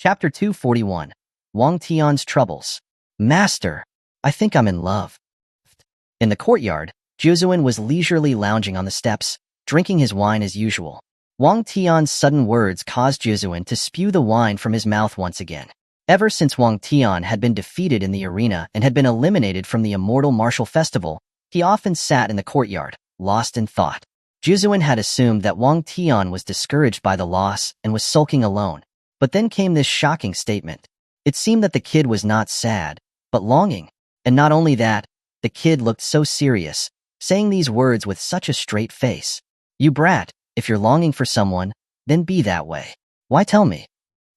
Chapter 241. Wang Tian's Troubles. Master, I think I'm in love. In the courtyard, Xuanhuan was leisurely lounging on the steps, drinking his wine as usual. Wang Tian's sudden words caused Xuanhuan to spew the wine from his mouth once again. Ever since Wang Tian had been defeated in the arena and had been eliminated from the Immortal Martial Festival, he often sat in the courtyard, lost in thought. Xuanhuan had assumed that Wang Tian was discouraged by the loss and was sulking alone. But then came this shocking statement. It seemed that the kid was not sad, but longing. And not only that, the kid looked so serious, saying these words with such a straight face. You brat, if you're longing for someone, then be that way. Why tell me?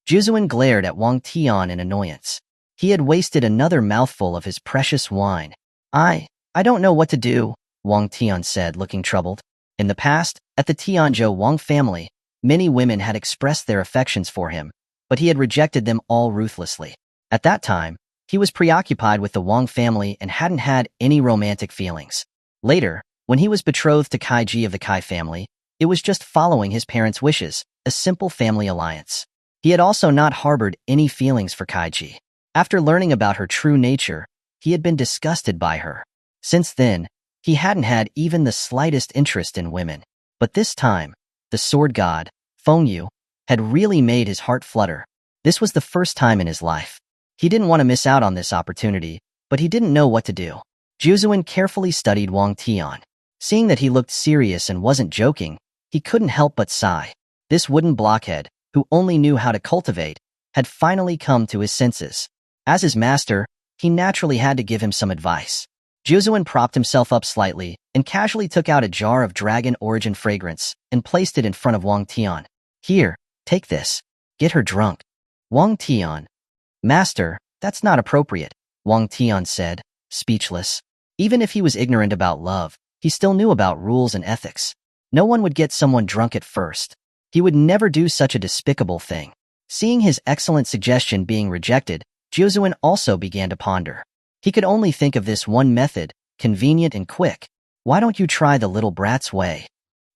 Xuanhuan glared at Wang Tian in annoyance. He had wasted another mouthful of his precious wine. I don't know what to do, Wang Tian said, looking troubled. In the past, at the Tianzhou Wang family, many women had expressed their affections for him, but he had rejected them all ruthlessly. At that time, he was preoccupied with the Wang family and hadn't had any romantic feelings. Later, when he was betrothed to Kaiji of the Kai family, it was just following his parents' wishes, a simple family alliance. He had also not harbored any feelings for Kaiji. After learning about her true nature, he had been disgusted by her. Since then, he hadn't had even the slightest interest in women. But this time, the sword god, Fengyu, had really made his heart flutter. This was the first time in his life. He didn't want to miss out on this opportunity, but he didn't know what to do. Xuanhuan carefully studied Wang Tian. Seeing that he looked serious and wasn't joking, he couldn't help but sigh. This wooden blockhead, who only knew how to cultivate, had finally come to his senses. As his master, he naturally had to give him some advice. Xuanhuan propped himself up slightly and casually took out a jar of dragon origin fragrance and placed it in front of Wang Tian. Here, take this. Get her drunk. Wang Tian. Master, that's not appropriate, Wang Tian said, speechless. Even if he was ignorant about love, he still knew about rules and ethics. No one would get someone drunk at first. He would never do such a despicable thing. Seeing his excellent suggestion being rejected, Xuanhuan also began to ponder. He could only think of this one method, convenient and quick. Why don't you try the little brat's way?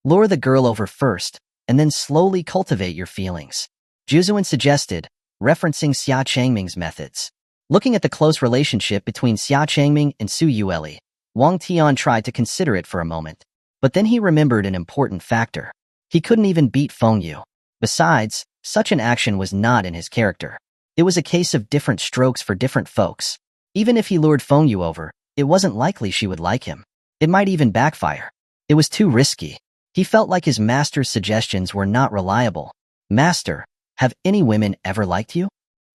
Lure the girl over first, and then slowly cultivate your feelings. Xuanhuan suggested, referencing Xia Changming's methods. Looking at the close relationship between Xia Changming and Su Yueli, Wang Tian tried to consider it for a moment. But then he remembered an important factor. He couldn't even beat Fengyu. Besides, such an action was not in his character. It was a case of different strokes for different folks. Even if he lured Fengyu over, it wasn't likely she would like him. It might even backfire. It was too risky. He felt like his master's suggestions were not reliable. Master, have any women ever liked you?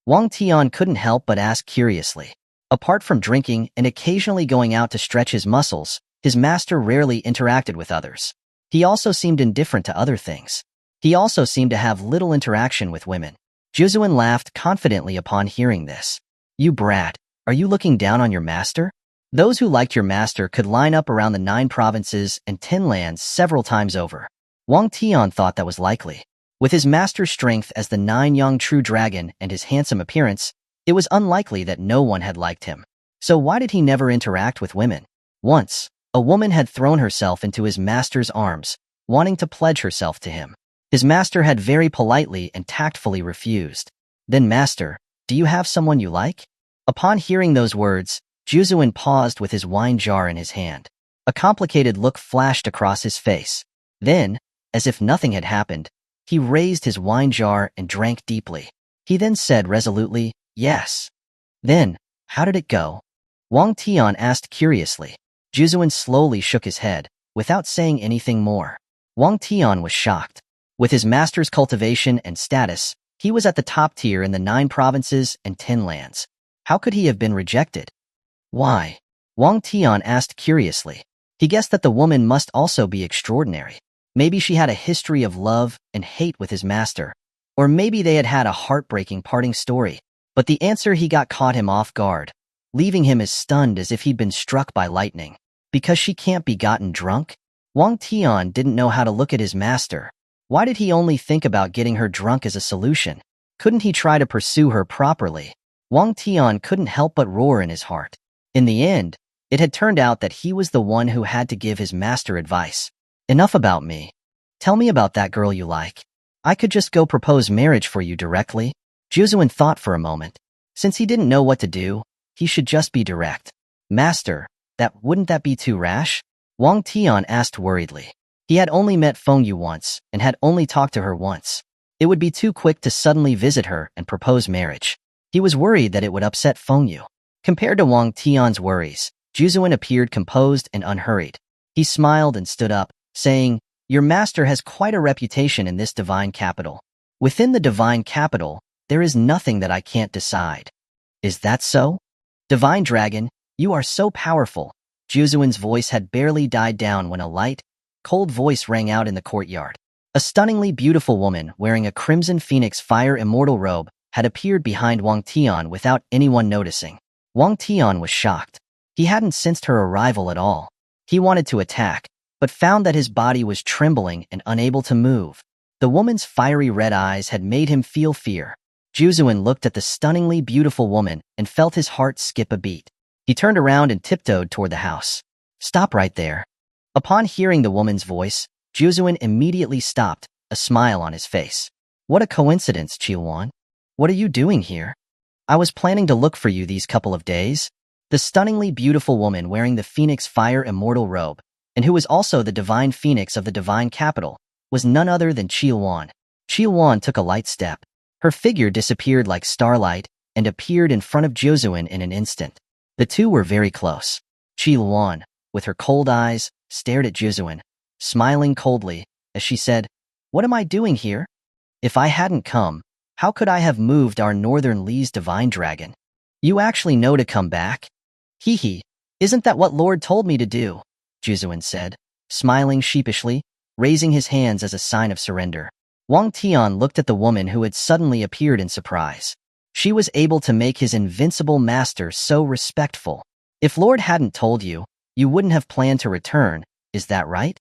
Wang Tian couldn't help but ask curiously. Apart from drinking and occasionally going out to stretch his muscles, his master rarely interacted with others. He also seemed indifferent to other things. He also seemed to have little interaction with women. Xuanhuan laughed confidently upon hearing this. You brat, are you looking down on your master? Those who liked your master could line up around the 9 provinces and 10 lands several times over. Wang Tian thought that was likely. With his master's strength as the 9 young true dragon and his handsome appearance, it was unlikely that no one had liked him. So why did he never interact with women? Once, a woman had thrown herself into his master's arms, wanting to pledge herself to him. His master had very politely and tactfully refused. Then, master, do you have someone you like? Upon hearing those words, Xuanhuan paused with his wine jar in his hand. A complicated look flashed across his face. Then, as if nothing had happened, he raised his wine jar and drank deeply. He then said resolutely, yes. Then, how did it go? Wang Tian asked curiously. Xuanhuan slowly shook his head, without saying anything more. Wang Tian was shocked. With his master's cultivation and status, he was at the top tier in the 9 provinces and 10 lands. How could he have been rejected? Why? Wang Tian asked curiously. He guessed that the woman must also be extraordinary. Maybe she had a history of love and hate with his master. Or maybe they had had a heartbreaking parting story. But the answer he got caught him off guard, leaving him as stunned as if he'd been struck by lightning. Because she can't be gotten drunk? Wang Tian didn't know how to look at his master. Why did he only think about getting her drunk as a solution? Couldn't he try to pursue her properly? Wang Tian couldn't help but roar in his heart. In the end, it had turned out that he was the one who had to give his master advice. Enough about me. Tell me about that girl you like. I could just go propose marriage for you directly. Juzuan thought for a moment. Since he didn't know what to do, he should just be direct. Master, wouldn't that be too rash? Wang Tian asked worriedly. He had only met Feng Yu once and had only talked to her once. It would be too quick to suddenly visit her and propose marriage. He was worried that it would upset Feng Yu. Compared to Wang Tian's worries, Juzuan appeared composed and unhurried. He smiled and stood up, saying, "Your master has quite a reputation in this divine capital. Within the divine capital, there is nothing that I can't decide." "Is that so? Divine Dragon, you are so powerful." Juzuan's voice had barely died down when a light, cold voice rang out in the courtyard. A stunningly beautiful woman wearing a crimson phoenix fire immortal robe had appeared behind Wang Tian without anyone noticing. Wang Tian was shocked. He hadn't sensed her arrival at all. He wanted to attack, but found that his body was trembling and unable to move. The woman's fiery red eyes had made him feel fear. Juzuan looked at the stunningly beautiful woman and felt his heart skip a beat. He turned around and tiptoed toward the house. "Stop right there." Upon hearing the woman's voice, Juzuan immediately stopped, a smile on his face. "What a coincidence, Xuanhuan. What are you doing here? I was planning to look for you these couple of days." The stunningly beautiful woman wearing the Phoenix Fire Immortal robe, and who was also the divine phoenix of the divine capital, was none other than Xuanhuan. Xuanhuan took a light step. Her figure disappeared like starlight and appeared in front of Juzuan in an instant. The two were very close. Xuanhuan, with her cold eyes, stared at Juzuan, smiling coldly, as she said, "What am I doing here? If I hadn't come, how could I have moved our northern Li's divine dragon? You actually know to come back? Hee, isn't that what Lord told me to do?" Juzuan said, smiling sheepishly, raising his hands as a sign of surrender. Wang Tian looked at the woman who had suddenly appeared in surprise. She was able to make his invincible master so respectful. "If Lord hadn't told you, you wouldn't have planned to return, is that right?"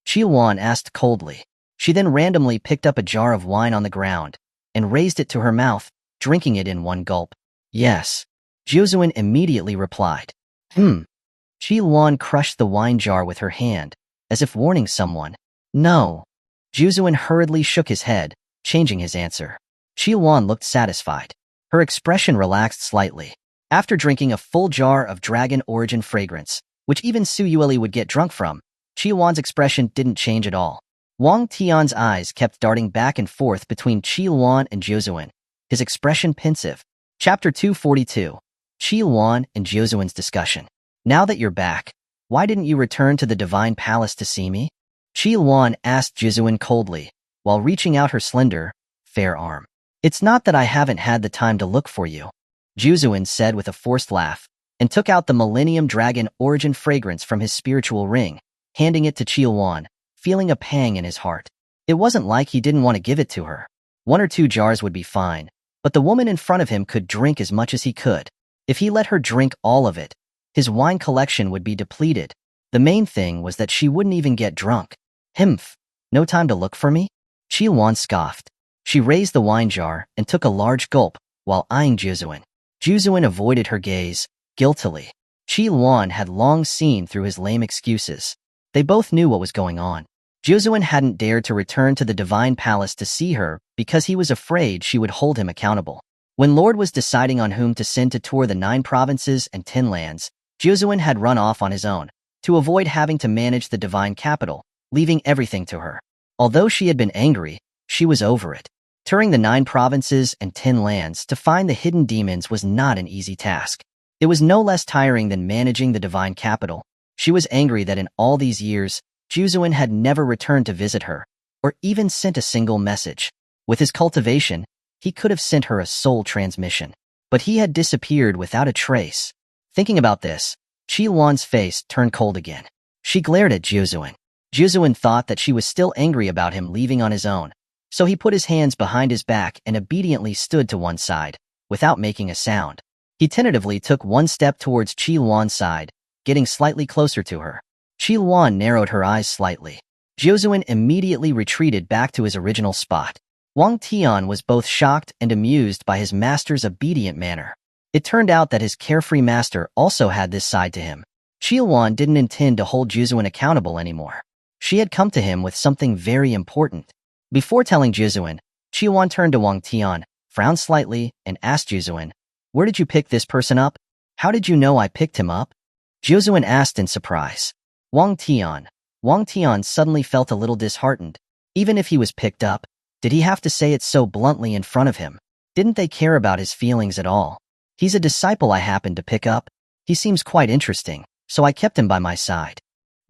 Xuanhuan asked coldly. She then randomly picked up a jar of wine on the ground and raised it to her mouth, drinking it in one gulp. "Yes." Juzuan immediately replied. Xuanhuan crushed the wine jar with her hand, as if warning someone. "No." Juzuan hurriedly shook his head, changing his answer. Xuanhuan looked satisfied. Her expression relaxed slightly. After drinking a full jar of dragon origin fragrance, which even Su Yueli would get drunk from, Xuanhuan's expression didn't change at all. Wang Tian's eyes kept darting back and forth between Xuanhuan and Juzuan, his expression pensive. Chapter 242. Xuanhuan and Juzuan's discussion. "Now that you're back, why didn't you return to the Divine Palace to see me?" Xuanhuan asked Juzuan coldly, while reaching out her slender, fair arm. "It's not that I haven't had the time to look for you," Juzuan said with a forced laugh, and took out the Millennium Dragon Origin fragrance from his spiritual ring, handing it to Xuanhuan, feeling a pang in his heart. It wasn't like he didn't want to give it to her. 1 or 2 jars would be fine, but the woman in front of him could drink as much as he could. If he let her drink all of it, his wine collection would be depleted. The main thing was that she wouldn't even get drunk. "Himph, no time to look for me?" Xuanhuan scoffed. She raised the wine jar and took a large gulp, while eyeing Juzuan. Juzuan avoided her gaze, guiltily. Xuanhuan had long seen through his lame excuses. They both knew what was going on. Juzuan hadn't dared to return to the Divine Palace to see her because he was afraid she would hold him accountable. When Lord was deciding on whom to send to tour the 9 provinces and 10 lands, Juzuan had run off on his own, to avoid having to manage the divine capital, leaving everything to her. Although she had been angry, she was over it. Touring the 9 provinces and 10 lands to find the hidden demons was not an easy task. It was no less tiring than managing the divine capital. She was angry that in all these years, Juzuan had never returned to visit her, or even sent a single message. With his cultivation, he could have sent her a soul transmission. But he had disappeared without a trace. Thinking about this, Xuanhuan's face turned cold again. She glared at Juzuan. Juzuan thought that she was still angry about him leaving on his own, so he put his hands behind his back and obediently stood to one side, without making a sound. He tentatively took one step towards Xuanhuan's side, getting slightly closer to her. Xuanhuan narrowed her eyes slightly. Juzuan immediately retreated back to his original spot. Wang Tian was both shocked and amused by his master's obedient manner. It turned out that his carefree master also had this side to him. Xuanhuan didn't intend to hold Juzuan accountable anymore. She had come to him with something very important. Before telling Juzuan, Xuanhuan turned to Wang Tian, frowned slightly, and asked Juzuan, "Where did you pick this person up? How did you know I picked him up?" Juzuan asked in surprise. Wang Tian. Wang Tian suddenly felt a little disheartened. Even if he was picked up, did he have to say it so bluntly in front of him? Didn't they care about his feelings at all? "He's a disciple I happened to pick up. He seems quite interesting, so I kept him by my side."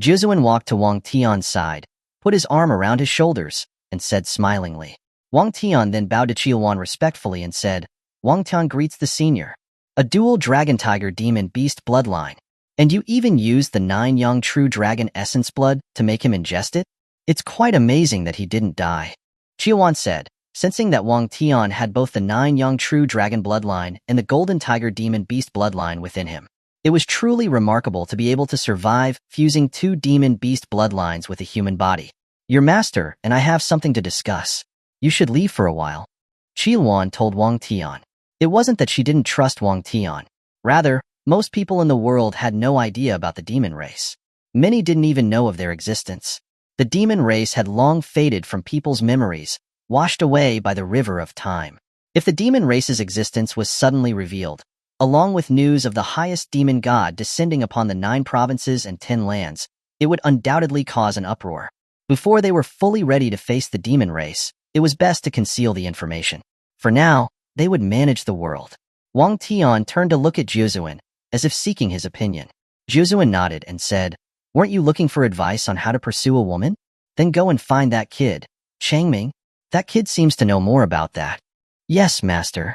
Juzuan walked to Wang Tian's side, put his arm around his shoulders, and said smilingly. Wang Tian then bowed to Xuanhuan respectfully and said, "Wang Tian greets the senior. A dual dragon tiger demon beast bloodline. And you even used the 9 young true dragon essence blood to make him ingest it? It's quite amazing that he didn't die." Xuanhuan said, sensing that Wang Tian had both the 9 young true dragon bloodline and the golden tiger demon beast bloodline within him. It was truly remarkable to be able to survive fusing 2 demon beast bloodlines with a human body. "Your master and I have something to discuss. You should leave for a while," Xuanhuan told Wang Tian. It wasn't that she didn't trust Wang Tian. Rather, most people in the world had no idea about the demon race. Many didn't even know of their existence. The demon race had long faded from people's memories, washed away by the river of time. If the demon race's existence was suddenly revealed, along with news of the highest demon god descending upon the 9 provinces and 10 lands, it would undoubtedly cause an uproar. Before they were fully ready to face the demon race, it was best to conceal the information. For now, they would manage the world. Wang Tian turned to look at Juzuan, as if seeking his opinion. Juzuan nodded and said, "Weren't you looking for advice on how to pursue a woman? Then go and find that kid, Changming. That kid seems to know more about that." "Yes, master.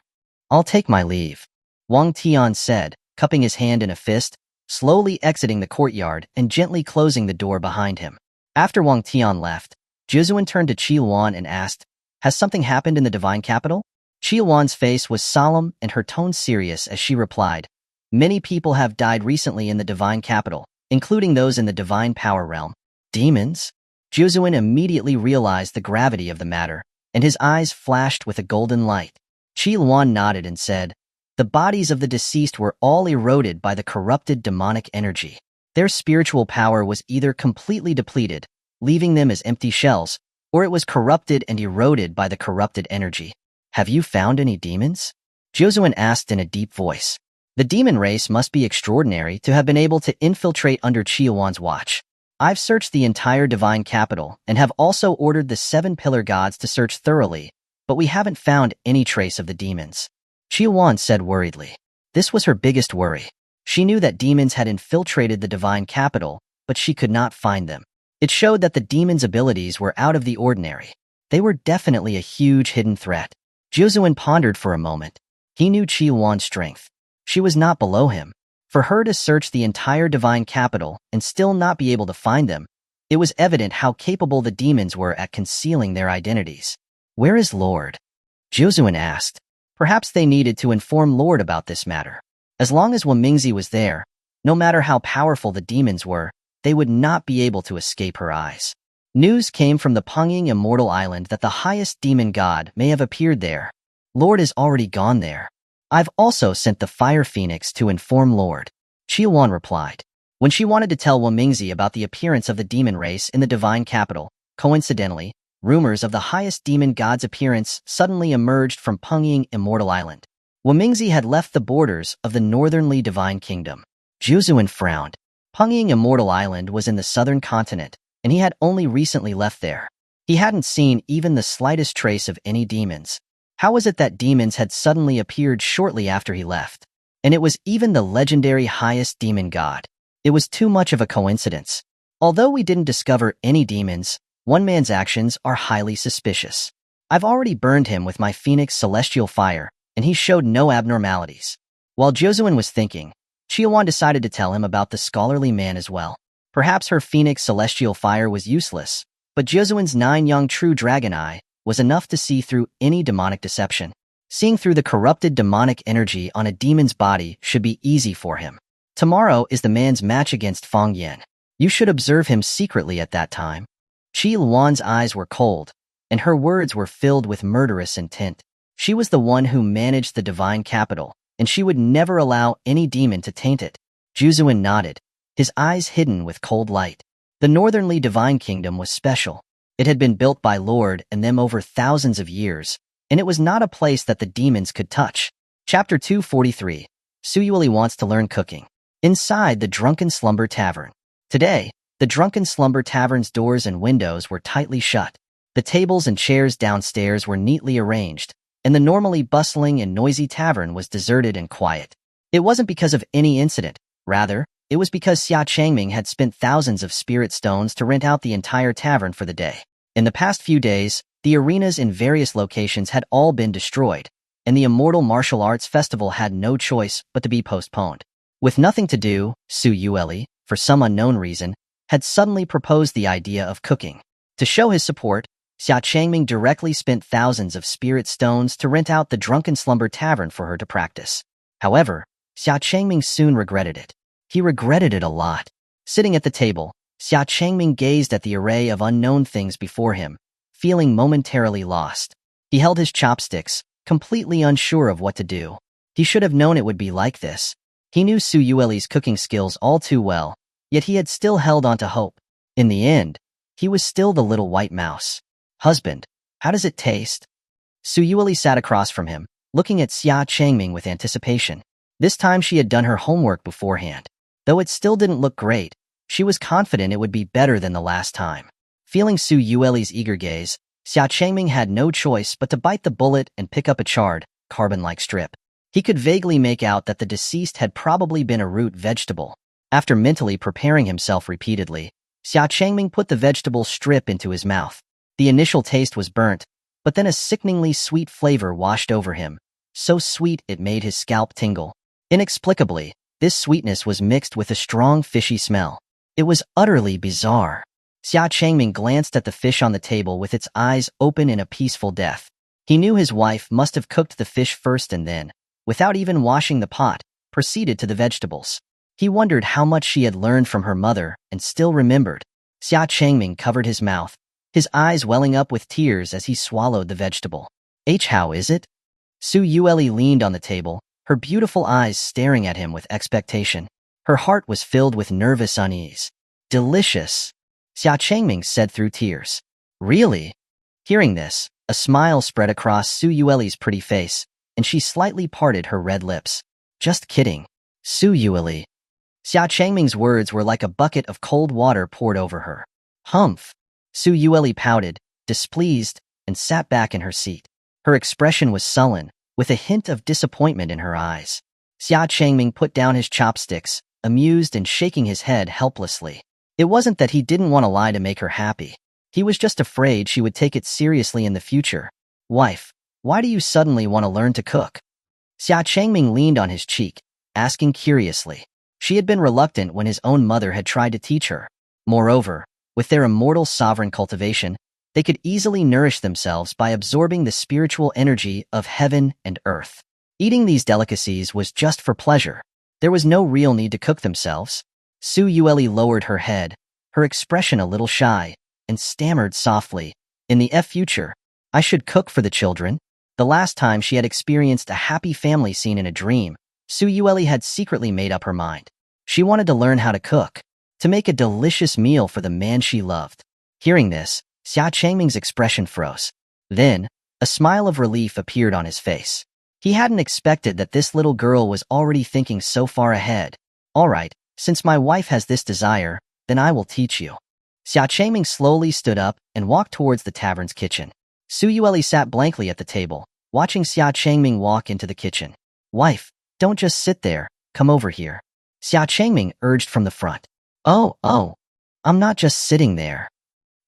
I'll take my leave," Wang Tian said, cupping his hand in a fist, slowly exiting the courtyard and gently closing the door behind him. After Wang Tian left, Juzuan turned to Xuanhuan and asked, "Has something happened in the divine capital?" Xuanhuan's face was solemn and her tone serious as she replied, "Many people have died recently in the divine capital, including those in the divine power realm." "Demons?" Juzuan immediately realized the gravity of the matter, and his eyes flashed with a golden light. Xuanhuan nodded and said, "The bodies of the deceased were all eroded by the corrupted demonic energy. Their spiritual power was either completely depleted, leaving them as empty shells, or it was corrupted and eroded by the corrupted energy." "Have you found any demons?" Juzuan asked in a deep voice. The demon race must be extraordinary to have been able to infiltrate under Xuanhuan's watch. "I've searched the entire divine capital and have also ordered the 7 pillar gods to search thoroughly, but we haven't found any trace of the demons," Xuanhuan said worriedly. This was her biggest worry. She knew that demons had infiltrated the divine capital, but she could not find them. It showed that the demons' abilities were out of the ordinary. They were definitely a huge hidden threat. Juzuan pondered for a moment. He knew Xuanhuan's strength. She was not below him. For her to search the entire divine capital and still not be able to find them, it was evident how capable the demons were at concealing their identities. "Where is Lord?" Juzuan asked. Perhaps they needed to inform Lord about this matter. As long as Wamingzi was there, no matter how powerful the demons were, they would not be able to escape her eyes. News came from the Pengyin Immortal Island that the highest demon god may have appeared there. "Lord is already gone there. I've also sent the Fire Phoenix to inform Lord," Xuanhuan replied. When she wanted to tell Wamingzi about the appearance of the demon race in the divine capital, coincidentally, rumors of the highest demon god's appearance suddenly emerged from Pengyin Immortal Island. Wamingzi had left the borders of the northernly divine kingdom. Juzuan frowned. Pengyin Immortal Island was in the southern continent, and he had only recently left there. He hadn't seen even the slightest trace of any demons. How was it that demons had suddenly appeared shortly after he left? And it was even the legendary highest demon god. It was too much of a coincidence. Although we didn't discover any demons, one man's actions are highly suspicious. I've already burned him with my Phoenix celestial fire, and he showed no abnormalities. While Juzuan was thinking, Xuanhuan decided to tell him about the scholarly man as well. Perhaps her Phoenix celestial fire was useless, but Juzuan's 9 young true dragon eye was enough to see through any demonic deception. Seeing through the corrupted demonic energy on a demon's body should be easy for him. Tomorrow is the man's match against Feng Yan. You should observe him secretly at that time. Xuanhuan's eyes were cold, and her words were filled with murderous intent. She was the one who managed the divine capital, and she would never allow any demon to taint it. Juzuan nodded, his eyes hidden with cold light. The northernly divine kingdom was special. It had been built by Lord and them over thousands of years, and it was not a place that the demons could touch. Chapter 243. Suyueli wants to learn cooking. Inside the Drunken Slumber Tavern. Today, the Drunken Slumber Tavern's doors and windows were tightly shut. The tables and chairs downstairs were neatly arranged, and the normally bustling and noisy tavern was deserted and quiet. It wasn't because of any incident. Rather, it was because Xia Changming had spent thousands of spirit stones to rent out the entire tavern for the day. In the past few days, the arenas in various locations had all been destroyed, and the Immortal Martial Arts Festival had no choice but to be postponed. With nothing to do, Suyueli, for some unknown reason, had suddenly proposed the idea of cooking. To show his support, Xia Changming directly spent thousands of spirit stones to rent out the Drunken Slumber Tavern for her to practice. However, Xia Changming soon regretted it. He regretted it a lot. Sitting at the table, Xia Changming gazed at the array of unknown things before him, feeling momentarily lost. He held his chopsticks, completely unsure of what to do. He should have known it would be like this. He knew Suyueli's cooking skills all too well, yet he had still held on to hope. In the end, he was still the little white mouse. Husband, how does it taste? Suyueli sat across from him, looking at Xia Changming with anticipation. This time she had done her homework beforehand. Though it still didn't look great, she was confident it would be better than the last time. Feeling Suyueli's eager gaze, Xia Changming had no choice but to bite the bullet and pick up a charred, carbon-like strip. He could vaguely make out that the deceased had probably been a root vegetable. After mentally preparing himself repeatedly, Xia Changming put the vegetable strip into his mouth. The initial taste was burnt, but then a sickeningly sweet flavor washed over him, so sweet it made his scalp tingle. Inexplicably, this sweetness was mixed with a strong fishy smell. It was utterly bizarre. Xia Changming glanced at the fish on the table with its eyes open in a peaceful death. He knew his wife must have cooked the fish first and then, without even washing the pot, proceeded to the vegetables. He wondered how much she had learned from her mother and still remembered. Xia Changming covered his mouth, his eyes welling up with tears as he swallowed the vegetable. How is it? Suyueli leaned on the table, her beautiful eyes staring at him with expectation. Her heart was filled with nervous unease. Delicious, Xia Changming said through tears. Really? Hearing this, a smile spread across Suyueli's pretty face, and she slightly parted her red lips. Just kidding. Suyueli. Xia Changming's words were like a bucket of cold water poured over her. Humph. Suyueli pouted, displeased, and sat back in her seat. Her expression was sullen, with a hint of disappointment in her eyes. Xia Changming put down his chopsticks, amused and shaking his head helplessly. It wasn't that he didn't want to lie to make her happy. He was just afraid she would take it seriously in the future. Wife, why do you suddenly want to learn to cook? Xia Changming leaned on his cheek, asking curiously. She had been reluctant when his own mother had tried to teach her. Moreover, with their immortal sovereign cultivation, they could easily nourish themselves by absorbing the spiritual energy of heaven and earth. Eating these delicacies was just for pleasure. There was no real need to cook themselves. Suyueli lowered her head, her expression a little shy, and stammered softly. In the future, I should cook for the children. The last time she had experienced a happy family scene in a dream, Suyueli had secretly made up her mind. She wanted to learn how to cook, to make a delicious meal for the man she loved. Hearing this, Xia Changming's expression froze. Then, a smile of relief appeared on his face. He hadn't expected that this little girl was already thinking so far ahead. All right, since my wife has this desire, then I will teach you. Xia Changming slowly stood up and walked towards the tavern's kitchen. Suyueli sat blankly at the table, watching Xia Changming walk into the kitchen. Wife, don't just sit there, come over here. Xia Changming urged from the front. Oh, I'm not just sitting there.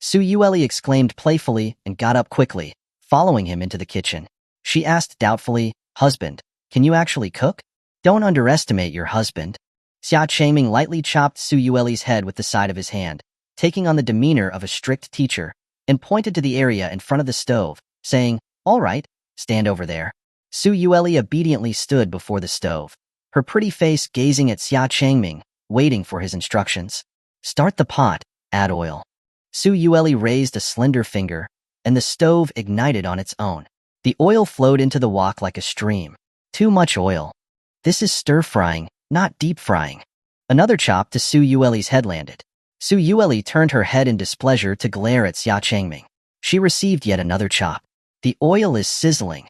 Suyueli exclaimed playfully and got up quickly, following him into the kitchen. She asked doubtfully, Husband, can you actually cook? Don't underestimate your husband. Xia Changming lightly chopped Suyueli's head with the side of his hand, taking on the demeanor of a strict teacher, and pointed to the area in front of the stove, saying, All right, stand over there. Suyueli obediently stood before the stove, her pretty face gazing at Xia Changming, waiting for his instructions. Start the pot, add oil. Suyueli raised a slender finger, and the stove ignited on its own. The oil flowed into the wok like a stream. Too much oil. This is stir-frying, not deep-frying. Another chop to Suyueli's head landed. Suyueli turned her head in displeasure to glare at Xia Changming. She received yet another chop. The oil is sizzling.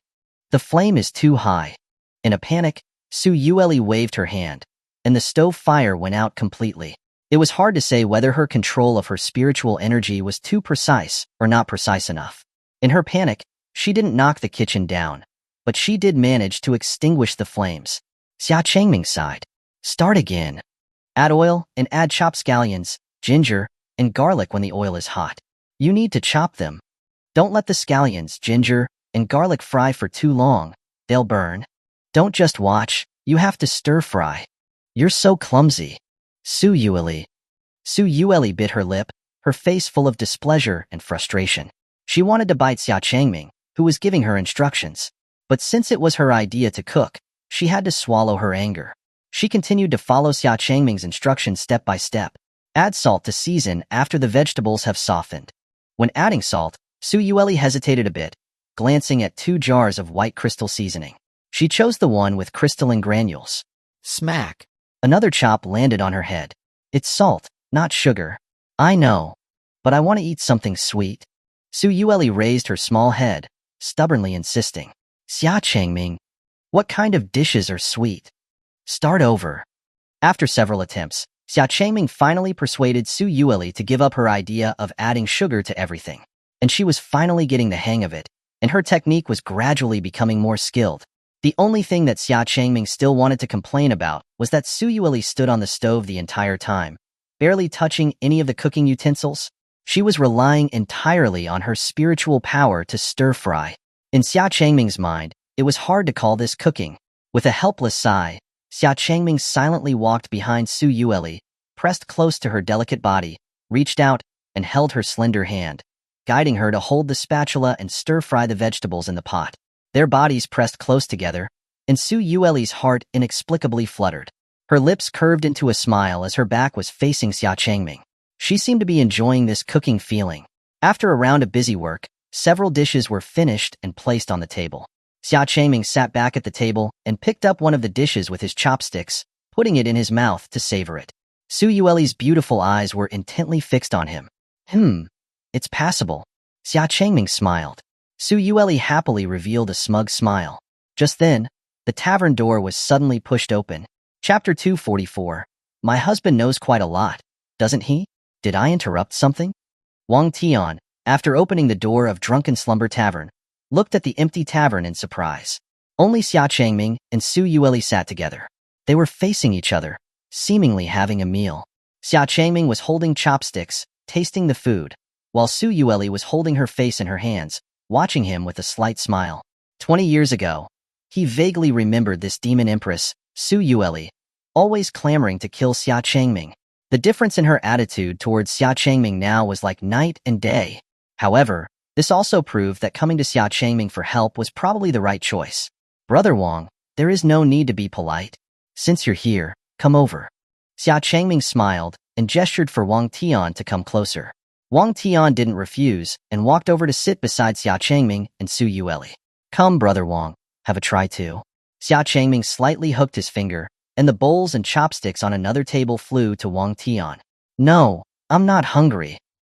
The flame is too high. In a panic, Su Yueli waved her hand, and the stove fire went out completely. It was hard to say whether her control of her spiritual energy was too precise or not precise enough. In her panic, she didn't knock the kitchen down, but she did manage to extinguish the flames. Xia Changming sighed. Start again. Add oil and add chopped scallions, ginger, and garlic when the oil is hot. You need to chop them. Don't let the scallions, ginger, and garlic fry for too long. They'll burn. Don't just watch, you have to stir fry. You're so clumsy. Su Yueli. Su Yueli bit her lip, her face full of displeasure and frustration. She wanted to bite Xia Changming, who was giving her instructions. But since it was her idea to cook, she had to swallow her anger. She continued to follow Xia Changming's instructions step by step. Add salt to season after the vegetables have softened. When adding salt, Su Yueli hesitated a bit, glancing at 2 jars of white crystal seasoning. She chose the one with crystalline granules. Smack! Another chop landed on her head. It's salt, not sugar. I know, but I want to eat something sweet. Su Yueli raised her small head, stubbornly insisting. Xia Changming, what kind of dishes are sweet? Start over. After several attempts, Xia Changming finally persuaded Su Yueli to give up her idea of adding sugar to everything. And she was finally getting the hang of it, and her technique was gradually becoming more skilled. The only thing that Xia Changming still wanted to complain about was that Su Yueli stood on the stove the entire time, barely touching any of the cooking utensils. She was relying entirely on her spiritual power to stir-fry. In Xia Changming's mind, it was hard to call this cooking. With a helpless sigh, Xia Changming silently walked behind Su Yueli, pressed close to her delicate body, reached out, and held her slender hand, guiding her to hold the spatula and stir-fry the vegetables in the pot. Their bodies pressed close together, and Su Yueli's heart inexplicably fluttered. Her lips curved into a smile as her back was facing Xia Changming. She seemed to be enjoying this cooking feeling. After a round of busy work, several dishes were finished and placed on the table. Xia Changming sat back at the table and picked up one of the dishes with his chopsticks, putting it in his mouth to savor it. Su Yueli's beautiful eyes were intently fixed on him. It's passable. Xia Changming smiled. Su Yueli happily revealed a smug smile. Just then, the tavern door was suddenly pushed open. Chapter 244. My husband knows quite a lot, doesn't he? Did I interrupt something? Wang Tian, after opening the door of Drunken Slumber Tavern, looked at the empty tavern in surprise. Only Xia Changming and Su Yueli sat together. They were facing each other, seemingly having a meal. Xia Changming was holding chopsticks, tasting the food, while Su Yueli was holding her face in her hands, watching him with a slight smile. 20 years ago, he vaguely remembered this Demon Empress, Su Yueli, always clamoring to kill Xia Changming. The difference in her attitude towards Xia Changming now was like night and day. However, this also proved that coming to Xia Changming for help was probably the right choice. Brother Wang, there is no need to be polite. Since you're here, come over. Xia Changming smiled and gestured for Wang Tian to come closer. Wang Tian didn't refuse and walked over to sit beside Xia Changming and Su Yueli. Come, Brother Wang, have a try too. Xia Changming slightly hooked his finger, and the bowls and chopsticks on another table flew to Wang Tian. No, I'm not hungry.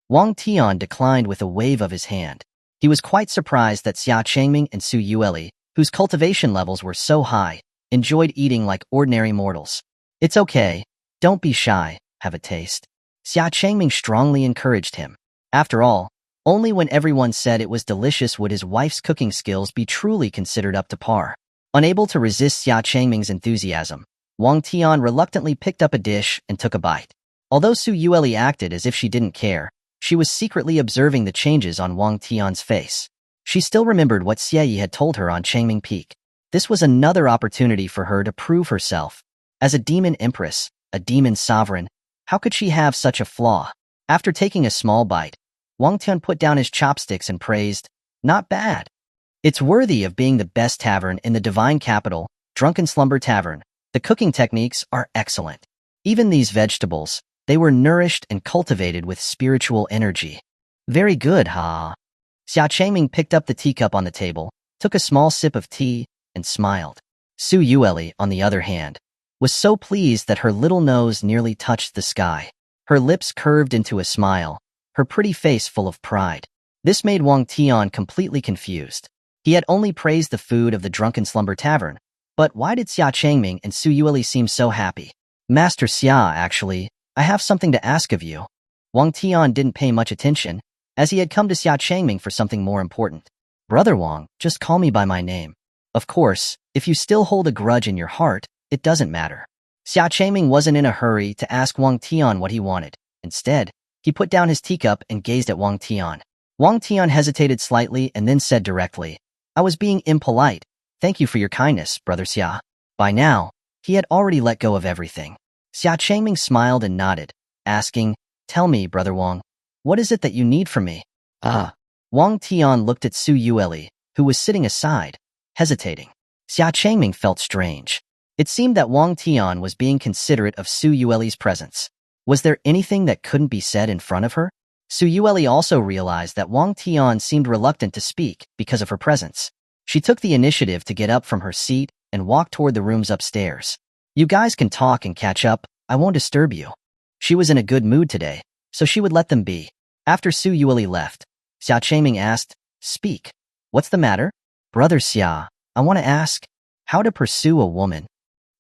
Wang Tian declined with a wave of his hand. He was quite surprised that Xia Changming and Su Yueli, whose cultivation levels were so high, enjoyed eating like ordinary mortals. It's okay. Don't be shy. Have a taste. Xia Changming strongly encouraged him. After all, only when everyone said it was delicious would his wife's cooking skills be truly considered up to par. Unable to resist Xia Changming's enthusiasm, Wang Tian reluctantly picked up a dish and took a bite. Although Su Yueli acted as if she didn't care, she was secretly observing the changes on Wang Tian's face. She still remembered what Xie Yi had told her on Changming Peak. This was another opportunity for her to prove herself. As a demon empress, a demon sovereign, how could she have such a flaw? After taking a small bite, Wang Tian put down his chopsticks and praised, "Not bad. It's worthy of being the best tavern in the divine capital, Drunken Slumber Tavern. The cooking techniques are excellent. Even these vegetables, they were nourished and cultivated with spiritual energy. Very good, ha." Xia Changming picked up the teacup on the table, took a small sip of tea, and smiled. Su Yueli, on the other hand, was so pleased that her little nose nearly touched the sky. Her lips curved into a smile, her pretty face full of pride. This made Wang Tian completely confused. He had only praised the food of the Drunken Slumber Tavern, but why did Xia Changming and Su Yueli seem so happy? Master Xia, actually, I have something to ask of you. Wang Tian didn't pay much attention, as he had come to Xia Changming for something more important. Brother Wang, just call me by my name. Of course, if you still hold a grudge in your heart, it doesn't matter. Xia Changming wasn't in a hurry to ask Wang Tian what he wanted. Instead, he put down his teacup and gazed at Wang Tian. Wang Tian hesitated slightly and then said directly, I was being impolite. Thank you for your kindness, Brother Xia. By now, he had already let go of everything. Xia Changming smiled and nodded, asking, Tell me, Brother Wang, what is it that you need from me? Wang Tian looked at Su Yueli, who was sitting aside, hesitating. Xia Changming felt strange. It seemed that Wang Tian was being considerate of Su Yueli's presence. Was there anything that couldn't be said in front of her? Su Yueli also realized that Wang Tian seemed reluctant to speak because of her presence. She took the initiative to get up from her seat and walk toward the rooms upstairs. You guys can talk and catch up, I won't disturb you. She was in a good mood today, so she would let them be. After Su Yueli left, Xia Changming asked, Speak. What's the matter? Brother Xia, I want to ask, how to pursue a woman?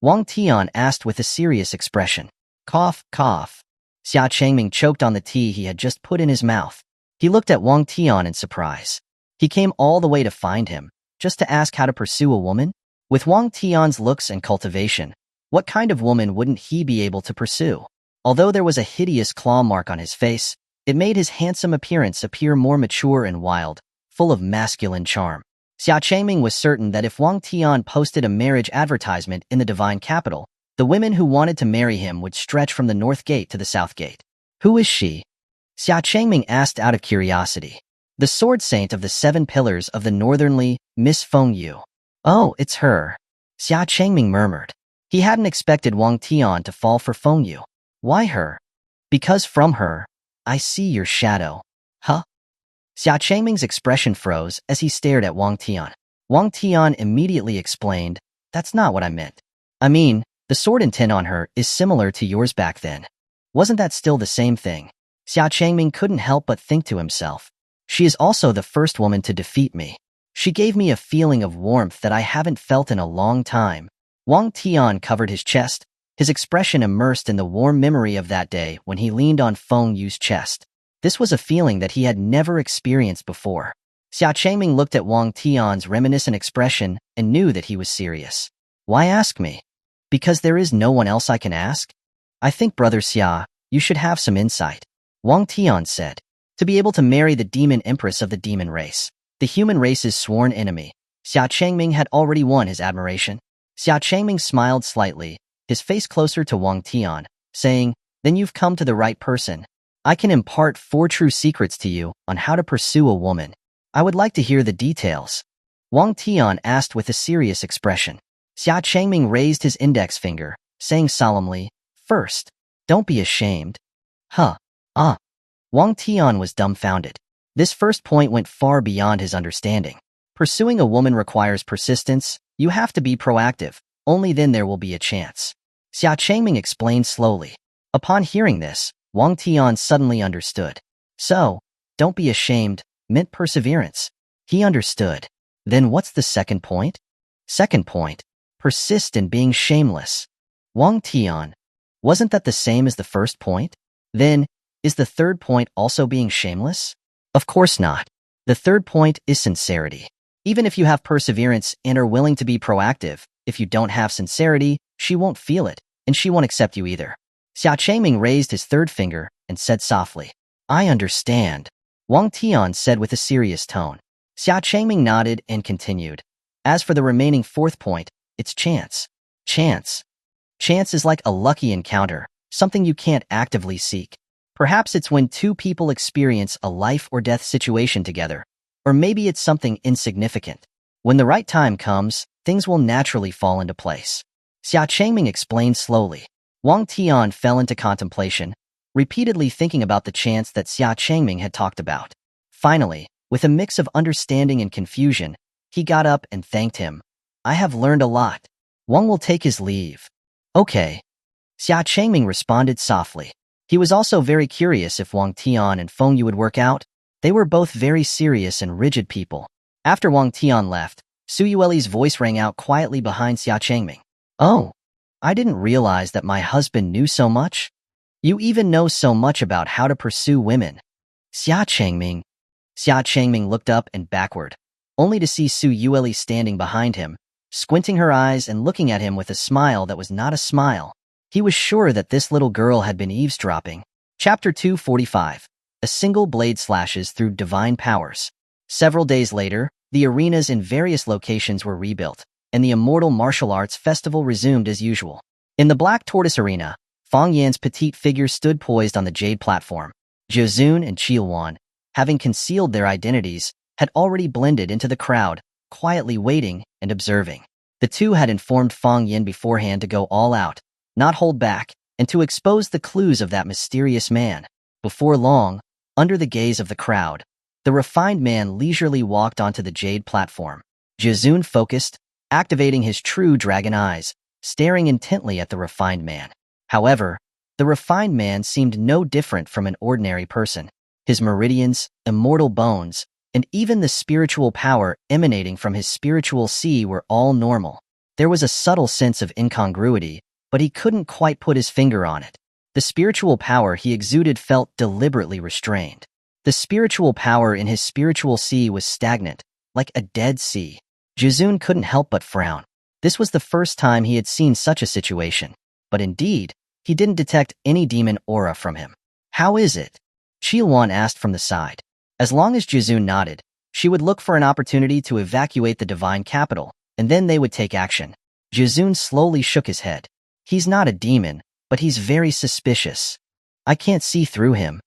Wang Tian asked with a serious expression. Cough, cough. Xia Changming choked on the tea he had just put in his mouth. He looked at Wang Tian in surprise. He came all the way to find him, just to ask how to pursue a woman? With Wang Tian's looks and cultivation, what kind of woman wouldn't he be able to pursue? Although there was a hideous claw mark on his face, it made his handsome appearance appear more mature and wild, full of masculine charm. Xia Changming was certain that if Wang Tian posted a marriage advertisement in the divine capital, the women who wanted to marry him would stretch from the north gate to the south gate. Who is she? Xia Changming asked out of curiosity. The sword saint of the 7 pillars of the northernly, Miss Feng Yu. Oh, it's her. Xia Changming murmured. He hadn't expected Wang Tian to fall for Feng Yu. Why her? Because from her, I see your shadow. Huh? Xia Changming's expression froze as he stared at Wang Tian. Wang Tian immediately explained, That's not what I meant. I mean, the sword intent on her is similar to yours back then. Wasn't that still the same thing? Xia Changming couldn't help but think to himself. She is also the first woman to defeat me. She gave me a feeling of warmth that I haven't felt in a long time. Wang Tian covered his chest, his expression immersed in the warm memory of that day when he leaned on Feng Yu's chest. This was a feeling that he had never experienced before. Xia Changming looked at Wang Tian's reminiscent expression and knew that he was serious. Why ask me? Because there is no one else I can ask? I think, Brother Xia, you should have some insight. Wang Tian said. To be able to marry the Demon Empress of the demon race, the human race's sworn enemy, Xia Changming had already won his admiration. Xia Changming smiled slightly, his face closer to Wang Tian, saying, Then you've come to the right person. I can impart 4 true secrets to you on how to pursue a woman. I would like to hear the details. Wang Tian asked with a serious expression. Xia Changming raised his index finger, saying solemnly, First, don't be ashamed. Wang Tian was dumbfounded. This first point went far beyond his understanding. Pursuing a woman requires persistence. You have to be proactive. Only then there will be a chance. Xia Changming explained slowly. Upon hearing this, Wang Tian suddenly understood. So, don't be ashamed, meant perseverance. He understood. Then what's the second point? Second point, persist in being shameless. Wang Tian, wasn't that the same as the first point? Then, is the third point also being shameless? Of course not. The third point is sincerity. Even if you have perseverance and are willing to be proactive, if you don't have sincerity, she won't feel it, and she won't accept you either. Xia Changming raised his third finger and said softly, I understand. Wang Tian said with a serious tone. Xia Changming nodded and continued. As for the remaining fourth point, it's chance. Chance. Chance is like a lucky encounter, something you can't actively seek. Perhaps it's when 2 people experience a life or death situation together, or maybe it's something insignificant. When the right time comes, things will naturally fall into place. Xia Changming explained slowly. Wang Tian fell into contemplation, repeatedly thinking about the chance that Xia Changming had talked about. Finally, with a mix of understanding and confusion, he got up and thanked him. I have learned a lot. Wang will take his leave. Okay. Xia Changming responded softly. He was also very curious if Wang Tian and Feng Yu would work out. They were both very serious and rigid people. After Wang Tian left, Su Yueli's voice rang out quietly behind Xia Changming. Oh, I didn't realize that my husband knew so much. You even know so much about how to pursue women. Xia Changming. Xia Changming looked up and backward, only to see Su Yueli standing behind him, squinting her eyes and looking at him with a smile that was not a smile. He was sure that this little girl had been eavesdropping. Chapter 245. A single blade slashes through divine powers. Several days later, the arenas in various locations were rebuilt, and the Immortal Martial Arts Festival resumed as usual. In the Black Tortoise Arena, Fang Yan's petite figure stood poised on the jade platform. Zhuzun and Xuanhuan, having concealed their identities, had already blended into the crowd, quietly waiting and observing. The two had informed Fang Yan beforehand to go all out, not hold back, and to expose the clues of that mysterious man. Before long, under the gaze of the crowd, the refined man leisurely walked onto the jade platform. Zhuzun focused, activating his true dragon eyes, staring intently at the refined man. However, the refined man seemed no different from an ordinary person. His meridians, immortal bones, and even the spiritual power emanating from his spiritual sea were all normal. There was a subtle sense of incongruity, but he couldn't quite put his finger on it. The spiritual power he exuded felt deliberately restrained. The spiritual power in his spiritual sea was stagnant, like a dead sea. Zhuzun couldn't help but frown. This was the first time he had seen such a situation. But indeed, he didn't detect any demon aura from him. How is it? Xuanhuan asked from the side. As long as Zhuzun nodded, she would look for an opportunity to evacuate the divine capital, and then they would take action. Zhuzun slowly shook his head. He's not a demon, but he's very suspicious. I can't see through him.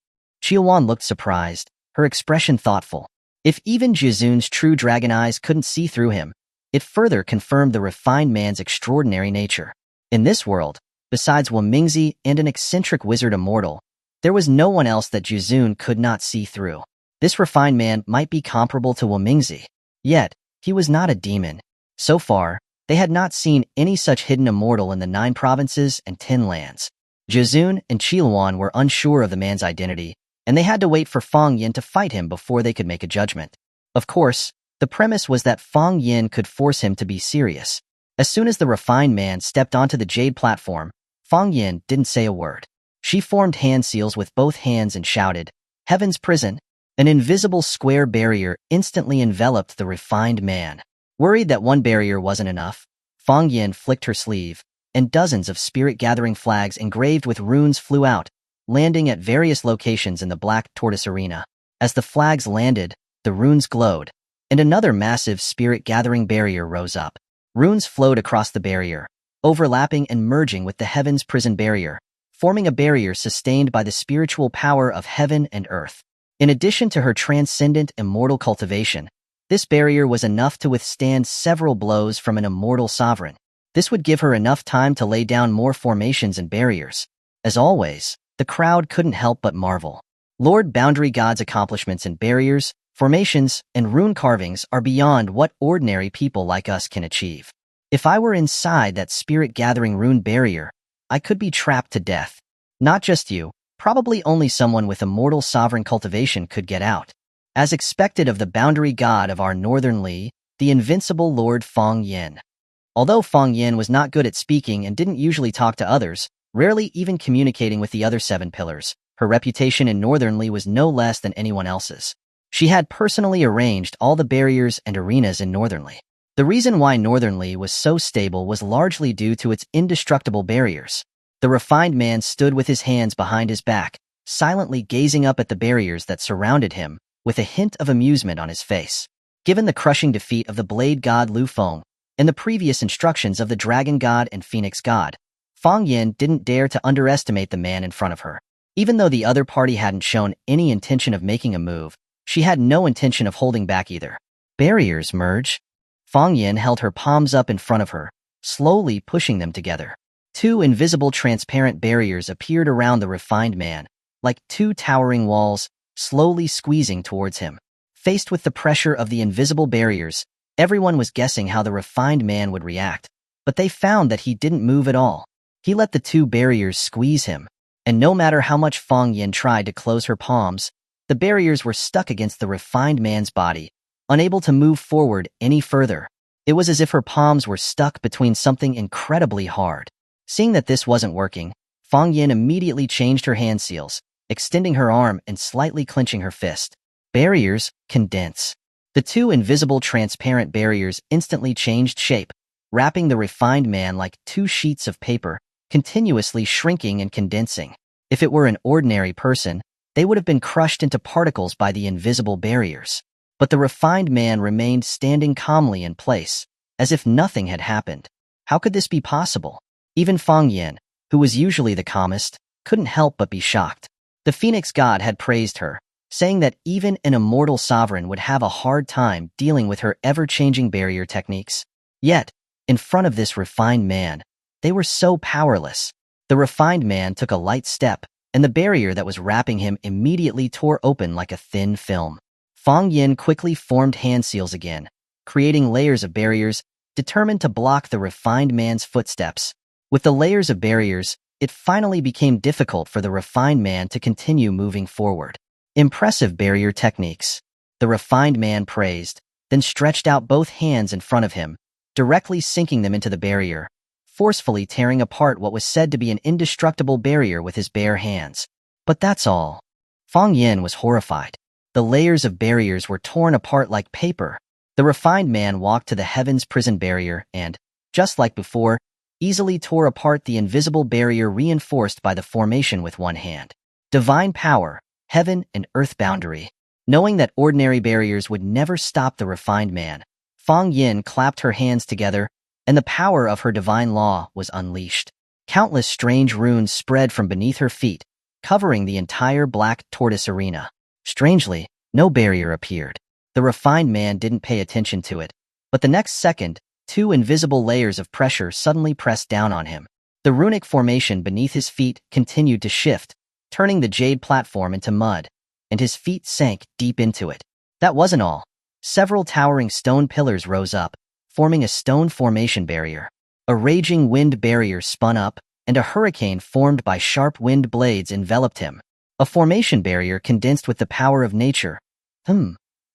Xuanhuan looked surprised, her expression thoughtful. If even Zhuzun's true dragon eyes couldn't see through him, it further confirmed the refined man's extraordinary nature. In this world, besides Wamingzi and an eccentric wizard immortal, there was no one else that Zhuzun could not see through. This refined man might be comparable to Wamingzi, yet he was not a demon. So far, they had not seen any such hidden immortal in the 9 provinces and 10 lands. Zhuzun and Xuanhuan were unsure of the man's identity, and they had to wait for Fang Yan to fight him before they could make a judgment. Of course, the premise was that Fang Yan could force him to be serious. As soon as the refined man stepped onto the jade platform, Fang Yan didn't say a word. She formed hand seals with both hands and shouted, "Heaven's prison!" An invisible square barrier instantly enveloped the refined man. Worried that one barrier wasn't enough, Fang Yan flicked her sleeve, and dozens of spirit-gathering flags engraved with runes flew out, landing at various locations in the Black Tortoise Arena. As the flags landed, the runes glowed, and another massive spirit-gathering barrier rose up. Runes flowed across the barrier, overlapping and merging with the Heaven's Prison barrier, forming a barrier sustained by the spiritual power of heaven and earth. In addition to her transcendent immortal cultivation, this barrier was enough to withstand several blows from an immortal sovereign. This would give her enough time to lay down more formations and barriers. As always, the crowd couldn't help but marvel. Lord Boundary God's accomplishments in barriers, formations, and rune carvings are beyond what ordinary people like us can achieve. If I were inside that spirit-gathering rune barrier, I could be trapped to death. Not just you, probably only someone with immortal sovereign cultivation could get out. As expected of the boundary god of our northern Li, the invincible Lord Fang Yan. Although Fang Yan was not good at speaking and didn't usually talk to others, rarely even communicating with the other 7 pillars, her reputation in northern Li was no less than anyone else's. She had personally arranged all the barriers and arenas in northern Li. The reason why northern Li was so stable was largely due to its indestructible barriers. The refined man stood with his hands behind his back, silently gazing up at the barriers that surrounded him, with a hint of amusement on his face. Given the crushing defeat of the blade god Lu Feng, and the previous instructions of the dragon god and phoenix god, Fang Yan didn't dare to underestimate the man in front of her. Even though the other party hadn't shown any intention of making a move, she had no intention of holding back either. Barriers merge. Fang Yan held her palms up in front of her, slowly pushing them together. 2 invisible transparent barriers appeared around the refined man, like 2 towering walls, slowly squeezing towards him. Faced with the pressure of the invisible barriers, everyone was guessing how the refined man would react, but they found that he didn't move at all. He let the 2 barriers squeeze him, and no matter how much Fang Yan tried to close her palms, The barriers were stuck against the refined man's body, unable to move forward any further. It was as if her palms were stuck between something incredibly hard. Seeing that this wasn't working, Fang Yin immediately changed her hand seals, extending her arm and slightly clenching her fist. Barriers condense. The two invisible transparent barriers instantly changed shape, wrapping the refined man like two sheets of paper, continuously shrinking and condensing. If it were an ordinary person, they would have been crushed into particles by the invisible barriers. But the refined man remained standing calmly in place, as if nothing had happened. How could this be possible? Even Fang Yin, who was usually the calmest, couldn't help but be shocked. The Phoenix God had praised her, saying that even an immortal sovereign would have a hard time dealing with her ever-changing barrier techniques. Yet, in front of this refined man, they were so powerless. The refined man took a light step, and the barrier that was wrapping him immediately tore open like a thin film. Fang Yin quickly formed hand seals again, creating layers of barriers, determined to block the refined man's footsteps. With the layers of barriers, it finally became difficult for the refined man to continue moving forward. Impressive barrier techniques, the refined man praised, then stretched out both hands in front of him, directly sinking them into the barrier, forcefully tearing apart what was said to be an indestructible barrier with his bare hands. But that's all. Fang Yin was horrified. The layers of barriers were torn apart like paper. The refined man walked to the heaven's prison barrier and, just like before, easily tore apart the invisible barrier reinforced by the formation with one hand. Divine power, heaven and earth boundary. Knowing that ordinary barriers would never stop the refined man, Fang Yin clapped her hands together, and the power of her divine law was unleashed. Countless strange runes spread from beneath her feet, covering the entire black tortoise arena. Strangely, no barrier appeared. The refined man didn't pay attention to it, but the next second, two invisible layers of pressure suddenly pressed down on him. The runic formation beneath his feet continued to shift, turning the jade platform into mud, and his feet sank deep into it. That wasn't all. Several towering stone pillars rose up, forming a stone formation barrier. A raging wind barrier spun up, and a hurricane formed by sharp wind blades enveloped him. A formation barrier condensed with the power of nature.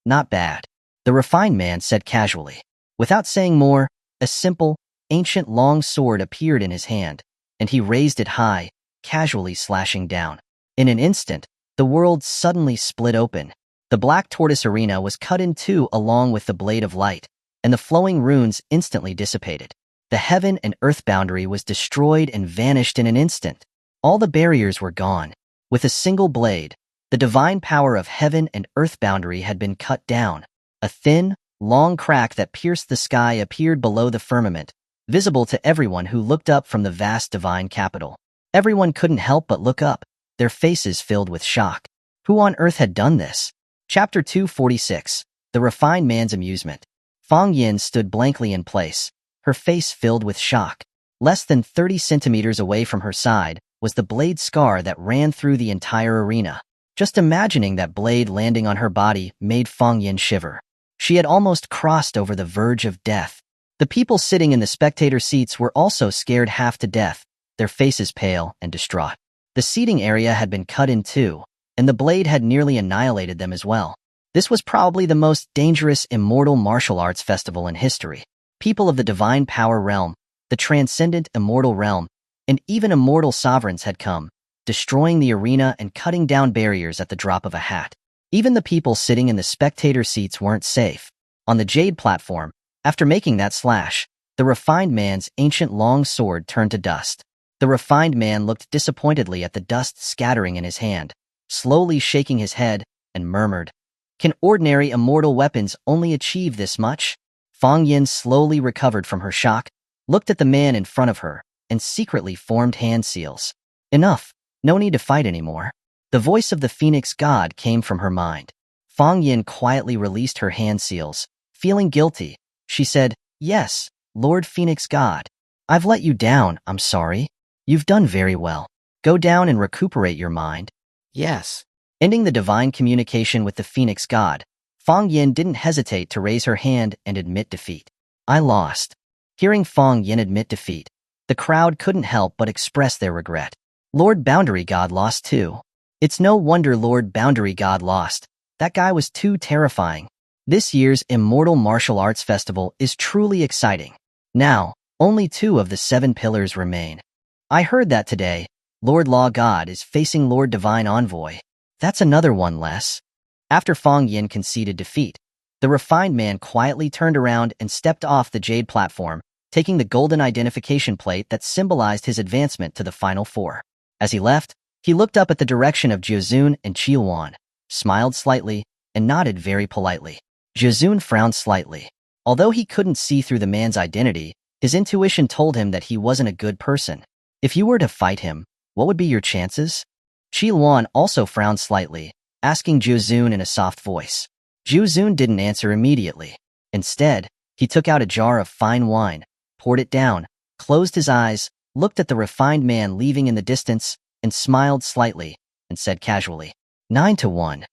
Not bad, the refined man said casually. Without saying more, a simple, ancient long sword appeared in his hand, and he raised it high, casually slashing down. In an instant, the world suddenly split open. The black tortoise arena was cut in two along with the blade of light, and the flowing runes instantly dissipated. The heaven and earth boundary was destroyed and vanished in an instant. All the barriers were gone. With a single blade, the divine power of heaven and earth boundary had been cut down. A thin, long crack that pierced the sky appeared below the firmament, visible to everyone who looked up from the vast divine capital. Everyone couldn't help but look up, their faces filled with shock. Who on earth had done this? Chapter 246, The Refined Man's Amusement. Fang Yin stood blankly in place, her face filled with shock. Less than 30 centimeters away from her side was the blade scar that ran through the entire arena. Just imagining that blade landing on her body made Fang Yin shiver. She had almost crossed over the verge of death. The people sitting in the spectator seats were also scared half to death, their faces pale and distraught. The seating area had been cut in two, and the blade had nearly annihilated them as well. This was probably the most dangerous immortal martial arts festival in history. People of the divine power realm, the transcendent immortal realm, and even immortal sovereigns had come, destroying the arena and cutting down barriers at the drop of a hat. Even the people sitting in the spectator seats weren't safe. On the jade platform, after making that slash, the refined man's ancient long sword turned to dust. The refined man looked disappointedly at the dust scattering in his hand, slowly shaking his head, and murmured, "Can ordinary immortal weapons only achieve this much?" Fang Yin slowly recovered from her shock, looked at the man in front of her, and secretly formed hand seals. Enough, no need to fight anymore. The voice of the Phoenix God came from her mind. Fang Yin quietly released her hand seals. Feeling guilty, she said, "Yes, Lord Phoenix God. I've let you down, I'm sorry. You've done very well. Go down and recuperate your mind." "Yes." Ending the divine communication with the Phoenix God, Fang Yin didn't hesitate to raise her hand and admit defeat. "I lost." Hearing Fang Yin admit defeat, the crowd couldn't help but express their regret. Lord Boundary God lost too. It's no wonder Lord Boundary God lost. That guy was too terrifying. This year's Immortal Martial Arts Festival is truly exciting. Now, only 2 of the 7 pillars remain. I heard that today, Lord Law God is facing Lord Divine Envoy. That's another one less. After Fong Yin conceded defeat, the refined man quietly turned around and stepped off the jade platform, taking the golden identification plate that symbolized his advancement to the Final Four. As he left, he looked up at the direction of Jiuzun and Xuanhuan, smiled slightly, and nodded very politely. Jiuzun frowned slightly. Although he couldn't see through the man's identity, his intuition told him that he wasn't a good person. If you were to fight him, what would be your chances? Xuanhuan also frowned slightly, asking Jiuzun in a soft voice. Jiuzun didn't answer immediately. Instead, he took out a jar of fine wine, poured it down, closed his eyes, looked at the refined man leaving in the distance, and smiled slightly, and said casually, 9-1.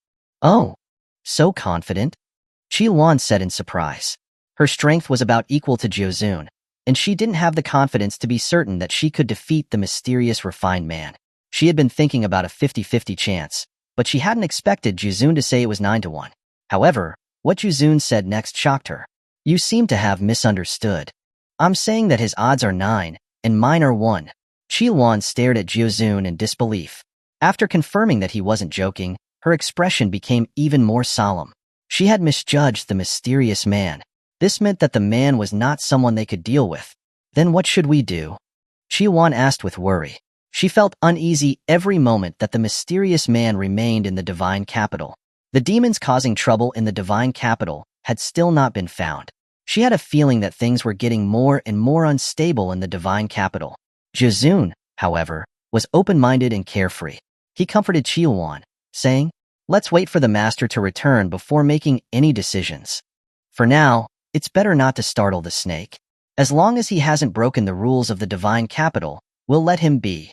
Oh, so confident? Xuanhuan said in surprise. Her strength was about equal to Jiuzun, and she didn't have the confidence to be certain that she could defeat the mysterious refined man. She had been thinking about a 50-50 chance, but she hadn't expected Jiuzun to say it was 9-1. However, what Jiuzun said next shocked her. You seem to have misunderstood. I'm saying that his odds are 9, and mine are 1. Xuanhuan stared at Jiuzun in disbelief. After confirming that he wasn't joking, her expression became even more solemn. She had misjudged the mysterious man. This meant that the man was not someone they could deal with. Then what should we do? Xuanhuan asked with worry. She felt uneasy every moment that the mysterious man remained in the divine capital. The demons causing trouble in the divine capital had still not been found. She had a feeling that things were getting more and more unstable in the divine capital. Jiuzun, however, was open-minded and carefree. He comforted Xuanhuan, saying, let's wait for the master to return before making any decisions. For now, it's better not to startle the snake. As long as he hasn't broken the rules of the divine capital, we'll let him be.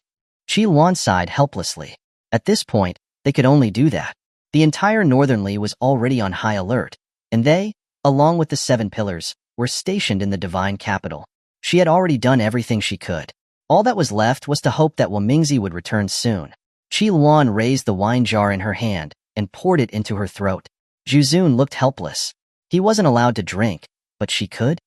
Xuanhuan sighed helplessly. At this point, they could only do that. The entire Northernly was already on high alert, and they, along with the 7 pillars, were stationed in the divine capital. She had already done everything she could. All that was left was to hope that Wamingzi would return soon. Xuanhuan raised the wine jar in her hand and poured it into her throat. Jiuzun looked helpless. He wasn't allowed to drink, but she could?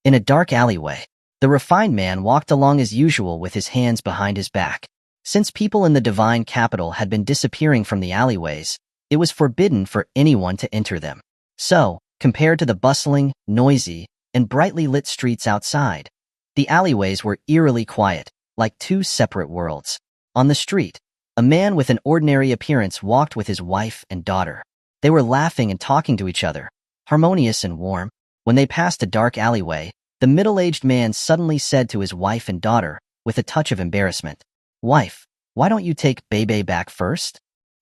In a dark alleyway, the refined man walked along as usual with his hands behind his back. Since people in the divine capital had been disappearing from the alleyways, it was forbidden for anyone to enter them. So, compared to the bustling, noisy, and brightly lit streets outside, the alleyways were eerily quiet, like 2 separate worlds. On the street, a man with an ordinary appearance walked with his wife and daughter. They were laughing and talking to each other, harmonious and warm. When they passed a dark alleyway, the middle-aged man suddenly said to his wife and daughter, with a touch of embarrassment, Wife, why don't you take Bebe back first?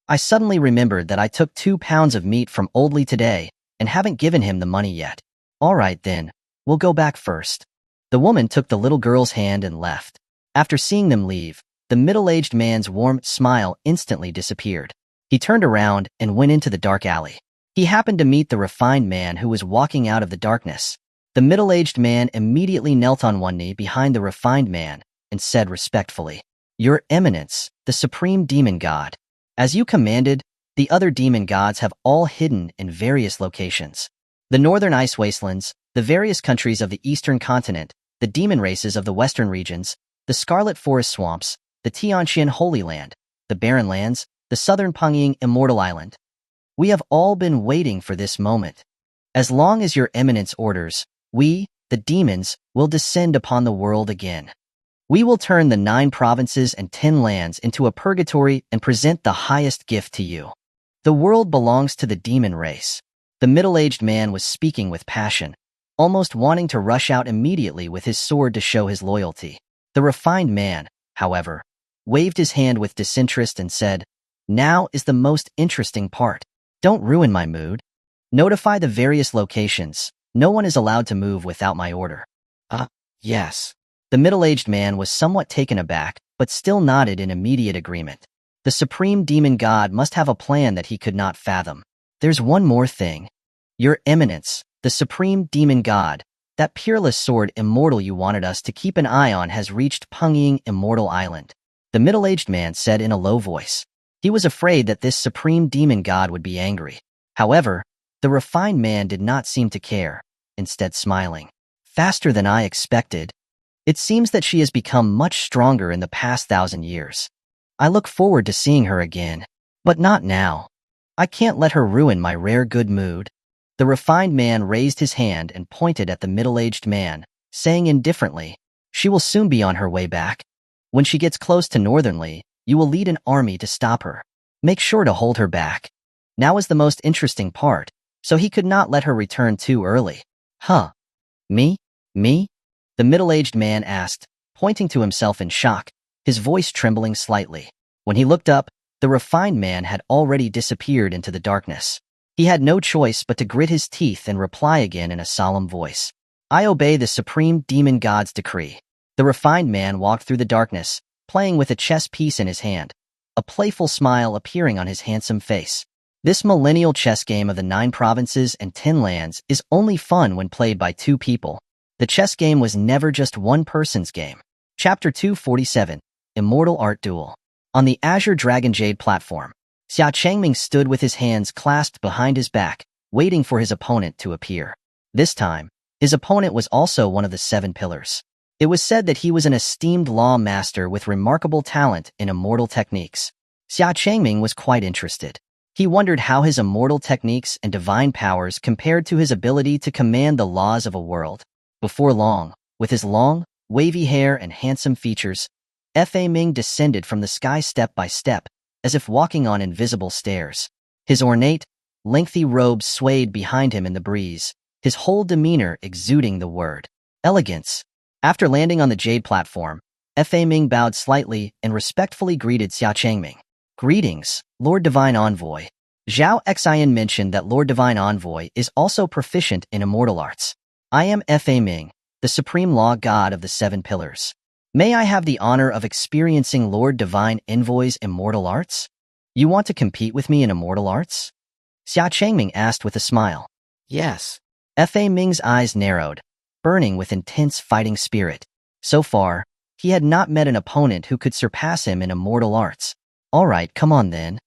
I suddenly remembered that I took 2 pounds of meat from Oldley today and haven't given him the money yet. All right then, we'll go back first. The woman took the little girl's hand and left. After seeing them leave, the middle-aged man's warm smile instantly disappeared. He turned around and went into the dark alley. He happened to meet the refined man who was walking out of the darkness. The middle-aged man immediately knelt on one knee behind the refined man and said respectfully, Your Eminence, the Supreme Demon God. As you commanded, the other demon gods have all hidden in various locations. The northern ice wastelands, the various countries of the eastern continent, the demon races of the western regions, the scarlet forest swamps, the Tianzhou Holy Land, the barren lands, the southern Pengying Immortal Island. We have all been waiting for this moment. As long as your Eminence orders, we, the demons, will descend upon the world again. We will turn the 9 provinces and 10 lands into a purgatory and present the highest gift to you. The world belongs to the demon race. The middle-aged man was speaking with passion, almost wanting to rush out immediately with his sword to show his loyalty. The refined man, however, waved his hand with disinterest and said, Now is the most interesting part. Don't ruin my mood. Notify the various locations. No one is allowed to move without my order. Yes. The middle-aged man was somewhat taken aback, but still nodded in immediate agreement. The supreme demon god must have a plan that he could not fathom. There's one more thing. Your Eminence, the supreme demon god, that peerless sword immortal you wanted us to keep an eye on has reached Pengying Immortal Island. The middle-aged man said in a low voice. He was afraid that this supreme demon god would be angry. However, the refined man did not seem to care, instead smiling. Faster than I expected. It seems that she has become much stronger in the past 1,000 years. I look forward to seeing her again, but not now. I can't let her ruin my rare good mood. The refined man raised his hand and pointed at the middle-aged man, saying indifferently, "She will soon be on her way back. When she gets close to Northernly, you will lead an army to stop her. Make sure to hold her back." Now was the most interesting part, so he could not let her return too early. Huh? Me? Me? The middle-aged man asked, pointing to himself in shock, his voice trembling slightly. When he looked up, the refined man had already disappeared into the darkness. He had no choice but to grit his teeth and reply again in a solemn voice. "I obey the supreme demon god's decree." The refined man walked through the darkness, playing with a chess piece in his hand, a playful smile appearing on his handsome face. This millennial chess game of the 9 provinces and 10 lands is only fun when played by 2 people. The chess game was never just one person's game. Chapter 247, Immortal Art Duel. On the Azure Dragon Jade platform, Xia Changming stood with his hands clasped behind his back, waiting for his opponent to appear. This time, his opponent was also one of the 7 pillars. It was said that he was an esteemed law master with remarkable talent in immortal techniques. Xia Changming was quite interested. He wondered how his immortal techniques and divine powers compared to his ability to command the laws of a world. Before long, with his long, wavy hair and handsome features, Fa Ming descended from the sky step by step, as if walking on invisible stairs. His ornate, lengthy robes swayed behind him in the breeze, his whole demeanor exuding the word elegance. After landing on the jade platform, Fa Ming bowed slightly and respectfully greeted Xia Changming. "Greetings, Lord Divine Envoy." Zhao Xian mentioned that Lord Divine Envoy is also proficient in immortal arts. "I am Fa Ming, the supreme law god of the 7 pillars. May I have the honor of experiencing Lord Divine Envoy's immortal arts? You want to compete with me in immortal arts?" Xia Changming asked with a smile. "Yes." Fa Ming's eyes narrowed, burning with intense fighting spirit. So far, he had not met an opponent who could surpass him in immortal arts. "All right, come on then."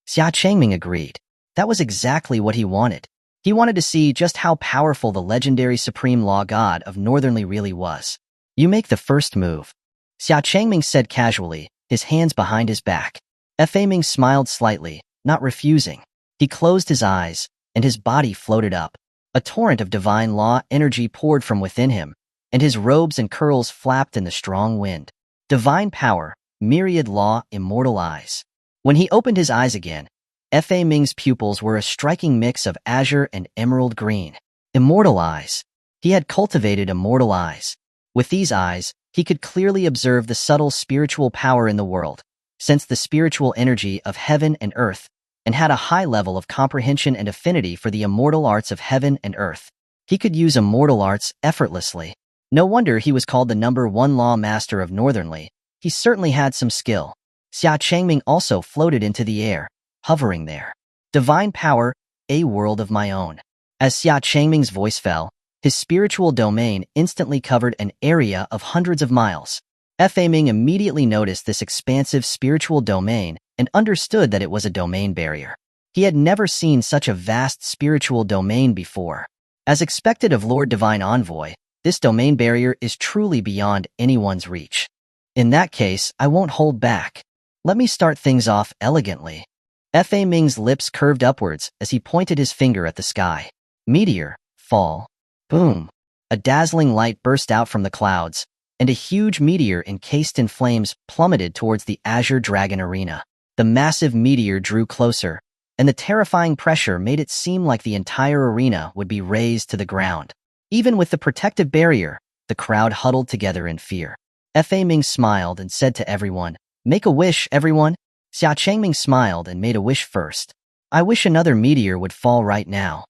Xia Changming agreed. That was exactly what he wanted. He wanted to see just how powerful the legendary supreme law god of Northernly really was. "You make the first move," Xia Changming said casually, his hands behind his back. Fa Ming smiled slightly, not refusing. He closed his eyes, and his body floated up. A torrent of divine law energy poured from within him, and his robes and curls flapped in the strong wind. Divine power, myriad law, immortal eyes. When he opened his eyes again, Fa Ming's pupils were a striking mix of azure and emerald green. Immortal eyes. He had cultivated immortal eyes. With these eyes, he could clearly observe the subtle spiritual power in the world, sensed the spiritual energy of heaven and earth, and had a high level of comprehension and affinity for the immortal arts of heaven and earth. He could use immortal arts effortlessly. No wonder he was called the #1 law master of Northernly. He certainly had some skill. Xia Changming also floated into the air, hovering there. Divine power, a world of my own. As Xia Changming's voice fell, his spiritual domain instantly covered an area of hundreds of miles. Fa Ming immediately noticed this expansive spiritual domain and understood that it was a domain barrier. He had never seen such a vast spiritual domain before. As expected of Lord Divine Envoy, this domain barrier is truly beyond anyone's reach. In that case, I won't hold back. Let me start things off elegantly. Fa Ming's lips curved upwards as he pointed his finger at the sky. Meteor, fall. Boom. A dazzling light burst out from the clouds, and a huge meteor encased in flames plummeted towards the Azure Dragon Arena. The massive meteor drew closer, and the terrifying pressure made it seem like the entire arena would be razed to the ground. Even with the protective barrier, the crowd huddled together in fear. Fa Ming smiled and said to everyone, "Make a wish, everyone." Xia Changming smiled and made a wish first. "I wish another meteor would fall right now."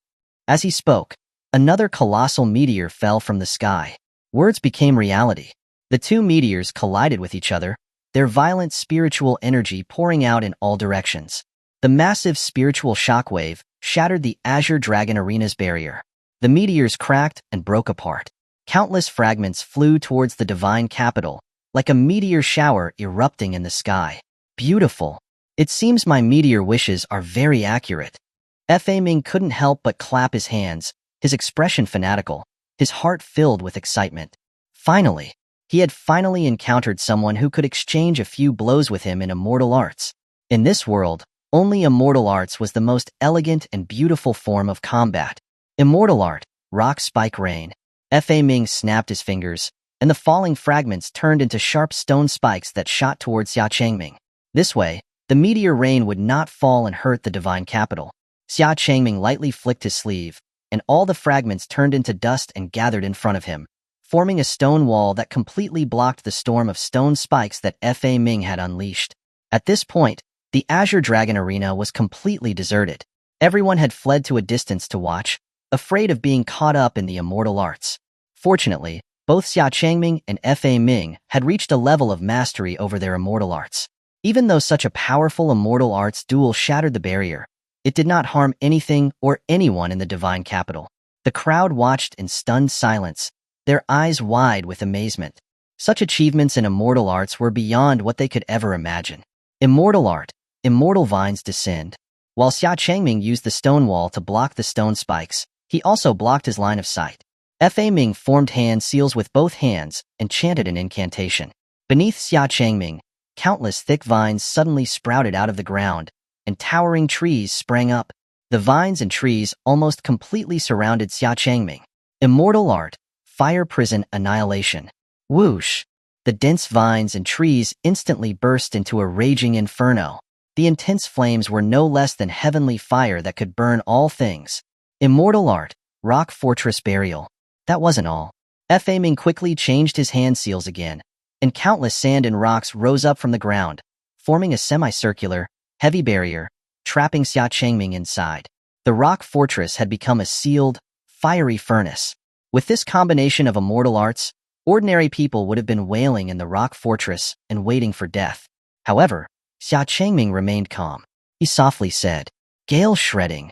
As he spoke, another colossal meteor fell from the sky. Words became reality. The 2 meteors collided with each other, their violent spiritual energy pouring out in all directions. The massive spiritual shockwave shattered the Azure Dragon Arena's barrier. The meteors cracked and broke apart. Countless fragments flew towards the divine capital, like a meteor shower erupting in the sky. Beautiful. It seems my meteor wishes are very accurate. Fa Ming couldn't help but clap his hands, his expression fanatical, his heart filled with excitement. Finally, he had finally encountered someone who could exchange a few blows with him in immortal arts. In this world, only immortal arts was the most elegant and beautiful form of combat. Immortal art, rock spike rain. Fa Ming snapped his fingers, and the falling fragments turned into sharp stone spikes that shot towards Xia Changming. This way, the meteor rain would not fall and hurt the divine capital. Xia Changming lightly flicked his sleeve, and all the fragments turned into dust and gathered in front of him, forming a stone wall that completely blocked the storm of stone spikes that Fa Ming had unleashed. At this point, the Azure Dragon Arena was completely deserted. Everyone had fled to a distance to watch, afraid of being caught up in the immortal arts. Fortunately, both Xia Changming and Fa Ming had reached a level of mastery over their immortal arts. Even though such a powerful immortal arts duel shattered the barrier, it did not harm anything or anyone in the divine capital. The crowd watched in stunned silence, their eyes wide with amazement. Such achievements in immortal arts were beyond what they could ever imagine. Immortal art, immortal vines descend. While Xia Changming used the stone wall to block the stone spikes, he also blocked his line of sight. Fa Ming formed hand seals with both hands and chanted an incantation. Beneath Xia Changming, countless thick vines suddenly sprouted out of the ground, and towering trees sprang up. The vines and trees almost completely surrounded Xia Changming. Immortal art, fire prison annihilation. Whoosh! The dense vines and trees instantly burst into a raging inferno. The intense flames were no less than heavenly fire that could burn all things. Immortal art, rock fortress burial. That wasn't all. Fa Ming quickly changed his hand seals again, and countless sand and rocks rose up from the ground, forming a semicircular, heavy barrier, trapping Xia Changming inside. The rock fortress had become a sealed, fiery furnace. With this combination of immortal arts, ordinary people would have been wailing in the rock fortress and waiting for death. However, Xia Changming remained calm. He softly said, "Gale shredding."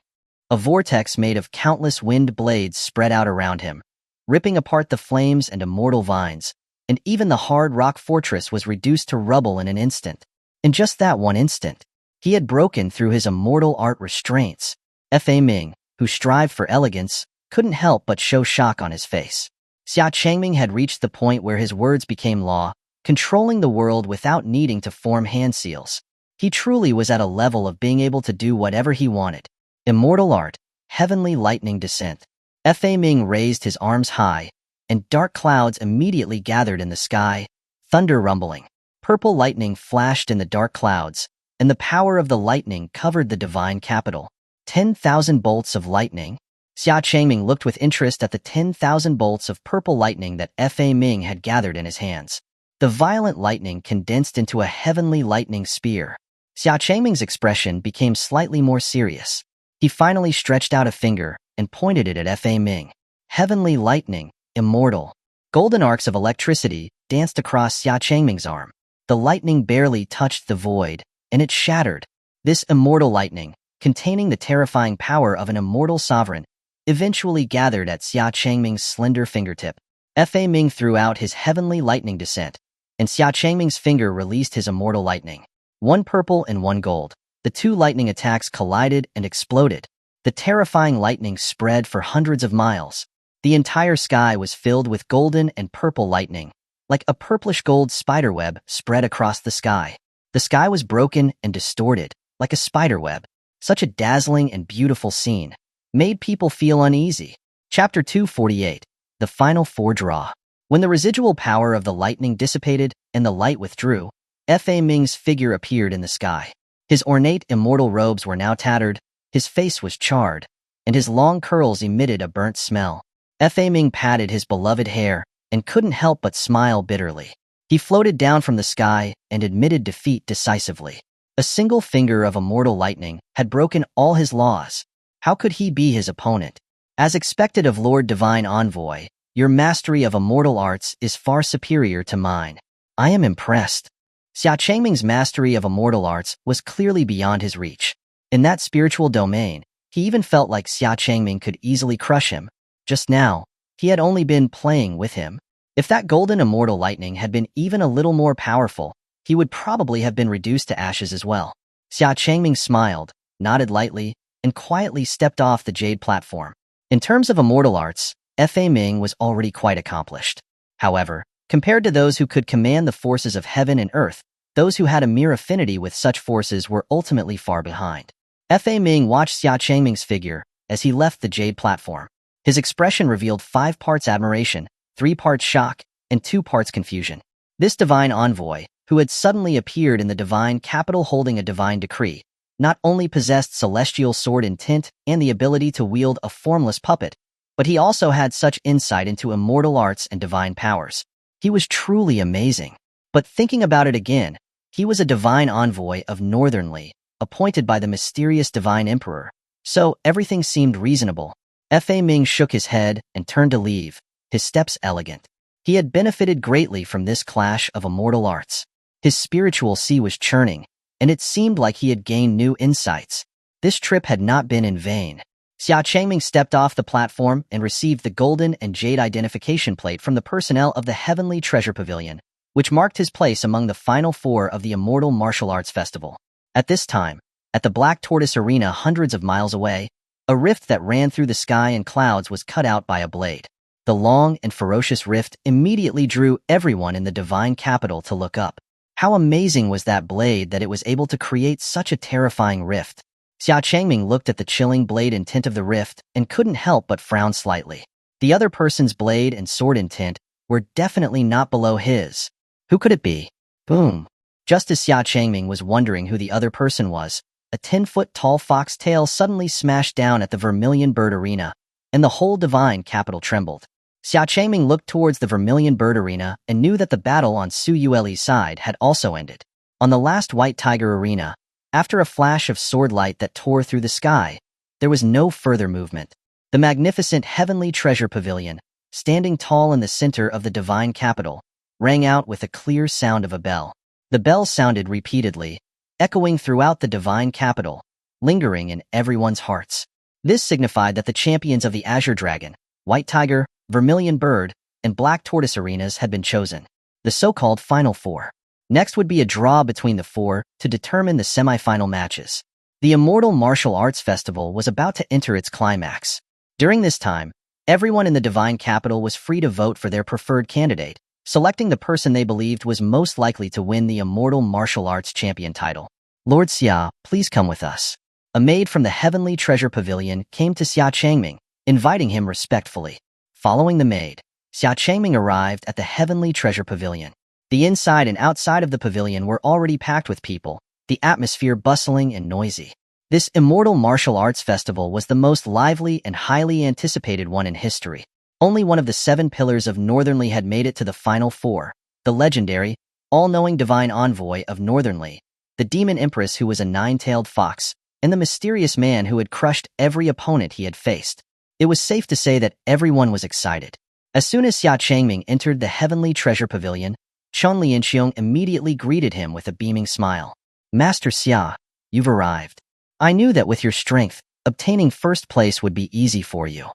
A vortex made of countless wind blades spread out around him, ripping apart the flames and immortal vines, and even the hard rock fortress was reduced to rubble in an instant. In just that one instant, he had broken through his immortal art restraints. Fa Ming, who strived for elegance, couldn't help but show shock on his face. Xia Changming had reached the point where his words became law, controlling the world without needing to form hand seals. He truly was at a level of being able to do whatever he wanted. Immortal art, heavenly lightning descent. Fa Ming raised his arms high, and dark clouds immediately gathered in the sky, thunder rumbling. Purple lightning flashed in the dark clouds, and the power of the lightning covered the divine capital. 10,000 bolts of lightning. Xia Changming looked with interest at the 10,000 bolts of purple lightning that Fa Ming had gathered in his hands. The violent lightning condensed into a heavenly lightning spear. Xia Changming's expression became slightly more serious. He finally stretched out a finger and pointed it at Fa Ming. Heavenly lightning, immortal. Golden arcs of electricity danced across Xia Changming's arm. The lightning barely touched the void, and it shattered. This immortal lightning, containing the terrifying power of an immortal sovereign, eventually gathered at Xia Changming's slender fingertip. Fa Ming threw out his heavenly lightning descent, and Xia Changming's finger released his immortal lightning. One purple and one gold. The two lightning attacks collided and exploded. The terrifying lightning spread for hundreds of miles. The entire sky was filled with golden and purple lightning, like a purplish-gold spiderweb spread across the sky. The sky was broken and distorted, like a spiderweb. Such a dazzling and beautiful scene made people feel uneasy. Chapter 248, The Final Four Draw. When the residual power of the lightning dissipated and the light withdrew, Fa Ming's figure appeared in the sky. His ornate immortal robes were now tattered, his face was charred, and his long curls emitted a burnt smell. Fa Ming patted his beloved hair and couldn't help but smile bitterly. He floated down from the sky and admitted defeat decisively. A single finger of immortal lightning had broken all his laws. How could he be his opponent? As expected of Lord Divine Envoy, your mastery of immortal arts is far superior to mine. I am impressed. Xia Changming's mastery of immortal arts was clearly beyond his reach. In that spiritual domain, he even felt like Xia Changming could easily crush him. Just now, he had only been playing with him. If that golden immortal lightning had been even a little more powerful, he would probably have been reduced to ashes as well. Xia Changming smiled, nodded lightly, and quietly stepped off the jade platform. In terms of immortal arts, Fa Ming was already quite accomplished. However, compared to those who could command the forces of heaven and earth, those who had a mere affinity with such forces were ultimately far behind. Fa Ming watched Xia Changming's figure as he left the jade platform. His expression revealed 5 parts admiration, 3 parts shock, and 2 parts confusion. This divine envoy, who had suddenly appeared in the divine capital holding a divine decree, not only possessed celestial sword intent and the ability to wield a formless puppet, but he also had such insight into immortal arts and divine powers. He was truly amazing. But thinking about it again, he was a divine envoy of Northern Li, appointed by the mysterious divine emperor. So everything seemed reasonable. Fa Ming shook his head and turned to leave, his steps elegant. He had benefited greatly from this clash of immortal arts. His spiritual sea was churning, and it seemed like he had gained new insights. This trip had not been in vain. Xia Changming stepped off the platform and received the golden and jade identification plate from the personnel of the Heavenly Treasure Pavilion, which marked his place among the final 4 of the Immortal Martial Arts Festival. At this time, at the Black Tortoise Arena hundreds of miles away, a rift that ran through the sky and clouds was cut out by a blade. The long and ferocious rift immediately drew everyone in the divine capital to look up. How amazing was that blade that it was able to create such a terrifying rift? Xia Changming looked at the chilling blade intent of the rift and couldn't help but frown slightly. The other person's blade and sword intent were definitely not below his. Who could it be? Boom. Just as Xia Changming was wondering who the other person was, a 10-foot-tall fox tail suddenly smashed down at the Vermilion Bird Arena, and the whole divine capital trembled. Xia Changming looked towards the Vermilion Bird Arena and knew that the battle on Su Yueli's side had also ended. On the last White Tiger Arena, after a flash of sword light that tore through the sky, there was no further movement. The magnificent Heavenly Treasure Pavilion, standing tall in the center of the divine capital, rang out with a clear sound of a bell. The bell sounded repeatedly, echoing throughout the divine capital, lingering in everyone's hearts. This signified that the champions of the Azure Dragon, White Tiger, Vermilion Bird, and Black Tortoise arenas had been chosen, the so-called Final 4. Next would be a draw between the 4 to determine the semi-final matches. The Immortal Martial Arts Festival was about to enter its climax. During this time, everyone in the divine capital was free to vote for their preferred candidate, selecting the person they believed was most likely to win the Immortal Martial Arts Champion title. Lord Xia, please come with us. A maid from the Heavenly Treasure Pavilion came to Xia Changming, inviting him respectfully. Following the maid, Xia Changming arrived at the Heavenly Treasure Pavilion. The inside and outside of the pavilion were already packed with people, the atmosphere bustling and noisy. This Immortal Martial Arts Festival was the most lively and highly anticipated one in history. Only one of the 7 pillars of Northern Li had made it to the Final 4, the legendary, all-knowing divine envoy of Northern Li, the Demon Empress who was a 9-tailed fox, and the mysterious man who had crushed every opponent he had faced. It was safe to say that everyone was excited. As soon as Xia Changming entered the Heavenly Treasure Pavilion, Chun Lianxiong immediately greeted him with a beaming smile. Master Xia, you've arrived. I knew that with your strength, obtaining first place would be easy for you.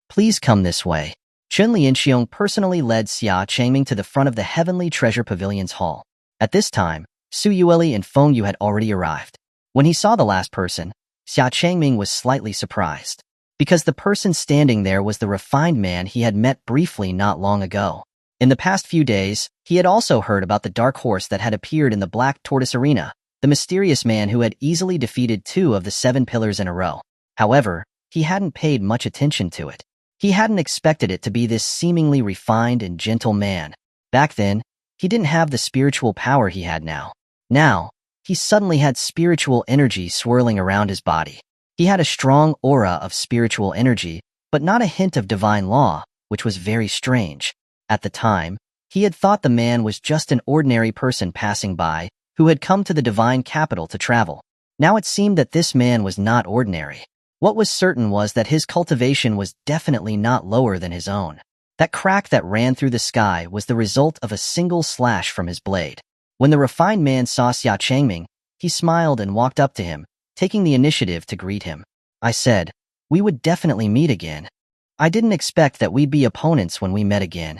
Please come this way. Chun Lianxiong personally led Xia Changming to the front of the Heavenly Treasure Pavilion's hall. At this time, Su Yueli and Feng Yu had already arrived. When he saw the last person, Xia Changming was slightly surprised, because the person standing there was the refined man he had met briefly not long ago. In the past few days, he had also heard about the dark horse that had appeared in the Black Tortoise Arena, the mysterious man who had easily defeated 2 of the 7 pillars in a row. However, he hadn't paid much attention to it. He hadn't expected it to be this seemingly refined and gentle man. Back then, he didn't have the spiritual power he had now. Now, he suddenly had spiritual energy swirling around his body. He had a strong aura of spiritual energy, but not a hint of divine law, which was very strange. At the time, he had thought the man was just an ordinary person passing by, who had come to the divine capital to travel. Now it seemed that this man was not ordinary. What was certain was that his cultivation was definitely not lower than his own. That crack that ran through the sky was the result of a single slash from his blade. When the refined man saw Xia Changming, he smiled and walked up to him, taking the initiative to greet him. I said, we would definitely meet again. I didn't expect that we'd be opponents when we met again.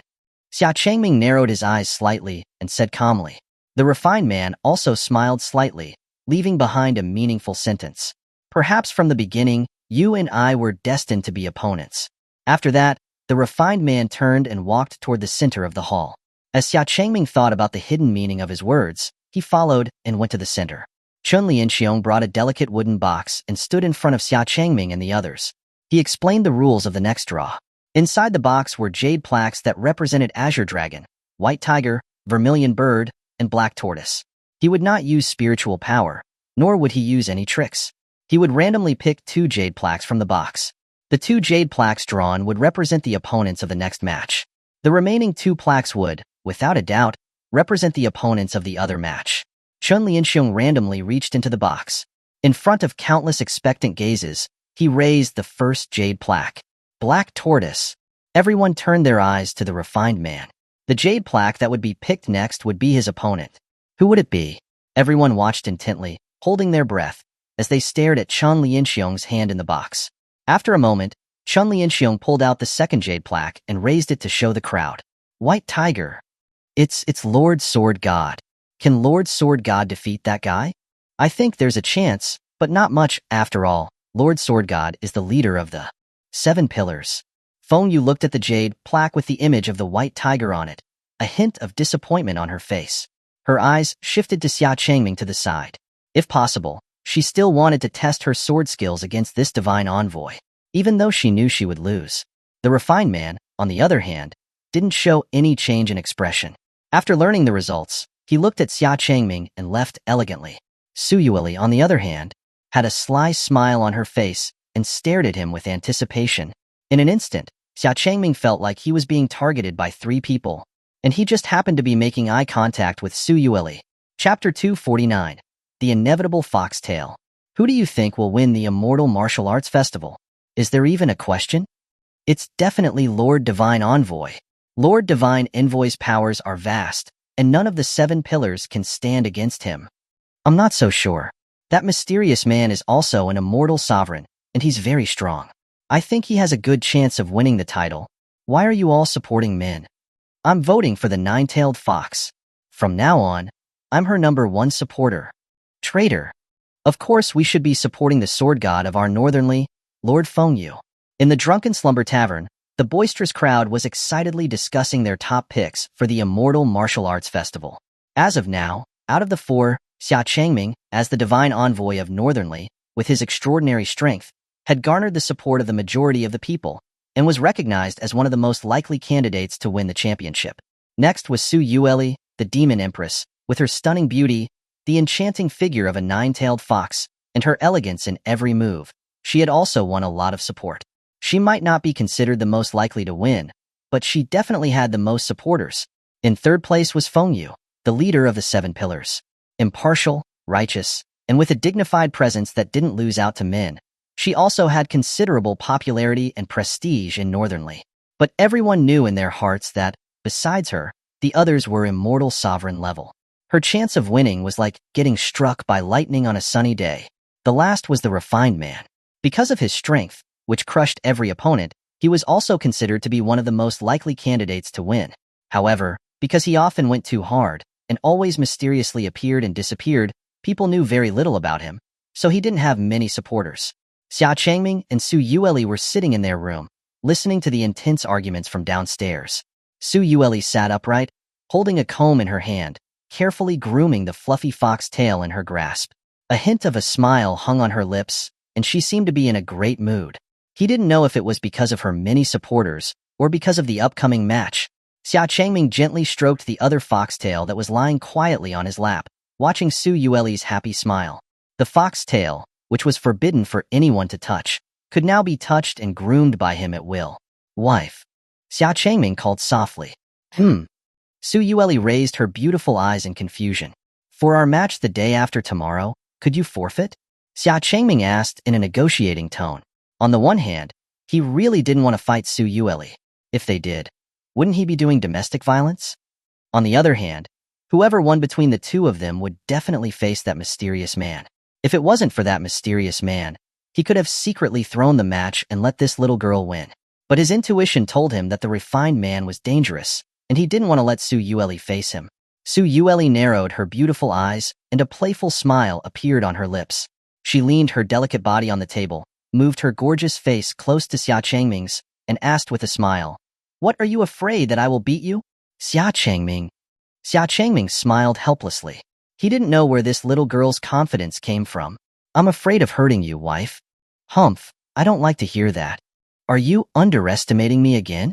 Xia Changming narrowed his eyes slightly and said calmly. The refined man also smiled slightly, leaving behind a meaningful sentence. Perhaps from the beginning, you and I were destined to be opponents. After that, the refined man turned and walked toward the center of the hall. As Xia Changming thought about the hidden meaning of his words, he followed and went to the center. Chun Lianxiong brought a delicate wooden box and stood in front of Xia Changming and the others. He explained the rules of the next draw. Inside the box were jade plaques that represented azure dragon, white tiger, vermilion bird, and black tortoise. He would not use spiritual power, nor would he use any tricks. He would randomly pick 2 jade plaques from the box. The 2 jade plaques drawn would represent the opponents of the next match. The remaining 2 plaques would, without a doubt, represent the opponents of the other match. Chun Lianxiong randomly reached into the box. In front of countless expectant gazes, he raised the first jade plaque. Black tortoise. Everyone turned their eyes to the refined man. The jade plaque that would be picked next would be his opponent. Who would it be? Everyone watched intently, holding their breath, as they stared at Chun Lianxiong's hand in the box. After a moment, Chun Lianxiong pulled out the second jade plaque and raised it to show the crowd. White tiger. It's Lord Sword God. Can Lord Sword God defeat that guy? I think there's a chance, but not much. After all, Lord Sword God is the leader of the 7 pillars. Feng Yu looked at the jade plaque with the image of the white tiger on it, a hint of disappointment on her face. Her eyes shifted to Xia Changming to the side. If possible, she still wanted to test her sword skills against this divine envoy, even though she knew she would lose. The refined man, on the other hand, didn't show any change in expression. After learning the results, he looked at Xia Changming and left elegantly. Su Yueli, on the other hand, had a sly smile on her face and stared at him with anticipation. In an instant, Xia Changming felt like he was being targeted by 3 people, and he just happened to be making eye contact with Su Yueli. Chapter 249. The Inevitable Foxtail. Who do you think will win the Immortal Martial Arts Festival? Is there even a question? It's definitely Lord Divine Envoy. Lord Divine Envoy's powers are vast, and none of the 7 pillars can stand against him. I'm not so sure. That mysterious man is also an immortal sovereign, and he's very strong. I think he has a good chance of winning the title. Why are you all supporting Min? I'm voting for the 9-tailed fox. From now on, I'm her #1 supporter. Traitor. Of course we should be supporting the sword god of our northernly, Lord Feng Yu. In the Drunken Slumber Tavern, the boisterous crowd was excitedly discussing their top picks for the Immortal Martial Arts Festival. As of now, out of the 4, Xia Changming, as the divine envoy of Northernly, with his extraordinary strength, had garnered the support of the majority of the people, and was recognized as one of the most likely candidates to win the championship. Next was Su Yueli, the Demon Empress, with her stunning beauty, the enchanting figure of a 9-tailed fox, and her elegance in every move. She had also won a lot of support. She might not be considered the most likely to win, but she definitely had the most supporters. In third place was Feng Yu, the leader of the 7 pillars. Impartial, righteous, and with a dignified presence that didn't lose out to Min. She also had considerable popularity and prestige in Northernly. But everyone knew in their hearts that, besides her, the others were immortal sovereign level. Her chance of winning was like getting struck by lightning on a sunny day. The last was the refined man. Because of his strength, which crushed every opponent, he was also considered to be one of the most likely candidates to win. However, because he often went too hard, and always mysteriously appeared and disappeared, people knew very little about him, so he didn't have many supporters. Xia Changming and Su Yueli were sitting in their room, listening to the intense arguments from downstairs. Su Yueli sat upright, holding a comb in her hand, carefully grooming the fluffy fox tail in her grasp. A hint of a smile hung on her lips, and she seemed to be in a great mood. He didn't know if it was because of her many supporters, or because of the upcoming match. Xia Changming gently stroked the other foxtail that was lying quietly on his lap, watching Su Yueli's happy smile. The foxtail, which was forbidden for anyone to touch, could now be touched and groomed by him at will. Wife. Xia Changming called softly. Su Yueli raised her beautiful eyes in confusion. For our match the day after tomorrow, could you forfeit? Xia Changming asked in a negotiating tone. On the one hand, he really didn't want to fight Su Yueli. If they did, wouldn't he be doing domestic violence? On the other hand, whoever won between the 2 of them would definitely face that mysterious man. If it wasn't for that mysterious man, he could have secretly thrown the match and let this little girl win. But his intuition told him that the refined man was dangerous, and he didn't want to let Su Yueli face him. Su Yueli narrowed her beautiful eyes, and a playful smile appeared on her lips. She leaned her delicate body on the table, moved her gorgeous face close to Xia Changming's, and asked with a smile, "What, are you afraid that I will beat you?" Xia Changming. Xia Changming smiled helplessly. He didn't know where this little girl's confidence came from. "I'm afraid of hurting you, wife." "Humph, I don't like to hear that. Are you underestimating me again?"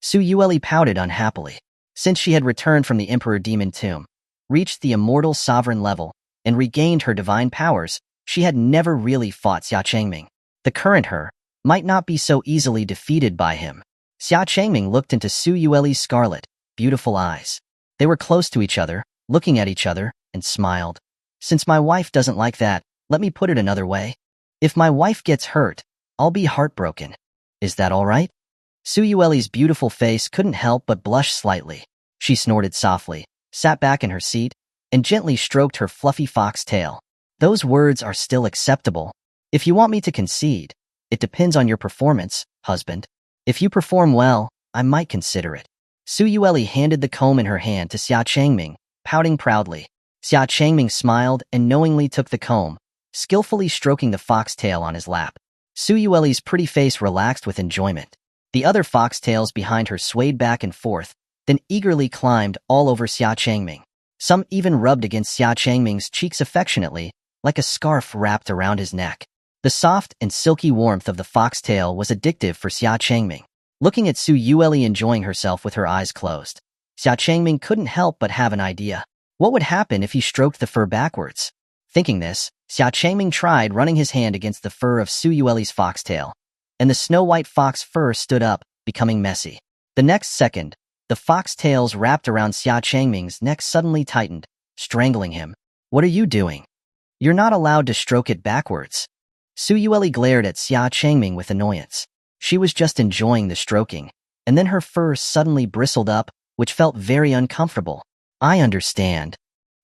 Su Yueli pouted unhappily. Since she had returned from the Emperor Demon Tomb, reached the immortal sovereign level, and regained her divine powers, she had never really fought Xia Changming. The current her might not be so easily defeated by him. Xia Changming looked into Su Yueli's scarlet, beautiful eyes. They were close to each other, looking at each other, and smiled. "Since my wife doesn't like that, let me put it another way. If my wife gets hurt, I'll be heartbroken. Is that all right?" Su Yueli's beautiful face couldn't help but blush slightly. She snorted softly, sat back in her seat, and gently stroked her fluffy fox tail. "Those words are still acceptable. If you want me to concede, it depends on your performance, husband. If you perform well, I might consider it." Su Yueli handed the comb in her hand to Xia Changming, pouting proudly. Xia Changming smiled and knowingly took the comb, skillfully stroking the foxtail on his lap. Su Yueli's pretty face relaxed with enjoyment. The other foxtails behind her swayed back and forth, then eagerly climbed all over Xia Changming. Some even rubbed against Xia Changming's cheeks affectionately, like a scarf wrapped around his neck. The soft and silky warmth of the foxtail was addictive for Xia Changming. Looking at Su Yueli enjoying herself with her eyes closed, Xia Changming couldn't help but have an idea. What would happen if he stroked the fur backwards? Thinking this, Xia Changming tried running his hand against the fur of Su Yueli's foxtail, and the snow-white fox fur stood up, becoming messy. The next second, the foxtails wrapped around Xia Changming's neck suddenly tightened, strangling him. "What are you doing? You're not allowed to stroke it backwards." Su Yueli glared at Xia Changming with annoyance. She was just enjoying the stroking, and then her fur suddenly bristled up, which felt very uncomfortable. "I understand,"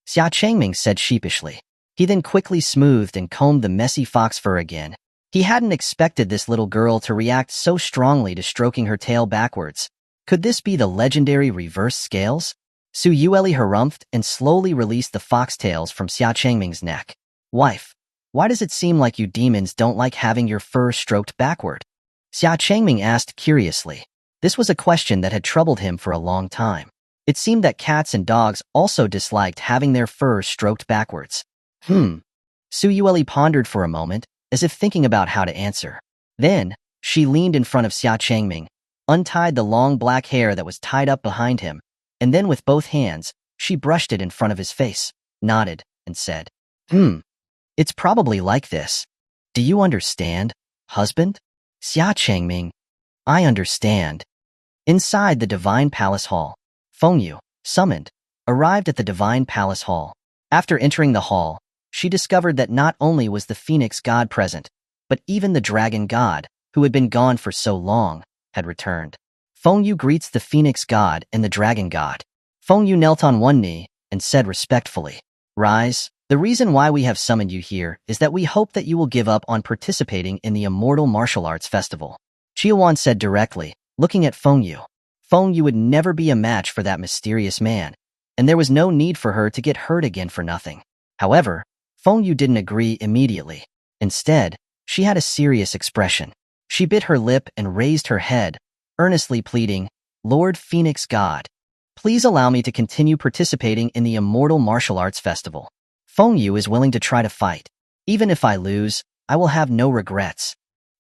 Xia Changming said sheepishly. He then quickly smoothed and combed the messy fox fur again. He hadn't expected this little girl to react so strongly to stroking her tail backwards. Could this be the legendary reverse scales? Su Yueli harumphed and slowly released the foxtails from Xia Changming's neck. "Wife, why does it seem like you demons don't like having your fur stroked backward?" Xia Changming asked curiously. This was a question that had troubled him for a long time. It seemed that cats and dogs also disliked having their fur stroked backwards. Su Yueli pondered for a moment, as if thinking about how to answer. Then, she leaned in front of Xia Changming, untied the long black hair that was tied up behind him, and then with both hands, she brushed it in front of his face, nodded, and said, "It's probably like this. Do you understand, husband?" Xia Changming, "I understand." Inside the Divine Palace Hall, Fengyu, summoned, arrived at the Divine Palace Hall. After entering the hall, she discovered that not only was the Phoenix God present, but even the Dragon God, who had been gone for so long, had returned. Fengyu greets the Phoenix God and the Dragon God. Fengyu knelt on one knee and said respectfully, "Rise. The reason why we have summoned you here is that we hope that you will give up on participating in the Immortal Martial Arts Festival." Xuanhuan said directly, looking at Fengyu. Fengyu would never be a match for that mysterious man, and there was no need for her to get hurt again for nothing. However, Fengyu didn't agree immediately. Instead, she had a serious expression. She bit her lip and raised her head, earnestly pleading, "Lord Phoenix God, please allow me to continue participating in the Immortal Martial Arts Festival. Fengyu is willing to try to fight. Even if I lose, I will have no regrets."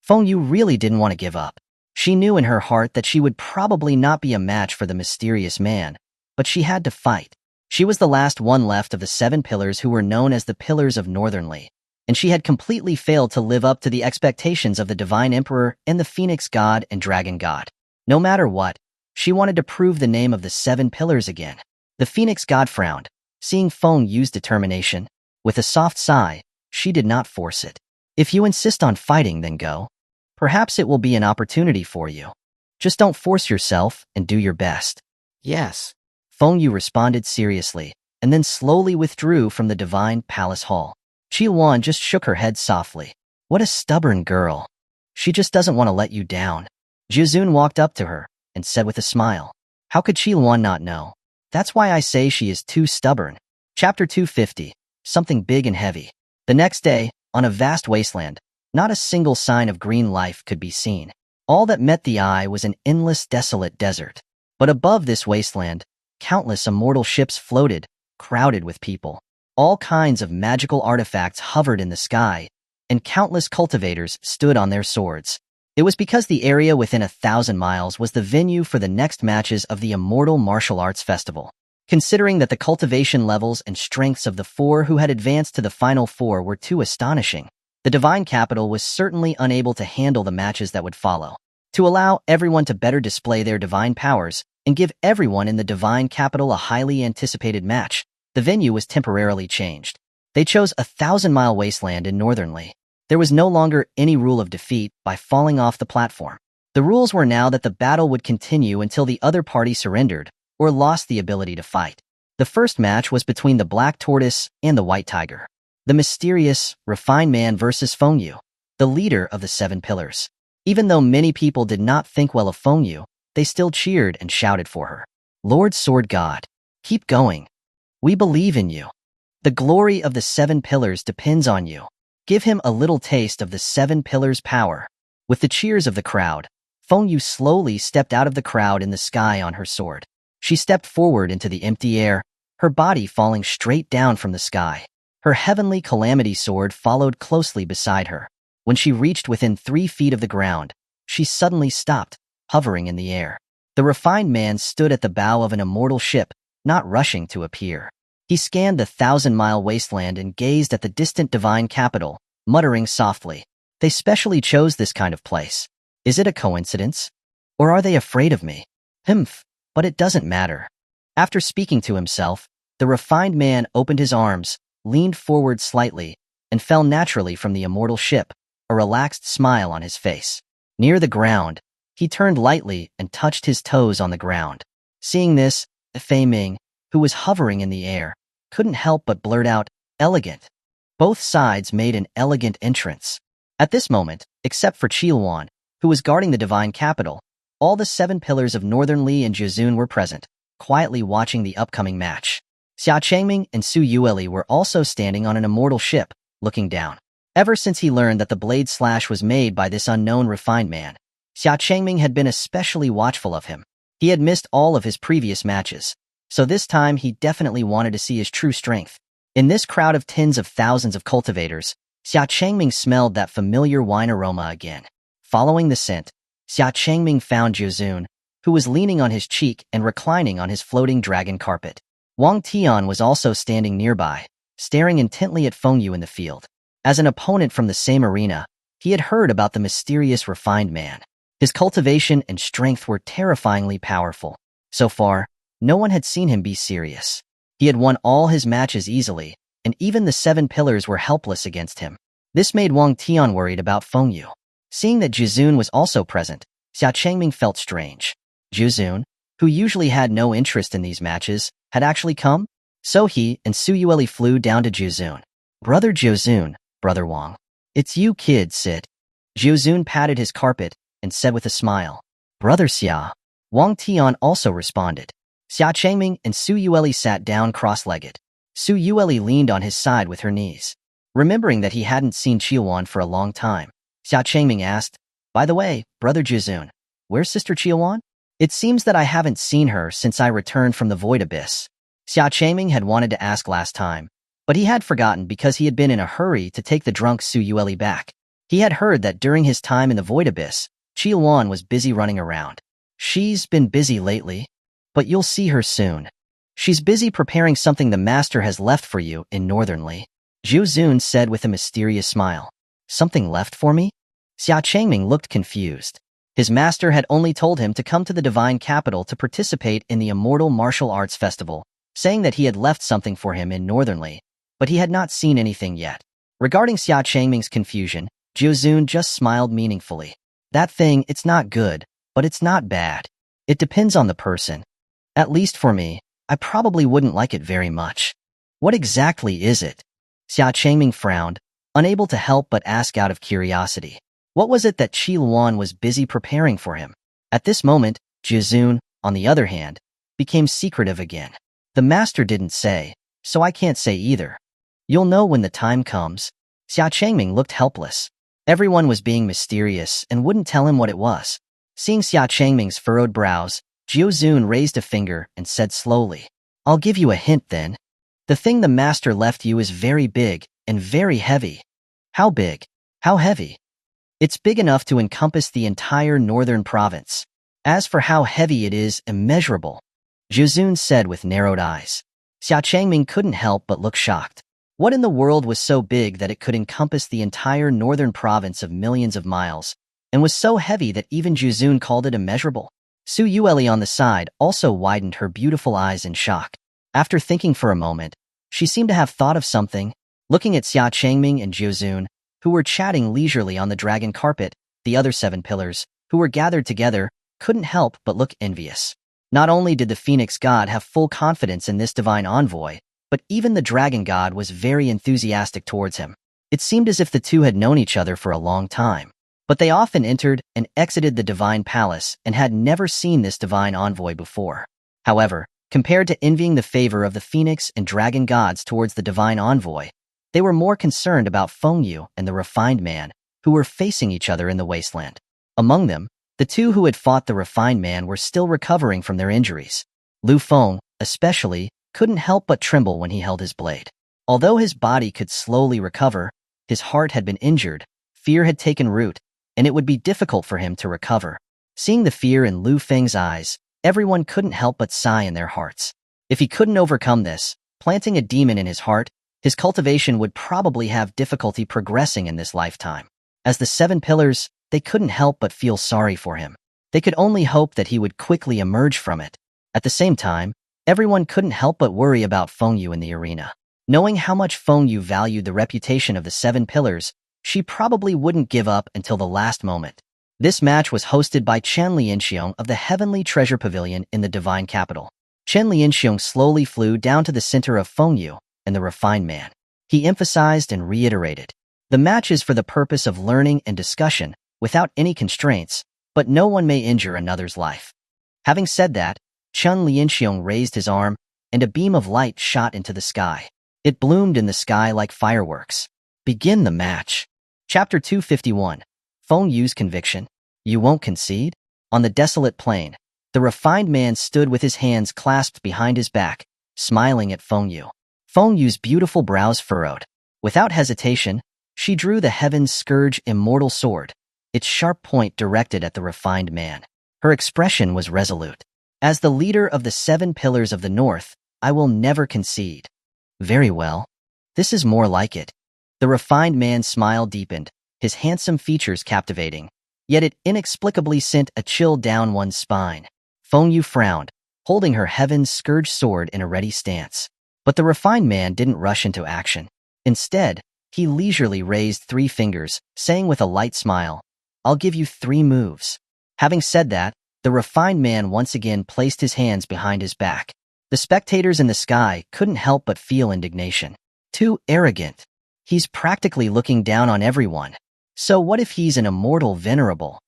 Fengyu really didn't want to give up. She knew in her heart that she would probably not be a match for the mysterious man, but she had to fight. She was the last one left of the 7 pillars who were known as the Pillars of Northernly, and she had completely failed to live up to the expectations of the Divine Emperor and the Phoenix God and Dragon God. No matter what, she wanted to prove the name of the 7 pillars again. The Phoenix God frowned, seeing Fengyu's determination. With a soft sigh, she did not force it. "If you insist on fighting, then go. Perhaps it will be an opportunity for you. Just don't force yourself and do your best." "Yes," Fengyu responded seriously, and then slowly withdrew from the Divine Palace Hall. Xuanhuan just shook her head softly. "What a stubborn girl. She just doesn't want to let you down." Jizun walked up to her and said with a smile. How could Xuanhuan not know? That's why I say she is too stubborn. Chapter 250. Something big and heavy. The next day, on a vast wasteland, not a single sign of green life could be seen. All that met the eye was an endless, desolate desert. But above this wasteland, countless immortal ships floated, crowded with people. All kinds of magical artifacts hovered in the sky, and countless cultivators stood on their swords. It was because the area within 1,000 miles was the venue for the next matches of the Immortal Martial Arts Festival. Considering that the cultivation levels and strengths of the four who had advanced to the final four were too astonishing, the Divine Capital was certainly unable to handle the matches that would follow. To allow everyone to better display their divine powers and give everyone in the Divine Capital a highly anticipated match, the venue was temporarily changed. They chose a 1,000-mile wasteland in Northernly. There was no longer any rule of defeat by falling off the platform. The rules were now that the battle would continue until the other party surrendered or lost the ability to fight. The first match was between the Black Tortoise and the White Tiger. The mysterious, refined man versus Fengyu, the leader of the Seven Pillars. Even though many people did not think well of Fengyu, they still cheered and shouted for her. Lord Sword God, keep going. We believe in you. The glory of the Seven Pillars depends on you. Give him a little taste of the Seven Pillars' power. With the cheers of the crowd, Fengyu slowly stepped out of the crowd in the sky on her sword. She stepped forward into the empty air, her body falling straight down from the sky. Her heavenly calamity sword followed closely beside her. When she reached within 3 feet of the ground, she suddenly stopped, hovering in the air. The refined man stood at the bow of an immortal ship, not rushing to appear. He scanned the 1,000-mile wasteland and gazed at the distant Divine Capital, muttering softly. They specially chose this kind of place. Is it a coincidence? Or are they afraid of me? Humph, but it doesn't matter. After speaking to himself, the refined man opened his arms, leaned forward slightly, and fell naturally from the immortal ship, a relaxed smile on his face. Near the ground, he turned lightly and touched his toes on the ground. Seeing this, Fei Ming, who was hovering in the air, couldn't help but blurt out, "Elegant." Both sides made an elegant entrance. At this moment, except for Xuanhuan, who was guarding the Divine Capital, all the 7 pillars of Northern Li and Jizun were present, quietly watching the upcoming match. Xia Changming and Su Yueli were also standing on an immortal ship, looking down. Ever since he learned that the blade slash was made by this unknown refined man, Xia Changming had been especially watchful of him. He had missed all of his previous matches, so this time he definitely wanted to see his true strength. In this crowd of tens of thousands of cultivators, Xia Changming smelled that familiar wine aroma again. Following the scent, Xia Changming found Jizun, who was leaning on his cheek and reclining on his floating dragon carpet. Wang Tian was also standing nearby, staring intently at Fengyu in the field. As an opponent from the same arena, he had heard about the mysterious refined man. His cultivation and strength were terrifyingly powerful. So far, no one had seen him be serious. He had won all his matches easily, and even the 7 pillars were helpless against him. This made Wang Tian worried about Fengyu. Seeing that Jizun was also present, Xia Changming felt strange. Jizun, who usually had no interest in these matches, had actually come? So he and Su Yueli flew down to Jizun. "Brother Jizun, Brother Wang. It's you, kid, sit." Jizun patted his carpet and said with a smile, "Brother Xia." Wang Tian also responded. Xia Changming and Su Yueli sat down cross-legged. Su Yueli leaned on his side with her knees. Remembering that he hadn't seen Xuanhuan for a long time, Xia Changming asked, "By the way, Brother Jizun, where's Sister Xuanhuan? It seems that I haven't seen her since I returned from the Void Abyss." Xia Changming had wanted to ask last time, but he had forgotten because he had been in a hurry to take the drunk Su Yueli back. He had heard that during his time in the Void Abyss, Xuanhuan was busy running around. "She's been busy lately, but you'll see her soon. She's busy preparing something the master has left for you in Northern Li," Zhu Zun said with a mysterious smile. "Something left for me?" Xia Changming looked confused. His master had only told him to come to the Divine Capital to participate in the Immortal Martial Arts Festival, saying that he had left something for him in Northern Li, but he had not seen anything yet. Regarding Xia Changming's confusion, Zhu Zun just smiled meaningfully. "That thing, it's not good, but it's not bad. It depends on the person. At least for me, I probably wouldn't like it very much." "What exactly is it?" Xia Changming frowned, unable to help but ask out of curiosity. What was it that Xuanhuan was busy preparing for him? At this moment, Jizun, on the other hand, became secretive again. The master didn't say, so I can't say either. You'll know when the time comes. Xia Changming looked helpless. Everyone was being mysterious and wouldn't tell him what it was. Seeing Xia Changming's furrowed brows, Xuanhuan raised a finger and said slowly, I'll give you a hint then. The thing the master left you is very big and very heavy. How big? How heavy? It's big enough to encompass the entire northern province. As for how heavy it is, immeasurable, Xuanhuan said with narrowed eyes. Xia Changming couldn't help but look shocked. What in the world was so big that it could encompass the entire northern province of millions of miles, and was so heavy that even Xuanhuan called it immeasurable? Su Yueli on the side also widened her beautiful eyes in shock. After thinking for a moment, she seemed to have thought of something. Looking at Xia Changming and Xuanhuan, who were chatting leisurely on the dragon carpet, the other 7 pillars, who were gathered together, couldn't help but look envious. Not only did the Phoenix God have full confidence in this divine envoy, but even the dragon god was very enthusiastic towards him. It seemed as if the two had known each other for a long time. But they often entered and exited the divine palace and had never seen this divine envoy before. However, compared to envying the favor of the Phoenix and dragon gods towards the divine envoy, they were more concerned about Fengyu and the refined man, who were facing each other in the wasteland. Among them, the two who had fought the refined man were still recovering from their injuries. Lu Feng, especially, couldn't help but tremble when he held his blade. Although his body could slowly recover, his heart had been injured, fear had taken root, and it would be difficult for him to recover. Seeing the fear in Lu Feng's eyes, everyone couldn't help but sigh in their hearts. If he couldn't overcome this, planting a demon in his heart, his cultivation would probably have difficulty progressing in this lifetime. As the 7 pillars, they couldn't help but feel sorry for him. They could only hope that he would quickly emerge from it. At the same time, everyone couldn't help but worry about Fengyu in the arena. Knowing how much Fengyu valued the reputation of the 7 pillars, she probably wouldn't give up until the last moment. This match was hosted by Chen Lianxiong of the Heavenly Treasure Pavilion in the Divine Capital. Chen Lianxiong slowly flew down to the center of Fengyu and the refined man. He emphasized and reiterated, the match is for the purpose of learning and discussion, without any constraints, but no one may injure another's life. Having said that, Chen Lianxiong raised his arm, and a beam of light shot into the sky. It bloomed in the sky like fireworks. Begin the match. Chapter 251. Fengyu's Conviction. You won't concede? On the desolate plain, the refined man stood with his hands clasped behind his back, smiling at Fengyu. Fengyu's beautiful brows furrowed. Without hesitation, she drew the Heaven's Scourge Immortal sword, its sharp point directed at the refined man. Her expression was resolute. As the leader of the 7 pillars of the North, I will never concede. Very well. This is more like it. The refined man's smile deepened, his handsome features captivating, yet it inexplicably sent a chill down one's spine. Fengyu frowned, holding her Heaven's Scourge sword in a ready stance. But the refined man didn't rush into action. Instead, he leisurely raised 3 fingers, saying with a light smile, I'll give you 3 moves. Having said that, the refined man once again placed his hands behind his back. The spectators in the sky couldn't help but feel indignation. Too arrogant. He's practically looking down on everyone. So what if he's an immortal venerable?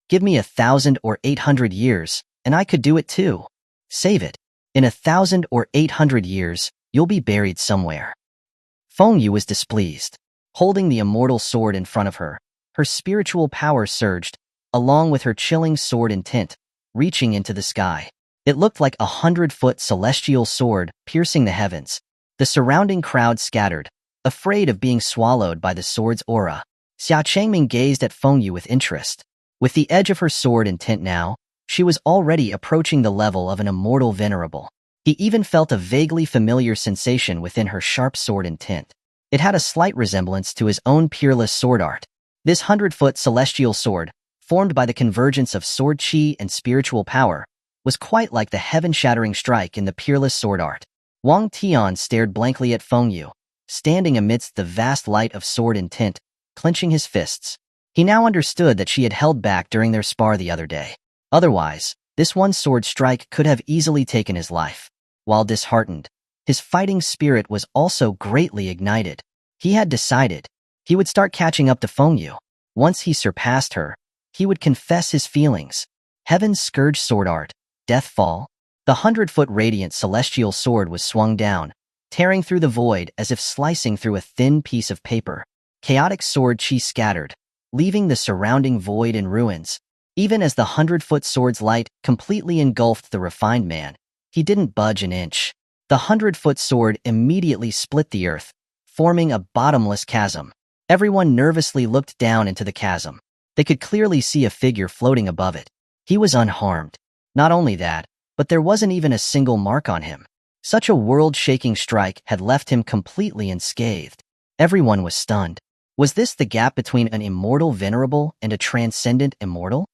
Give me 1,000 or 800 years, and I could do it too. Save it. In 1,000 or 800 years, you'll be buried somewhere. Fengyu was displeased. Holding the immortal sword in front of her, her spiritual power surged, along with her chilling sword intent, reaching into the sky. It looked like a 100-foot celestial sword piercing the heavens. The surrounding crowd scattered, afraid of being swallowed by the sword's aura. Xia Changming gazed at Fengyu with interest. With the edge of her sword intent now, she was already approaching the level of an immortal venerable. He even felt a vaguely familiar sensation within her sharp sword intent. It had a slight resemblance to his own peerless sword art. This 100-foot celestial sword, formed by the convergence of sword chi and spiritual power, was quite like the heaven-shattering strike in the peerless sword art. Wang Tian stared blankly at Fengyu, standing amidst the vast light of sword intent, clenching his fists. He now understood that she had held back during their spar the other day. Otherwise, this one sword strike could have easily taken his life. While disheartened, his fighting spirit was also greatly ignited. He had decided he would start catching up to Fengyu. Once he surpassed her, he would confess his feelings. Heaven's Scourge sword art, death fall. The 100-foot radiant celestial sword was swung down, tearing through the void as if slicing through a thin piece of paper. Chaotic sword chi scattered, leaving the surrounding void in ruins. Even as the 100-foot sword's light completely engulfed the refined man, he didn't budge an inch. The 100-foot sword immediately split the earth, forming a bottomless chasm. Everyone nervously looked down into the chasm. They could clearly see a figure floating above it. He was unharmed. Not only that, but there wasn't even a single mark on him. Such a world-shaking strike had left him completely unscathed. Everyone was stunned. Was this the gap between an immortal venerable and a transcendent immortal?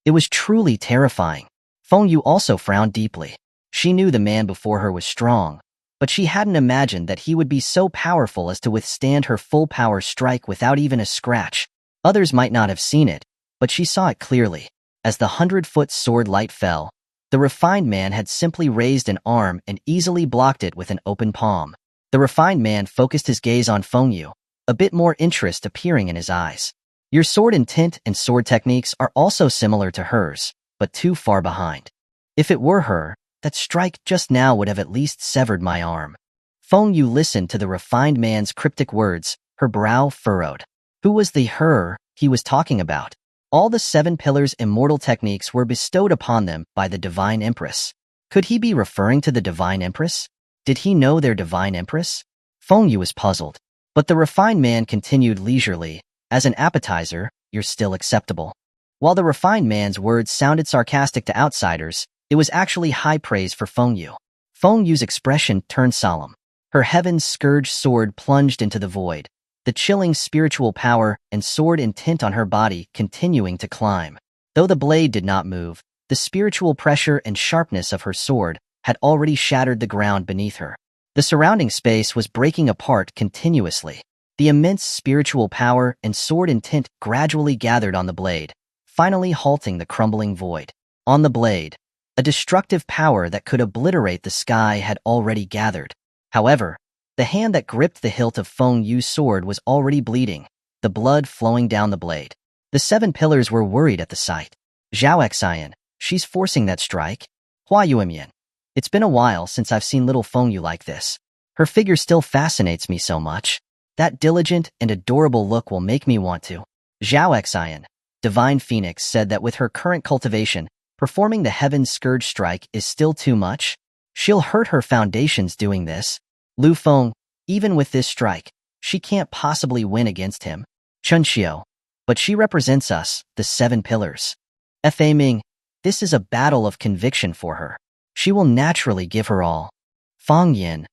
It was truly terrifying. Feng Yu also frowned deeply. She knew the man before her was strong, but she hadn't imagined that he would be so powerful as to withstand her full-power strike without even a scratch. Others might not have seen it, but she saw it clearly. As the 100-foot sword light fell, the refined man had simply raised an arm and easily blocked it with an open palm. The refined man focused his gaze on Feng Yu, a bit more interest appearing in his eyes. Your sword intent and sword techniques are also similar to hers, but too far behind. If it were her, that strike just now would have at least severed my arm. Feng Yu listened to the refined man's cryptic words, her brow furrowed. Who was the her he was talking about? All the 7 pillars' immortal techniques were bestowed upon them by the Divine Empress. Could he be referring to the Divine Empress? Did he know their Divine Empress? Feng Yu was puzzled, but the refined man continued leisurely. As an appetizer, you're still acceptable. While the refined man's words sounded sarcastic to outsiders, it was actually high praise for Feng Yu. Feng Yu's expression turned solemn. Her heaven's scourge sword plunged into the void, the chilling spiritual power and sword intent on her body continuing to climb. Though the blade did not move, the spiritual pressure and sharpness of her sword had already shattered the ground beneath her. The surrounding space was breaking apart continuously. The immense spiritual power and sword intent gradually gathered on the blade, finally halting the crumbling void. On the blade, a destructive power that could obliterate the sky had already gathered. However, the hand that gripped the hilt of Feng Yu's sword was already bleeding, the blood flowing down the blade. The 7 pillars were worried at the sight. Zhao Xian, she's forcing that strike. Hua Yuemian. It's been a while since I've seen little Feng Yu like this. Her figure still fascinates me so much. That diligent and adorable look will make me want to. Zhao Xian, Divine Phoenix, said that with her current cultivation, performing the Heaven's Scourge strike is still too much. She'll hurt her foundations doing this. Lu Feng, even with this strike, she can't possibly win against him. Chun Xiao, but she represents us, the 7 pillars. Fa Ming, this is a battle of conviction for her. She will naturally give her all. Fang Yin,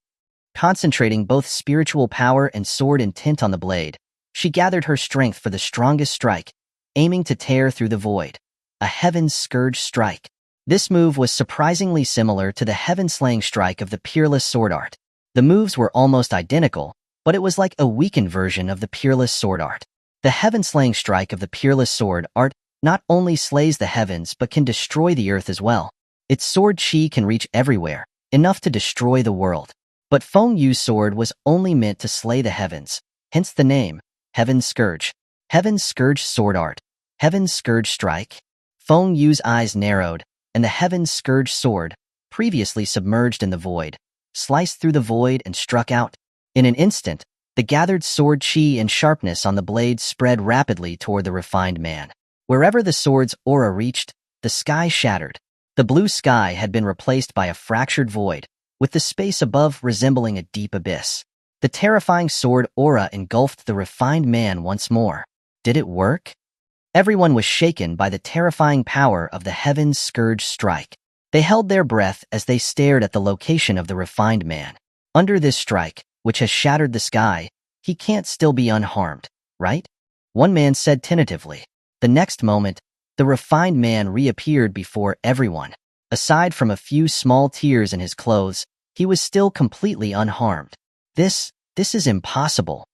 concentrating both spiritual power and sword intent on the blade, she gathered her strength for the strongest strike, aiming to tear through the void. A Heaven's Scourge strike. This move was surprisingly similar to the heaven-slaying strike of the Peerless Sword Art. The moves were almost identical, but it was like a weakened version of the Peerless Sword Art. The heaven-slaying strike of the Peerless Sword Art not only slays the heavens but can destroy the earth as well. Its sword chi can reach everywhere, enough to destroy the world. But Feng Yu's sword was only meant to slay the heavens, hence the name, Heaven's Scourge. Heaven's Scourge Sword Art. Heaven's Scourge Strike. Feng Yu's eyes narrowed, and the Heaven's Scourge sword, previously submerged in the void, sliced through the void and struck out. In an instant, the gathered sword chi and sharpness on the blade spread rapidly toward the refined man. Wherever the sword's aura reached, the sky shattered. The blue sky had been replaced by a fractured void, with the space above resembling a deep abyss. The terrifying sword aura engulfed the refined man once more. Did it work? Everyone was shaken by the terrifying power of the Heaven's Scourge strike. They held their breath as they stared at the location of the refined man. Under this strike, which has shattered the sky, he can't still be unharmed, right? One man said tentatively. The next moment, the refined man reappeared before everyone. Aside from a few small tears in his clothes, he was still completely unharmed. This is impossible.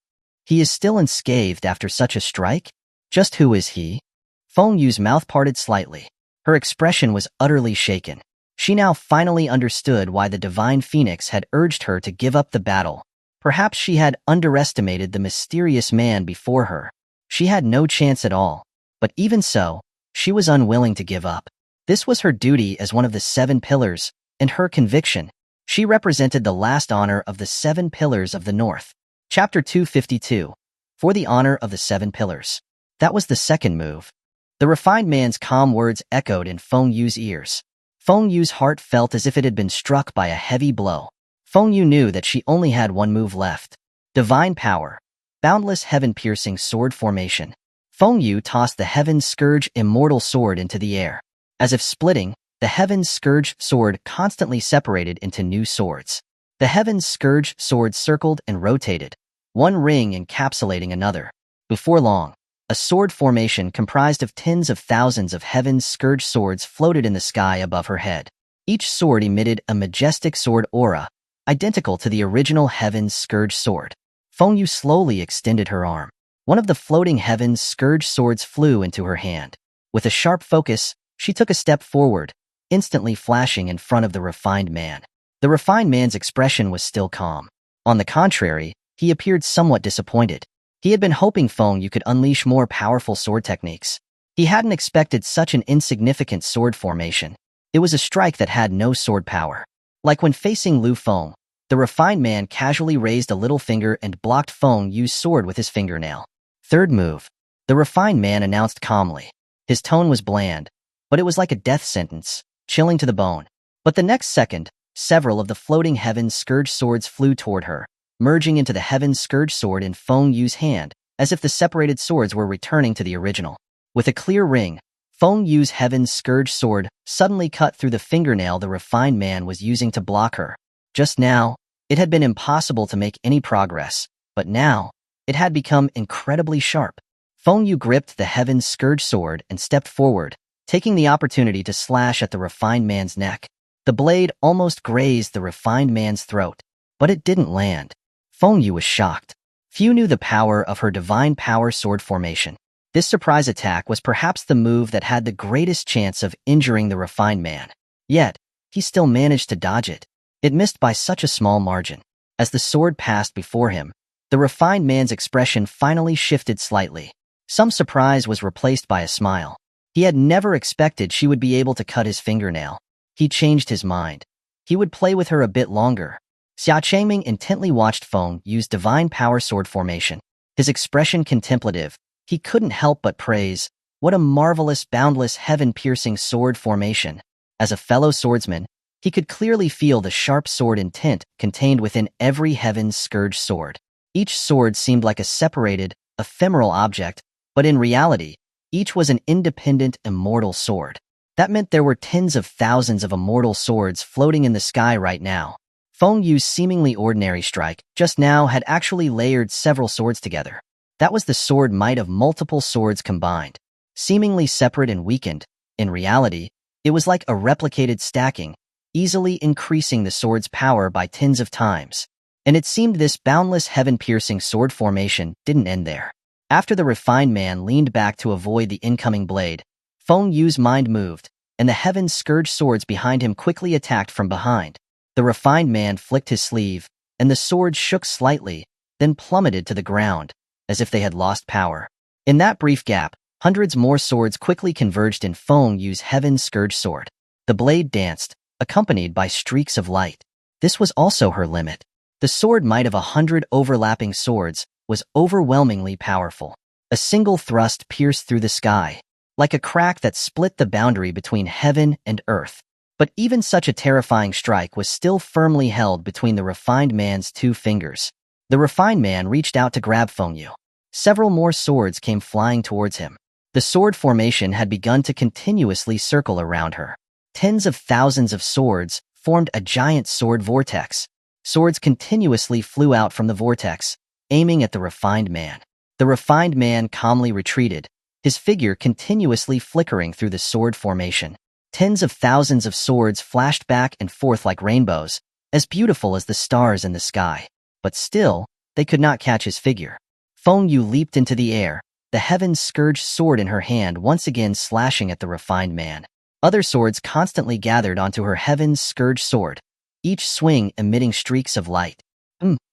He is still unscathed after such a strike? Just who is he? Feng Yu's mouth parted slightly. Her expression was utterly shaken. She now finally understood why the Divine Phoenix had urged her to give up the battle. Perhaps she had underestimated the mysterious man before her. She had no chance at all. But even so, she was unwilling to give up. This was her duty as one of the 7 pillars, and her conviction. She represented the last honor of the 7 Pillars of the North. Chapter 252. For the honor of the 7 pillars. That was the second move. The refined man's calm words echoed in Feng Yu's ears. Feng Yu's heart felt as if it had been struck by a heavy blow. Feng Yu knew that she only had one move left. Divine power. Boundless heaven-piercing sword formation. Feng Yu tossed the Heaven's Scourge Immortal sword into the air. As if splitting, the Heaven's Scourge sword constantly separated into new swords. The Heaven's Scourge sword circled and rotated, one ring encapsulating another. Before long, a sword formation comprised of tens of thousands of Heaven's Scourge swords floated in the sky above her head. Each sword emitted a majestic sword aura, identical to the original Heaven's Scourge sword. Feng Yu slowly extended her arm. One of the floating Heaven's Scourge swords flew into her hand. With a sharp focus, she took a step forward, instantly flashing in front of the refined man. The refined man's expression was still calm. On the contrary, he appeared somewhat disappointed. He had been hoping Feng Yu could unleash more powerful sword techniques. He hadn't expected such an insignificant sword formation. It was a strike that had no sword power. Like when facing Lu Feng, the refined man casually raised a little finger and blocked Feng Yu's sword with his fingernail. Third move. The refined man announced calmly. His tone was bland, but it was like a death sentence, chilling to the bone. But the next second, several of the floating Heaven's Scourge swords flew toward her, merging into the Heaven's Scourge sword in Feng Yu's hand, as if the separated swords were returning to the original. With a clear ring, Feng Yu's Heaven's Scourge sword suddenly cut through the fingernail the refined man was using to block her. Just now, it had been impossible to make any progress, but now, it had become incredibly sharp. Feng Yu gripped the Heaven's Scourge sword and stepped forward, taking the opportunity to slash at the refined man's neck. The blade almost grazed the refined man's throat, but it didn't land. Feng Yu was shocked. Few knew the power of her divine power sword formation. This surprise attack was perhaps the move that had the greatest chance of injuring the refined man. Yet, he still managed to dodge it. It missed by such a small margin. As the sword passed before him, the refined man's expression finally shifted slightly. Some surprise was replaced by a smile. He had never expected she would be able to cut his fingernail. He changed his mind. He would play with her a bit longer. Xia Changming intently watched Feng use divine power sword formation. His expression contemplative, he couldn't help but praise, what a marvelous, boundless, heaven-piercing sword formation. As a fellow swordsman, he could clearly feel the sharp sword intent contained within every Heaven's Scourge sword. Each sword seemed like a separated, ephemeral object, but in reality, each was an independent, immortal sword. That meant there were tens of thousands of immortal swords floating in the sky right now. Feng Yu's seemingly ordinary strike just now had actually layered several swords together. That was the sword might of multiple swords combined. Seemingly separate and weakened, in reality, it was like a replicated stacking, easily increasing the sword's power by tens of times. And it seemed this boundless heaven-piercing sword formation didn't end there. After the refined man leaned back to avoid the incoming blade, Feng Yu's mind moved, and the Heaven's Scourge swords behind him quickly attacked from behind. The refined man flicked his sleeve, and the swords shook slightly, then plummeted to the ground, as if they had lost power. In that brief gap, hundreds more swords quickly converged in Feng Yu's Heaven's Scourge sword. The blade danced, accompanied by streaks of light. This was also her limit. The sword might of 100 overlapping swords was overwhelmingly powerful. A single thrust pierced through the sky, like a crack that split the boundary between heaven and earth. But even such a terrifying strike was still firmly held between the refined man's two fingers. The refined man reached out to grab Feng Yu. Several more swords came flying towards him. The sword formation had begun to continuously circle around her. Tens of thousands of swords formed a giant sword vortex. Swords continuously flew out from the vortex, aiming at the refined man. The refined man calmly retreated, his figure continuously flickering through the sword formation. Tens of thousands of swords flashed back and forth like rainbows, as beautiful as the stars in the sky. But still, they could not catch his figure. Feng Yu leaped into the air, the Heaven's Scourge sword in her hand once again slashing at the refined man. Other swords constantly gathered onto her Heaven's Scourge sword, each swing emitting streaks of light.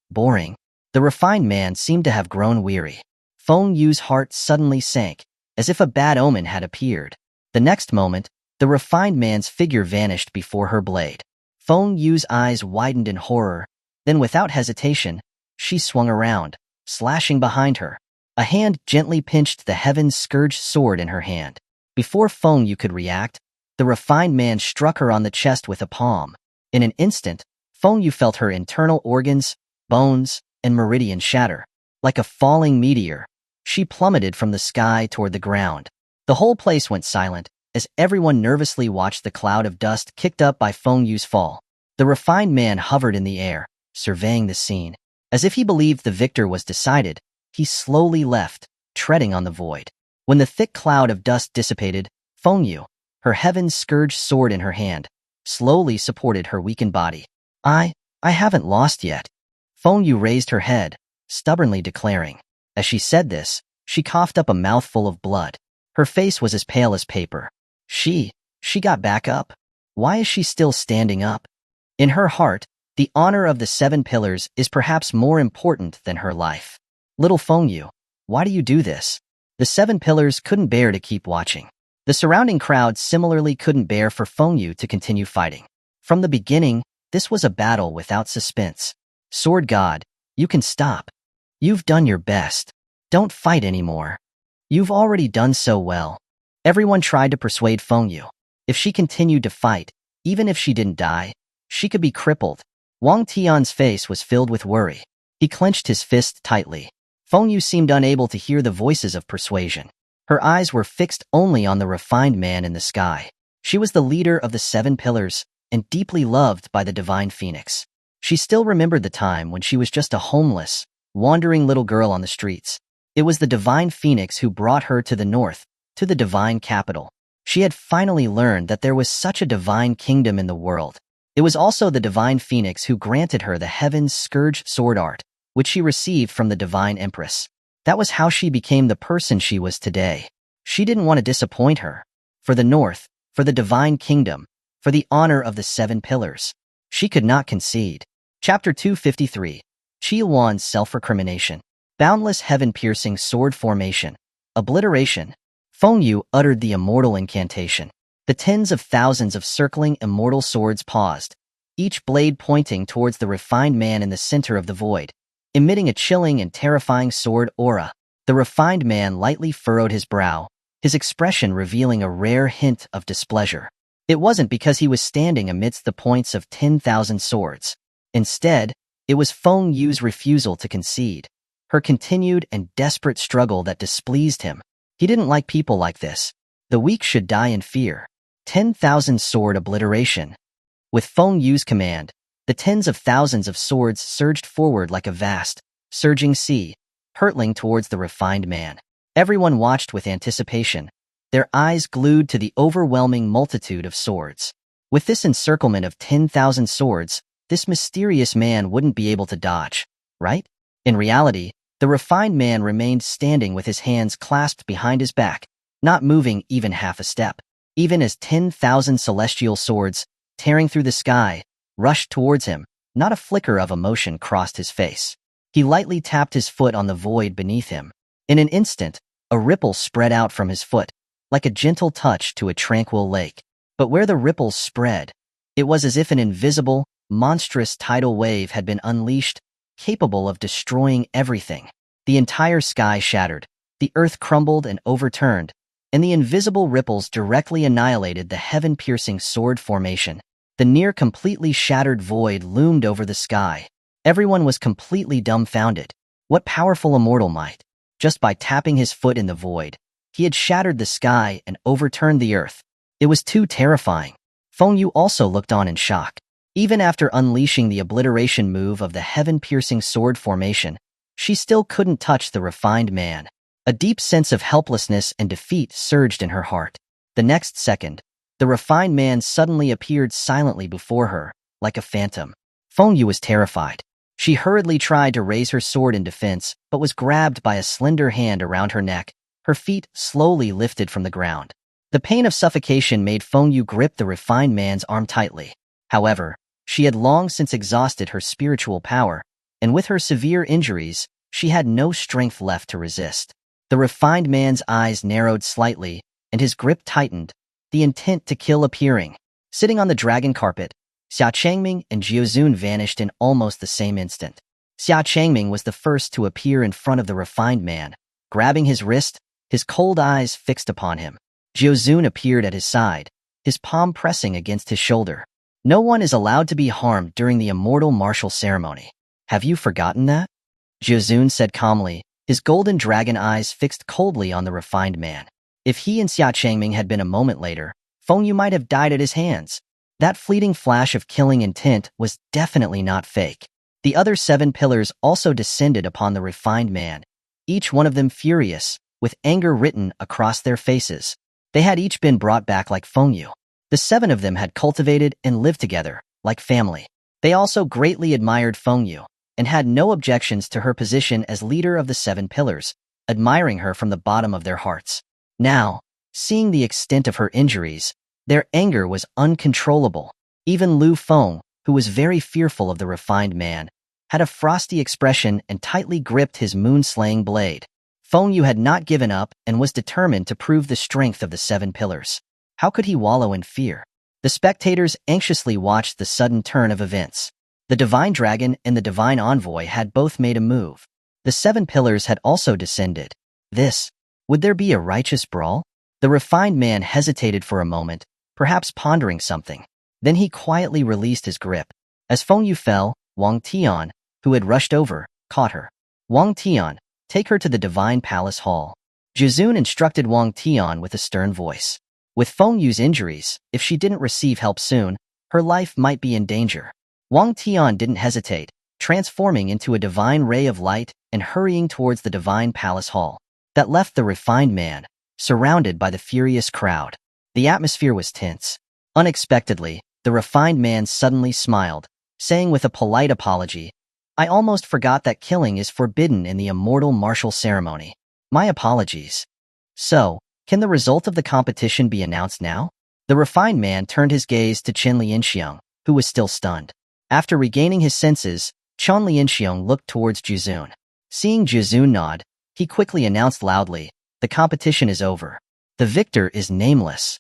Boring. The refined man seemed to have grown weary. Feng Yu's heart suddenly sank, as if a bad omen had appeared. The next moment, the refined man's figure vanished before her blade. Feng Yu's eyes widened in horror. Then without hesitation, she swung around, slashing behind her. A hand gently pinched the heaven-scourged sword in her hand. Before Feng Yu could react, the refined man struck her on the chest with a palm. In an instant, Feng Yu felt her internal organs, bones, and meridian shatter. Like a falling meteor, she plummeted from the sky toward the ground. The whole place went silent, as everyone nervously watched the cloud of dust kicked up by Feng Yu's fall. The refined man hovered in the air, surveying the scene. As if he believed the victor was decided, he slowly left, treading on the void. When the thick cloud of dust dissipated, Feng Yu, her heaven-scourged sword in her hand, slowly supported her weakened body. I haven't lost yet. Feng Yu raised her head, stubbornly declaring. As she said this, she coughed up a mouthful of blood. Her face was as pale as paper. She got back up. Why is she still standing up? In her heart, the honor of the 7 pillars is perhaps more important than her life. Little Feng Yu, why do you do this? The 7 pillars couldn't bear to keep watching. The surrounding crowd similarly couldn't bear for Feng Yu to continue fighting. From the beginning, this was a battle without suspense. Sword God, you can stop. You've done your best. Don't fight anymore. You've already done so well. Everyone tried to persuade Feng Yu. If she continued to fight, even if she didn't die, she could be crippled. Wang Tian's face was filled with worry. He clenched his fist tightly. Feng Yu seemed unable to hear the voices of persuasion. Her eyes were fixed only on the refined man in the sky. She was the leader of the 7 pillars and deeply loved by the divine phoenix. She still remembered the time when she was just a homeless, wandering little girl on the streets. It was the divine phoenix who brought her to the north, to the divine capital. She had finally learned that there was such a divine kingdom in the world. It was also the divine phoenix who granted her the heaven-scourged sword art, which she received from the Divine Empress. That was how she became the person she was today. She didn't want to disappoint her. For the North, for the Divine Kingdom, for the honor of the 7 pillars, she could not concede. Chapter 253. Xuanhuan's Self-Recrimination. Boundless heaven-piercing sword formation. Obliteration. Feng Yu uttered the immortal incantation. The tens of thousands of circling immortal swords paused, each blade pointing towards the refined man in the center of the void, emitting a chilling and terrifying sword aura. The refined man lightly furrowed his brow, his expression revealing a rare hint of displeasure. It wasn't because he was standing amidst the points of 10,000 swords. Instead, it was Feng Yu's refusal to concede, her continued and desperate struggle that displeased him. He didn't like people like this. The weak should die in fear. 10,000 sword obliteration. With Feng Yu's command, the tens of thousands of swords surged forward like a vast, surging sea, hurtling towards the refined man. Everyone watched with anticipation, their eyes glued to the overwhelming multitude of swords. With this encirclement of 10,000 swords, this mysterious man wouldn't be able to dodge, right? In reality, the refined man remained standing with his hands clasped behind his back, not moving even half a step. Even as 10,000 celestial swords, tearing through the sky, rushed towards him, not a flicker of emotion crossed his face. He lightly tapped his foot on the void beneath him. In an instant, a ripple spread out from his foot, like a gentle touch to a tranquil lake. But where the ripples spread, it was as if an invisible, monstrous tidal wave had been unleashed, capable of destroying everything. The entire sky shattered, the earth crumbled and overturned, and the invisible ripples directly annihilated the heaven-piercing sword formation. The near-completely shattered void loomed over the sky. Everyone was completely dumbfounded. What powerful immortal might! Just by tapping his foot in the void, he had shattered the sky and overturned the earth. It was too terrifying. Feng Yu also looked on in shock. Even after unleashing the obliteration move of the heaven-piercing sword formation, she still couldn't touch the refined man. A deep sense of helplessness and defeat surged in her heart. The next second, the refined man suddenly appeared silently before her, like a phantom. Feng Yu was terrified. She hurriedly tried to raise her sword in defense, but was grabbed by a slender hand around her neck. Her feet slowly lifted from the ground. The pain of suffocation made Feng Yu grip the refined man's arm tightly. However, she had long since exhausted her spiritual power, and with her severe injuries, she had no strength left to resist. The refined man's eyes narrowed slightly, and his grip tightened, the intent to kill appearing. Sitting on the dragon carpet, Xia Changming and Jiuzun vanished in almost the same instant. Xia Changming was the first to appear in front of the refined man, grabbing his wrist, his cold eyes fixed upon him. Jiuzun appeared at his side, his palm pressing against his shoulder. No one is allowed to be harmed during the immortal martial ceremony. Have you forgotten that? Jiuzun said calmly, his golden dragon eyes fixed coldly on the refined man. If he and Xia Changming had been a moment later, Fengyu might have died at his hands. That fleeting flash of killing intent was definitely not fake. The other 7 pillars also descended upon the refined man, each one of them furious, with anger written across their faces. They had each been brought back like Fengyu. The 7 of them had cultivated and lived together, like family. They also greatly admired Fengyu, and had no objections to her position as leader of the 7 pillars, admiring her from the bottom of their hearts. Now, seeing the extent of her injuries, their anger was uncontrollable. Even Lu Feng, who was very fearful of the refined man, had a frosty expression and tightly gripped his moon-slaying blade. Fengyu had not given up and was determined to prove the strength of the 7 pillars. How could he wallow in fear? The spectators anxiously watched the sudden turn of events. The Divine Dragon and the Divine Envoy had both made a move. The 7 pillars had also descended. Would there be a righteous brawl? The refined man hesitated for a moment, perhaps pondering something. Then he quietly released his grip. As Fengyu fell, Wang Tian, who had rushed over, caught her. Wang Tian, take her to the Divine Palace Hall. Jiuzun instructed Wang Tian with a stern voice. With Fengyu's injuries, if she didn't receive help soon, her life might be in danger. Wang Tian didn't hesitate, transforming into a divine ray of light and hurrying towards the Divine Palace Hall. That left the refined man, surrounded by the furious crowd. The atmosphere was tense. Unexpectedly, the refined man suddenly smiled, saying with a polite apology, I almost forgot that killing is forbidden in the immortal martial ceremony. My apologies. So, can the result of the competition be announced now? The refined man turned his gaze to Chen Lianxiong, who was still stunned. After regaining his senses, Chen Lianxiong looked towards Jiuzun. Seeing Jiuzun nod, he quickly announced loudly, the competition is over. The victor is Nameless.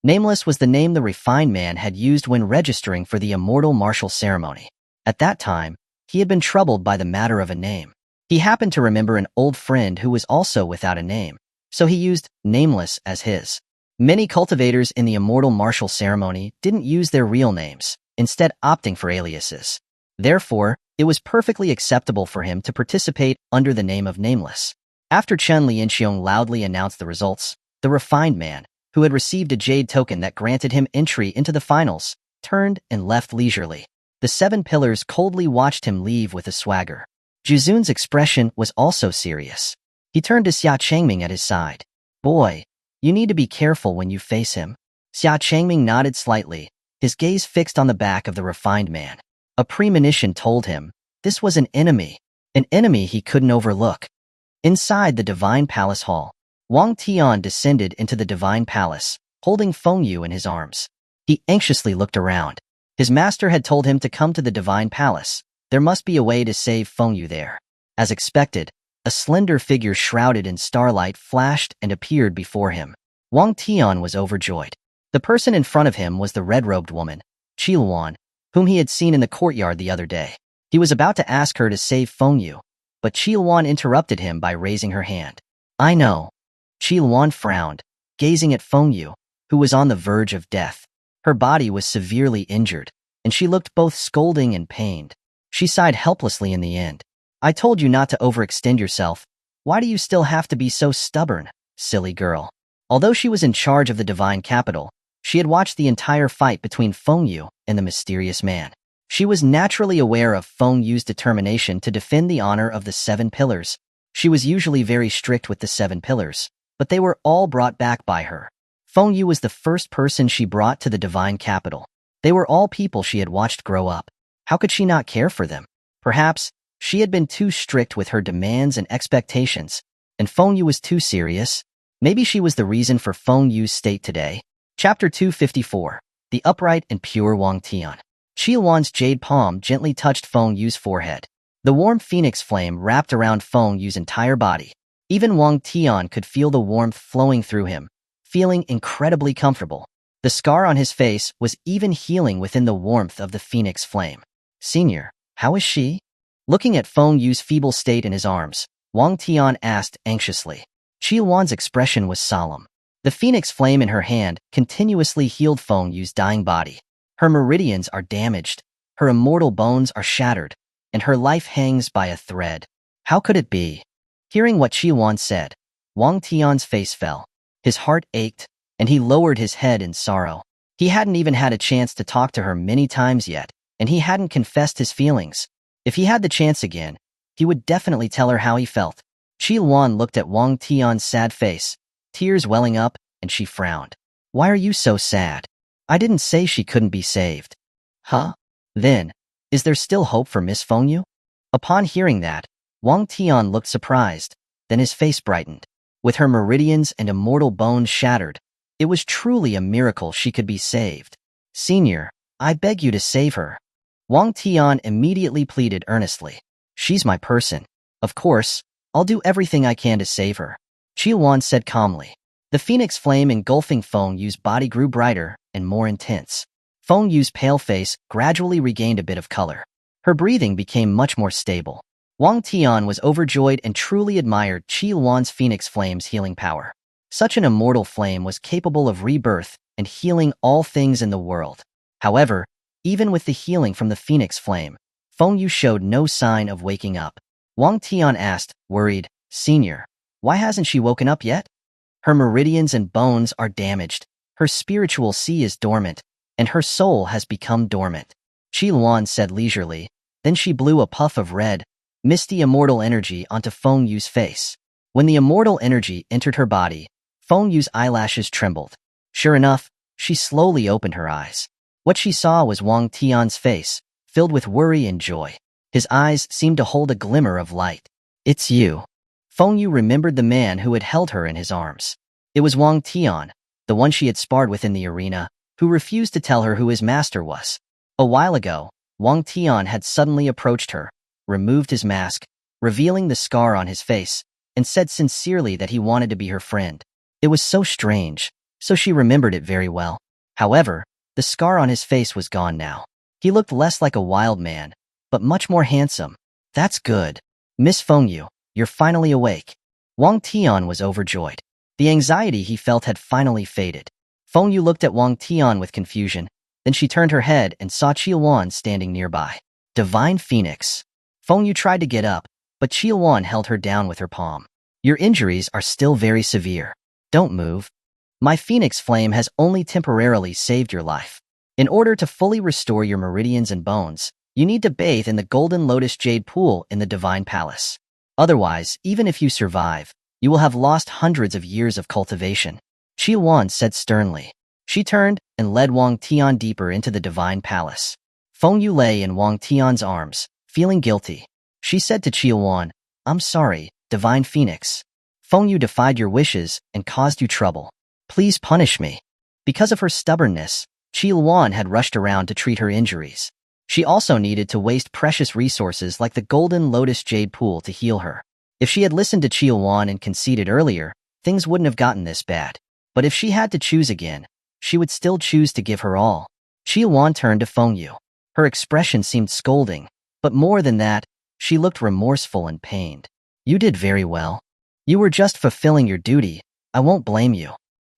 Nameless was the name the refined man had used when registering for the immortal martial ceremony. At that time, he had been troubled by the matter of a name. He happened to remember an old friend who was also without a name, so he used Nameless as his. Many cultivators in the immortal martial ceremony didn't use their real names, instead opting for aliases. Therefore, it was perfectly acceptable for him to participate under the name of Nameless. After Chen Lianxiong loudly announced the results, the refined man, who had received a jade token that granted him entry into the finals, turned and left leisurely. The 7 pillars coldly watched him leave with a swagger. Jiuzun's expression was also serious. He turned to Xia Changming at his side. Boy, you need to be careful when you face him. Xia Changming nodded slightly, his gaze fixed on the back of the refined man. A premonition told him this was an enemy he couldn't overlook. Inside the Divine Palace Hall, Wang Tian descended into the Divine Palace, holding Fengyu in his arms. He anxiously looked around. His master had told him to come to the Divine Palace. There must be a way to save Fengyu there. As expected, a slender figure shrouded in starlight flashed and appeared before him. Wang Tian was overjoyed. The person in front of him was the red-robed woman, Xuanhuan, whom he had seen in the courtyard the other day. He was about to ask her to save Fengyu, but Xuanhuan interrupted him by raising her hand. I know. Xuanhuan frowned, gazing at Fengyu, who was on the verge of death. Her body was severely injured, and she looked both scolding and pained. She sighed helplessly in the end. I told you not to overextend yourself. Why do you still have to be so stubborn, silly girl? Although she was in charge of the divine capital, she had watched the entire fight between Fengyu and the mysterious man. She was naturally aware of Fengyu's determination to defend the honor of the 7 pillars. She was usually very strict with the 7 pillars, but they were all brought back by her. Fengyu was the first person she brought to the divine capital. They were all people she had watched grow up. How could she not care for them? Perhaps she had been too strict with her demands and expectations, and Fengyu was too serious. Maybe she was the reason for Fengyu's state today. Chapter 254. The Upright and Pure Wang Tian. Xuanhuan's jade palm gently touched Fengyu's forehead. The warm phoenix flame wrapped around Fengyu's entire body. Even Wang Tian could feel the warmth flowing through him, feeling incredibly comfortable. The scar on his face was even healing within the warmth of the phoenix flame. Senior, how is she? Looking at Feng Yu's feeble state in his arms, Wang Tian asked anxiously. Xuanhuan's expression was solemn. The phoenix flame in her hand continuously healed Feng Yu's dying body. Her meridians are damaged, her immortal bones are shattered, and her life hangs by a thread. How could it be? Hearing what Xuanhuan said, Wang Tian's face fell. His heart ached, and he lowered his head in sorrow. He hadn't even had a chance to talk to her many times yet, and he hadn't confessed his feelings. If he had the chance again, he would definitely tell her how he felt. Xuanhuan looked at Wang Tian's sad face, tears welling up, and she frowned. Why are you so sad? I didn't say she couldn't be saved. Huh? Then, is there still hope for Miss Feng Yu? Upon hearing that, Wang Tian looked surprised, then his face brightened. With her meridians and immortal bones shattered, it was truly a miracle she could be saved. Senior, I beg you to save her. Wang Tian immediately pleaded earnestly. She's my person. Of course, I'll do everything I can to save her. Xuanhuan said calmly. The phoenix flame engulfing Feng Yu's body grew brighter and more intense. Feng Yu's pale face gradually regained a bit of color. Her breathing became much more stable. Wang Tian was overjoyed and truly admired Xuanhuan's phoenix flame's healing power. Such an immortal flame was capable of rebirth and healing all things in the world. However, even with the healing from the phoenix flame, Feng Yu showed no sign of waking up. Wang Tian asked, worried, Senior, why hasn't she woken up yet? Her meridians and bones are damaged, her spiritual sea is dormant, and her soul has become dormant. Xuanhuan said leisurely, then she blew a puff of red, misty immortal energy onto Feng Yu's face. When the immortal energy entered her body, Feng Yu's eyelashes trembled. Sure enough, she slowly opened her eyes. What she saw was Wang Tian's face, filled with worry and joy. His eyes seemed to hold a glimmer of light. It's you. Feng Yu remembered the man who had held her in his arms. It was Wang Tian, the one she had sparred with in the arena, who refused to tell her who his master was. A while ago, Wang Tian had suddenly approached her, removed his mask, revealing the scar on his face, and said sincerely that he wanted to be her friend. It was so strange, so she remembered it very well. However, the scar on his face was gone now. He looked less like a wild man, but much more handsome. That's good. Miss Feng Yu, you're finally awake. Wang Tian was overjoyed. The anxiety he felt had finally faded. Feng Yu looked at Wang Tian with confusion, then she turned her head and saw Xuanhuan standing nearby. Divine Phoenix. Feng Yu tried to get up, but Xuanhuan held her down with her palm. Your injuries are still very severe. Don't move. My phoenix flame has only temporarily saved your life. In order to fully restore your meridians and bones, you need to bathe in the Golden Lotus Jade Pool in the Divine Palace. Otherwise, even if you survive, you will have lost hundreds of years of cultivation. Xuanhuan said sternly. She turned and led Wang Tian deeper into the Divine Palace. Feng Yu lay in Wang Tian's arms, feeling guilty. She said to Xuanhuan, I'm sorry, Divine Phoenix. Feng Yu defied your wishes and caused you trouble. Please punish me. Because of her stubbornness, Xuanhuan had rushed around to treat her injuries. She also needed to waste precious resources like the Golden Lotus Jade Pool to heal her. If she had listened to Xuanhuan and conceded earlier, things wouldn't have gotten this bad. But if she had to choose again, she would still choose to give her all. Xuanhuan turned to Feng Yu. Her expression seemed scolding, but more than that, she looked remorseful and pained. You did very well. You were just fulfilling your duty. I won't blame you.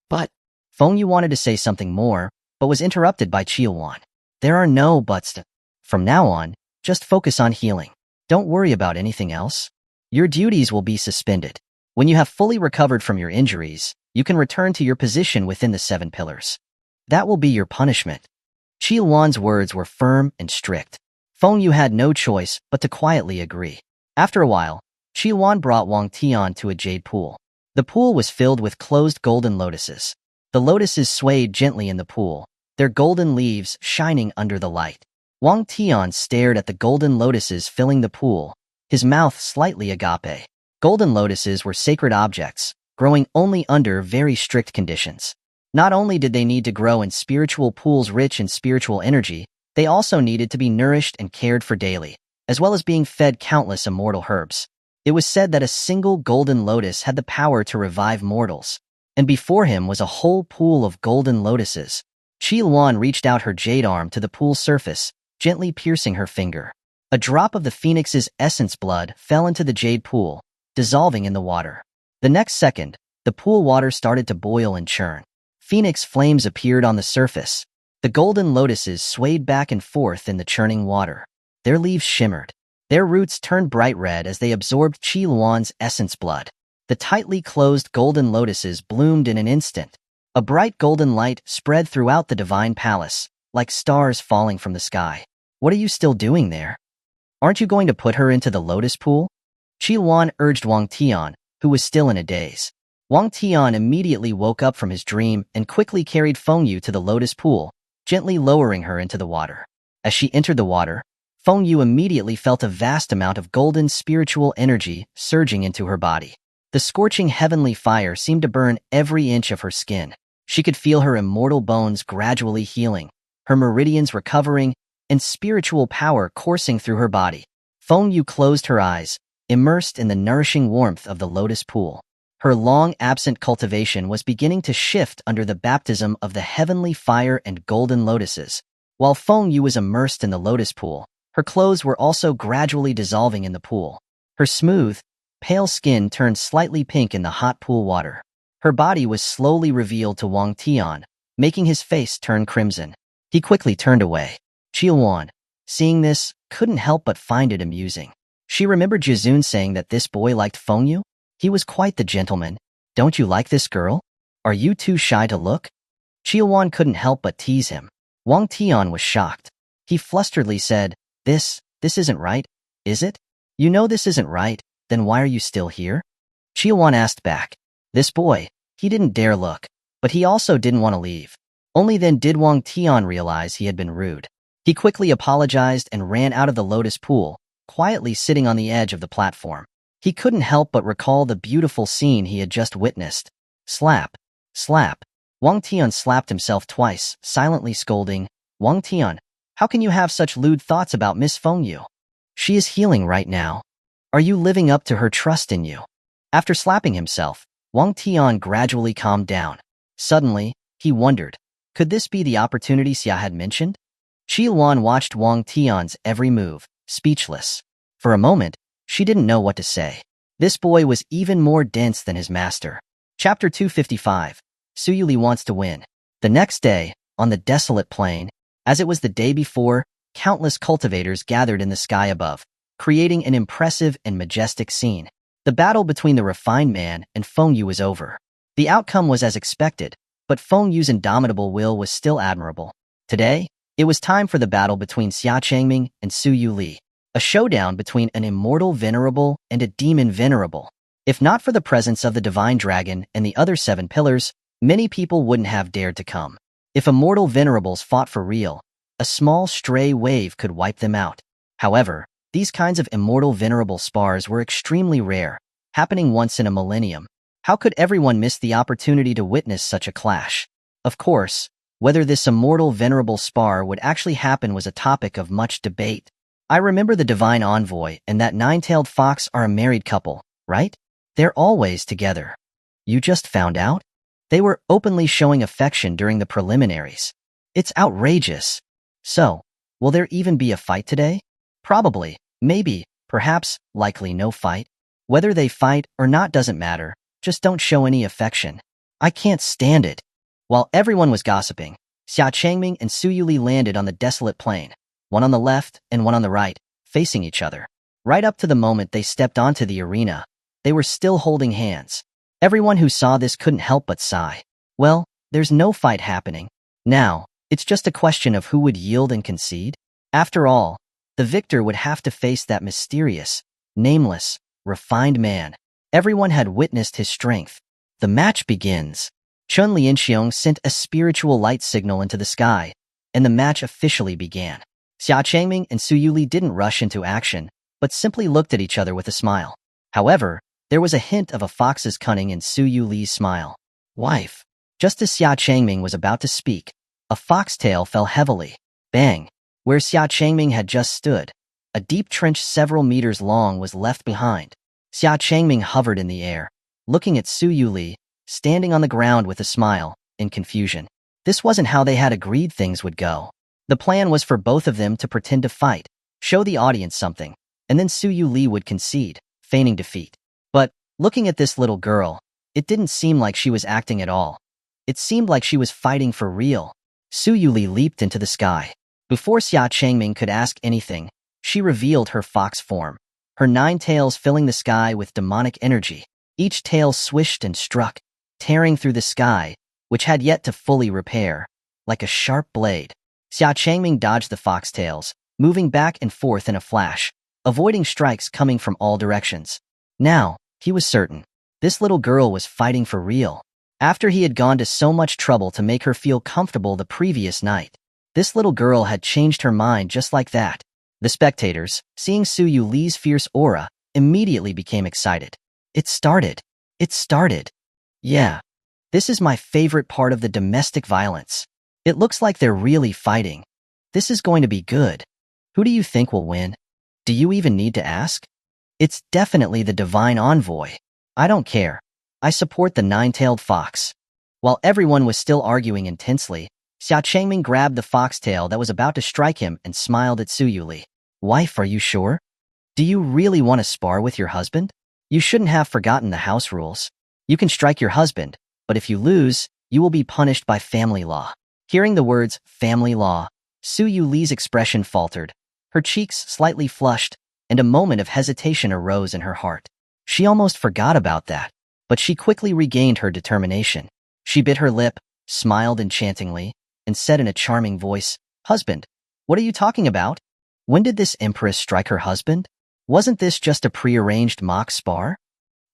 But Feng Yu wanted to say something more, but was interrupted by Xuanhuan. There are no buts. From now on, just focus on healing. Don't worry about anything else. Your duties will be suspended. When you have fully recovered from your injuries, you can return to your position within the 7 pillars. That will be your punishment. Xuanhuan's words were firm and strict. Feng Yu had no choice but to quietly agree. After a while, Xuanhuan brought Wang Tian to a jade pool. The pool was filled with closed golden lotuses. The lotuses swayed gently in the pool, their golden leaves shining under the light. Wang Tian stared at the golden lotuses filling the pool, his mouth slightly agape. Golden lotuses were sacred objects, growing only under very strict conditions. Not only did they need to grow in spiritual pools rich in spiritual energy, they also needed to be nourished and cared for daily, as well as being fed countless immortal herbs. It was said that a single golden lotus had the power to revive mortals, and before him was a whole pool of golden lotuses, Xuanhuan reached out her jade arm to the pool's surface, gently piercing her finger. A drop of the phoenix's essence blood fell into the jade pool, dissolving in the water. The next second, the pool water started to boil and churn. Phoenix flames appeared on the surface. The golden lotuses swayed back and forth in the churning water. Their leaves shimmered. Their roots turned bright red as they absorbed Xuanhuan's essence blood. The tightly closed golden lotuses bloomed in an instant. A bright golden light spread throughout the divine palace, like stars falling from the sky. What are you still doing there? Aren't you going to put her into the lotus pool? Xuanhuan urged Wang Tian, who was still in a daze. Wang Tian immediately woke up from his dream and quickly carried Fengyu to the lotus pool, gently lowering her into the water. As she entered the water, Fengyu immediately felt a vast amount of golden spiritual energy surging into her body. The scorching heavenly fire seemed to burn every inch of her skin. She could feel her immortal bones gradually healing, her meridians recovering, and spiritual power coursing through her body. Fengyu closed her eyes, immersed in the nourishing warmth of the lotus pool. Her long-absent cultivation was beginning to shift under the baptism of the heavenly fire and golden lotuses. While Fengyu was immersed in the lotus pool, her clothes were also gradually dissolving in the pool. Her smooth, pale skin turned slightly pink in the hot pool water. Her body was slowly revealed to Wang Tian, making his face turn crimson. He quickly turned away. Xuanhuan, seeing this, couldn't help but find it amusing. She remembered Jizun saying that this boy liked Fengyu. He was quite the gentleman. Don't you like this girl? Are you too shy to look? Xuanhuan couldn't help but tease him. Wang Tian was shocked. He flusteredly said, This isn't right, is it? You know this isn't right, then why are you still here? Xuanhuan asked back. This boy, he didn't dare look, but he also didn't want to leave. Only then did Wang Tian realize he had been rude. He quickly apologized and ran out of the lotus pool, quietly sitting on the edge of the platform. He couldn't help but recall the beautiful scene he had just witnessed. Slap, slap. Wang Tian slapped himself twice, silently scolding, Wang Tian, how can you have such lewd thoughts about Miss Fengyu? She is healing right now. Are you living up to her trust in you? After slapping himself, Wang Tian gradually calmed down. Suddenly, he wondered, could this be the opportunity Xia had mentioned? Xuanhuan watched Wang Tian's every move, speechless. For a moment, she didn't know what to say. This boy was even more dense than his master. Chapter 255. Suyuli wants to win. The next day, on the desolate plain, as it was the day before, countless cultivators gathered in the sky above, creating an impressive and majestic scene. The battle between the refined man and Fengyu was over. The outcome was as expected, but Fengyu's indomitable will was still admirable. Today, it was time for the battle between Xia Changming and Su Yuli, a showdown between an immortal venerable and a demon venerable. If not for the presence of the divine dragon and the other 7 pillars, many people wouldn't have dared to come. If immortal venerables fought for real, a small stray wave could wipe them out. However, these kinds of immortal venerable spars were extremely rare, happening once in a millennium. How could everyone miss the opportunity to witness such a clash? Of course, whether this immortal venerable spar would actually happen was a topic of much debate. I remember the divine envoy and that 9-tailed fox are a married couple, right? They're always together. You just found out? They were openly showing affection during the preliminaries. It's outrageous. So, will there even be a fight today? Probably, maybe, perhaps, likely no fight. Whether they fight or not doesn't matter, just don't show any affection. I can't stand it. While everyone was gossiping, Xia Changming and Su Yuli landed on the desolate plain, one on the left and one on the right, facing each other. Right up to the moment they stepped onto the arena, they were still holding hands. Everyone who saw this couldn't help but sigh. Well, there's no fight happening. Now, it's just a question of who would yield and concede. After all, the victor would have to face that mysterious, nameless, refined man. Everyone had witnessed his strength. The match begins. Chun Lianxiong sent a spiritual light signal into the sky, and the match officially began. Xia Changming and Su Yuli didn't rush into action, but simply looked at each other with a smile. However, there was a hint of a fox's cunning in Su Yuli's smile. Wife. Just as Xia Changming was about to speak, a foxtail fell heavily. Bang! Where Xia Changming had just stood, a deep trench several meters long was left behind. Xia Changming hovered in the air, looking at Su Yuli, standing on the ground with a smile, in confusion. This wasn't how they had agreed things would go. The plan was for both of them to pretend to fight, show the audience something, and then Su Yuli would concede, feigning defeat. But, looking at this little girl, it didn't seem like she was acting at all. It seemed like she was fighting for real. Su Yuli leaped into the sky. Before Xia Changming could ask anything, she revealed her fox form, her 9 tails filling the sky with demonic energy. Each tail swished and struck, tearing through the sky, which had yet to fully repair, like a sharp blade. Xia Changming dodged the foxtails, moving back and forth in a flash, avoiding strikes coming from all directions. Now, he was certain, this little girl was fighting for real. After he had gone to so much trouble to make her feel comfortable the previous night, this little girl had changed her mind just like that. The spectators, seeing Su Yuli's fierce aura, immediately became excited. It started. It started. Yeah. This is my favorite part of the domestic violence. It looks like they're really fighting. This is going to be good. Who do you think will win? Do you even need to ask? It's definitely the divine envoy. I don't care. I support the 9-tailed fox. While everyone was still arguing intensely, Xia Changming grabbed the foxtail that was about to strike him and smiled at Su Yuli. Wife, are you sure? Do you really want to spar with your husband? You shouldn't have forgotten the house rules. You can strike your husband, but if you lose, you will be punished by family law. Hearing the words, family law, Su Yuli's expression faltered. Her cheeks slightly flushed, and a moment of hesitation arose in her heart. She almost forgot about that, but she quickly regained her determination. She bit her lip, smiled enchantingly, and said in a charming voice, Husband, what are you talking about? When did this empress strike her husband? Wasn't this just a prearranged mock spar?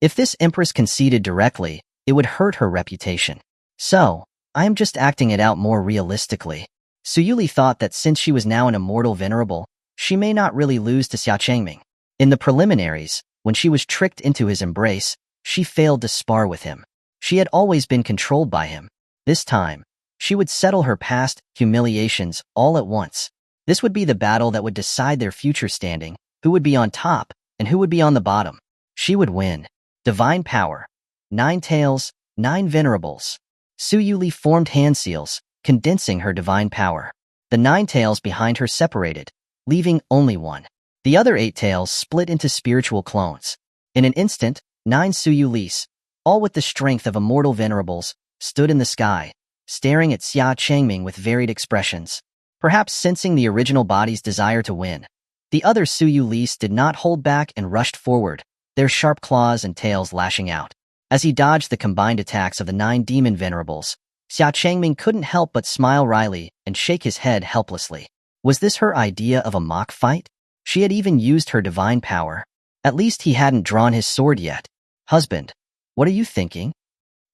If this empress conceded directly, it would hurt her reputation. So, I am just acting it out more realistically. Su Yuli thought that since she was now an immortal venerable, she may not really lose to Xia Changming. In the preliminaries, when she was tricked into his embrace, she failed to spar with him. She had always been controlled by him. This time, she would settle her past humiliations all at once. This would be the battle that would decide their future standing, who would be on top and who would be on the bottom. She would win. Divine power. 9 tails, 9 venerables. Su Yuli formed hand seals, condensing her divine power. The 9 tails behind her separated, leaving only one. The other 8 tails split into spiritual clones. In an instant, 9 Su Yulis, all with the strength of immortal venerables, stood in the sky, staring at Xia Changming with varied expressions, perhaps sensing the original body's desire to win. The other Su Yulis did not hold back and rushed forward, their sharp claws and tails lashing out. As he dodged the combined attacks of the 9 demon venerables, Xia Changming couldn't help but smile wryly and shake his head helplessly. Was this her idea of a mock fight? She had even used her divine power. At least he hadn't drawn his sword yet. Husband, what are you thinking?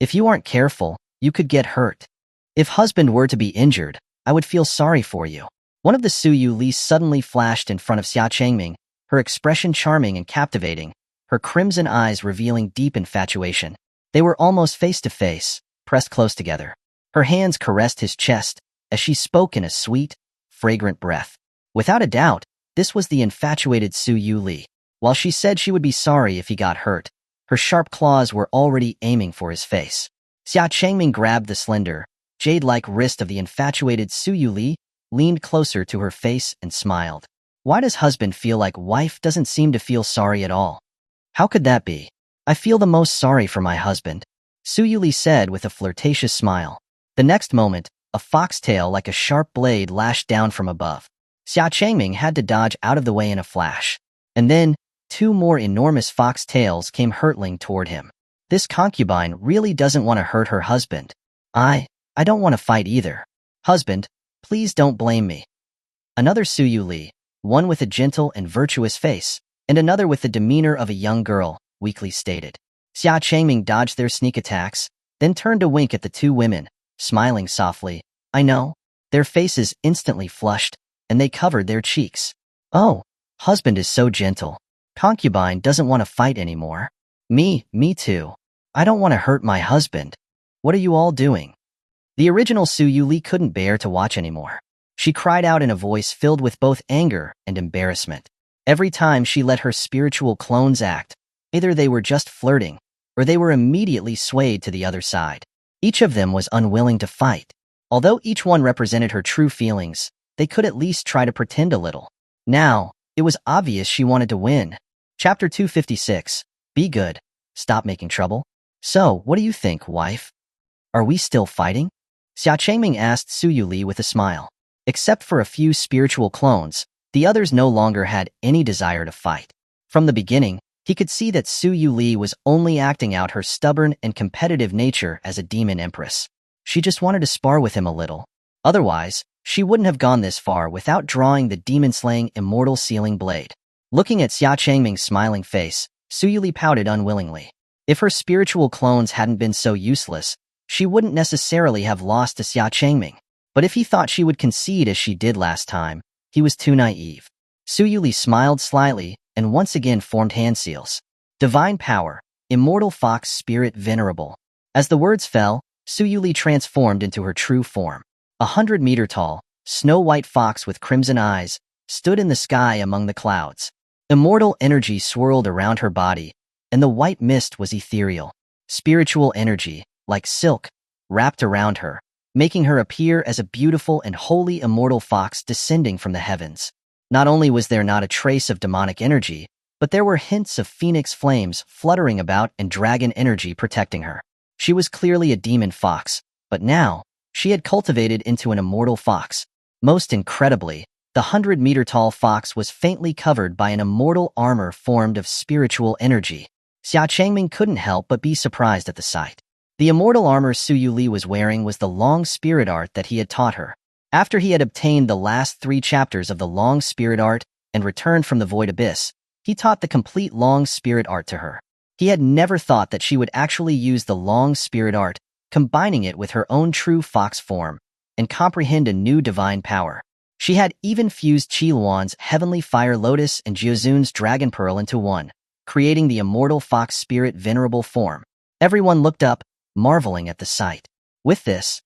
If you aren't careful, you could get hurt. If husband were to be injured, I would feel sorry for you. One of the Su Yuli suddenly flashed in front of Xia Changming, her expression charming and captivating, her crimson eyes revealing deep infatuation. They were almost face to face, pressed close together. Her hands caressed his chest as she spoke in a sweet, fragrant breath. Without a doubt, this was the infatuated Su Yuli. While she said she would be sorry if he got hurt, her sharp claws were already aiming for his face. Xia Changming grabbed the slender, jade-like wrist of the infatuated Su Yuli, leaned closer to her face and smiled. Why does husband feel like wife doesn't seem to feel sorry at all? How could that be? I feel the most sorry for my husband, Su Yuli said with a flirtatious smile. The next moment, a foxtail like a sharp blade lashed down from above. Xia Changming had to dodge out of the way in a flash. And then, 2 more enormous foxtails came hurtling toward him. This concubine really doesn't want to hurt her husband. I don't want to fight either. Husband, please don't blame me. Another Su Yuli, one with a gentle and virtuous face, and another with the demeanor of a young girl, weakly stated. Xia Changming dodged their sneak attacks, then turned to wink at the 2 women, smiling softly. I know. Their faces instantly flushed, and they covered their cheeks. Oh, husband is so gentle. Concubine doesn't want to fight anymore. Me too. I don't want to hurt my husband. What are you all doing? The original Su Yuli couldn't bear to watch anymore. She cried out in a voice filled with both anger and embarrassment. Every time she let her spiritual clones act, either they were just flirting, or they were immediately swayed to the other side. Each of them was unwilling to fight. Although each one represented her true feelings, they could at least try to pretend a little. Now, it was obvious she wanted to win. Chapter 256. Be good. Stop making trouble. So, what do you think, wife? Are we still fighting? Xia Changming asked Su Yuli with a smile. Except for a few spiritual clones, the others no longer had any desire to fight. From the beginning, he could see that Su Yuli was only acting out her stubborn and competitive nature as a Demon Empress. She just wanted to spar with him a little. Otherwise, she wouldn't have gone this far without drawing the demon-slaying immortal sealing blade. Looking at Xia Changming's smiling face, Su Yuli pouted unwillingly. If her spiritual clones hadn't been so useless, she wouldn't necessarily have lost to Xia Changming. But if he thought she would concede as she did last time, he was too naive. Su Yuli smiled slyly and once again formed hand seals. Divine power, immortal fox spirit venerable. As the words fell, Su Yuli transformed into her true form. 100-meter tall, snow-white fox with crimson eyes, stood in the sky among the clouds. Immortal energy swirled around her body, and the white mist was ethereal. Spiritual energy, like silk, wrapped around her, making her appear as a beautiful and holy immortal fox descending from the heavens. Not only was there not a trace of demonic energy, but there were hints of phoenix flames fluttering about and dragon energy protecting her. She was clearly a demon fox, but now, she had cultivated into an immortal fox. Most incredibly, the 100-meter tall fox was faintly covered by an immortal armor formed of spiritual energy. Xia Changming couldn't help but be surprised at the sight. The immortal armor Su Yuli was wearing was the long spirit art that he had taught her. After he had obtained the last 3 chapters of the long spirit art and returned from the void abyss, he taught the complete long spirit art to her. He had never thought that she would actually use the long spirit art, combining it with her own true fox form, and comprehend a new divine power. She had even fused Xuanhuan's heavenly fire lotus and Jiuzun's dragon pearl into one, creating the immortal fox spirit venerable form. Everyone looked up, marveling at the sight. With this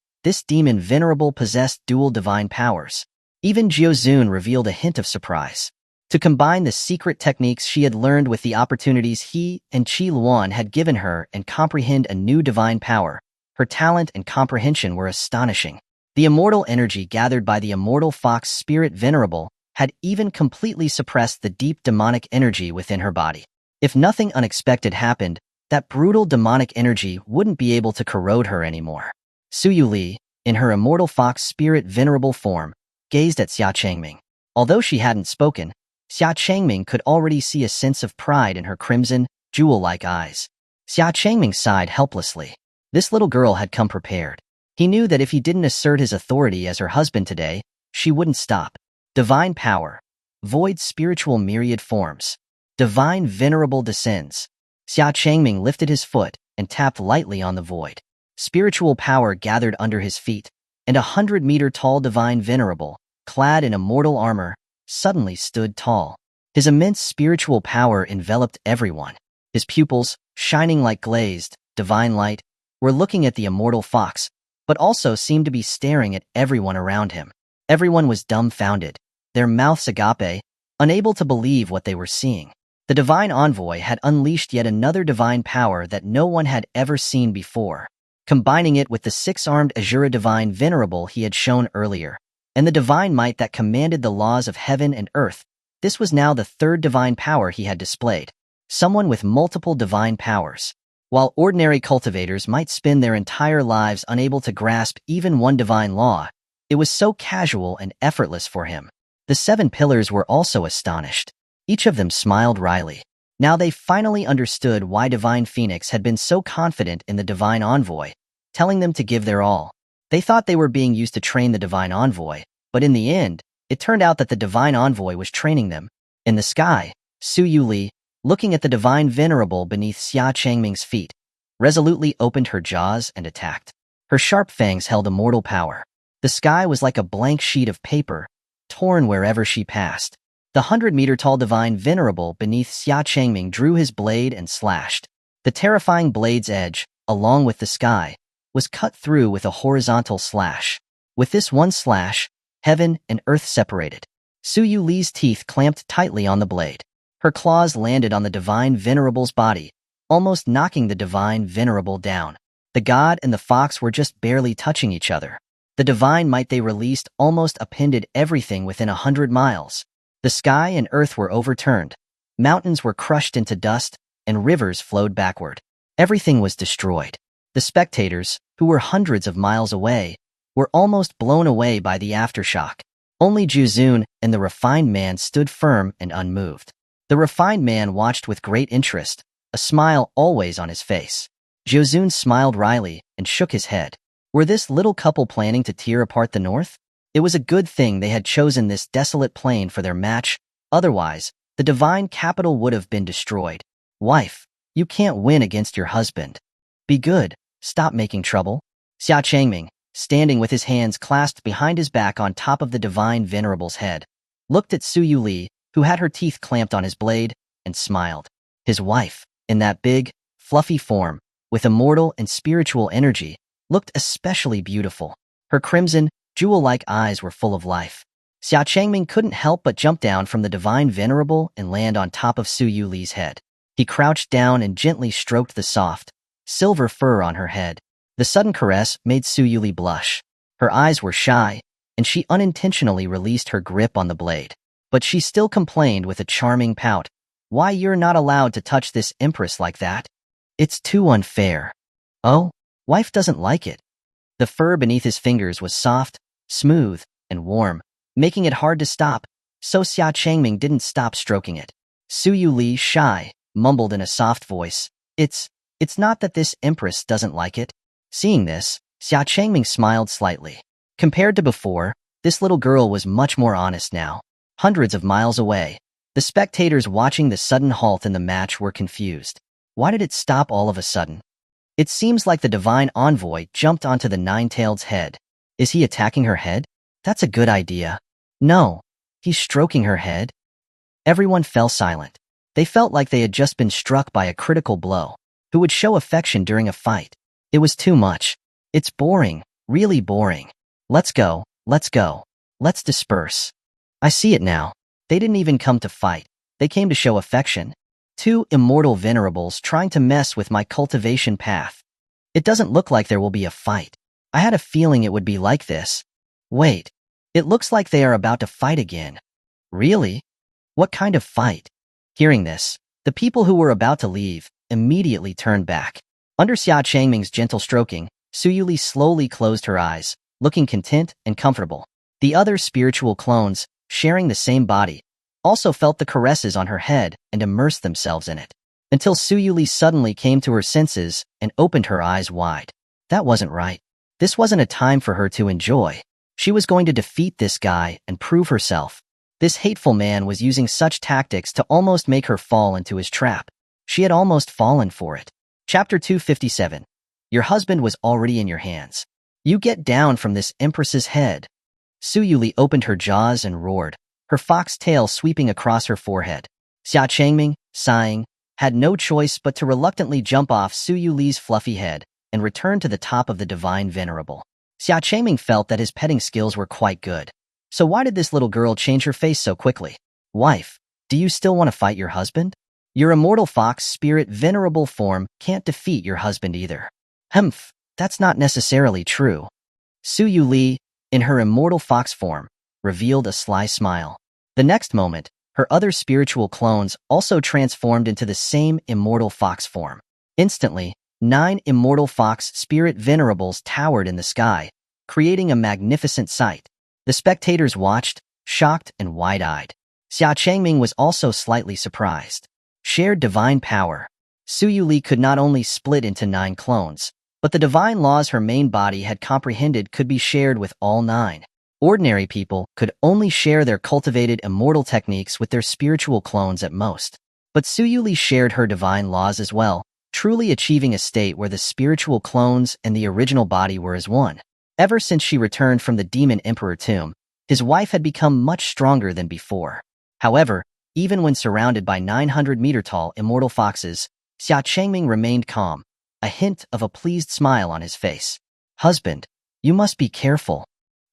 demon venerable possessed dual divine powers. Even Jiuzun revealed a hint of surprise. To combine the secret techniques she had learned with the opportunities he and Xuanhuan had given her and comprehend a new divine power, her talent and comprehension were astonishing. The immortal energy gathered by the immortal fox spirit venerable had even completely suppressed the deep demonic energy within her body. If nothing unexpected happened, that brutal demonic energy wouldn't be able to corrode her anymore. Su Yuli, in her immortal fox spirit venerable form, gazed at Xia Changming. Although she hadn't spoken, Xia Changming could already see a sense of pride in her crimson, jewel-like eyes. Xia Changming sighed helplessly. This little girl had come prepared. He knew that if he didn't assert his authority as her husband today, she wouldn't stop. Divine power. Void spiritual myriad forms. Divine venerable descends. Xia Changming lifted his foot and tapped lightly on the void. Spiritual power gathered under his feet, and 100-meter tall divine venerable, clad in immortal armor, suddenly stood tall. His immense spiritual power enveloped everyone. His pupils, shining like glazed, divine light, were looking at the immortal fox, but also seemed to be staring at everyone around him. Everyone was dumbfounded, their mouths agape, unable to believe what they were seeing. The divine envoy had unleashed yet another divine power that no one had ever seen before, combining it with the 6-armed Azura divine venerable he had shown earlier, and the divine might that commanded the laws of heaven and earth. This was now the 3rd divine power he had displayed. Someone with multiple divine powers. While ordinary cultivators might spend their entire lives unable to grasp even one divine law, it was so casual and effortless for him. The 7 pillars were also astonished. Each of them smiled wryly. Now they finally understood why Divine Phoenix had been so confident in the Divine Envoy, telling them to give their all. They thought they were being used to train the Divine Envoy, but in the end, it turned out that the Divine Envoy was training them. In the sky, Su Yuli, looking at the Divine Venerable beneath Xia Changming's feet, resolutely opened her jaws and attacked. Her sharp fangs held immortal power. The sky was like a blank sheet of paper, torn wherever she passed. The 100-meter-tall Divine Venerable beneath Xia Changming drew his blade and slashed. The terrifying blade's edge, along with the sky, was cut through with a horizontal slash. With this one slash, heaven and earth separated. Su Yuli's teeth clamped tightly on the blade. Her claws landed on the Divine Venerable's body, almost knocking the Divine Venerable down. The god and the fox were just barely touching each other. The divine might they released almost appended everything within 100 miles. The sky and earth were overturned. Mountains were crushed into dust, and rivers flowed backward. Everything was destroyed. The spectators, who were hundreds of miles away, were almost blown away by the aftershock. Only Xuanhuan and the refined man stood firm and unmoved. The refined man watched with great interest, a smile always on his face. Xuanhuan smiled wryly and shook his head. Were this little couple planning to tear apart the north? It was a good thing they had chosen this desolate plain for their match, otherwise, the divine capital would have been destroyed. Wife, you can't win against your husband. Be good, stop making trouble. Xia Changming, standing with his hands clasped behind his back on top of the divine venerable's head, looked at Su Yuli, who had her teeth clamped on his blade, and smiled. His wife, in that big, fluffy form, with immortal and spiritual energy, looked especially beautiful. Her crimson, jewel-like eyes were full of life. Xia Changming couldn't help but jump down from the divine venerable and land on top of Su Yuli's head. He crouched down and gently stroked the soft, silver fur on her head. The sudden caress made Su Yuli blush. Her eyes were shy, and she unintentionally released her grip on the blade. But she still complained with a charming pout. Why, you're not allowed to touch this empress like that? It's too unfair. Oh, wife doesn't like it. The fur beneath his fingers was soft, smooth, and warm, making it hard to stop, so Xia Changming didn't stop stroking it. Su Yuli, shy, mumbled in a soft voice, It's not that this empress doesn't like it. Seeing this, Xia Changming smiled slightly. Compared to before, this little girl was much more honest now. Hundreds of miles away, the spectators watching the sudden halt in the match were confused. Why did it stop all of a sudden? It seems like the divine envoy jumped onto the nine-tailed head. Is he attacking her head? That's a good idea. No, he's stroking her head. Everyone fell silent. They felt like they had just been struck by a critical blow. Who would show affection during a fight? It was too much. It's boring, really boring. Let's go, let's disperse. I see it now. They didn't even come to fight. They came to show affection. Two immortal venerables trying to mess with my cultivation path. It doesn't look like there will be a fight. I had a feeling it would be like this. Wait, it looks like they are about to fight again. Really? What kind of fight? Hearing this, the people who were about to leave immediately turned back. Under Xia Changming's gentle stroking, Su Yuli slowly closed her eyes, looking content and comfortable. The other spiritual clones, sharing the same body, also felt the caresses on her head and immersed themselves in it, until Su Yuli suddenly came to her senses and opened her eyes wide. That wasn't right. This wasn't a time for her to enjoy. She was going to defeat this guy and prove herself. This hateful man was using such tactics to almost make her fall into his trap. She had almost fallen for it. Chapter 257. Your husband was already in your hands. You get down from this empress's head. Su Yuli opened her jaws and roared, her fox tail sweeping across her forehead. Xia Changming, sighing, had no choice but to reluctantly jump off Su Yuli's fluffy head and return to the top of the divine venerable. Xia Changming felt that his petting skills were quite good. So why did this little girl change her face so quickly? Wife, do you still want to fight your husband? Your immortal fox spirit venerable form can't defeat your husband either. Humph, that's not necessarily true. Su Yuli, in her immortal fox form, revealed a sly smile. The next moment, her other spiritual clones also transformed into the same immortal fox form. Instantly, 9 immortal fox spirit venerables towered in the sky, creating a magnificent sight. The spectators watched, shocked and wide-eyed. Xia Changming was also slightly surprised. Shared divine power. Su Yuli could not only split into 9 clones, but the divine laws her main body had comprehended could be shared with all 9. Ordinary people could only share their cultivated immortal techniques with their spiritual clones at most. But Su Yuli shared her divine laws as well, truly achieving a state where the spiritual clones and the original body were as one. Ever since she returned from the Demon Emperor tomb, his wife had become much stronger than before. However, even when surrounded by 900-meter-tall immortal foxes, Xia Changming remained calm, a hint of a pleased smile on his face. Husband, you must be careful.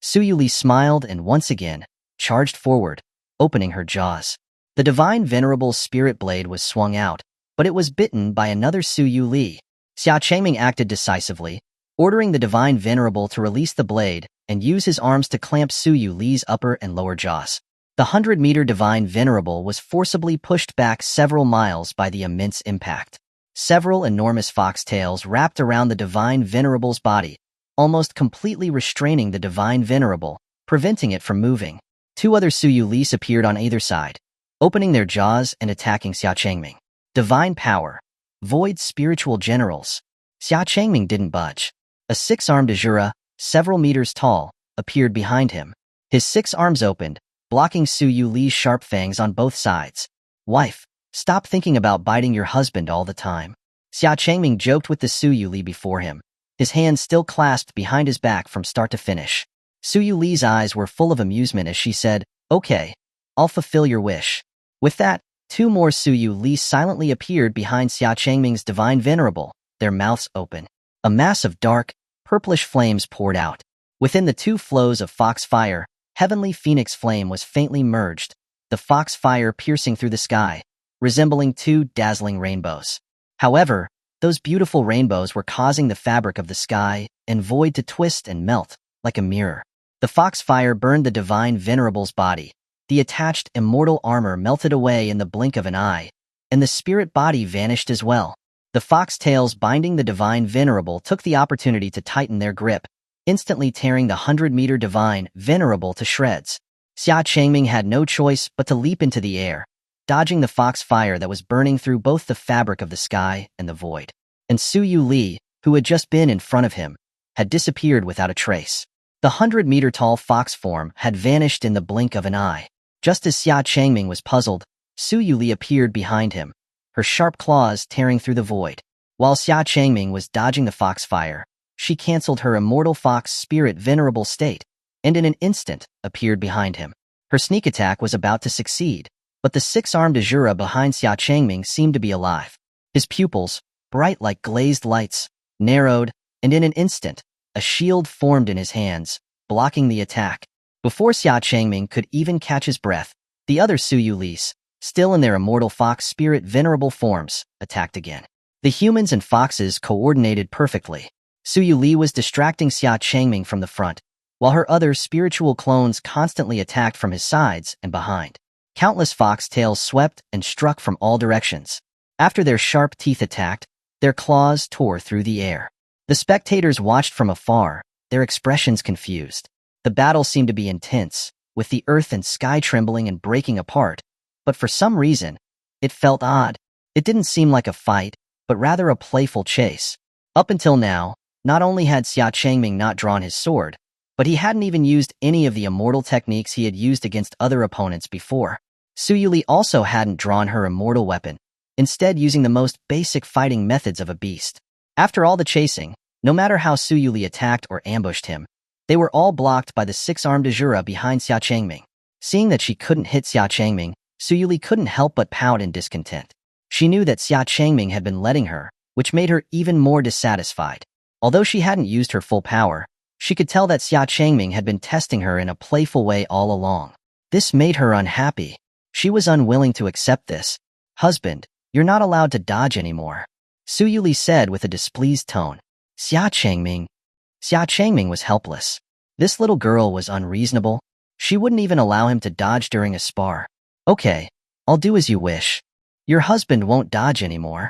Su Yuli smiled and once again charged forward, opening her jaws. The divine venerable spirit blade was swung out, but it was bitten by another Su Yuli. Xia Changming acted decisively, ordering the divine venerable to release the blade and use his arms to clamp Suyu Li's upper and lower jaws. The 100-meter Divine Venerable was forcibly pushed back several miles by the immense impact. Several enormous foxtails wrapped around the Divine Venerable's body, almost completely restraining the Divine Venerable, preventing it from moving. Two other Suyu Lis appeared on either side, opening their jaws and attacking Xia Changming. Divine Power. Void Spiritual Generals. Xia Changming didn't budge. A six-armed Azura, several meters tall, appeared behind him. His 6 arms opened, blocking Suyu Li's sharp fangs on both sides. Wife, stop thinking about biting your husband all the time. Xia Changming joked with the Suyu Li before him, his hands still clasped behind his back from start to finish. Suyu Li's eyes were full of amusement as she said, "Okay, I'll fulfill your wish." With that, 2 more Suyu Li silently appeared behind Xia Changming's Divine Venerable, their mouths open. A mass of dark, purplish flames poured out. Within the 2 flows of fox fire, Heavenly Phoenix Flame was faintly merged, the fox fire piercing through the sky, resembling 2 dazzling rainbows. However, those beautiful rainbows were causing the fabric of the sky and void to twist and melt, like a mirror. The fox fire burned the Divine Venerable's body. The attached immortal armor melted away in the blink of an eye, and the spirit body vanished as well. The foxtails binding the Divine Venerable took the opportunity to tighten their grip, instantly tearing the 100-meter Divine Venerable to shreds. Xia Changming had no choice but to leap into the air, dodging the fox fire that was burning through both the fabric of the sky and the void. And Suyu Li, who had just been in front of him, had disappeared without a trace. The 100-meter-tall fox form had vanished in the blink of an eye. Just as Xia Changming was puzzled, Suyu Li appeared behind him, her sharp claws tearing through the void. While Xia Changming was dodging the foxfire, she canceled her immortal fox spirit venerable state, and in an instant appeared behind him. Her sneak attack was about to succeed, but the 6-armed Azura behind Xia Changming seemed to be alive. His pupils, bright like glazed lights, narrowed, and in an instant, a shield formed in his hands, blocking the attack. Before Xia Changming could even catch his breath, the other Suyu Lis, still in their immortal fox spirit venerable forms, attacked again. The humans and foxes coordinated perfectly. Suyu Li was distracting Xia Changming from the front, while her other spiritual clones constantly attacked from his sides and behind. Countless foxtails swept and struck from all directions. After their sharp teeth attacked, their claws tore through the air. The spectators watched from afar, their expressions confused. The battle seemed to be intense, with the earth and sky trembling and breaking apart, but for some reason, it felt odd. It didn't seem like a fight, but rather a playful chase. Up until now, not only had Xia Changming not drawn his sword, but he hadn't even used any of the immortal techniques he had used against other opponents before. Suyu Li also hadn't drawn her immortal weapon, instead using the most basic fighting methods of a beast. After all the chasing, no matter how Suyu Li attacked or ambushed him, they were all blocked by the 6-armed Azura behind Xia Changming. Seeing that she couldn't hit Xia Changming, Suyu Li couldn't help but pout in discontent. She knew that Xia Changming had been letting her, which made her even more dissatisfied. Although she hadn't used her full power, she could tell that Xia Changming had been testing her in a playful way all along. This made her unhappy. She was unwilling to accept this. "Husband, you're not allowed to dodge anymore," Suyu Li said with a displeased tone. Xia Changming was helpless. This little girl was unreasonable. She wouldn't even allow him to dodge during a spar. "Okay, I'll do as you wish. Your husband won't dodge anymore,"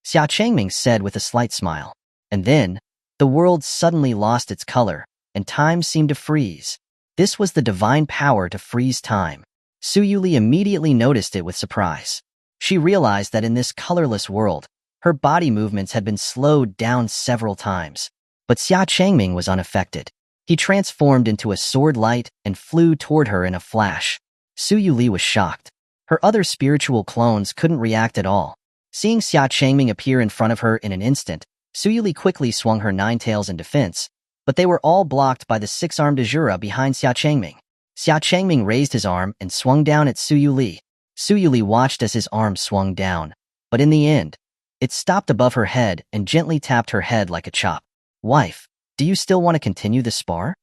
Xia Changming said with a slight smile. And then, the world suddenly lost its color, and time seemed to freeze. This was the divine power to freeze time. Suyu Li immediately noticed it with surprise. She realized that in this colorless world, her body movements had been slowed down several times. But Xia Changming was unaffected. He transformed into a sword light and flew toward her in a flash. Suyu Li was shocked. Her other spiritual clones couldn't react at all. Seeing Xia Changming appear in front of her in an instant, Suyu Li quickly swung her 9 tails in defense, but they were all blocked by the 6-armed Azura behind Xia Changming. Xia Changming raised his arm and swung down at Suyu Li. Suyu Li watched as his arm swung down, but in the end, it stopped above her head and gently tapped her head like a chop. "Wife, do you still want to continue the spar?"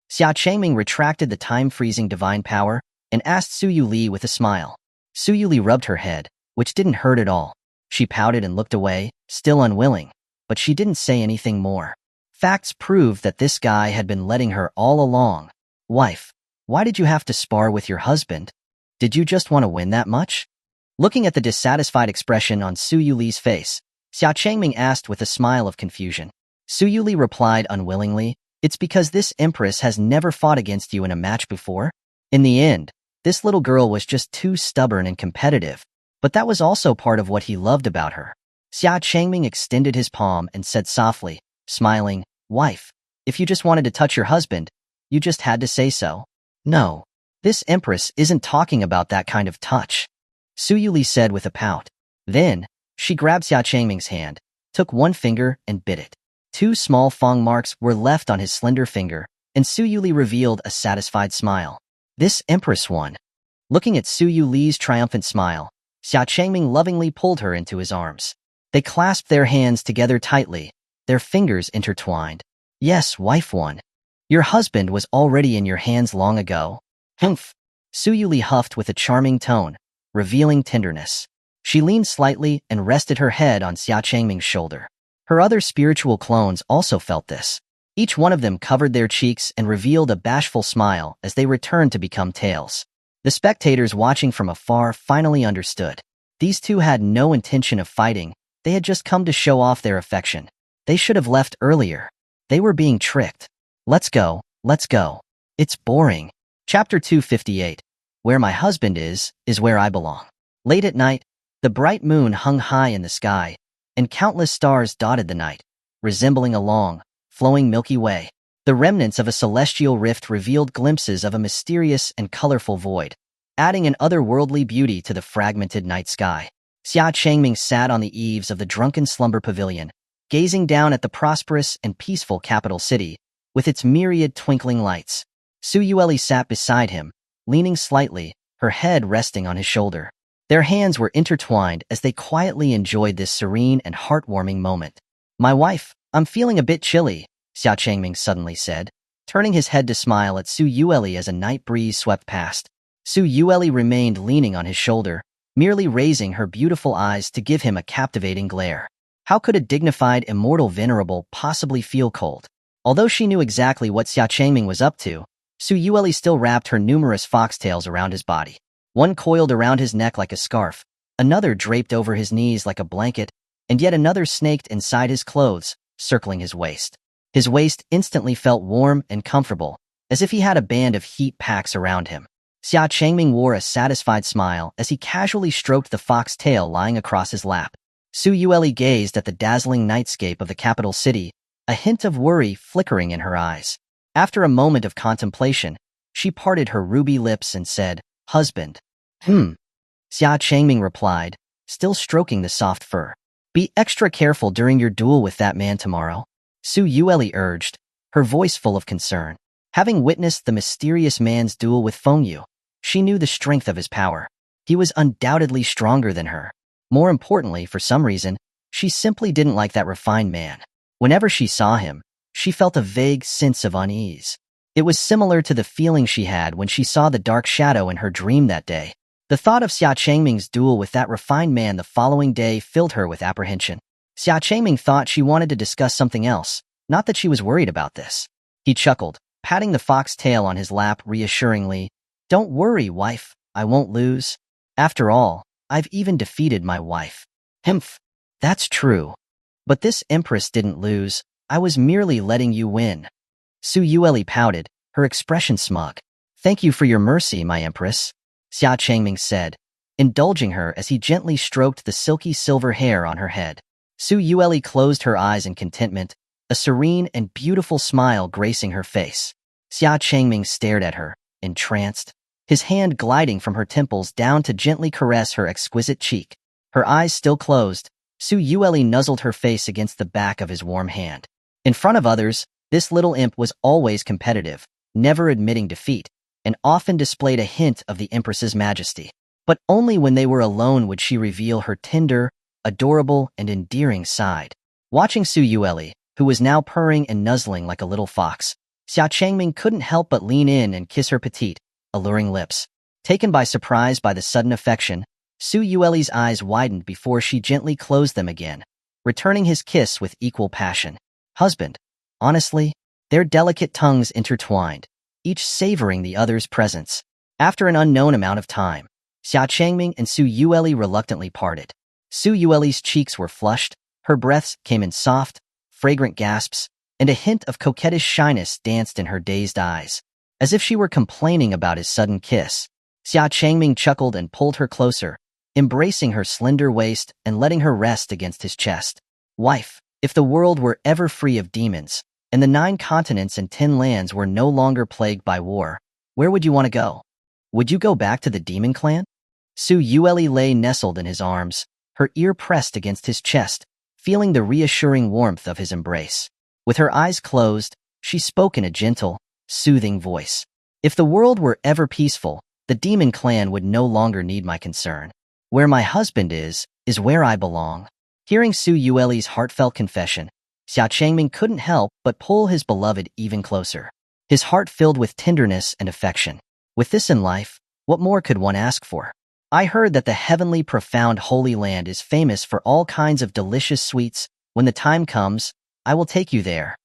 Xia Changming retracted the time-freezing divine power and asked Suyu Li with a smile. Suyu Li rubbed her head, which didn't hurt at all. She pouted and looked away, still unwilling, but she didn't say anything more. Facts proved that this guy had been letting her all along. Wife, why did you have to spar with your husband? Did you just want to win that much? Looking at the dissatisfied expression on Su Yuli's face, Xia Changming asked with a smile of confusion. Su Yuli replied unwillingly, "It's because this empress has never fought against you in a match before." In the end, this little girl was just too stubborn and competitive, but that was also part of what he loved about her. Xia Changming extended his palm and said softly, smiling, "Wife, if you just wanted to touch your husband, you just had to say so." "No, this empress isn't talking about that kind of touch," Su Yuli said with a pout. Then, she grabbed Xia Changming's hand, took one finger and bit it. 2 small fang marks were left on his slender finger, and Su Yuli revealed a satisfied smile. This empress won. Looking at Su Yuli's triumphant smile, Xia Changming lovingly pulled her into his arms. They clasped their hands together tightly, their fingers intertwined. "Yes, wife won. Your husband was already in your hands long ago." "Humph," Su Yuli huffed with a charming tone, revealing tenderness. She leaned slightly and rested her head on Xia Changming's shoulder. Her other spiritual clones also felt this. Each one of them covered their cheeks and revealed a bashful smile as they returned to become tails. The spectators watching from afar finally understood. These two had no intention of fighting. They had just come to show off their affection. They should have left earlier. They were being tricked. Let's go, let's go. It's boring. Chapter 258. Where my husband is where I belong. Late at night, the bright moon hung high in the sky, and countless stars dotted the night, resembling a long, flowing Milky Way. The remnants of a celestial rift revealed glimpses of a mysterious and colorful void, adding an otherworldly beauty to the fragmented night sky. Xia Changming sat on the eaves of the drunken slumber pavilion, gazing down at the prosperous and peaceful capital city, with its myriad twinkling lights. Su Yuli sat beside him, leaning slightly, her head resting on his shoulder. Their hands were intertwined as they quietly enjoyed this serene and heartwarming moment. "My wife, I'm feeling a bit chilly," Xia Changming suddenly said, turning his head to smile at Su Yuli as a night breeze swept past. Su Yuli remained leaning on his shoulder, merely raising her beautiful eyes to give him a captivating glare. How could a dignified, immortal venerable possibly feel cold? Although she knew exactly what Xia Changming was up to, Su Yuli still wrapped her numerous foxtails around his body. One coiled around his neck like a scarf, another draped over his knees like a blanket, and yet another snaked inside his clothes, circling his waist. His waist instantly felt warm and comfortable, as if he had a band of heat packs around him. Xia Changming wore a satisfied smile as he casually stroked the fox tail lying across his lap. Su Yuli gazed at the dazzling nightscape of the capital city, a hint of worry flickering in her eyes. After a moment of contemplation, she parted her ruby lips and said, "Husband." Xia Changming replied, still stroking the soft fur. "Be extra careful during your duel with that man tomorrow," Su Yuli urged, her voice full of concern. Having witnessed the mysterious man's duel with Fengyu, she knew the strength of his power. He was undoubtedly stronger than her. More importantly, for some reason, she simply didn't like that refined man. Whenever she saw him, she felt a vague sense of unease. It was similar to the feeling she had when she saw the dark shadow in her dream that day. The thought of Xia Changming's duel with that refined man the following day filled her with apprehension. Xia Changming thought she wanted to discuss something else, not that she was worried about this. He chuckled, patting the fox tail on his lap reassuringly. "Don't worry, wife, I won't lose. After all, I've even defeated my wife." "Humph, that's true. But this empress didn't lose. I was merely letting you win." Su Yuli pouted, her expression smug. "Thank you for your mercy, my empress," Xia Changming said, indulging her as he gently stroked the silky silver hair on her head. Su Yuli closed her eyes in contentment, a serene and beautiful smile gracing her face. Xia Changming stared at her, entranced, his hand gliding from her temples down to gently caress her exquisite cheek. Her eyes still closed, Su Yuli nuzzled her face against the back of his warm hand. In front of others, this little imp was always competitive, never admitting defeat, and often displayed a hint of the Empress's majesty. But only when they were alone would she reveal her tender, adorable, and endearing side. Watching Su Yuli, who was now purring and nuzzling like a little fox, Xia Changming couldn't help but lean in and kiss her petite, alluring lips. Taken by surprise by the sudden affection, Su Yuli's eyes widened before she gently closed them again, returning his kiss with equal passion. "Husband, Honestly, their delicate tongues intertwined, each savoring the other's presence. After an unknown amount of time, Xia Changming and Su Yueli reluctantly parted. Su Yueli's cheeks were flushed, her breaths came in soft, fragrant gasps, and a hint of coquettish shyness danced in her dazed eyes. As if she were complaining about his sudden kiss, Xia Changming chuckled and pulled her closer, embracing her slender waist and letting her rest against his chest. Wife, if the world were ever free of demons, and the 9 continents and 10 lands were no longer plagued by war, where would you want to go? Would you go back to the demon clan? Su Yueli lay nestled in his arms, her ear pressed against his chest, feeling the reassuring warmth of his embrace. With her eyes closed, she spoke in a gentle, soothing voice. If the world were ever peaceful, the demon clan would no longer need my concern. Where my husband is where I belong. Hearing Su Yueli's heartfelt confession, Xia Changming couldn't help but pull his beloved even closer. His heart filled with tenderness and affection. With this in life, what more could one ask for? I heard that the heavenly profound Holy Land is famous for all kinds of delicious sweets. When the time comes, I will take you there.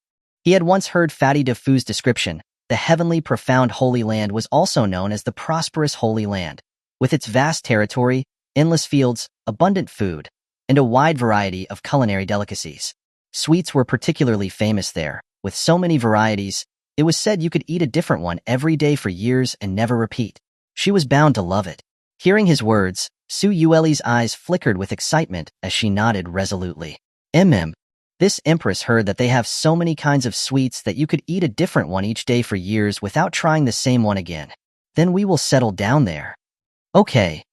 He had once heard Fatty Defu's description. The heavenly profound Holy Land was also known as the prosperous Holy Land. With its vast territory, endless fields, abundant food, and a wide variety of culinary delicacies. Sweets were particularly famous there. With so many varieties, it was said you could eat a different one every day for years and never repeat. She was bound to love it. Hearing his words, Su Yueli's eyes flickered with excitement as she nodded resolutely. This empress heard that they have so many kinds of sweets that you could eat a different one each day for years without trying the same one again. Then we will settle down there. Okay.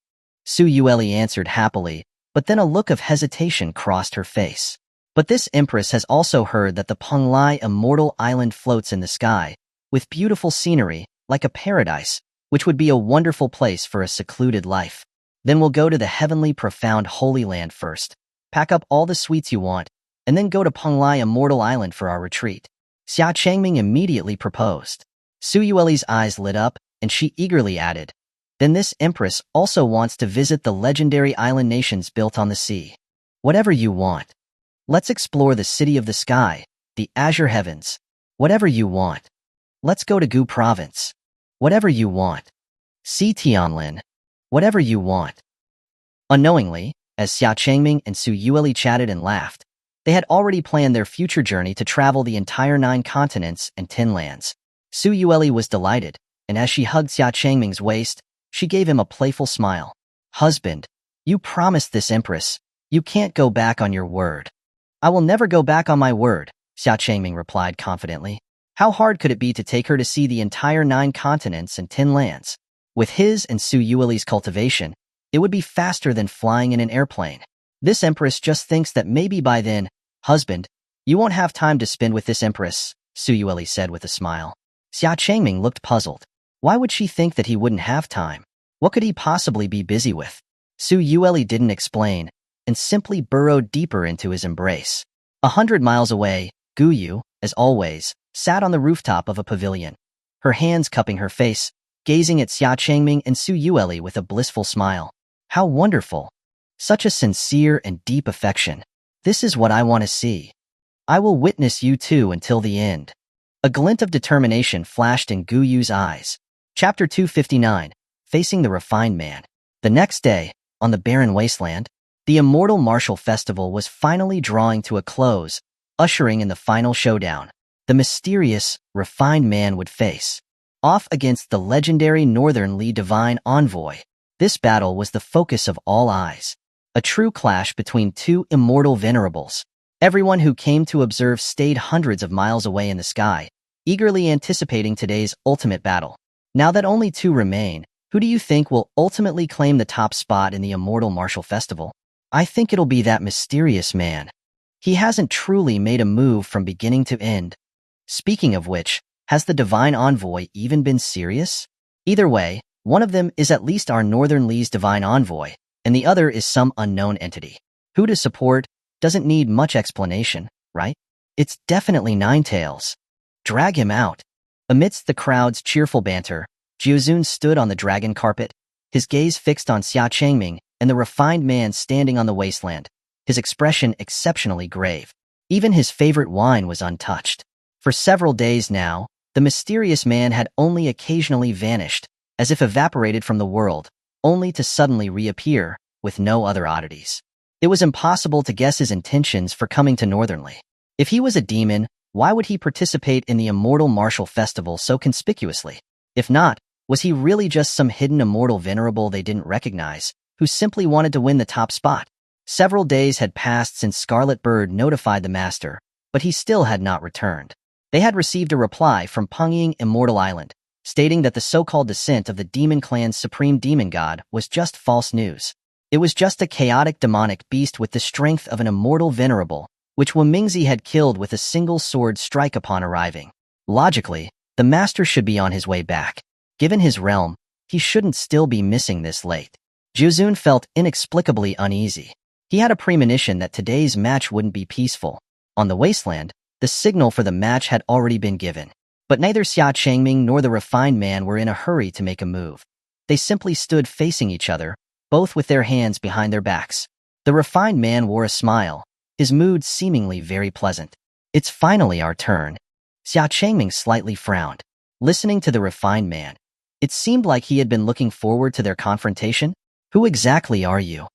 Su Yueli answered happily, but then a look of hesitation crossed her face. But this empress has also heard that the Penglai Immortal Island floats in the sky, with beautiful scenery, like a paradise, which would be a wonderful place for a secluded life. Then we'll go to the heavenly profound Holy Land first, pack up all the sweets you want, and then go to Penglai Immortal Island for our retreat. Xia Changming immediately proposed. Su Yueli's eyes lit up, and she eagerly added, then this empress also wants to visit the legendary island nations built on the sea. Whatever you want. Let's explore the city of the sky, the azure heavens. Whatever you want. Let's go to Gu province. Whatever you want. See Tianlin. Whatever you want. Unknowingly, as Xia Changming and Su Yueli chatted and laughed, they had already planned their future journey to travel the entire 9 continents and 10 lands. Su Yueli was delighted, and as she hugged Xia Changming's waist, she gave him a playful smile. Husband, you promised this empress. You can't go back on your word. I will never go back on my word, Xia Changming replied confidently. How hard could it be to take her to see the entire 9 continents and 10 lands? With his and Su Yueli's cultivation, it would be faster than flying in an airplane. This empress just thinks that maybe by then, husband, you won't have time to spend with this empress, Su Yueli said with a smile. Xia Changming looked puzzled. Why would she think that he wouldn't have time? What could he possibly be busy with? Su Yueli didn't explain, and simply burrowed deeper into his embrace. 100 miles away, Gu Yu, as always, sat on the rooftop of a pavilion, her hands cupping her face, gazing at Xia Changming and Su Yueli with a blissful smile. How wonderful! Such a sincere and deep affection. This is what I want to see. I will witness you two until the end. A glint of determination flashed in Gu Yu's eyes. Chapter 259, Facing the Refined Man. The next day, on the barren wasteland, the Immortal Martial Festival was finally drawing to a close, ushering in the final showdown. The mysterious, refined man would face off against the legendary Northern Li Divine Envoy. This battle was the focus of all eyes. A true clash between 2 immortal venerables. Everyone who came to observe stayed hundreds of miles away in the sky, eagerly anticipating today's ultimate battle. Now that only 2 remain, who do you think will ultimately claim the top spot in the Immortal Martial Festival? I think it'll be that mysterious man. He hasn't truly made a move from beginning to end. Speaking of which, has the Divine Envoy even been serious? Either way, one of them is at least our Northern Li's Divine Envoy, and the other is some unknown entity. Who to support doesn't need much explanation, right? It's definitely Ninetails. Drag him out. Amidst the crowd's cheerful banter, Jiuzun stood on the dragon carpet, his gaze fixed on Xia Changming and the refined man standing on the wasteland, his expression exceptionally grave. Even his favorite wine was untouched. For several days now, the mysterious man had only occasionally vanished, as if evaporated from the world, only to suddenly reappear, with no other oddities. It was impossible to guess his intentions for coming to Northernly. If he was a demon, why would he participate in the immortal martial festival so conspicuously? If not, was he really just some hidden immortal venerable they didn't recognize, who simply wanted to win the top spot? Several days had passed since Scarlet Bird notified the master, but he still had not returned. They had received a reply from Pungying Immortal Island, stating that the so-called descent of the demon clan's supreme demon god was just false news. It was just a chaotic demonic beast with the strength of an immortal venerable, which Wumingzi had killed with a single sword strike upon arriving. Logically, the master should be on his way back. Given his realm, he shouldn't still be missing this late. Xuanhuan felt inexplicably uneasy. He had a premonition that today's match wouldn't be peaceful. On the wasteland, the signal for the match had already been given. But neither Xia Changming nor the refined man were in a hurry to make a move. They simply stood facing each other, both with their hands behind their backs. The refined man wore a smile, his mood seemingly very pleasant. It's finally our turn. Xia Changming slightly frowned. Listening to the refined man, it seemed like he had been looking forward to their confrontation. Who exactly are you?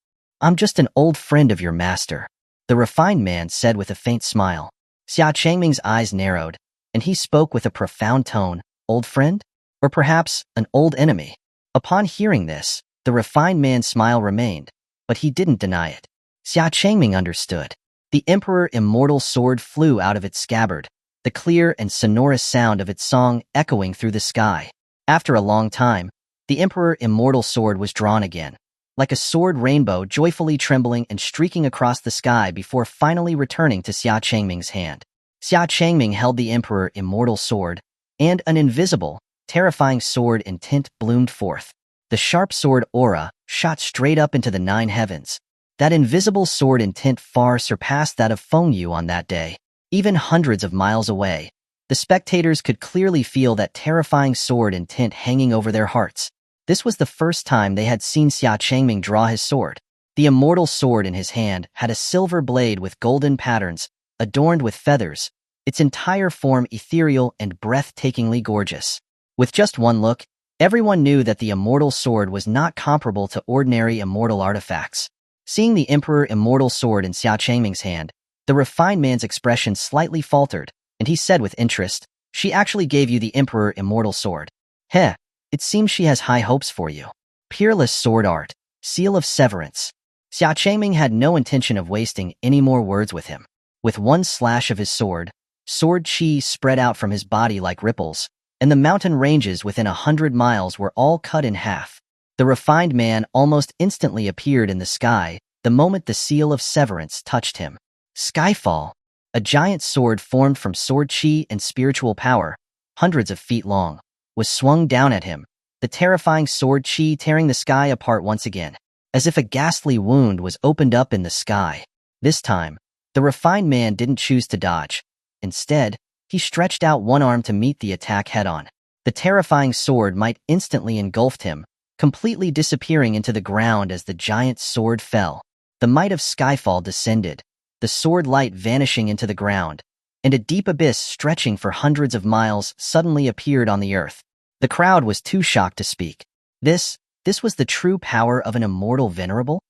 I'm just an old friend of your master, the refined man said with a faint smile. Xia Changming's eyes narrowed, and he spoke with a profound tone. Old friend? Or perhaps an old enemy? Upon hearing this, the refined man's smile remained, but he didn't deny it. Xia Changming understood. The Emperor Immortal sword flew out of its scabbard, the clear and sonorous sound of its song echoing through the sky. After a long time, the Emperor Immortal sword was drawn again, like a sword rainbow joyfully trembling and streaking across the sky before finally returning to Xia Changming's hand. Xia Changming held the Emperor Immortal sword, and an invisible, terrifying sword intent bloomed forth. The sharp sword aura shot straight up into the 9 heavens. That invisible sword intent far surpassed that of Fengyu on that day. Even hundreds of miles away, the spectators could clearly feel that terrifying sword intent hanging over their hearts. This was the first time they had seen Xia Changming draw his sword. The immortal sword in his hand had a silver blade with golden patterns, adorned with feathers, its entire form ethereal and breathtakingly gorgeous. With just one look, everyone knew that the immortal sword was not comparable to ordinary immortal artifacts. Seeing the Emperor Immortal sword in Xia Changming's hand, the refined man's expression slightly faltered, and he said with interest, "She actually gave you the Emperor Immortal sword. Heh, it seems she has high hopes for you." Peerless sword art, seal of severance. Xia Changming had no intention of wasting any more words with him. With one slash of his sword, sword chi spread out from his body like ripples, and the mountain ranges within 100 miles were all cut in half. The refined man almost instantly appeared in the sky the moment the seal of severance touched him. Skyfall, a giant sword formed from sword chi and spiritual power, hundreds of feet long, was swung down at him, the terrifying sword chi tearing the sky apart once again, as if a ghastly wound was opened up in the sky. This time, the refined man didn't choose to dodge. Instead, he stretched out one arm to meet the attack head-on. The terrifying sword might instantly engulfed him, completely disappearing into the ground as the giant sword fell. The might of Skyfall descended, the sword light vanishing into the ground, and a deep abyss stretching for hundreds of miles suddenly appeared on the earth. The crowd was too shocked to speak. This was the true power of an immortal venerable?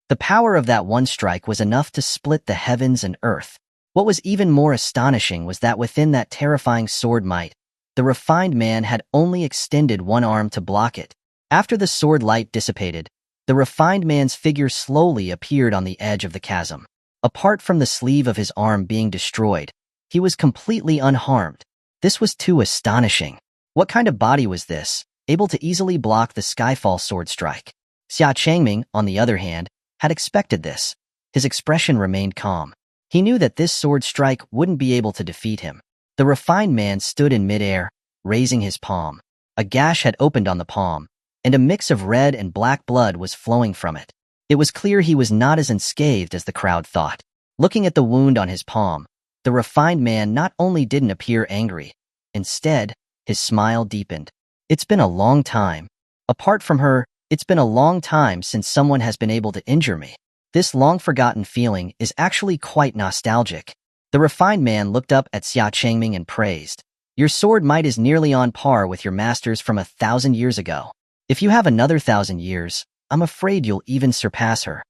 The power of that one strike was enough to split the heavens and earth. What was even more astonishing was that within that terrifying sword might, the refined man had only extended one arm to block it. After the sword light dissipated, the refined man's figure slowly appeared on the edge of the chasm. Apart from the sleeve of his arm being destroyed, he was completely unharmed. This was too astonishing. What kind of body was this, able to easily block the Skyfall sword strike? Xia Changming, on the other hand, had expected this. His expression remained calm. He knew that this sword strike wouldn't be able to defeat him. The refined man stood in midair, raising his palm. A gash had opened on the palm, and a mix of red and black blood was flowing from it. It was clear he was not as unscathed as the crowd thought. Looking at the wound on his palm, the refined man not only didn't appear angry, instead, his smile deepened. It's been a long time. Apart from her, it's been a long time since someone has been able to injure me. This long-forgotten feeling is actually quite nostalgic. The refined man looked up at Xia Changming and praised. Your sword might is nearly on par with your master's from 1,000 years ago. If you have another 1,000 years, I'm afraid you'll even surpass her.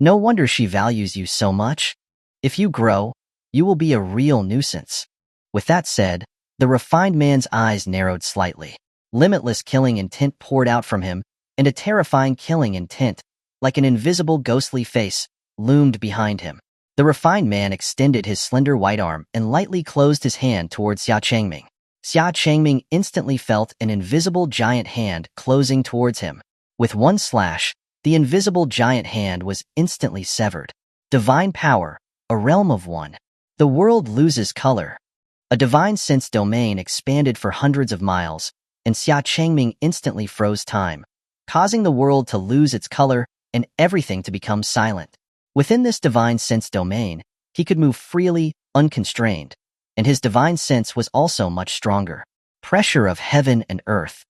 No wonder she values you so much. If you grow, you will be a real nuisance. With that said, the refined man's eyes narrowed slightly. Limitless killing intent poured out from him, and a terrifying killing intent, like an invisible ghostly face, loomed behind him. The refined man extended his slender white arm and lightly closed his hand towards Xia Changming. Xia Changming instantly felt an invisible giant hand closing towards him. With one slash, the invisible giant hand was instantly severed. Divine power, a realm of one. The world loses color. A divine sense domain expanded for hundreds of miles, and Xia Changming instantly froze time, causing the world to lose its color and everything to become silent. Within this divine sense domain, he could move freely, unconstrained, and his divine sense was also much stronger. Pressure of heaven and earth.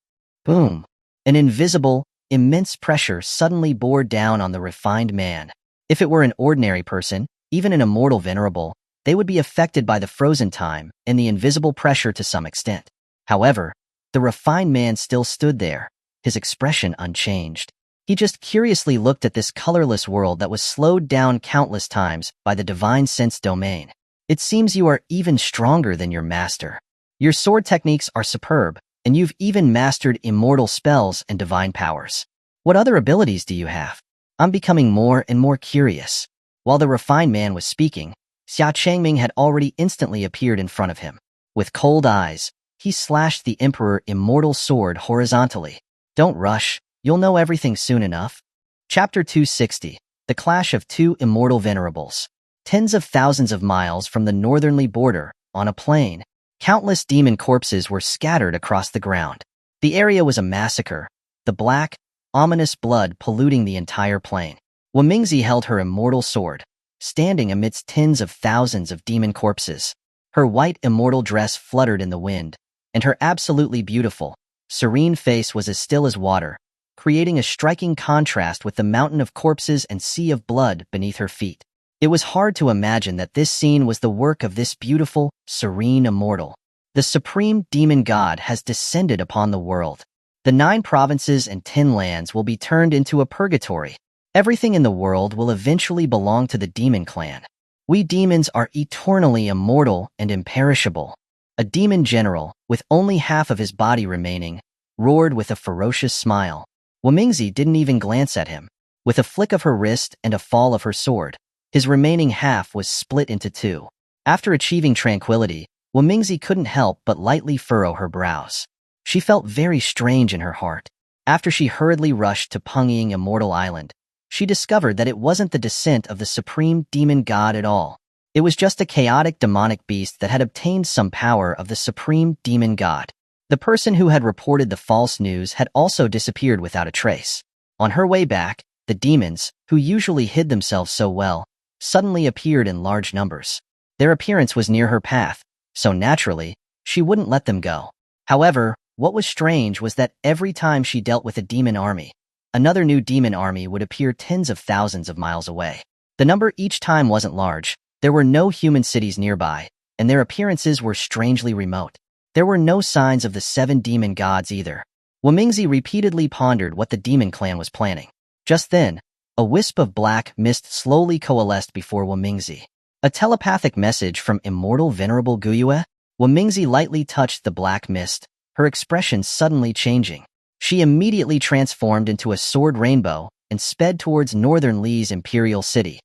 Boom! An invisible, immense pressure suddenly bore down on the refined man. If it were an ordinary person, even an immortal venerable, they would be affected by the frozen time and the invisible pressure to some extent. However, the refined man still stood there, his expression unchanged. He just curiously looked at this colorless world that was slowed down countless times by the divine sense domain. It seems you are even stronger than your master. Your sword techniques are superb, and you've even mastered immortal spells and divine powers. What other abilities do you have? I'm becoming more and more curious. While the refined man was speaking, Xia Changming had already instantly appeared in front of him. With cold eyes, he slashed the Emperor Immortal sword horizontally. Don't rush, you'll know everything soon enough. Chapter 260, The Clash of Two Immortal Venerables. Tens of thousands of miles from the northernly border, on a plain, countless demon corpses were scattered across the ground. The area was a massacre, the black, ominous blood polluting the entire plain. Wamingzi held her immortal sword, standing amidst tens of thousands of demon corpses. Her white immortal dress fluttered in the wind, and her absolutely beautiful, serene face was as still as water, creating a striking contrast with the mountain of corpses and sea of blood beneath her feet. It was hard to imagine that this scene was the work of this beautiful, serene immortal. The supreme demon god has descended upon the world. The 9 provinces and 10 lands will be turned into a purgatory. Everything in the world will eventually belong to the demon clan. We demons are eternally immortal and imperishable. A demon general, with only half of his body remaining, roared with a ferocious smile. Wamingzi didn't even glance at him. With a flick of her wrist and a fall of her sword, his remaining half was split into 2. After achieving tranquility, Wamingzi couldn't help but lightly furrow her brows. She felt very strange in her heart. After she hurriedly rushed to Pungying Immortal Island, she discovered that it wasn't the descent of the supreme demon god at all. It was just a chaotic demonic beast that had obtained some power of the supreme demon god. The person who had reported the false news had also disappeared without a trace. On her way back, the demons, who usually hid themselves so well, suddenly appeared in large numbers. Their appearance was near her path, so naturally, she wouldn't let them go. However, what was strange was that every time she dealt with a demon army, another new demon army would appear tens of thousands of miles away. The number each time wasn't large, there were no human cities nearby, and their appearances were strangely remote. There were no signs of the 7 demon gods either. Wamingzi repeatedly pondered what the demon clan was planning. Just then, a wisp of black mist slowly coalesced before Wamingzi. A telepathic message from immortal venerable Guyue? Wamingzi lightly touched the black mist, her expression suddenly changing. She immediately transformed into a sword rainbow and sped towards northern Li's imperial city.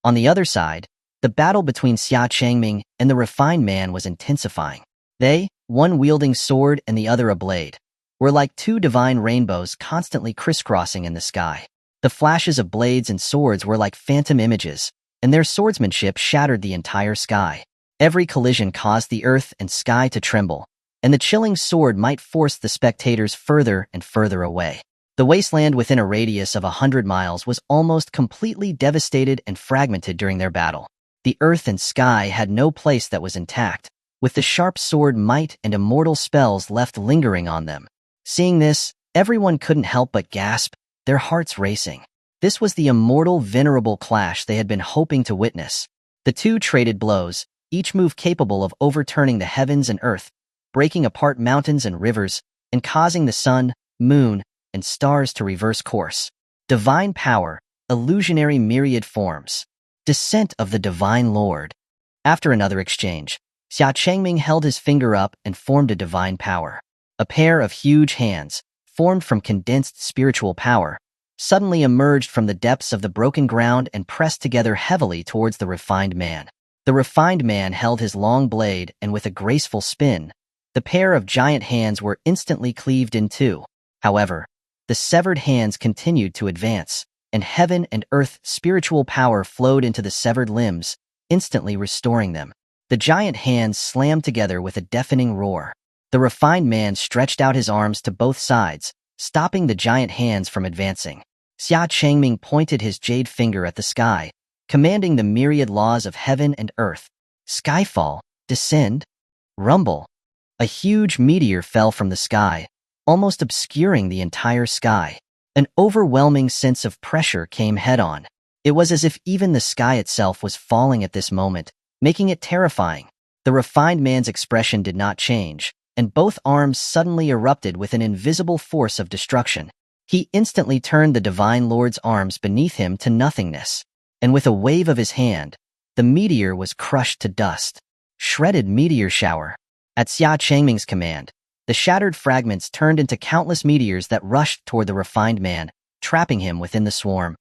On the other side, the battle between Xia Changming and the refined man was intensifying. They, one wielding sword and the other a blade, were like 2 divine rainbows constantly crisscrossing in the sky. The flashes of blades and swords were like phantom images, and their swordsmanship shattered the entire sky. Every collision caused the earth and sky to tremble, and the chilling sword might force the spectators further and further away. The wasteland within a radius of 100 miles was almost completely devastated and fragmented during their battle. The earth and sky had no place that was intact, with the sharp sword might and immortal spells left lingering on them. Seeing this, everyone couldn't help but gasp, their hearts racing. This was the immortal venerable clash they had been hoping to witness. The 2 traded blows, each move capable of overturning the heavens and earth, breaking apart mountains and rivers, and causing the sun, moon, and stars to reverse course. Divine power, illusionary myriad forms. Descent of the Divine Lord. After another exchange, Xia Changming held his finger up and formed a divine power. A pair of huge hands, formed from condensed spiritual power, suddenly emerged from the depths of the broken ground and pressed together heavily towards the refined man. The refined man held his long blade, and with a graceful spin, the pair of giant hands were instantly cleaved in two. However, the severed hands continued to advance, and heaven and earth spiritual power flowed into the severed limbs, instantly restoring them. The giant hands slammed together with a deafening roar. The refined man stretched out his arms to both sides, stopping the giant hands from advancing. Xia Changming pointed his jade finger at the sky, commanding the myriad laws of heaven and earth. Skyfall, descend, rumble. A huge meteor fell from the sky, almost obscuring the entire sky. An overwhelming sense of pressure came head-on. It was as if even the sky itself was falling at this moment, making it terrifying. The refined man's expression did not change, and both arms suddenly erupted with an invisible force of destruction. He instantly turned the Divine Lord's arms beneath him to nothingness, and with a wave of his hand, the meteor was crushed to dust. Shredded meteor shower. At Xia Changming's command, the shattered fragments turned into countless meteors that rushed toward the refined man, trapping him within the swarm.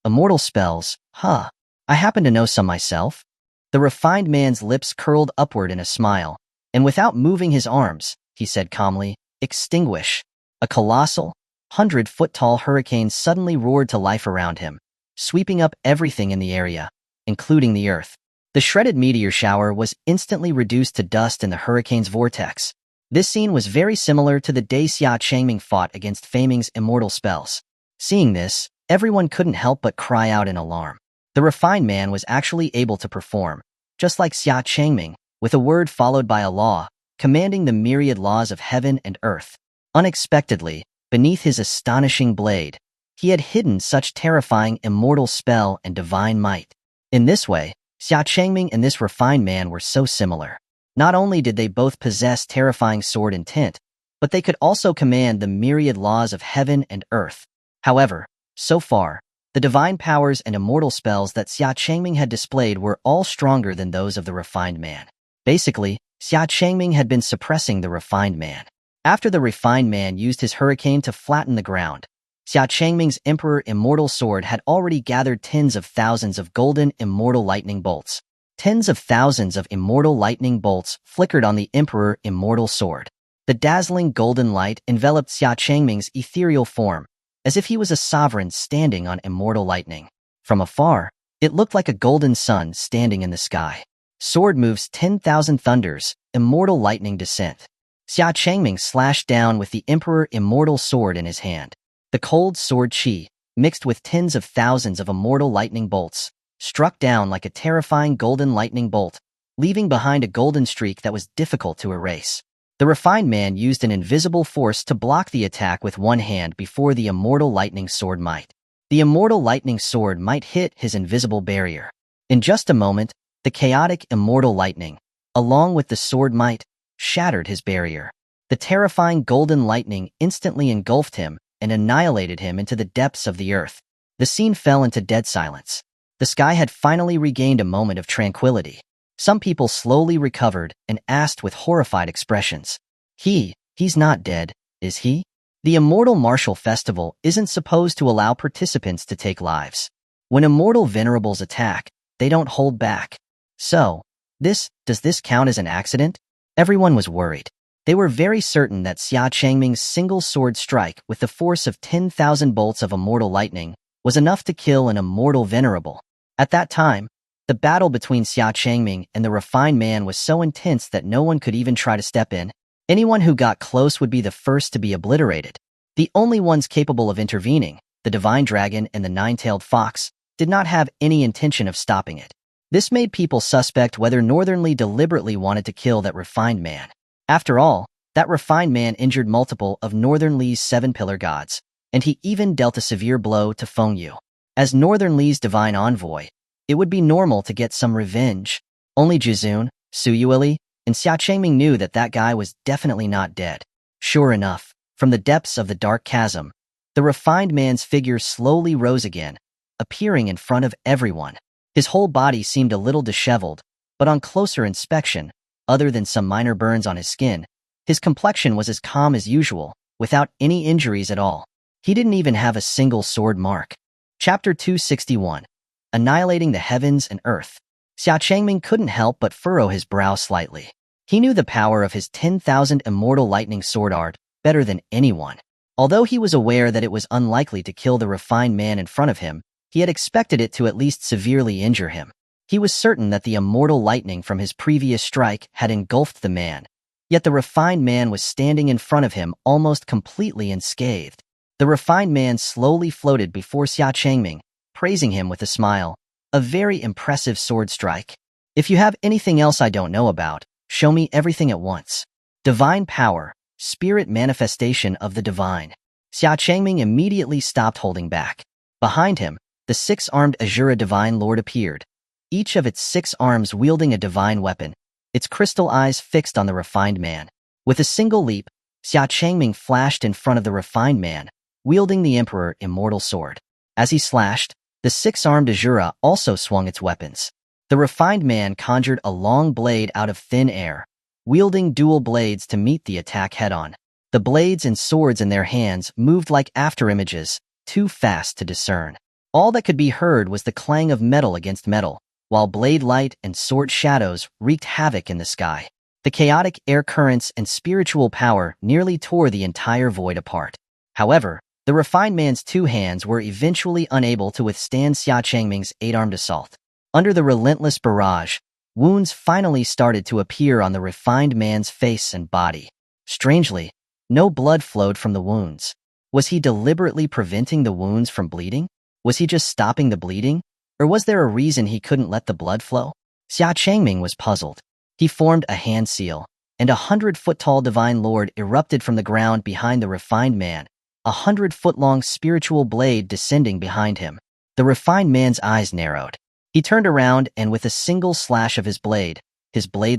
Immortal spells, huh? I happen to know some myself. The refined man's lips curled upward in a smile, and without moving his arms, he said calmly, extinguish. A colossal, 100-foot-tall hurricane suddenly roared to life around him, sweeping up everything in the area, including the earth. The shredded meteor shower was instantly reduced to dust in the hurricane's vortex. This scene was very similar to the day Xia Changming fought against Faming's immortal spells. Seeing this, everyone couldn't help but cry out in alarm. The refined man was actually able to perform, just like Xia Changming, with a word followed by a law, commanding the myriad laws of heaven and earth. Unexpectedly, beneath his astonishing blade, he had hidden such terrifying immortal spell and divine might. In this way, Xia Changming and this refined man were so similar. Not only did they both possess terrifying sword intent, but they could also command the myriad laws of heaven and earth. However, so far, the divine powers and immortal spells that Xia Changming had displayed were all stronger than those of the refined man. Basically, Xia Changming had been suppressing the refined man. After the refined man used his hurricane to flatten the ground, Xia Changming's Emperor Immortal Sword had already gathered tens of thousands of golden immortal lightning bolts. Tens of thousands of immortal lightning bolts flickered on the Emperor Immortal Sword. The dazzling golden light enveloped Xia Changming's ethereal form, as if he was a sovereign standing on immortal lightning. From afar, it looked like a golden sun standing in the sky. Sword moves 10,000 thunders, immortal lightning descent. Xia Changming slashed down with the Emperor Immortal Sword in his hand. The cold sword chi, mixed with tens of thousands of immortal lightning bolts, struck down like a terrifying golden lightning bolt, leaving behind a golden streak that was difficult to erase. The refined man used an invisible force to block the attack with one hand before the immortal lightning sword might. The immortal lightning sword might hit his invisible barrier. In just a moment, the chaotic immortal lightning, along with the sword might, shattered his barrier. The terrifying golden lightning instantly engulfed him and annihilated him into the depths of the earth. The scene fell into dead silence. The sky had finally regained a moment of tranquility. Some people slowly recovered and asked with horrified expressions, He's not dead, is he? The Immortal Martial Festival isn't supposed to allow participants to take lives. When immortal venerables attack, they don't hold back. So, does this count as an accident? Everyone was worried. They were very certain that Xia Changming's single sword strike with the force of 10,000 bolts of immortal lightning was enough to kill an immortal venerable. At that time, the battle between Xia Changming and the refined man was so intense that no one could even try to step in. Anyone who got close would be the first to be obliterated. The only ones capable of intervening, the divine dragon and the nine-tailed fox, did not have any intention of stopping it. This made people suspect whether Northern Li deliberately wanted to kill that refined man. After all, that refined man injured multiple of Northern Li's 7 pillar gods, and he even dealt a severe blow to Feng Yu. As Northern Li's divine envoy, it would be normal to get some revenge. Only Jizun, Suyuili, and Xia Changming knew that that guy was definitely not dead. Sure enough, from the depths of the dark chasm, the refined man's figure slowly rose again, appearing in front of everyone. His whole body seemed a little disheveled, but on closer inspection, other than some minor burns on his skin, his complexion was as calm as usual, without any injuries at all. He didn't even have a single sword mark. Chapter 261. Annihilating the Heavens and Earth. Xia Changming couldn't help but furrow his brow slightly. He knew the power of his 10,000 immortal lightning sword art better than anyone. Although he was aware that it was unlikely to kill the refined man in front of him, he had expected it to at least severely injure him. He was certain that the immortal lightning from his previous strike had engulfed the man. Yet the refined man was standing in front of him almost completely unscathed. The refined man slowly floated before Xia Changming, praising him with a smile. A very impressive sword strike. If you have anything else I don't know about, show me everything at once. Divine power, spirit manifestation of the divine. Xia Changming immediately stopped holding back. Behind him, the six-armed Azura Divine Lord appeared, each of its 6 arms wielding a divine weapon, its crystal eyes fixed on the refined man. With a single leap, Xia Changming flashed in front of the refined man, wielding the Emperor Immortal Sword. As he slashed, the 6-armed Azura also swung its weapons. The refined man conjured a long blade out of thin air, wielding dual blades to meet the attack head-on. The blades and swords in their hands moved like afterimages, too fast to discern. All that could be heard was the clang of metal against metal, while blade light and sword shadows wreaked havoc in the sky. The chaotic air currents and spiritual power nearly tore the entire void apart. However, the refined man's 2 hands were eventually unable to withstand Xia Changming's 8-armed assault. Under the relentless barrage, wounds finally started to appear on the refined man's face and body. Strangely, no blood flowed from the wounds. Was he deliberately preventing the wounds from bleeding? Was he just stopping the bleeding? Or was there a reason he couldn't let the blood flow? Xia Changming was puzzled. He formed a hand seal, and 100-foot-tall divine lord erupted from the ground behind the refined man, a 100-foot-long spiritual blade descending behind him. The refined man's eyes narrowed. He turned around and with a single slash of his blade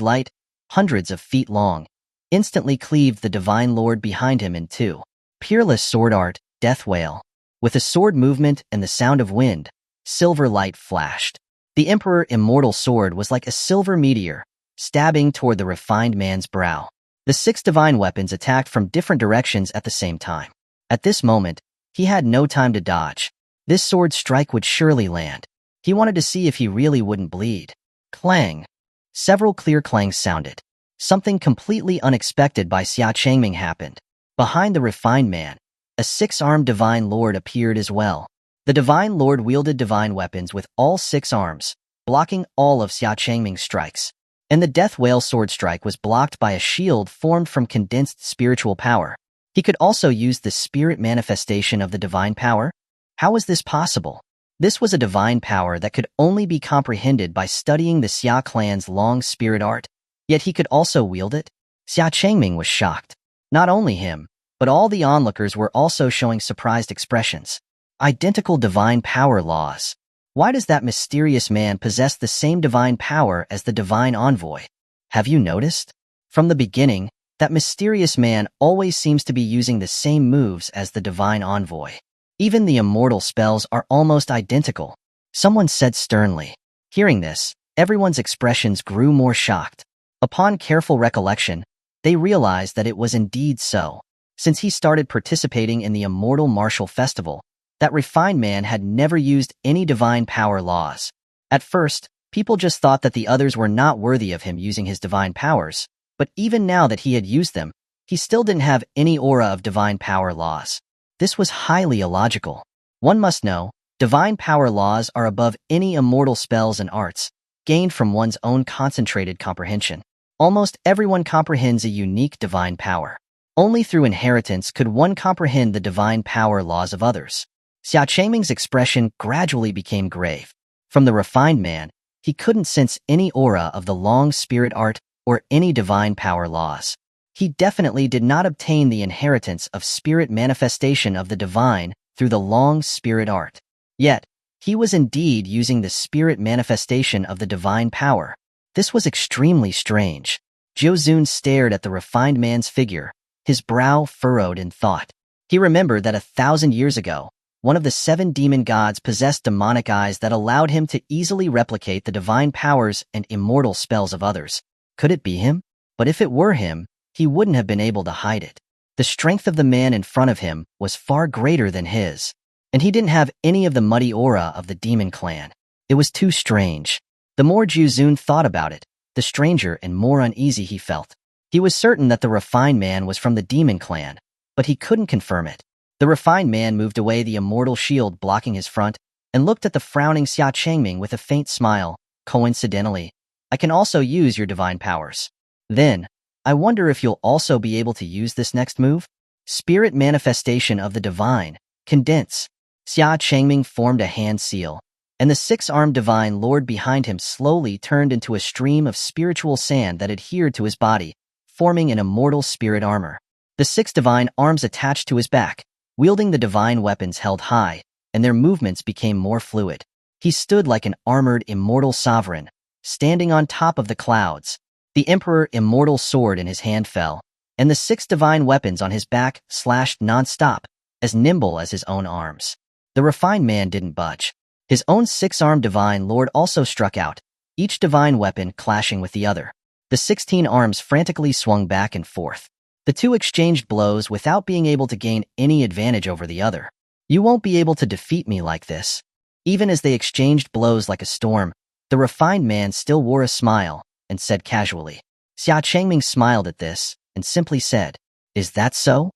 light, hundreds of feet long, instantly cleaved the divine lord behind him in 2. Peerless sword art, death wail. With a sword movement and the sound of wind, silver light flashed. The Emperor Immortal Sword was like a silver meteor, stabbing toward the refined man's brow. The 6 divine weapons attacked from different directions at the same time. At this moment, he had no time to dodge. This sword strike would surely land. He wanted to see if he really wouldn't bleed. Clang. Several clear clangs sounded. Something completely unexpected by Xia Changming happened. Behind the refined man, a 6-armed divine lord appeared as well. The divine lord wielded divine weapons with all 6 arms, blocking all of Xia Changming's strikes. And the death whale sword strike was blocked by a shield formed from condensed spiritual power. He could also use the spirit manifestation of the divine power. How was this possible? This was a divine power that could only be comprehended by studying the Xia clan's long spirit art, yet he could also wield it? Xia Changming was shocked. Not only him, but all the onlookers were also showing surprised expressions. Identical divine power laws. Why does that mysterious man possess the same divine power as the divine envoy? Have you noticed? From the beginning, that mysterious man always seems to be using the same moves as the divine envoy. Even the immortal spells are almost identical, someone said sternly. Hearing this, everyone's expressions grew more shocked. Upon careful recollection, they realized that it was indeed so. Since he started participating in the Immortal Martial Festival, that refined man had never used any divine power laws. At first, people just thought that the others were not worthy of him using his divine powers, but even now that he had used them, he still didn't have any aura of divine power laws. This was highly illogical. One must know, divine power laws are above any immortal spells and arts, gained from one's own concentrated comprehension. Almost everyone comprehends a unique divine power. Only through inheritance could one comprehend the divine power laws of others. Xia Changming's expression gradually became grave. From the refined man, he couldn't sense any aura of the long spirit art or any divine power laws. He definitely did not obtain the inheritance of spirit manifestation of the divine through the long spirit art. Yet, he was indeed using the spirit manifestation of the divine power. This was extremely strange. Jiuzun stared at the refined man's figure, his brow furrowed in thought. He remembered that 1,000 years ago, one of the 7 demon gods possessed demonic eyes that allowed him to easily replicate the divine powers and immortal spells of others. Could it be him? But if it were him, he wouldn't have been able to hide it. The strength of the man in front of him was far greater than his, and he didn't have any of the muddy aura of the demon clan. It was too strange. The more Jiuzun thought about it, the stranger and more uneasy he felt. He was certain that the refined man was from the demon clan, but he couldn't confirm it. The refined man moved away the immortal shield blocking his front and looked at the frowning Xia Changming with a faint smile. Coincidentally, I can also use your divine powers. Then, I wonder if you'll also be able to use this next move? Spirit manifestation of the divine. Condense. Xia Changming formed a hand seal, and the 6-armed divine lord behind him slowly turned into a stream of spiritual sand that adhered to his body, forming an immortal spirit armor. The 6 divine arms attached to his back, wielding the divine weapons held high, and their movements became more fluid. He stood like an armored immortal sovereign, standing on top of the clouds. The Emperor immortal sword in his hand fell, and the 6 divine weapons on his back slashed non-stop, as nimble as his own arms. The refined man didn't budge. His own 6-armed divine lord also struck out, each divine weapon clashing with the other. The 16 arms frantically swung back and forth. The 2 exchanged blows without being able to gain any advantage over the other. You won't be able to defeat me like this. Even as they exchanged blows like a storm, the refined man still wore a smile and said casually. Xia Changming smiled at this and simply said, "Is that so?"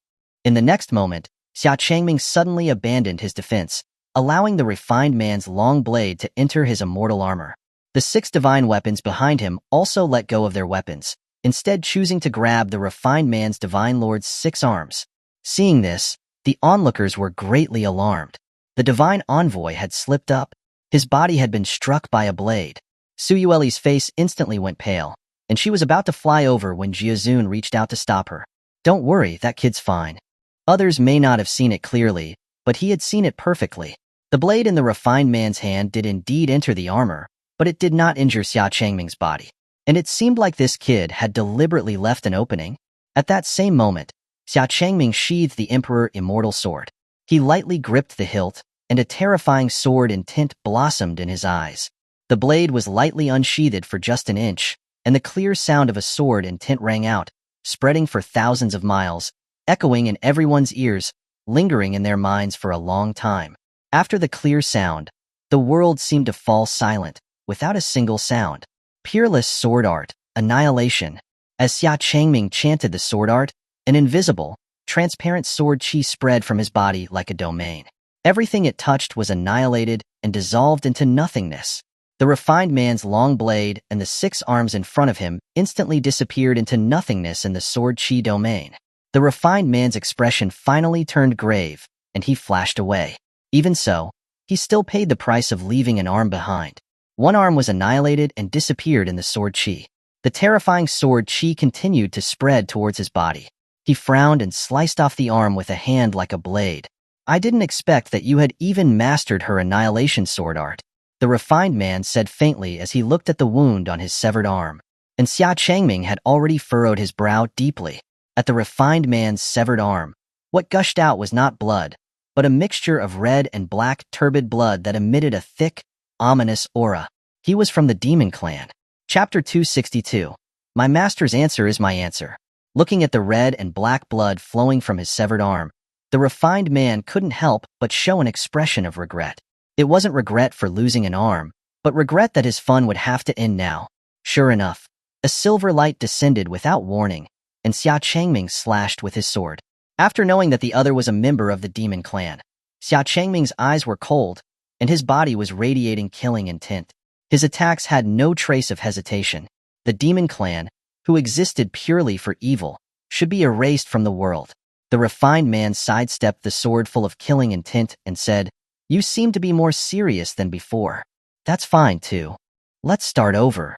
In the next moment, Xia Changming suddenly abandoned his defense, allowing the refined man's long blade to enter his immortal armor. The 6 divine weapons behind him also let go of their weapons, instead choosing to grab the refined man's divine lord's 6 arms. Seeing this, the onlookers were greatly alarmed. The divine envoy had slipped up. His body had been struck by a blade. Suyueli's face instantly went pale, and she was about to fly over when Jiuzun reached out to stop her. "Don't worry, that kid's fine." Others may not have seen it clearly, but he had seen it perfectly. The blade in the refined man's hand did indeed enter the armor, but it did not injure Xia Changming's body. And it seemed like this kid had deliberately left an opening. At that same moment, Xia Changming sheathed the Emperor immortal sword. He lightly gripped the hilt, and a terrifying sword intent blossomed in his eyes. The blade was lightly unsheathed for just an inch, and the clear sound of a sword intent rang out, spreading for thousands of miles, echoing in everyone's ears, lingering in their minds for a long time. After the clear sound, the world seemed to fall silent, without a single sound. Peerless sword art, annihilation. As Xia Changming chanted the sword art, an invisible, transparent sword chi spread from his body like a domain. Everything it touched was annihilated and dissolved into nothingness. The refined man's long blade and the 6 arms in front of him instantly disappeared into nothingness in the sword chi domain. The refined man's expression finally turned grave, and he flashed away. Even so, he still paid the price of leaving an arm behind. One arm was annihilated and disappeared in the sword chi. The terrifying sword chi continued to spread towards his body. He frowned and sliced off the arm with a hand like a blade. "I didn't expect that you had even mastered her annihilation sword art," the refined man said faintly as he looked at the wound on his severed arm. And Xia Changming had already furrowed his brow deeply. At the refined man's severed arm, what gushed out was not blood, but a mixture of red and black turbid blood that emitted a thick, ominous aura. He was from the demon clan. Chapter 262. My master's answer is my answer. Looking at the red and black blood flowing from his severed arm, the refined man couldn't help but show an expression of regret. It wasn't regret for losing an arm, but regret that his fun would have to end now. Sure enough, a silver light descended without warning, and Xia Changming slashed with his sword. After knowing that the other was a member of the demon clan, Xia Changming's eyes were cold, and his body was radiating killing intent. His attacks had no trace of hesitation. The demon clan, who existed purely for evil, should be erased from the world. The refined man sidestepped the sword full of killing intent and said, "You seem to be more serious than before." "That's fine too. Let's start over."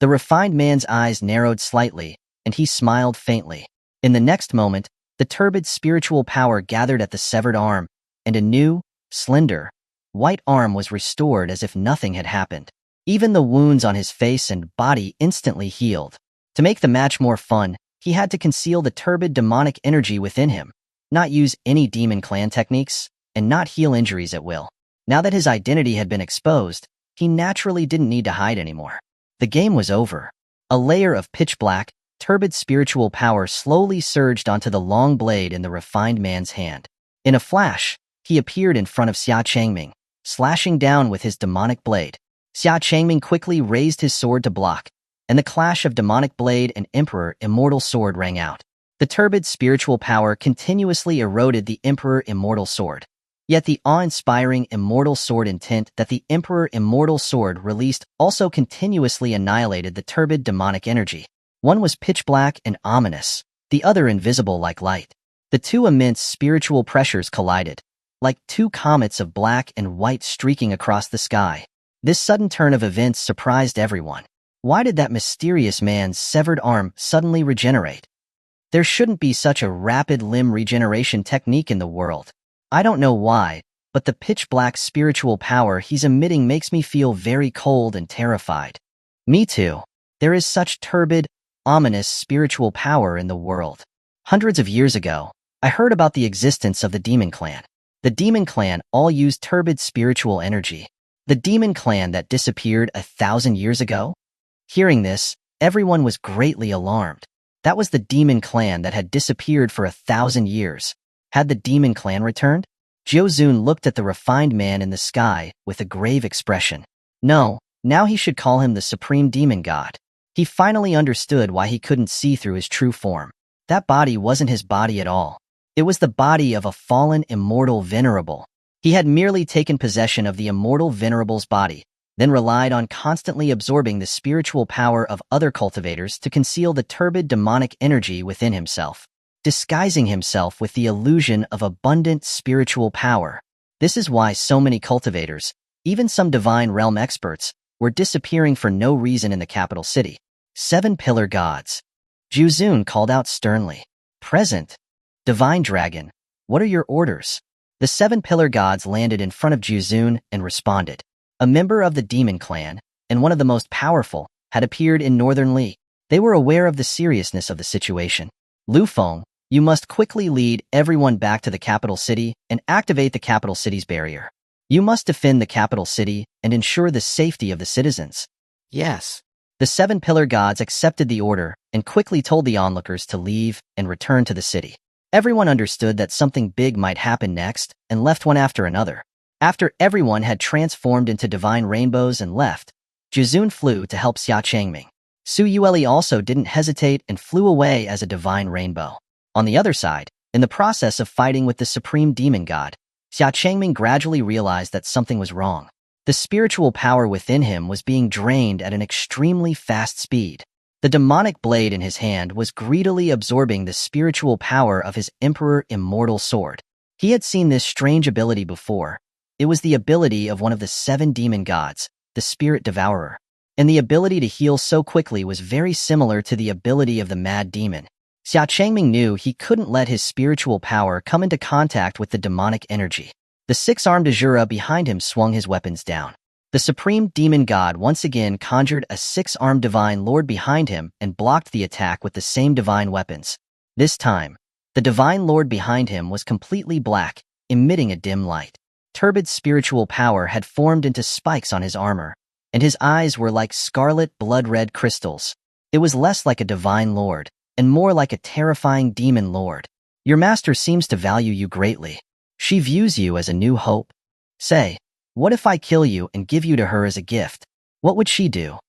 The refined man's eyes narrowed slightly, and he smiled faintly. In the next moment, the turbid spiritual power gathered at the severed arm, and a new, slender, white arm was restored as if nothing had happened. Even the wounds on his face and body instantly healed. To make the match more fun, he had to conceal the turbid demonic energy within him, not use any demon clan techniques, and not heal injuries at will. Now that his identity had been exposed, he naturally didn't need to hide anymore. The game was over. A layer of pitch-black, turbid spiritual power slowly surged onto the long blade in the refined man's hand. In a flash, he appeared in front of Xia Changming, slashing down with his demonic blade. Xia Changming quickly raised his sword to block, and the clash of demonic blade and Emperor Immortal sword rang out. The turbid spiritual power continuously eroded the Emperor Immortal sword. Yet the awe-inspiring Immortal sword intent that the Emperor Immortal sword released also continuously annihilated the turbid demonic energy. One was pitch-black and ominous, the other invisible like light. The two immense spiritual pressures collided, like two comets of black and white streaking across the sky. This sudden turn of events surprised everyone. Why did that mysterious man's severed arm suddenly regenerate? There shouldn't be such a rapid limb regeneration technique in the world. I don't know why, but the pitch-black spiritual power he's emitting makes me feel very cold and terrified. Me too. There is such turbid, ominous spiritual power in the world. Hundreds of years ago, I heard about the existence of the Demon Clan. The Demon Clan all used turbid spiritual energy. The Demon Clan that disappeared 1,000 years ago? Hearing this, everyone was greatly alarmed. That was the Demon Clan that had disappeared for 1,000 years. Had the Demon Clan returned? Jiuzun looked at the refined man in the sky with a grave expression. No, now he should call him the Supreme Demon God. He finally understood why he couldn't see through his true form. That body wasn't his body at all. It was the body of a fallen immortal venerable. He had merely taken possession of the immortal venerable's body, then relied on constantly absorbing the spiritual power of other cultivators to conceal the turbid demonic energy within himself, disguising himself with the illusion of abundant spiritual power. This is why so many cultivators, even some divine realm experts, were disappearing for no reason in the capital city. 7 Pillar Gods. Jiuzun called out sternly. Present. Divine Dragon, what are your orders? The 7 Pillar Gods landed in front of Jiuzun and responded. A member of the Demon Clan, and one of the most powerful, had appeared in Northern Li. They were aware of the seriousness of the situation. Lu Feng, you must quickly lead everyone back to the capital city and activate the capital city's barrier. You must defend the capital city and ensure the safety of the citizens. Yes. The 7 Pillar Gods accepted the order and quickly told the onlookers to leave and return to the city. Everyone understood that something big might happen next and left one after another. After everyone had transformed into divine rainbows and left, Jiuzun flew to help Xia Changming. Su Yueli also didn't hesitate and flew away as a divine rainbow. On the other side, in the process of fighting with the Supreme Demon God, Xia Changming gradually realized that something was wrong. The spiritual power within him was being drained at an extremely fast speed. The demonic blade in his hand was greedily absorbing the spiritual power of his Emperor Immortal sword. He had seen this strange ability before. It was the ability of one of the 7 demon gods, the Spirit Devourer. And the ability to heal so quickly was very similar to the ability of the Mad Demon. Xia Changming knew he couldn't let his spiritual power come into contact with the demonic energy. The 6-armed Azura behind him swung his weapons down. The Supreme Demon God once again conjured a 6-armed Divine Lord behind him and blocked the attack with the same divine weapons. This time, the Divine Lord behind him was completely black, emitting a dim light. Turbid spiritual power had formed into spikes on his armor, and his eyes were like scarlet blood-red crystals. It was less like a Divine Lord, and more like a terrifying Demon Lord. Your master seems to value you greatly. She views you as a new hope. Say, what if I kill you and give you to her as a gift? What would she do?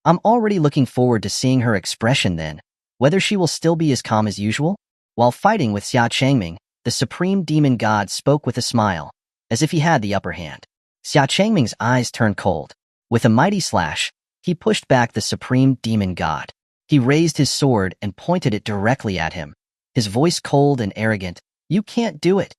I'm already looking forward to seeing her expression then, whether she will still be as calm as usual. While fighting with Xia Changming, the Supreme Demon God spoke with a smile, as if he had the upper hand. Xia Changming's eyes turned cold. With a mighty slash, he pushed back the Supreme Demon God. He raised his sword and pointed it directly at him, his voice cold and arrogant. You can't do it.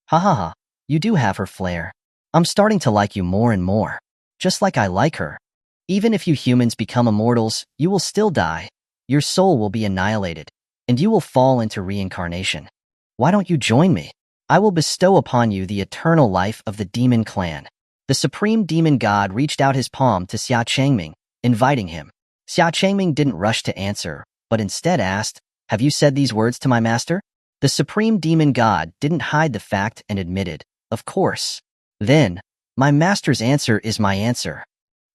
Ha ha ha, you do have her flair. I'm starting to like you more and more, just like I like her. Even if you humans become immortals, you will still die. Your soul will be annihilated, and you will fall into reincarnation. Why don't you join me? I will bestow upon you the eternal life of the Demon Clan. The supreme demon god reached out his palm to Xia Changming, inviting him. Xia Changming didn't rush to answer, but instead asked, "Have you said these words to my master?" The supreme demon god didn't hide the fact and admitted, "Of course." Then, "My master's answer is my answer,"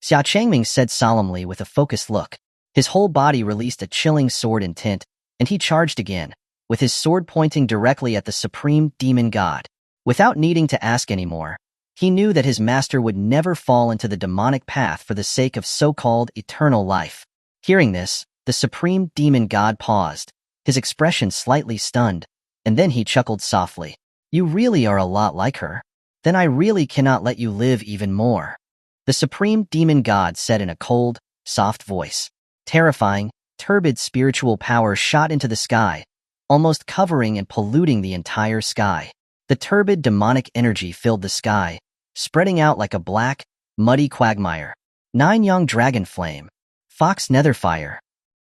Xia Changming said solemnly with a focused look. His whole body released a chilling sword intent, and he charged again, with his sword pointing directly at the supreme demon god. Without needing to ask anymore, he knew that his master would never fall into the demonic path for the sake of so-called eternal life. Hearing this, the supreme demon god paused, his expression slightly stunned, and then he chuckled softly. "You really are a lot like her. Then I really cannot let you live even more," the supreme demon god said in a cold, soft voice. Terrifying, turbid spiritual power shot into the sky, almost covering and polluting the entire sky. The turbid demonic energy filled the sky, spreading out like a black, muddy quagmire. Nine young dragon flame, fox netherfire.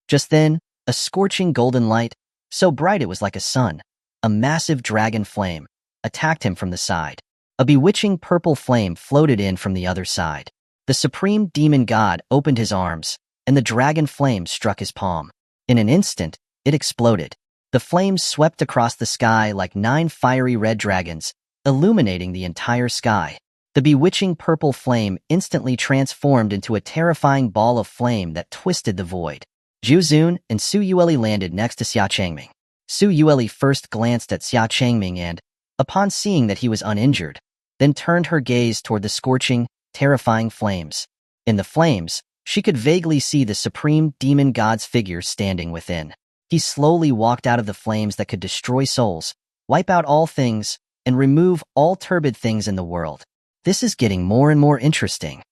Just then, a scorching golden light, so bright it was like a sun, a massive dragon flame, attacked him from the side. A bewitching purple flame floated in from the other side. The supreme demon god opened his arms, and the dragon flame struck his palm. In an instant, it exploded. The flames swept across the sky like 9 fiery red dragons, illuminating the entire sky. The bewitching purple flame instantly transformed into a terrifying ball of flame that twisted the void. Zhu Zun and Su Yueli landed next to Xia Changming. Su Yueli first glanced at Xia Changming and, upon seeing that he was uninjured, then turned her gaze toward the scorching, terrifying flames. In the flames, she could vaguely see the supreme demon god's figure standing within. He slowly walked out of the flames that could destroy souls, wipe out all things, and remove all turbid things in the world. This is getting more and more interesting.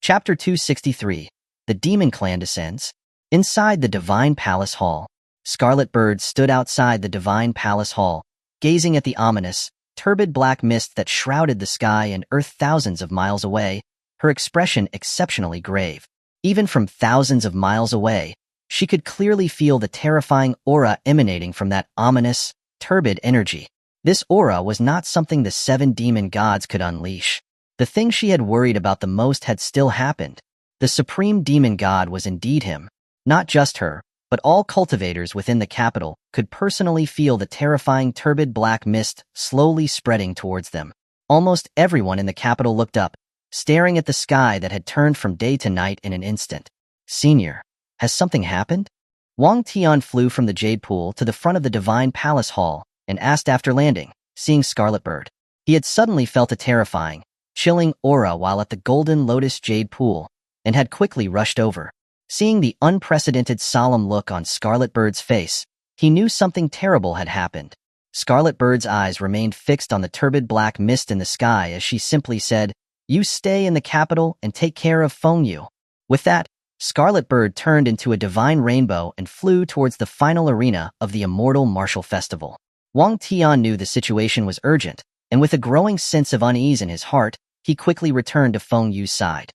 Chapter 263. The Demon Clan Descends. Inside the Divine Palace Hall, Scarlet Bird stood outside the Divine Palace Hall, gazing at the ominous, turbid black mist that shrouded the sky and earth thousands of miles away, her expression exceptionally grave. Even from thousands of miles away, she could clearly feel the terrifying aura emanating from that ominous, turbid energy. This aura was not something the 7 demon gods could unleash. The thing she had worried about the most had still happened. The supreme demon god was indeed him. Not just her, but all cultivators within the capital could personally feel the terrifying turbid black mist slowly spreading towards them. Almost everyone in the capital looked up, staring at the sky that had turned from day to night in an instant. "Senior, has something happened?" Wang Tian flew from the Jade Pool to the front of the Divine Palace Hall and asked after landing, seeing Scarlet Bird. He had suddenly felt a terrifying, chilling aura while at the Golden Lotus Jade Pool, and had quickly rushed over. Seeing the unprecedented solemn look on Scarlet Bird's face, he knew something terrible had happened. Scarlet Bird's eyes remained fixed on the turbid black mist in the sky as she simply said, "You stay in the capital and take care of Fengyu." With that, Scarlet Bird turned into a divine rainbow and flew towards the final arena of the Immortal Martial Festival. Wang Tian knew the situation was urgent, and with a growing sense of unease in his heart, he quickly returned to Fengyu's side.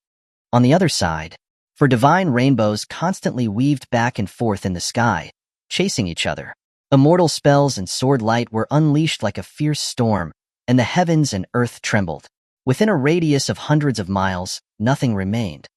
On the other side, for divine rainbows constantly weaved back and forth in the sky, chasing each other. Immortal spells and sword light were unleashed like a fierce storm, and the heavens and earth trembled. Within a radius of hundreds of miles, nothing remained.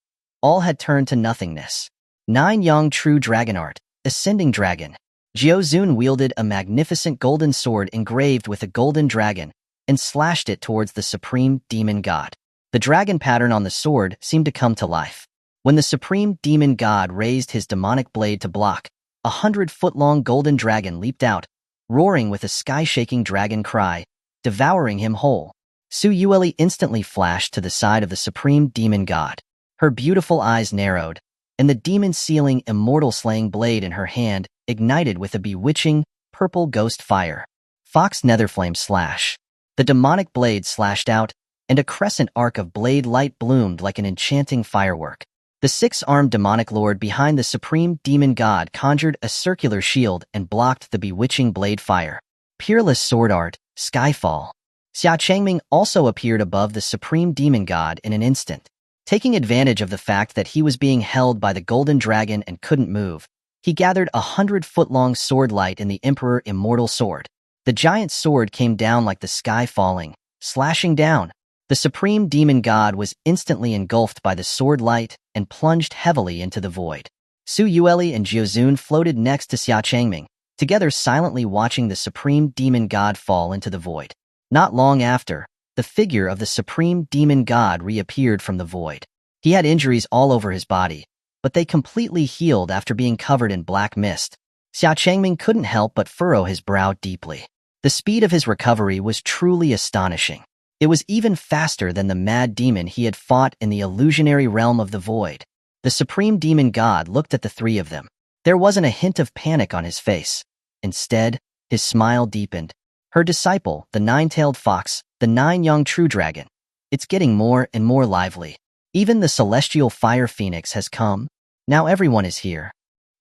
All had turned to nothingness. 9 young true dragon art, ascending dragon. Jiao Zun wielded a magnificent golden sword engraved with a golden dragon and slashed it towards the supreme demon god. The dragon pattern on the sword seemed to come to life. When the supreme demon god raised his demonic blade to block, a 100-foot-long golden dragon leaped out, roaring with a sky-shaking dragon cry, devouring him whole. Su Yueli instantly flashed to the side of the supreme demon god. Her beautiful eyes narrowed, and the demon-sealing immortal-slaying blade in her hand ignited with a bewitching, purple ghost fire. Fox Netherflame Slash. The demonic blade slashed out, and a crescent arc of blade light bloomed like an enchanting firework. The 6-armed demonic lord behind the supreme demon god conjured a circular shield and blocked the bewitching blade fire. Peerless sword art, Skyfall. Xia Changming also appeared above the supreme demon god in an instant. Taking advantage of the fact that he was being held by the golden dragon and couldn't move, he gathered a 100-foot-long sword light in the Emperor Immortal Sword. The giant sword came down like the sky falling, slashing down, The supreme demon god was instantly engulfed by the sword light and plunged heavily into the void. Su Yueli and Jiuzun floated next to Xia Changming, together silently watching the supreme demon god fall into the void. Not long after, the figure of the supreme demon god reappeared from the void. He had injuries all over his body, but they completely healed after being covered in black mist. Xia Changming couldn't help but furrow his brow deeply. The speed of his recovery was truly astonishing. It was even faster than the mad demon he had fought in the illusionary realm of the void. The supreme demon god looked at the three of them. There wasn't a hint of panic on his face. Instead, his smile deepened. Her disciple, the nine-tailed fox, the nine-young true dragon. It's getting more and more lively. Even the celestial fire phoenix has come. Now everyone is here.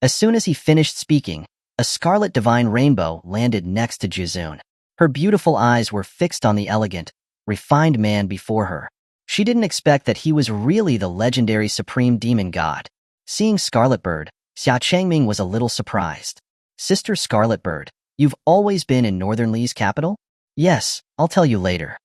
As soon as he finished speaking, a scarlet divine rainbow landed next to Jiuzun. Her beautiful eyes were fixed on the elegant, refined man before her. She didn't expect that he was really the legendary supreme demon god. Seeing Scarlet Bird, Xia Changming was a little surprised. Sister Scarlet Bird, you've always been in Northern Li's capital? Yes, I'll tell you later.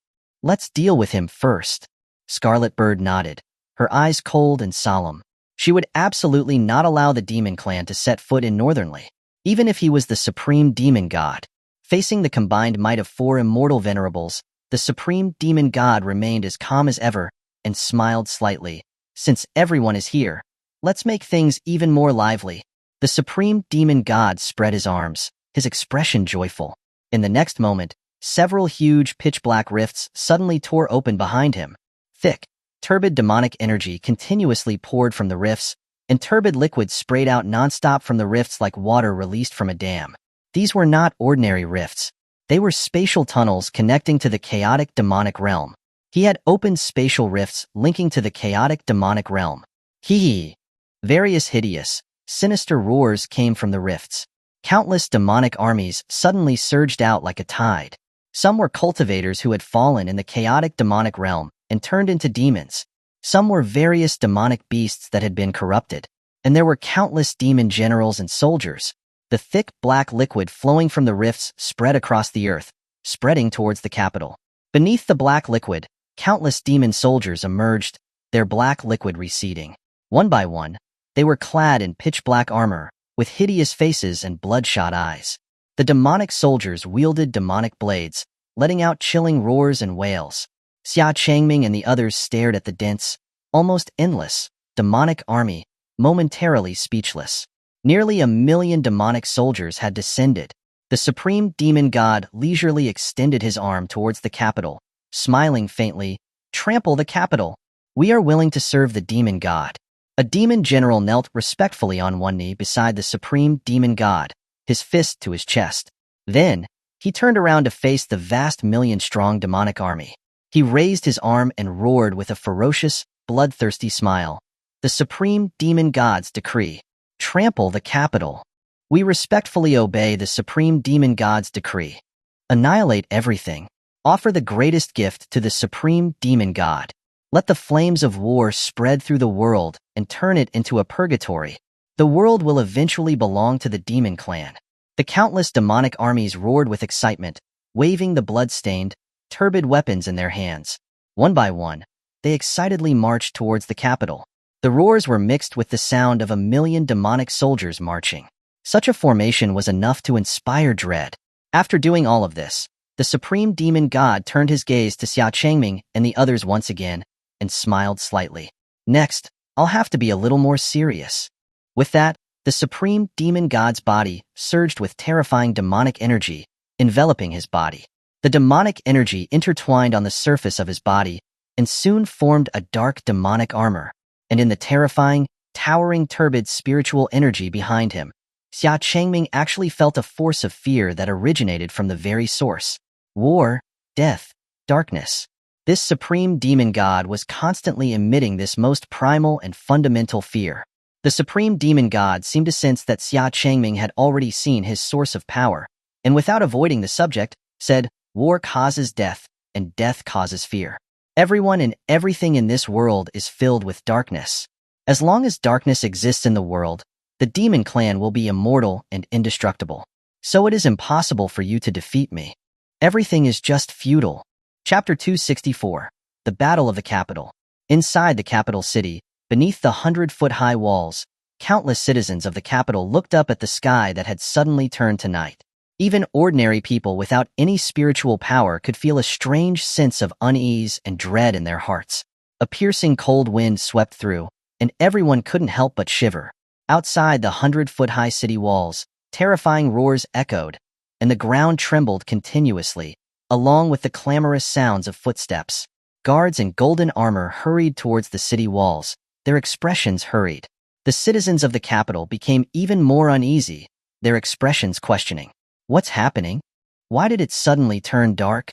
Let's deal with him first. Scarlet Bird nodded, her eyes cold and solemn. She would absolutely not allow the demon clan to set foot in Northern Li, even if he was the supreme demon god. Facing the combined might of four immortal venerables, the supreme demon god remained as calm as ever and smiled slightly. Since everyone is here, let's make things even more lively. The supreme demon god spread his arms, his expression joyful. In the next moment, several huge pitch-black rifts suddenly tore open behind him. Thick, turbid demonic energy continuously poured from the rifts, and turbid liquid sprayed out nonstop from the rifts like water released from a dam. These were not ordinary rifts. They were spatial tunnels connecting to the chaotic demonic realm. He had opened spatial rifts linking to the chaotic demonic realm. Hee. Various hideous, sinister roars came from the rifts. Countless demonic armies suddenly surged out like a tide. Some were cultivators who had fallen in the chaotic demonic realm and turned into demons. Some were various demonic beasts that had been corrupted. And there were countless demon generals and soldiers. The thick black liquid flowing from the rifts spread across the earth, spreading towards the capital. Beneath the black liquid, countless demon soldiers emerged, their black liquid receding. One by one, they were clad in pitch-black armor, with hideous faces and bloodshot eyes. The demonic soldiers wielded demonic blades, letting out chilling roars and wails. Xia Changming and the others stared at the dense, almost endless, demonic army, momentarily speechless. Nearly 1,000,000 demonic soldiers had descended. The supreme demon god leisurely extended his arm towards the capital, smiling faintly. Trample the capital. We are willing to serve the demon god. A demon general knelt respectfully on one knee beside the supreme demon god, his fist to his chest. Then, he turned around to face the vast 1,000,000-strong demonic army. He raised his arm and roared with a ferocious, bloodthirsty smile. The supreme demon god's decree. Trample the capital. We respectfully obey the supreme demon god's decree. Annihilate everything. Offer the greatest gift to the supreme demon god. Let the flames of war spread through the world and turn it into a purgatory. The world will eventually belong to the demon clan. The countless demonic armies roared with excitement, waving the blood-stained, turbid weapons in their hands. One by one, they excitedly marched towards the capital. The roars were mixed with the sound of 1,000,000 demonic soldiers marching. Such a formation was enough to inspire dread. After doing all of this, the supreme demon god turned his gaze to Xia Changming and the others once again, and smiled slightly. Next, I'll have to be a little more serious. With that, the supreme demon god's body surged with terrifying demonic energy, enveloping his body. The demonic energy intertwined on the surface of his body and soon formed a dark demonic armor. And in the terrifying, towering turbid spiritual energy behind him, Xia Changming actually felt a force of fear that originated from the very source. War, death, darkness. This supreme demon god was constantly emitting this most primal and fundamental fear. The supreme demon god seemed to sense that Xia Changming had already seen his source of power, and without avoiding the subject, said, "War causes death, and death causes fear. Everyone and everything in this world is filled with darkness. As long as darkness exists in the world, the demon clan will be immortal and indestructible. So it is impossible for you to defeat me. Everything is just futile." Chapter 264. the Battle of the Capital. Inside the capital city, beneath the 100-foot-high walls, countless citizens of the capital looked up at the sky that had suddenly turned to night. Even ordinary people without any spiritual power could feel a strange sense of unease and dread in their hearts. A piercing cold wind swept through, and everyone couldn't help but shiver. Outside the 100-foot-high city walls, terrifying roars echoed, and the ground trembled continuously, along with the clamorous sounds of footsteps. Guards in golden armor hurried towards the city walls, their expressions hurried. The citizens of the capital became even more uneasy, their expressions questioning. What's happening? Why did it suddenly turn dark?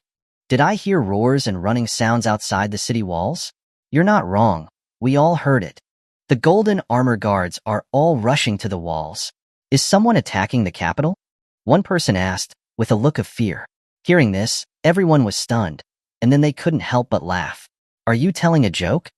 Did I hear roars and running sounds outside the city walls? You're not wrong. We all heard it. The golden armor guards are all rushing to the walls. Is someone attacking the capital? One person asked, with a look of fear. Hearing this, everyone was stunned, and then they couldn't help but laugh. Are you telling a joke?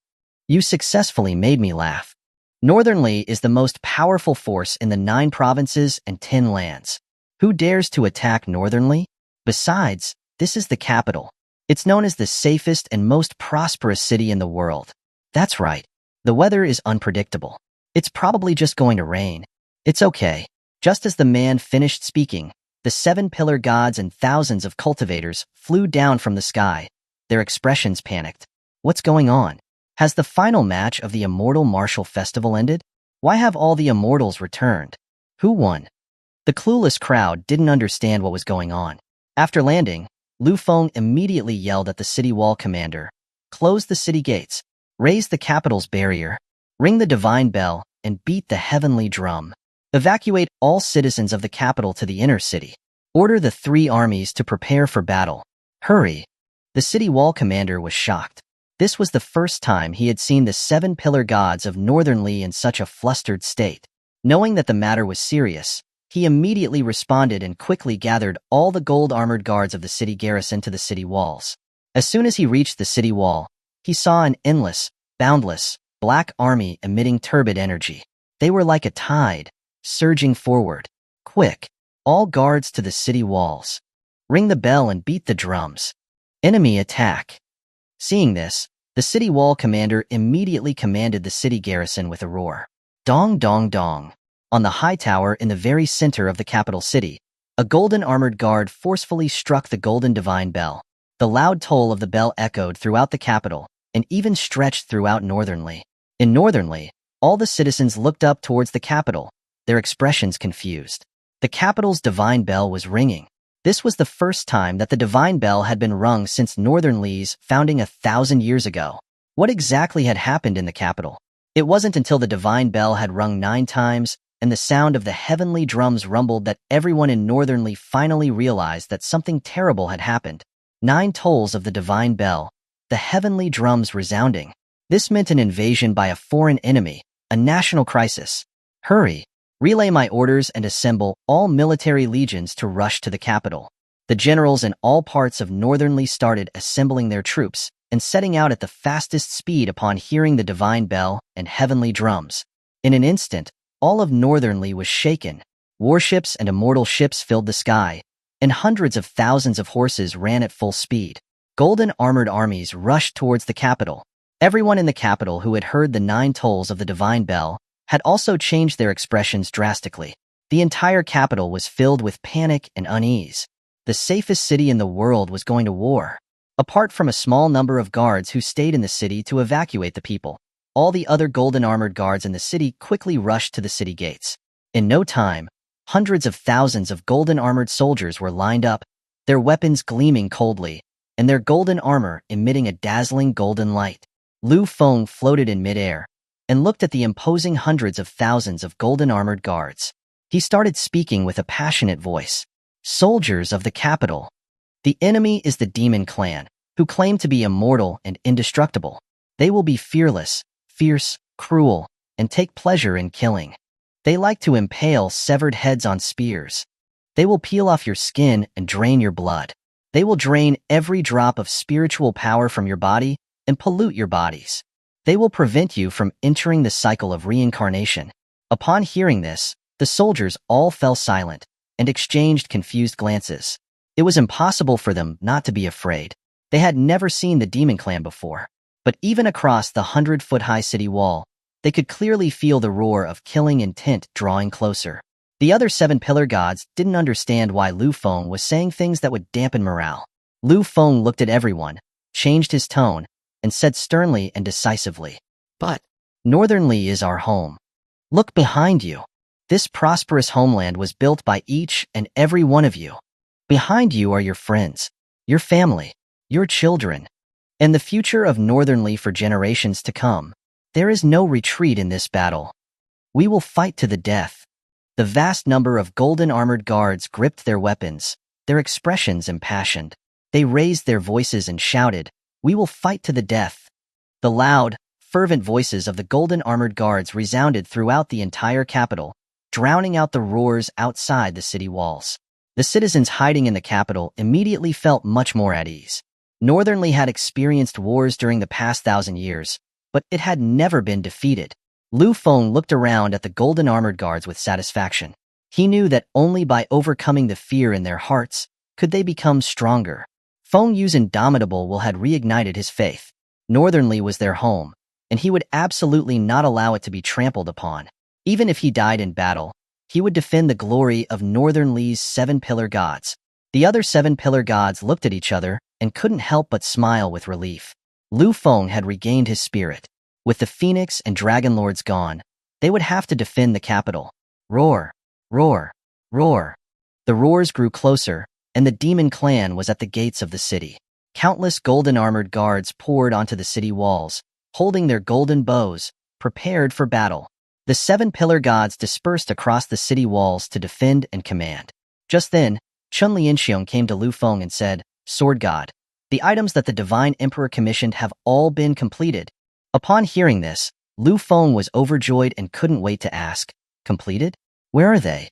You successfully made me laugh. Northern Li is the most powerful force in the 9 provinces and 10 lands. Who dares to attack Northern Li? Besides, this is the capital. It's known as the safest and most prosperous city in the world. That's right. The weather is unpredictable. It's probably just going to rain. It's okay. Just as the man finished speaking, the 7 pillar gods and thousands of cultivators flew down from the sky. Their expressions panicked. What's going on? Has the final match of the Immortal Martial Festival ended? Why have all the immortals returned? Who won? The clueless crowd didn't understand what was going on. After landing, Lu Feng immediately yelled at the city wall commander, "Close the city gates, raise the capital's barrier, ring the divine bell, and beat the heavenly drum. Evacuate all citizens of the capital to the inner city. Order the 3 armies to prepare for battle. Hurry!" The city wall commander was shocked. This was the first time he had seen the 7 pillar gods of Northern Li in such a flustered state. Knowing that the matter was serious, he immediately responded and quickly gathered all the gold-armored guards of the city garrison to the city walls. As soon as he reached the city wall, he saw an endless, boundless, black army emitting turbid energy. They were like a tide, surging forward. Quick, all guards to the city walls. Ring the bell and beat the drums. Enemy attack. Seeing this, the city wall commander immediately commanded the city garrison with a roar. Dong dong dong. On the high tower in the very center of the capital city, a golden armored guard forcefully struck the golden divine bell. The loud toll of the bell echoed throughout the capital and even stretched throughout Northern Li. In Northern Li, all the citizens looked up towards the capital, their expressions confused. The capital's divine bell was ringing. This was the first time that the divine bell had been rung since Northern Li's founding 1,000 years ago. What exactly had happened in the capital? It wasn't until the divine bell had rung 9 times and the sound of the heavenly drums rumbled that everyone in Northern Li finally realized that something terrible had happened. 9 tolls of the divine bell, the heavenly drums resounding. This meant an invasion by a foreign enemy, a national crisis. Hurry! Relay my orders and assemble all military legions to rush to the capital. The generals in all parts of Northern Li started assembling their troops and setting out at the fastest speed upon hearing the divine bell and heavenly drums. In an instant, all of Northern Li was shaken. Warships and immortal ships filled the sky, and hundreds of thousands of horses ran at full speed. Golden armored armies rushed towards the capital. Everyone in the capital who had heard the 9 tolls of the divine bell had also changed their expressions drastically. The entire capital was filled with panic and unease. The safest city in the world was going to war. Apart from a small number of guards who stayed in the city to evacuate the people, all the other golden armored guards in the city quickly rushed to the city gates. In no time, hundreds of thousands of golden armored soldiers were lined up, their weapons gleaming coldly, and their golden armor emitting a dazzling golden light. Lu Feng floated in midair and looked at the imposing hundreds of thousands of golden armored guards. He started speaking with a passionate voice. Soldiers of the capital. The enemy is the demon clan, who claim to be immortal and indestructible. They will be fearless, fierce, cruel, and take pleasure in killing. They like to impale severed heads on spears. They will peel off your skin and drain your blood. They will drain every drop of spiritual power from your body and pollute your bodies. They will prevent you from entering the cycle of reincarnation. Upon hearing this, the soldiers all fell silent and exchanged confused glances. It was impossible for them not to be afraid. They had never seen the demon clan before, but even across the 100-foot-high city wall, they could clearly feel the roar of killing intent drawing closer. The other 7 pillar gods didn't understand why Lu Feng was saying things that would dampen morale. Lu Feng looked at everyone, changed his tone, and said sternly and decisively, "But Northern Li is our home. Look behind you. This prosperous homeland was built by each and every one of you. Behind you are your friends, your family, your children, and the future of Northern Li for generations to come. There is no retreat in this battle. We will fight to the death." The vast number of golden armored guards gripped their weapons, their expressions impassioned. They raised their voices and shouted, "We will fight to the death." The loud, fervent voices of the golden armored guards resounded throughout the entire capital, drowning out the roars outside the city walls. The citizens hiding in the capital immediately felt much more at ease. Northern Li had experienced wars during the past 1,000 years, but it had never been defeated. Lu Feng looked around at the golden armored guards with satisfaction. He knew that only by overcoming the fear in their hearts could they become stronger. Feng Yu's indomitable will had reignited his faith. Northern Li was their home, and he would absolutely not allow it to be trampled upon. Even if he died in battle, he would defend the glory of Northern Li's 7 pillar gods. The other 7 pillar gods looked at each other and couldn't help but smile with relief. Lu Feng had regained his spirit. With the Phoenix and Dragon Lords gone, they would have to defend the capital. Roar, roar, roar. The roars grew closer, and the demon clan was at the gates of the city. Countless golden armored guards poured onto the city walls, holding their golden bows, prepared for battle. The 7 pillar gods dispersed across the city walls to defend and command. Just then, Chun Lianxiong came to Lu Feng and said, "Sword God, the items that the Divine Emperor commissioned have all been completed." Upon hearing this, Lu Feng was overjoyed and couldn't wait to ask, "Completed? Where are they?"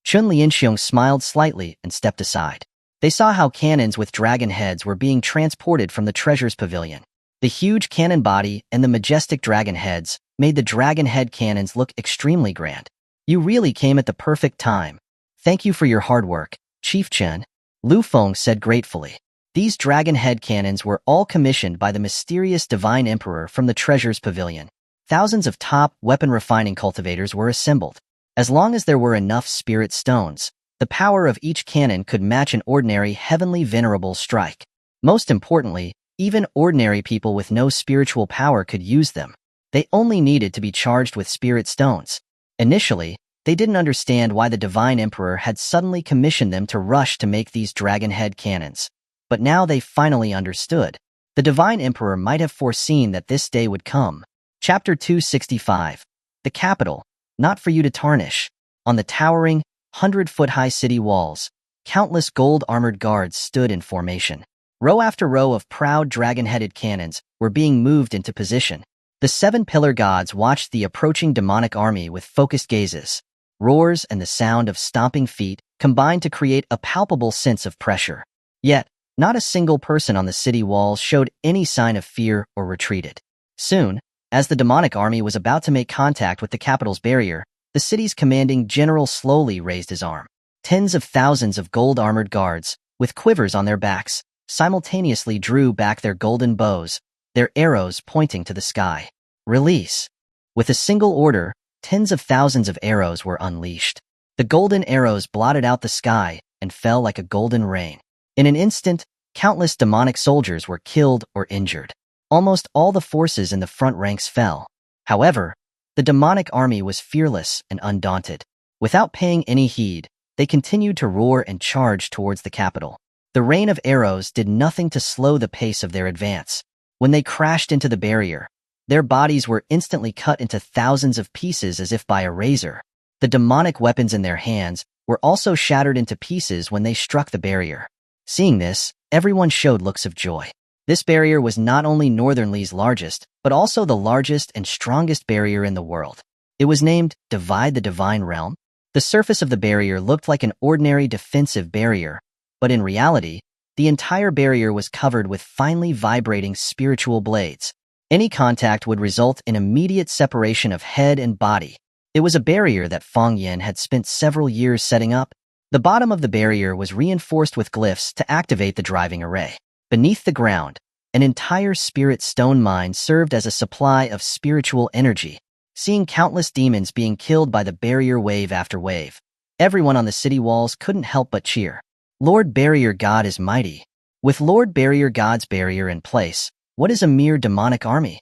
Chun Lianxiong smiled slightly and stepped aside. They saw how cannons with dragon heads were being transported from the treasures pavilion. The huge cannon body and the majestic dragon heads made the dragon head cannons look extremely grand. "You really came at the perfect time. Thank you for your hard work, Chief Chen," Lu Feng said gratefully. These dragon head cannons were all commissioned by the mysterious Divine Emperor from the Treasures Pavilion. Thousands of top weapon-refining cultivators were assembled. As long as there were enough spirit stones, the power of each cannon could match an ordinary heavenly venerable strike. Most importantly, even ordinary people with no spiritual power could use them. They only needed to be charged with spirit stones. Initially, they didn't understand why the Divine Emperor had suddenly commissioned them to rush to make these dragon head cannons. But now they finally understood. The Divine Emperor might have foreseen that this day would come. Chapter 265. The Capital, Not for You to Tarnish. On the towering, 100-foot-high city walls, countless gold-armored guards stood in formation. Row after row of proud dragon-headed cannons were being moved into position. The 7 pillar gods watched the approaching demonic army with focused gazes. Roars and the sound of stomping feet combined to create a palpable sense of pressure. Yet, not a single person on the city walls showed any sign of fear or retreated. Soon, as the demonic army was about to make contact with the capital's barrier, the city's commanding general slowly raised his arm. Tens of thousands of gold-armored guards, with quivers on their backs, simultaneously drew back their golden bows, their arrows pointing to the sky. Release. With a single order, tens of thousands of arrows were unleashed. The golden arrows blotted out the sky and fell like a golden rain. In an instant, countless demonic soldiers were killed or injured. Almost all the forces in the front ranks fell. However, the demonic army was fearless and undaunted. Without paying any heed, they continued to roar and charge towards the capital. The rain of arrows did nothing to slow the pace of their advance. When they crashed into the barrier, their bodies were instantly cut into thousands of pieces as if by a razor. The demonic weapons in their hands were also shattered into pieces when they struck the barrier. Seeing this, everyone showed looks of joy. This barrier was not only Northern Li's largest, but also the largest and strongest barrier in the world. It was named Divide the Divine Realm. The surface of the barrier looked like an ordinary defensive barrier, but in reality, the entire barrier was covered with finely vibrating spiritual blades. Any contact would result in immediate separation of head and body. It was a barrier that Feng Yin had spent several years setting up. The bottom of the barrier was reinforced with glyphs to activate the driving array. Beneath the ground, an entire spirit stone mine served as a supply of spiritual energy, seeing countless demons being killed by the barrier wave after wave. Everyone on the city walls couldn't help but cheer. Lord Barrier God is mighty. With Lord Barrier God's barrier in place, what is a mere demonic army?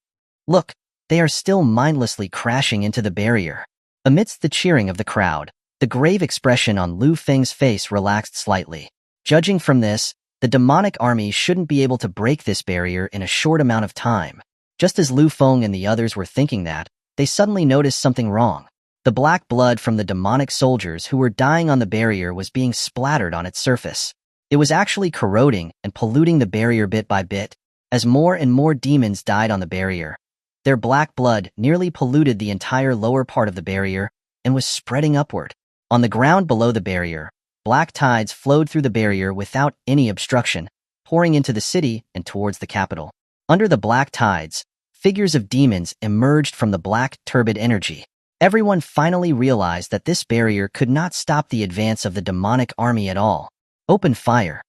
Look, they are still mindlessly crashing into the barrier. Amidst the cheering of the crowd, the grave expression on Lu Feng's face relaxed slightly. Judging from this, the demonic army shouldn't be able to break this barrier in a short amount of time. Just as Lu Feng and the others were thinking that, they suddenly noticed something wrong. The black blood from the demonic soldiers who were dying on the barrier was being splattered on its surface. It was actually corroding and polluting the barrier bit by bit, as more and more demons died on the barrier. Their black blood nearly polluted the entire lower part of the barrier and was spreading upward. On the ground below the barrier, black tides flowed through the barrier without any obstruction, pouring into the city and towards the capital. Under the black tides, figures of demons emerged from the black, turbid energy. Everyone finally realized that this barrier could not stop the advance of the demonic army at all. Open fire.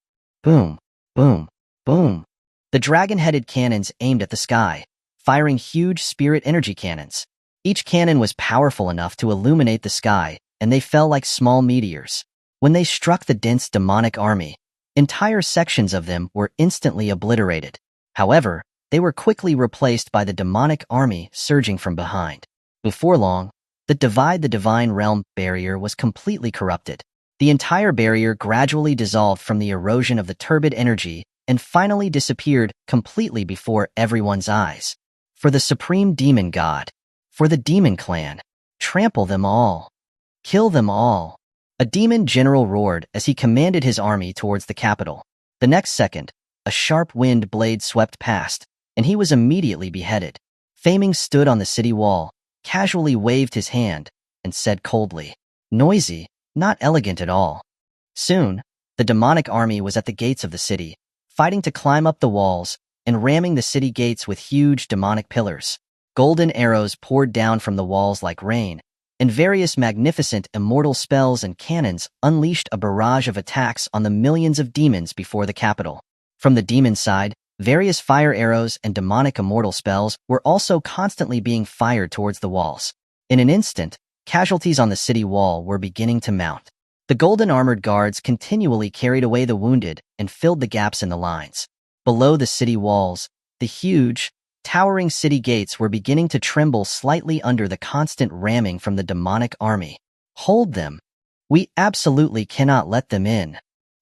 Boom, boom, boom. The dragon-headed cannons aimed at the sky, firing huge spirit energy cannons. Each cannon was powerful enough to illuminate the sky, and they fell like small meteors. When they struck the dense demonic army, entire sections of them were instantly obliterated. However, they were quickly replaced by the demonic army surging from behind. Before long, the Divide the Divine Realm barrier was completely corrupted. The entire barrier gradually dissolved from the erosion of the turbid energy and finally disappeared completely before everyone's eyes. For the Supreme Demon God, for the Demon Clan, trample them all. Kill them all. A demon general roared as he commanded his army towards the capital. The next second, a sharp wind blade swept past, and he was immediately beheaded. Faming stood on the city wall, casually waved his hand, and said coldly, "Noisy, not elegant at all." Soon, the demonic army was at the gates of the city, fighting to climb up the walls and ramming the city gates with huge demonic pillars. Golden arrows poured down from the walls like rain, and various magnificent immortal spells and cannons unleashed a barrage of attacks on the millions of demons before the capital. From the demon side, various fire arrows and demonic immortal spells were also constantly being fired towards the walls. In an instant, casualties on the city wall were beginning to mount. The golden armored guards continually carried away the wounded and filled the gaps in the lines. Below the city walls, the huge, towering city gates were beginning to tremble slightly under the constant ramming from the demonic army. "Hold them. We absolutely cannot let them in."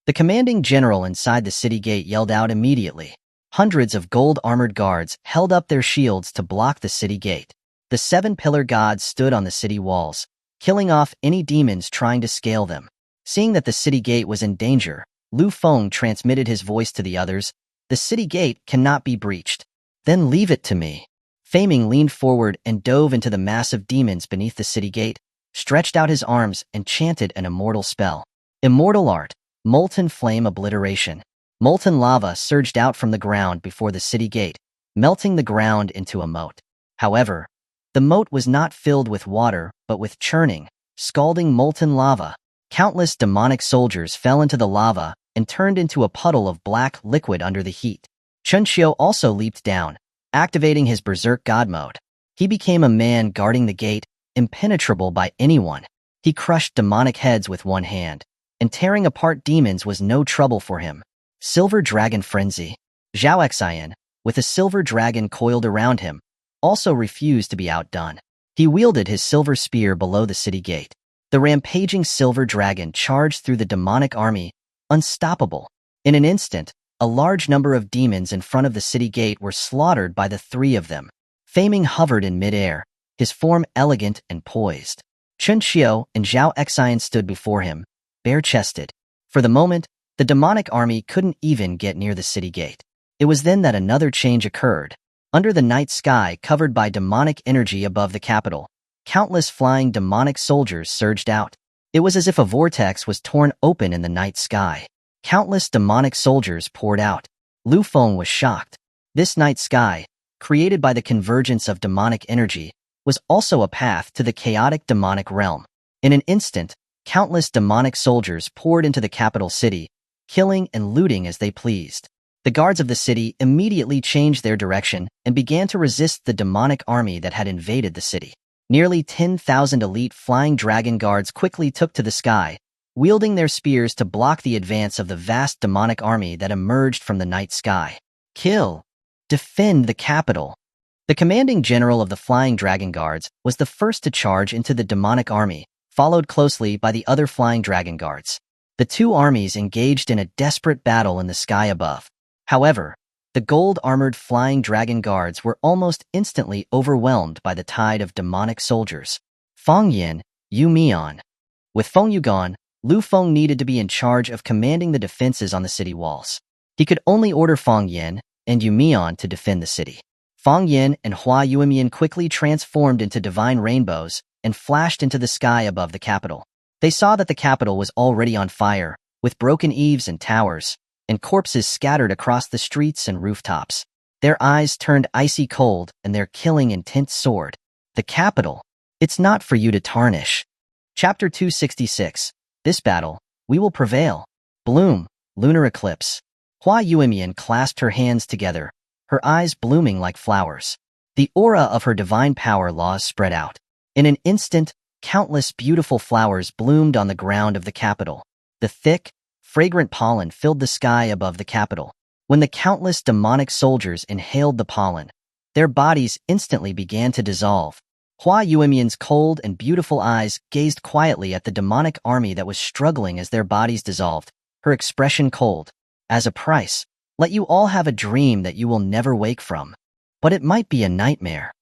The commanding general inside the city gate yelled out immediately. Hundreds of gold-armored guards held up their shields to block the city gate. The seven-pillar gods stood on the city walls, killing off any demons trying to scale them. Seeing that the city gate was in danger, Lu Feng transmitted his voice to the others. "The city gate cannot be breached." "Then leave it to me." Faming leaned forward and dove into the mass of demons beneath the city gate, stretched out his arms and chanted an immortal spell. Immortal art, molten flame obliteration. Molten lava surged out from the ground before the city gate, melting the ground into a moat. However, the moat was not filled with water, but with churning, scalding molten lava. Countless demonic soldiers fell into the lava and turned into a puddle of black liquid under the heat. Chunxiu also leaped down, activating his berserk god mode. He became a man guarding the gate, impenetrable by anyone. He crushed demonic heads with one hand, and tearing apart demons was no trouble for him. Silver Dragon Frenzy. Zhao Xian, with a silver dragon coiled around him, also refused to be outdone. He wielded his silver spear below the city gate. The rampaging silver dragon charged through the demonic army, unstoppable. In an instant, a large number of demons in front of the city gate were slaughtered by the three of them. Faming hovered in midair, his form elegant and poised. Chunxiu and Zhao Xian stood before him, bare-chested. For the moment, the demonic army couldn't even get near the city gate. It was then that another change occurred. Under the night sky covered by demonic energy above the capital, countless flying demonic soldiers surged out. It was as if a vortex was torn open in the night sky. Countless demonic soldiers poured out. Lu Feng was shocked. This night sky, created by the convergence of demonic energy, was also a path to the chaotic demonic realm. In an instant, countless demonic soldiers poured into the capital city, killing and looting as they pleased. The guards of the city immediately changed their direction and began to resist the demonic army that had invaded the city. Nearly 10,000 elite flying dragon guards quickly took to the sky, wielding their spears to block the advance of the vast demonic army that emerged from the night sky. Kill! Defend the capital! The commanding general of the Flying Dragon Guards was the first to charge into the demonic army, followed closely by the other Flying Dragon Guards. The two armies engaged in a desperate battle in the sky above. However, the gold-armored Flying Dragon Guards were almost instantly overwhelmed by the tide of demonic soldiers. Feng Yin, Yu Mian. With Feng Yu gone, Lu Feng needed to be in charge of commanding the defenses on the city walls. He could only order Feng Yin and Yu Mian to defend the city. Feng Yin and Hua Yuemian quickly transformed into divine rainbows and flashed into the sky above the capital. They saw that the capital was already on fire, with broken eaves and towers, and corpses scattered across the streets and rooftops. Their eyes turned icy cold and their killing intent soared. The capital, it's not for you to tarnish. Chapter 266. This battle, we will prevail. Bloom, lunar eclipse. Hua Yuemian clasped her hands together, her eyes blooming like flowers. The aura of her divine power laws spread out. In an instant, countless beautiful flowers bloomed on the ground of the capital. The thick, fragrant pollen filled the sky above the capital. When the countless demonic soldiers inhaled the pollen, their bodies instantly began to dissolve. Hua Yuemian's cold and beautiful eyes gazed quietly at the demonic army that was struggling as their bodies dissolved, her expression cold. As a price, let you all have a dream that you will never wake from. But it might be a nightmare.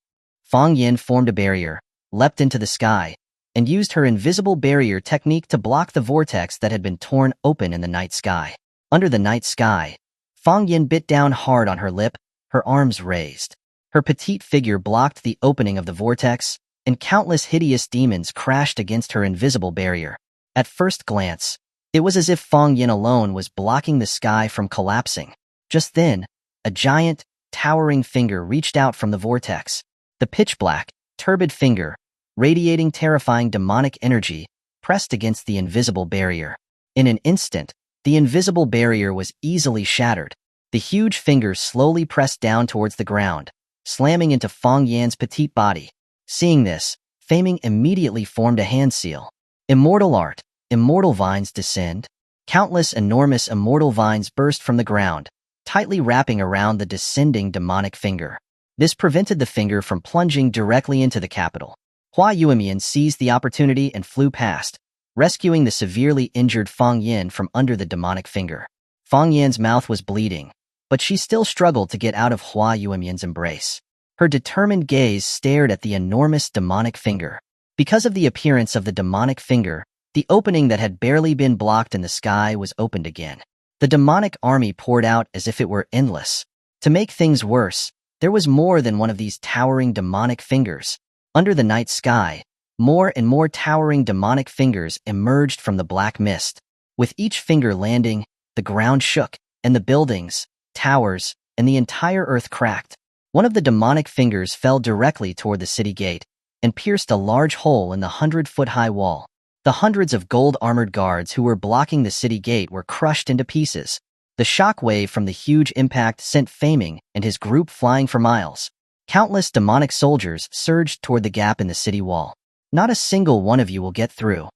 Feng Yin formed a barrier, leapt into the sky, and used her invisible barrier technique to block the vortex that had been torn open in the night sky. Under the night sky, Feng Yin bit down hard on her lip, her arms raised. Her petite figure blocked the opening of the vortex, and countless hideous demons crashed against her invisible barrier. At first glance, it was as if Feng Yin alone was blocking the sky from collapsing. Just then, a giant, towering finger reached out from the vortex. The pitch-black, turbid finger, radiating terrifying demonic energy, pressed against the invisible barrier. In an instant, the invisible barrier was easily shattered. The huge finger slowly pressed down towards the ground, slamming into Feng Yan's petite body. Seeing this, Faming immediately formed a hand seal. Immortal art. Immortal vines descend. Countless enormous immortal vines burst from the ground, tightly wrapping around the descending demonic finger. This prevented the finger from plunging directly into the capital. Hua Yuemian seized the opportunity and flew past, rescuing the severely injured Feng Yin from under the demonic finger. Feng Yin's mouth was bleeding, but she still struggled to get out of Hua Yuemian's embrace. Her determined gaze stared at the enormous demonic finger. Because of the appearance of the demonic finger, the opening that had barely been blocked in the sky was opened again. The demonic army poured out as if it were endless. To make things worse, there was more than one of these towering demonic fingers. Under the night sky, more and more towering demonic fingers emerged from the black mist. With each finger landing, the ground shook, and the buildings, towers, and the entire earth cracked. One of the demonic fingers fell directly toward the city gate and pierced a large hole in the 100-foot-high wall. The hundreds of gold-armored guards who were blocking the city gate were crushed into pieces. The shock wave from the huge impact sent Faming and his group flying for miles. Countless demonic soldiers surged toward the gap in the city wall. Not a single one of you will get through.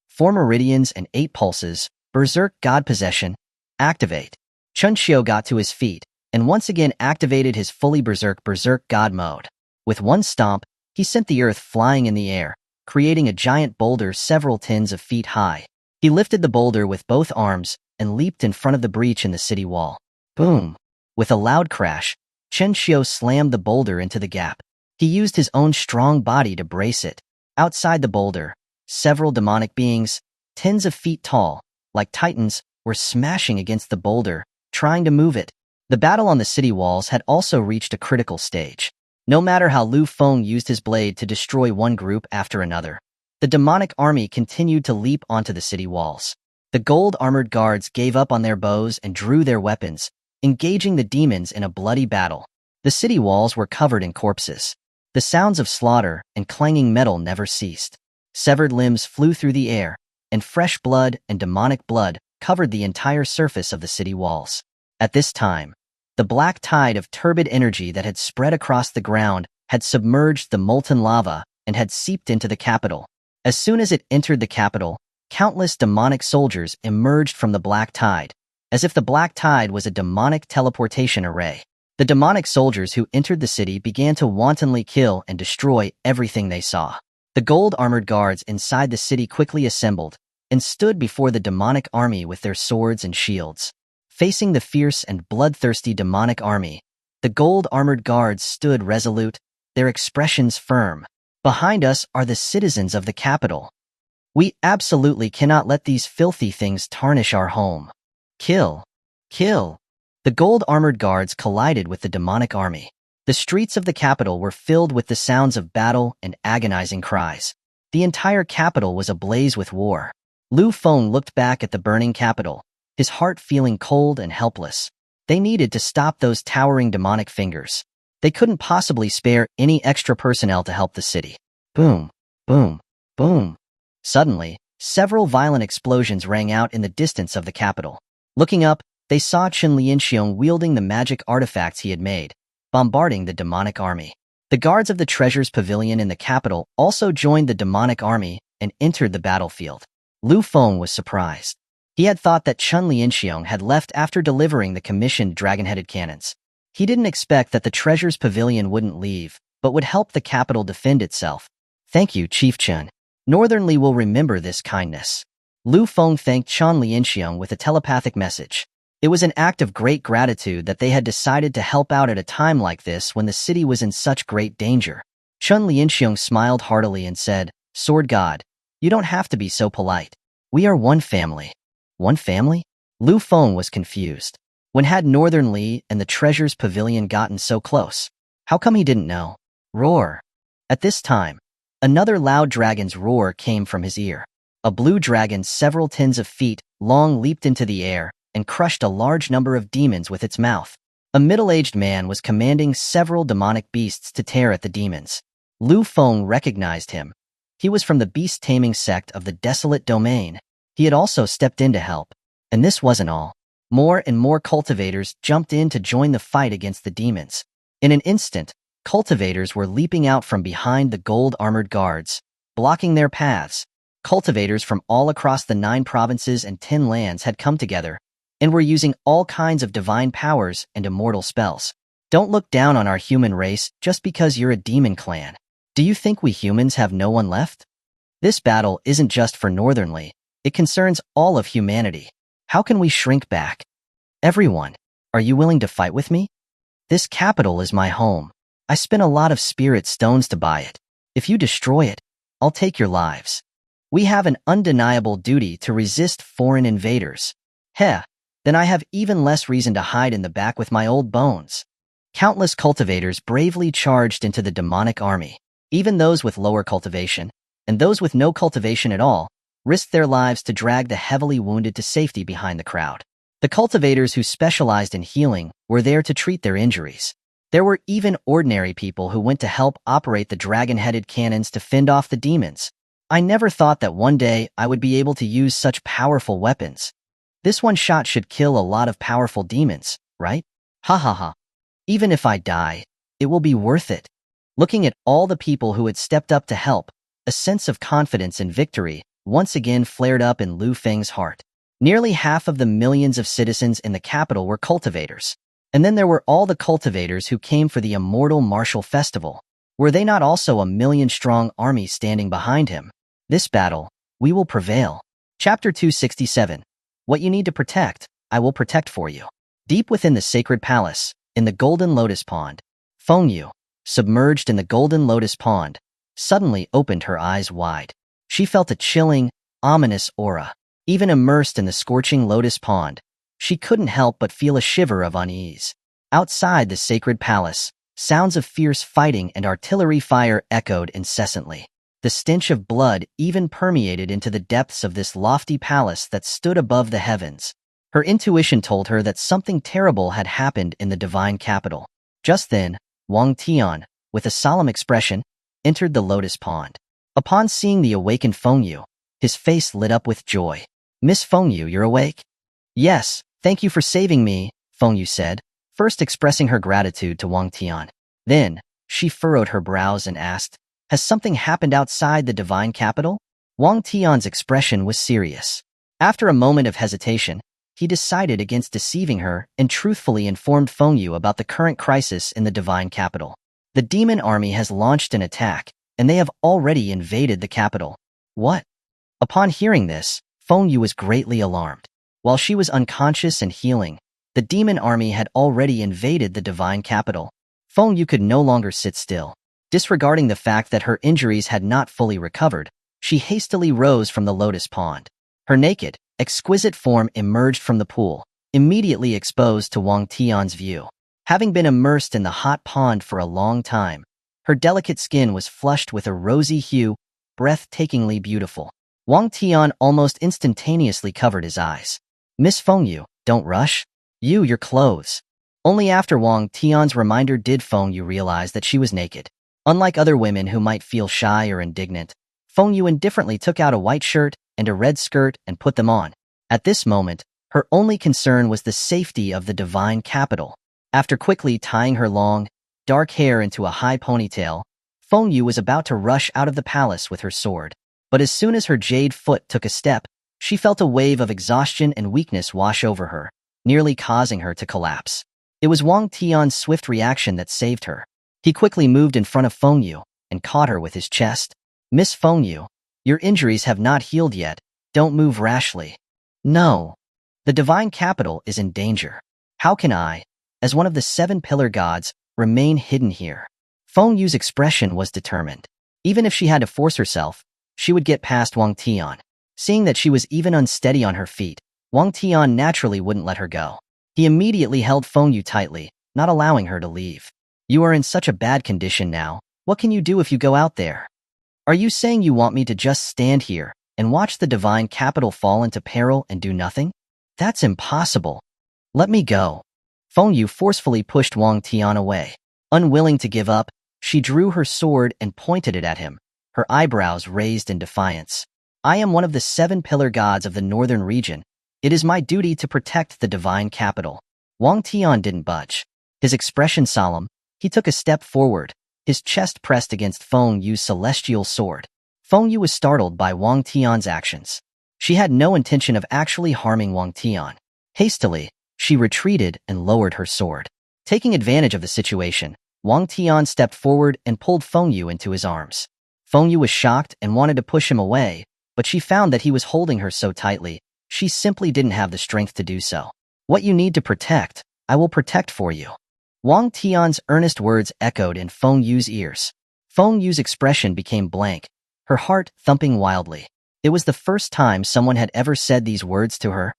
4 meridians and 8 pulses, Berserk God Possession, activate. Chunxiu got to his feet and once again activated his fully Berserk God mode. With one stomp, he sent the earth flying in the air, creating a giant boulder several tens of feet high. He lifted the boulder with both arms and leaped in front of the breach in the city wall. Boom! With a loud crash, Chen Xiu slammed the boulder into the gap. He used his own strong body to brace it. Outside the boulder, several demonic beings, tens of feet tall, like titans, were smashing against the boulder, trying to move it. The battle on the city walls had also reached a critical stage. No matter how Lu Feng used his blade to destroy one group after another, the demonic army continued to leap onto the city walls. The gold-armored guards gave up on their bows and drew their weapons, engaging the demons in a bloody battle. The city walls were covered in corpses. The sounds of slaughter and clanging metal never ceased. Severed limbs flew through the air, and fresh blood and demonic blood covered the entire surface of the city walls. At this time, the black tide of turbid energy that had spread across the ground had submerged the molten lava and had seeped into the capital. As soon as it entered the capital, countless demonic soldiers emerged from the black tide, as if the black tide was a demonic teleportation array. The demonic soldiers who entered the city began to wantonly kill and destroy everything they saw. The gold-armored guards inside the city quickly assembled and stood before the demonic army with their swords and shields. Facing the fierce and bloodthirsty demonic army, the gold-armored guards stood resolute, their expressions firm. Behind us are the citizens of the capital. We absolutely cannot let these filthy things tarnish our home. Kill! Kill! The gold-armored guards collided with the demonic army. The streets of the capital were filled with the sounds of battle and agonizing cries. The entire capital was ablaze with war. Lu Feng looked back at the burning capital, his heart feeling cold and helpless. They needed to stop those towering demonic fingers. They couldn't possibly spare any extra personnel to help the city. Boom! Boom! Boom! Suddenly, several violent explosions rang out in the distance of the capital. Looking up, they saw Chen Lianxiong wielding the magic artifacts he had made, bombarding the demonic army. The guards of the treasures pavilion in the capital also joined the demonic army and entered the battlefield. Lu Feng was surprised. He had thought that Chen Lianxiong had left after delivering the commissioned dragon-headed cannons. He didn't expect that the treasures pavilion wouldn't leave, but would help the capital defend itself. Thank you, Chief Chen. Northernly will remember this kindness. Lu Feng thanked Chen Lianxiong with a telepathic message. It was an act of great gratitude that they had decided to help out at a time like this when the city was in such great danger. Chen Lianxiong smiled heartily and said, "Sword God, you don't have to be so polite. We are one family." One family? Lu Feng was confused. When had Northern Li and the treasures pavilion gotten so close? How come he didn't know? Roar! At this time, another loud dragon's roar came from his ear. A blue dragon several tens of feet long leaped into the air and crushed a large number of demons with its mouth. A middle-aged man was commanding several demonic beasts to tear at the demons. Lu Feng recognized him. He was from the beast-taming sect of the Desolate Domain. He had also stepped in to help. And this wasn't all. More and more cultivators jumped in to join the fight against the demons. In an instant, cultivators were leaping out from behind the gold-armored guards, blocking their paths. Cultivators from all across the 9 provinces and 10 lands had come together, and were using all kinds of divine powers and immortal spells. Don't look down on our human race just because you're a demon clan. Do you think we humans have no one left? This battle isn't just for Northernly. It concerns all of humanity. How can we shrink back? Everyone, are you willing to fight with me? This capital is my home. I spent a lot of spirit stones to buy it. If you destroy it, I'll take your lives. We have an undeniable duty to resist foreign invaders. Heh, then I have even less reason to hide in the back with my old bones. Countless cultivators bravely charged into the demonic army. Even those with lower cultivation, and those with no cultivation at all, risked their lives to drag the heavily wounded to safety behind the crowd. The cultivators who specialized in healing were there to treat their injuries. There were even ordinary people who went to help operate the dragon-headed cannons to fend off the demons. I never thought that one day I would be able to use such powerful weapons. This one shot should kill a lot of powerful demons, right? Ha ha ha. Even if I die, it will be worth it. Looking at all the people who had stepped up to help, a sense of confidence and victory once again flared up in Lu Feng's heart. Nearly half of the millions of citizens in the capital were cultivators. And then there were all the cultivators who came for the immortal martial festival. Were they not also a million-strong army standing behind him? This battle, we will prevail. Chapter 267. What you need to protect, I will protect for you. Deep within the sacred palace, in the golden lotus pond, Feng Yu, submerged in the golden lotus pond, suddenly opened her eyes wide. She felt a chilling, ominous aura. Even immersed in the scorching lotus pond, she couldn't help but feel a shiver of unease. Outside the sacred palace, sounds of fierce fighting and artillery fire echoed incessantly. The stench of blood even permeated into the depths of this lofty palace that stood above the heavens. Her intuition told her that something terrible had happened in the divine capital. Just then, Wang Tian, with a solemn expression, entered the lotus pond. Upon seeing the awakened Feng Yu, his face lit up with joy. "Miss Feng Yu, you're awake?" "Yes, thank you for saving me," Feng Yu said, first expressing her gratitude to Wang Tian. Then, she furrowed her brows and asked, has something happened outside the divine capital? Wang Tian's expression was serious. After a moment of hesitation, he decided against deceiving her and truthfully informed Feng Yu about the current crisis in the divine capital. The demon army has launched an attack, and they have already invaded the capital. What? Upon hearing this, Feng Yu was greatly alarmed. While she was unconscious and healing, the demon army had already invaded the divine capital. Feng Yu could no longer sit still. Disregarding the fact that her injuries had not fully recovered, she hastily rose from the lotus pond. Her naked, exquisite form emerged from the pool, immediately exposed to Wang Tian's view. Having been immersed in the hot pond for a long time, her delicate skin was flushed with a rosy hue, breathtakingly beautiful. Wang Tian almost instantaneously covered his eyes. Miss Feng Yu, don't rush. Your clothes. Only after Wang Tian's reminder did Feng Yu realize that she was naked. Unlike other women who might feel shy or indignant, Feng Yu indifferently took out a white shirt and a red skirt and put them on. At this moment, her only concern was the safety of the divine capital. After quickly tying her long, dark hair into a high ponytail, Feng Yu was about to rush out of the palace with her sword. But as soon as her jade foot took a step, she felt a wave of exhaustion and weakness wash over her, nearly causing her to collapse. It was Wang Tian's swift reaction that saved her. He quickly moved in front of Feng Yu and caught her with his chest. Miss Feng Yu, your injuries have not healed yet. Don't move rashly. No. The divine capital is in danger. How can I, as one of the 7 pillar gods, remain hidden here? Feng Yu's expression was determined. Even if she had to force herself, she would get past Wang Tian. Seeing that she was even unsteady on her feet, Wang Tian naturally wouldn't let her go. He immediately held Feng Yu tightly, not allowing her to leave. You are in such a bad condition now. What can you do if you go out there? Are you saying you want me to just stand here and watch the divine capital fall into peril and do nothing? That's impossible. Let me go. Feng Yu forcefully pushed Wang Tian away. Unwilling to give up, she drew her sword and pointed it at him, her eyebrows raised in defiance. I am one of the 7 pillar gods of the northern region. It is my duty to protect the divine capital. Wang Tian didn't budge. His expression solemn, he took a step forward, his chest pressed against Feng Yu's celestial sword. Feng Yu was startled by Wang Tian's actions. She had no intention of actually harming Wang Tian. Hastily, she retreated and lowered her sword. Taking advantage of the situation, Wang Tian stepped forward and pulled Feng Yu into his arms. Feng Yu was shocked and wanted to push him away, but she found that he was holding her so tightly, she simply didn't have the strength to do so. What you need to protect, I will protect for you. Wang Tian's earnest words echoed in Feng Yu's ears. Feng Yu's expression became blank, her heart thumping wildly. It was the first time someone had ever said these words to her.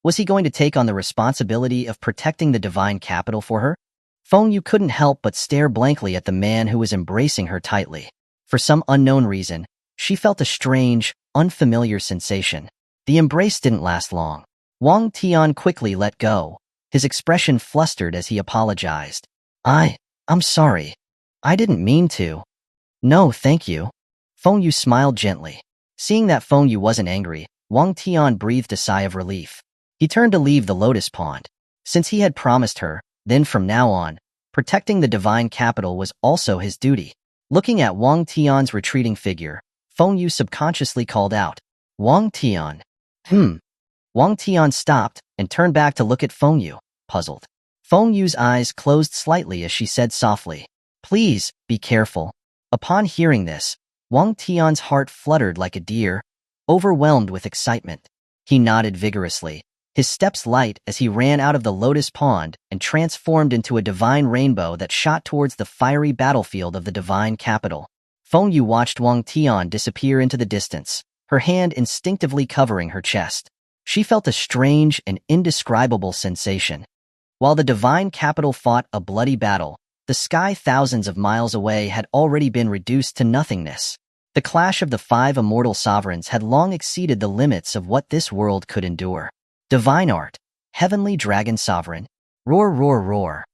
Was he going to take on the responsibility of protecting the divine capital for her? Feng Yu couldn't help but stare blankly at the man who was embracing her tightly. For some unknown reason, she felt a strange, unfamiliar sensation. The embrace didn't last long. Wang Tian quickly let go, his expression flustered as he apologized. I'm sorry. I didn't mean to. No, thank you. Feng Yu smiled gently. Seeing that Feng Yu wasn't angry, Wang Tian breathed a sigh of relief. He turned to leave the lotus pond. Since he had promised her, then from now on, protecting the divine capital was also his duty. Looking at Wang Tian's retreating figure, Feng Yu subconsciously called out, Wang Tian. Wang Tian stopped and turned back to look at Feng Yu, puzzled. Feng Yu's eyes closed slightly as she said softly, Please, be careful. Upon hearing this, Wang Tian's heart fluttered like a deer, overwhelmed with excitement. He nodded vigorously, his steps light as he ran out of the lotus pond and transformed into a divine rainbow that shot towards the fiery battlefield of the divine capital. Feng Yu watched Wang Tian disappear into the distance, her hand instinctively covering her chest. She felt a strange and indescribable sensation. While the divine capital fought a bloody battle, the sky thousands of miles away had already been reduced to nothingness. The clash of the 5 immortal sovereigns had long exceeded the limits of what this world could endure. Divine art, heavenly dragon sovereign, roar, roar, roar.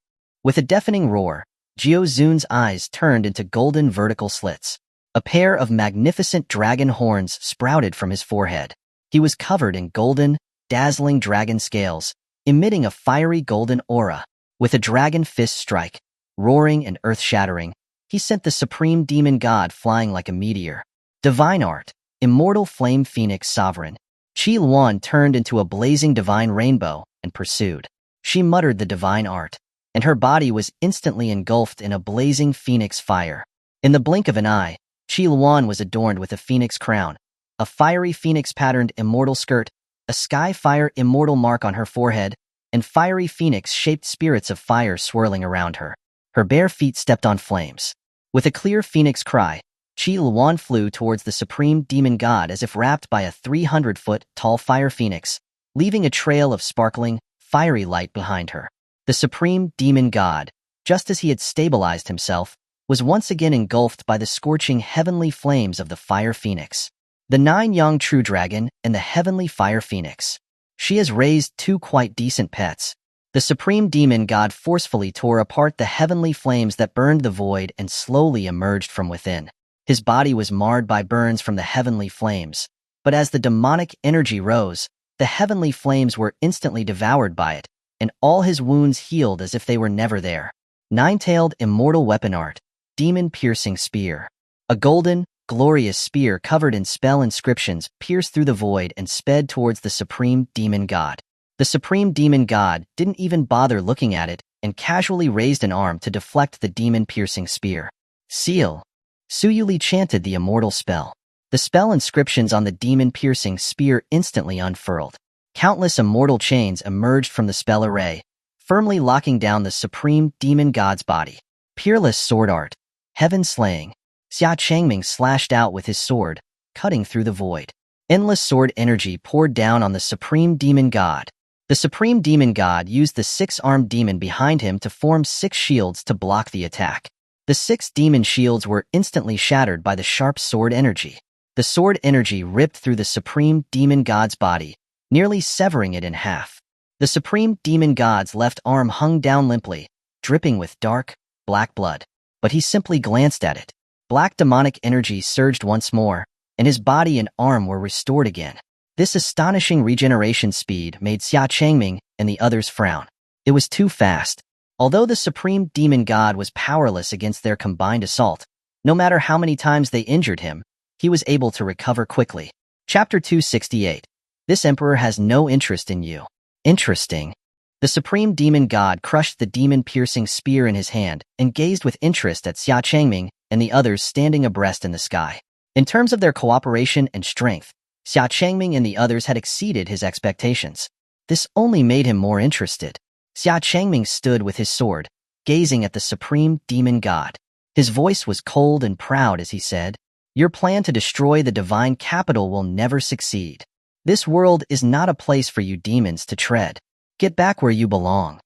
With a deafening roar, Jiao Zun's eyes turned into golden vertical slits. A pair of magnificent dragon horns sprouted from his forehead. He was covered in golden, dazzling dragon scales, emitting a fiery golden aura. With a dragon fist strike, roaring and earth-shattering, he sent the supreme demon god flying like a meteor. Divine art, immortal flame phoenix sovereign. Xuanhuan turned into a blazing divine rainbow and pursued. She muttered the divine art, and her body was instantly engulfed in a blazing phoenix fire. In the blink of an eye, Xuanhuan was adorned with a phoenix crown, a fiery phoenix-patterned immortal skirt, a sky-fire immortal mark on her forehead, and fiery phoenix-shaped spirits of fire swirling around her. Her bare feet stepped on flames. With a clear phoenix cry, Xuanhuan flew towards the supreme demon god as if wrapped by a 300-foot-tall fire phoenix, leaving a trail of sparkling, fiery light behind her. The supreme demon god, just as he had stabilized himself, was once again engulfed by the scorching heavenly flames of the fire phoenix. The 9-young true dragon and the heavenly fire phoenix. She has raised 2 quite decent pets. The supreme demon god forcefully tore apart the heavenly flames that burned the void and slowly emerged from within. His body was marred by burns from the heavenly flames, but as the demonic energy rose, the heavenly flames were instantly devoured by it, and all his wounds healed as if they were never there. 9-tailed immortal weapon art, demon-piercing spear. A golden, glorious spear covered in spell inscriptions pierced through the void and sped towards the supreme demon god. The supreme demon god didn't even bother looking at it and casually raised an arm to deflect the demon-piercing spear. Seal. Suyuli chanted the immortal spell. The spell inscriptions on the demon-piercing spear instantly unfurled. Countless immortal chains emerged from the spell array, firmly locking down the supreme demon god's body. Peerless sword art. Heaven-slaying. Xia Changming slashed out with his sword, cutting through the void. Endless sword energy poured down on the supreme demon god. The supreme demon god used the 6-armed demon behind him to form 6 shields to block the attack. The 6 demon shields were instantly shattered by the sharp sword energy. The sword energy ripped through the supreme demon god's body, nearly severing it in half. The supreme demon god's left arm hung down limply, dripping with dark, black blood. But he simply glanced at it. Black demonic energy surged once more, and his body and arm were restored again. This astonishing regeneration speed made Xia Changming and the others frown. It was too fast. Although the supreme demon god was powerless against their combined assault, no matter how many times they injured him, he was able to recover quickly. Chapter 268. This emperor has no interest in you. Interesting. The supreme demon god crushed the demon-piercing spear in his hand and gazed with interest at Xia Changming and the others standing abreast in the sky. In terms of their cooperation and strength, Xia Changming and the others had exceeded his expectations. This only made him more interested. Xia Changming stood with his sword, gazing at the supreme demon god. His voice was cold and proud as he said, "Your plan to destroy the divine capital will never succeed. This world is not a place for you demons to tread. Get back where you belong."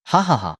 Ha ha ha.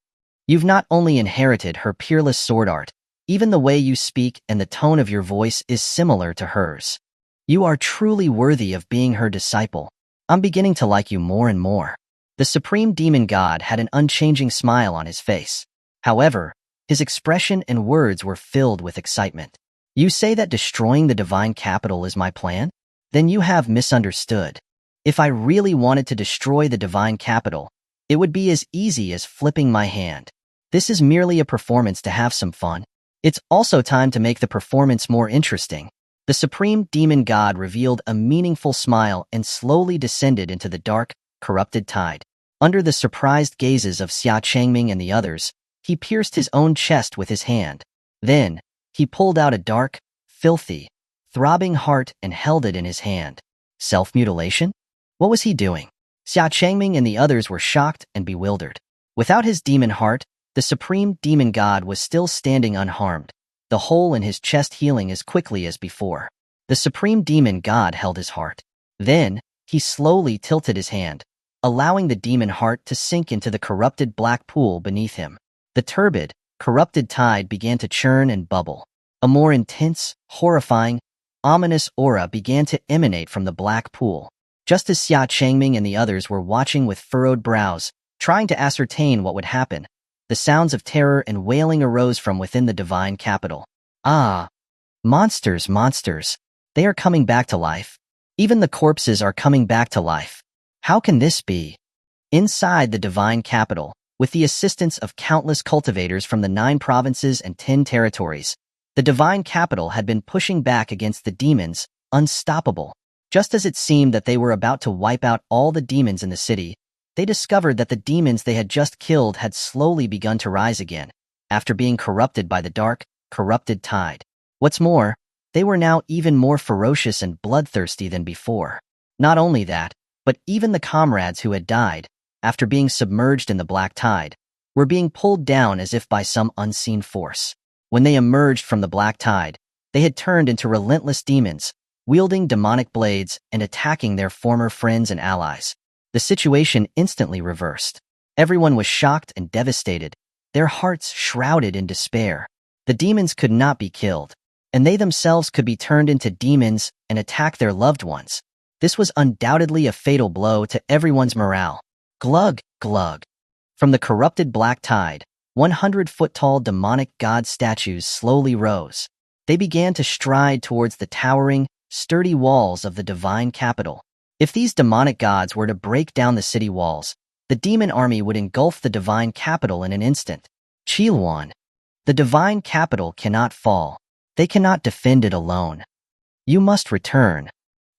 You've not only inherited her peerless sword art, even the way you speak and the tone of your voice is similar to hers. You are truly worthy of being her disciple. I'm beginning to like you more and more. The supreme demon god had an unchanging smile on his face. However, his expression and words were filled with excitement. You say that destroying the divine capital is my plan? Then you have misunderstood. If I really wanted to destroy the divine capital, it would be as easy as flipping my hand. This is merely a performance to have some fun. It's also time to make the performance more interesting. The supreme demon god revealed a meaningful smile and slowly descended into the dark, corrupted tide. Under the surprised gazes of Xia Changming and the others, he pierced his own chest with his hand. Then, he pulled out a dark, filthy, throbbing heart and held it in his hand. Self-mutilation? What was he doing? Xia Changming and the others were shocked and bewildered. Without his demon heart, the supreme demon god was still standing unharmed, the hole in his chest healing as quickly as before. The supreme demon god held his heart. Then, he slowly tilted his hand, allowing the demon heart to sink into the corrupted black pool beneath him. The turbid, corrupted tide began to churn and bubble. A more intense, horrifying, ominous aura began to emanate from the black pool. Just as Xia Changming and the others were watching with furrowed brows, trying to ascertain what would happen, the sounds of terror and wailing arose from within the divine capital. Ah! Monsters, monsters! They are coming back to life. Even the corpses are coming back to life. How can this be? Inside the divine capital, with the assistance of countless cultivators from the 9 provinces and 10 territories, the divine capital had been pushing back against the demons, unstoppable. Just as it seemed that they were about to wipe out all the demons in the city, they discovered that the demons they had just killed had slowly begun to rise again, after being corrupted by the dark, corrupted tide. What's more, they were now even more ferocious and bloodthirsty than before. Not only that, but even the comrades who had died, after being submerged in the black tide, were being pulled down as if by some unseen force. When they emerged from the black tide, they had turned into relentless demons, wielding demonic blades and attacking their former friends and allies. The situation instantly reversed. Everyone was shocked and devastated, their hearts shrouded in despair. The demons could not be killed, and they themselves could be turned into demons and attack their loved ones. This was undoubtedly a fatal blow to everyone's morale. Glug, glug. From the corrupted black tide, 100-foot-tall demonic god statues slowly rose. They began to stride towards the towering, sturdy walls of the divine capital. If these demonic gods were to break down the city walls, the demon army would engulf the divine capital in an instant. Xuanhuan. The divine capital cannot fall. They cannot defend it alone. You must return.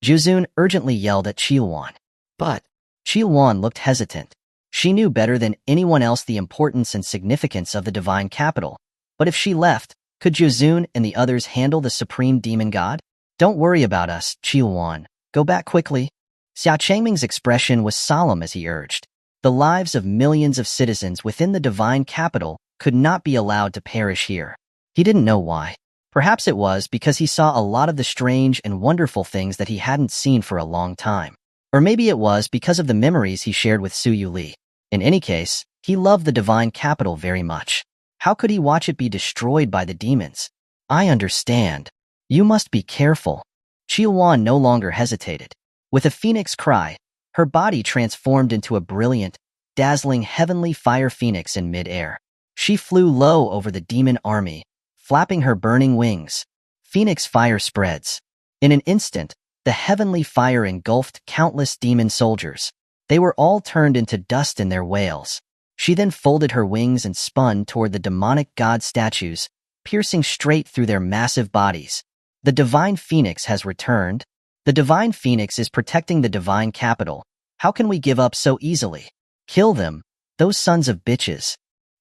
Xuanhuan urgently yelled at Xuanhuan. But Xuanhuan looked hesitant. She knew better than anyone else the importance and significance of the divine capital. But if she left, could Xuanhuan and the others handle the supreme demon god? Don't worry about us, Xuanhuan. Go back quickly. Xia Changming's expression was solemn as he urged. The lives of millions of citizens within the divine capital could not be allowed to perish here. He didn't know why. Perhaps it was because he saw a lot of the strange and wonderful things that he hadn't seen for a long time. Or maybe it was because of the memories he shared with Su Yuli. In any case, he loved the divine capital very much. How could he watch it be destroyed by the demons? I understand. You must be careful. Xuanhuan no longer hesitated. With a phoenix cry, her body transformed into a brilliant, dazzling heavenly fire phoenix in mid-air. She flew low over the demon army, flapping her burning wings. Phoenix fire spreads. In an instant, the heavenly fire engulfed countless demon soldiers. They were all turned into dust in their wails. She then folded her wings and spun toward the demonic god statues, piercing straight through their massive bodies. The divine phoenix has returned. The divine phoenix is protecting the divine capital. How can we give up so easily? Kill them, those sons of bitches.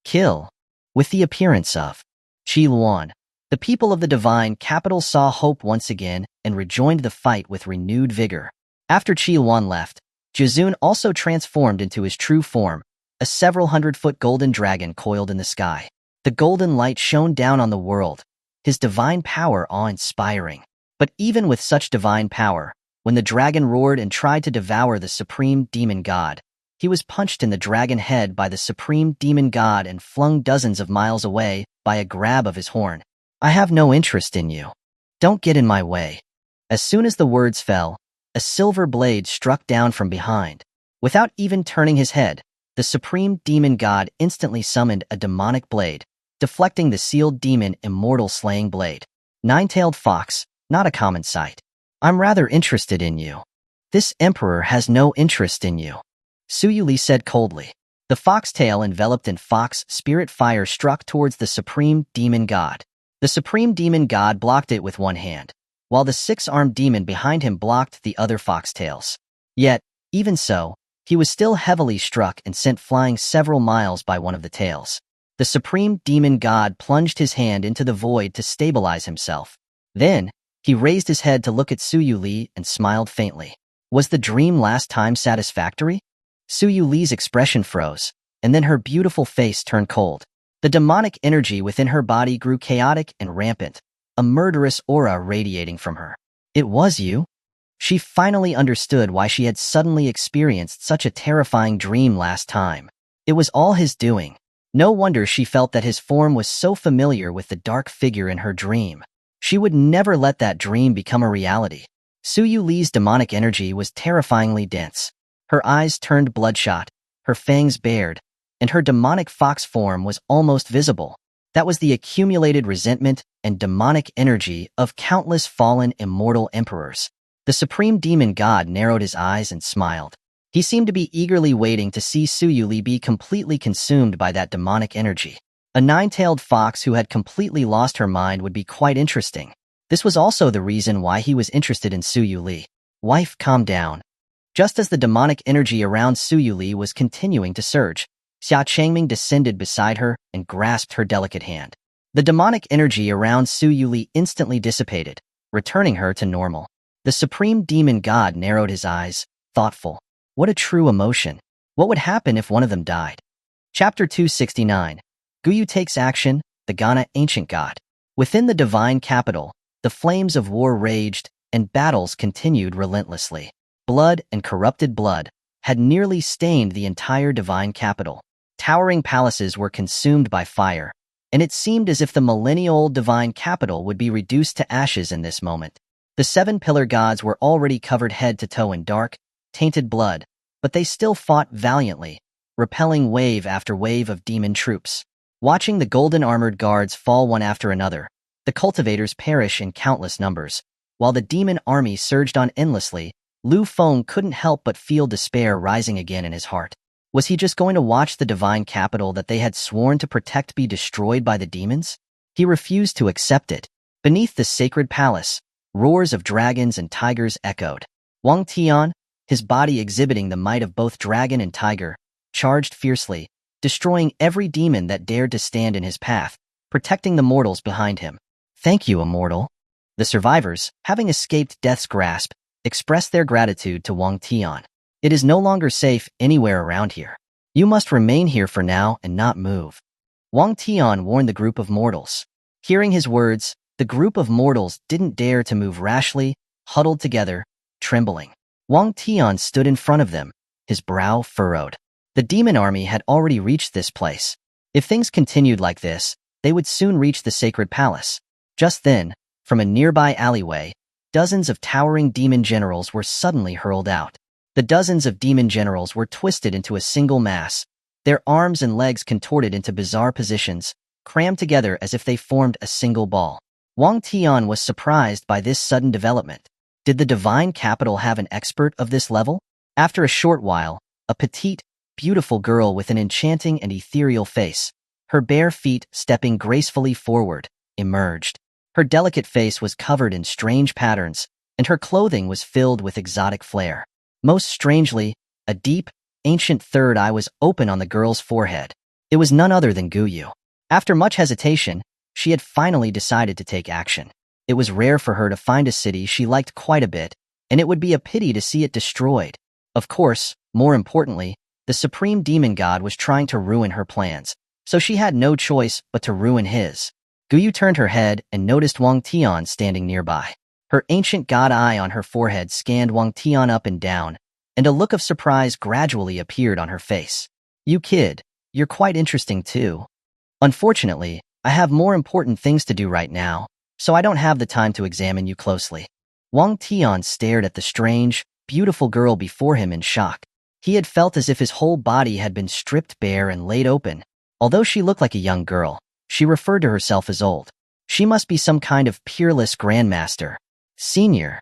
Kill. With the appearance of Xuanhuan, the people of the divine capital saw hope once again and rejoined the fight with renewed vigor. After Xuanhuan left, Xuanhuan also transformed into his true form, a several hundred-foot golden dragon coiled in the sky. The golden light shone down on the world, his divine power awe-inspiring. But even with such divine power, when the dragon roared and tried to devour the supreme demon god, he was punched in the dragon head by the supreme demon god and flung dozens of miles away by a grab of his horn. I have no interest in you. Don't get in my way. As soon as the words fell, a silver blade struck down from behind. Without even turning his head, the supreme demon god instantly summoned a demonic blade, deflecting the sealed demon immortal slaying blade. Nine-tailed fox, not a common sight. I'm rather interested in you. This emperor has no interest in you. Su Yuli said coldly. The foxtail enveloped in fox spirit fire struck towards the supreme demon god. The supreme demon god blocked it with one hand, while the 6-armed demon behind him blocked the other foxtails. Yet, even so, he was still heavily struck and sent flying several miles by one of the tails. The supreme demon god plunged his hand into the void to stabilize himself. Then, he raised his head to look at Su Yuli and smiled faintly. Was the dream last time satisfactory? Su Yuli's expression froze, and then her beautiful face turned cold. The demonic energy within her body grew chaotic and rampant, a murderous aura radiating from her. It was you? She finally understood why she had suddenly experienced such a terrifying dream last time. It was all his doing. No wonder she felt that his form was so familiar with the dark figure in her dream. She would never let that dream become a reality. Su Yuli's demonic energy was terrifyingly dense. Her eyes turned bloodshot, her fangs bared, and her demonic fox form was almost visible. That was the accumulated resentment and demonic energy of countless fallen immortal emperors. The supreme demon god narrowed his eyes and smiled. He seemed to be eagerly waiting to see Su Yuli be completely consumed by that demonic energy. A nine-tailed fox who had completely lost her mind would be quite interesting. This was also the reason why he was interested in Su Yuli. Wife, calm down. Just as the demonic energy around Su Yuli was continuing to surge, Xia Changming descended beside her and grasped her delicate hand. The demonic energy around Su Yuli instantly dissipated, returning her to normal. The supreme demon god narrowed his eyes, thoughtful. What a true emotion. What would happen if one of them died? Chapter 269. Guyu takes action, the Ghana ancient god. Within the divine capital, the flames of war raged, and battles continued relentlessly. Blood and corrupted blood had nearly stained the entire divine capital. Towering palaces were consumed by fire, and it seemed as if the millennia-old divine capital would be reduced to ashes in this moment. The seven pillar gods were already covered head to toe in dark, tainted blood, but they still fought valiantly, repelling wave after wave of demon troops. Watching the golden armored guards fall one after another, the cultivators perish in countless numbers, while the demon army surged on endlessly. Lu Feng couldn't help but feel despair rising again in his heart. Was he just going to watch the divine capital that they had sworn to protect be destroyed by the demons? He refused to accept it. Beneath the sacred palace, roars of dragons and tigers echoed. Wang Tian, his body exhibiting the might of both dragon and tiger, charged fiercely, destroying every demon that dared to stand in his path, protecting the mortals behind him. Thank you, immortal. The survivors, having escaped death's grasp, expressed their gratitude to Wang Tian. It is no longer safe anywhere around here. You must remain here for now and not move. Wang Tian warned the group of mortals. Hearing his words, the group of mortals didn't dare to move rashly, huddled together, trembling. Wang Tian stood in front of them, his brow furrowed. The demon army had already reached this place. If things continued like this, they would soon reach the sacred palace. Just then, from a nearby alleyway, dozens of towering demon generals were suddenly hurled out. The dozens of demon generals were twisted into a single mass, their arms and legs contorted into bizarre positions, crammed together as if they formed a single ball. Wang Tian was surprised by this sudden development. Did the divine capital have an expert of this level? After a short while, a petite, beautiful girl with an enchanting and ethereal face, her bare feet stepping gracefully forward, emerged. Her delicate face was covered in strange patterns, and her clothing was filled with exotic flair. Most strangely, a deep, ancient third eye was open on the girl's forehead. It was none other than Guyu. After much hesitation, she had finally decided to take action. It was rare for her to find a city she liked quite a bit, and it would be a pity to see it destroyed. Of course, more importantly, the supreme demon god was trying to ruin her plans, so she had no choice but to ruin his. Guyu turned her head and noticed Wang Tian standing nearby. Her ancient god eye on her forehead scanned Wang Tian up and down, and a look of surprise gradually appeared on her face. You kid, you're quite interesting too. Unfortunately, I have more important things to do right now, so I don't have the time to examine you closely. Wang Tian stared at the strange, beautiful girl before him in shock. He had felt as if his whole body had been stripped bare and laid open. Although she looked like a young girl, she referred to herself as old. She must be some kind of peerless grandmaster. Senior.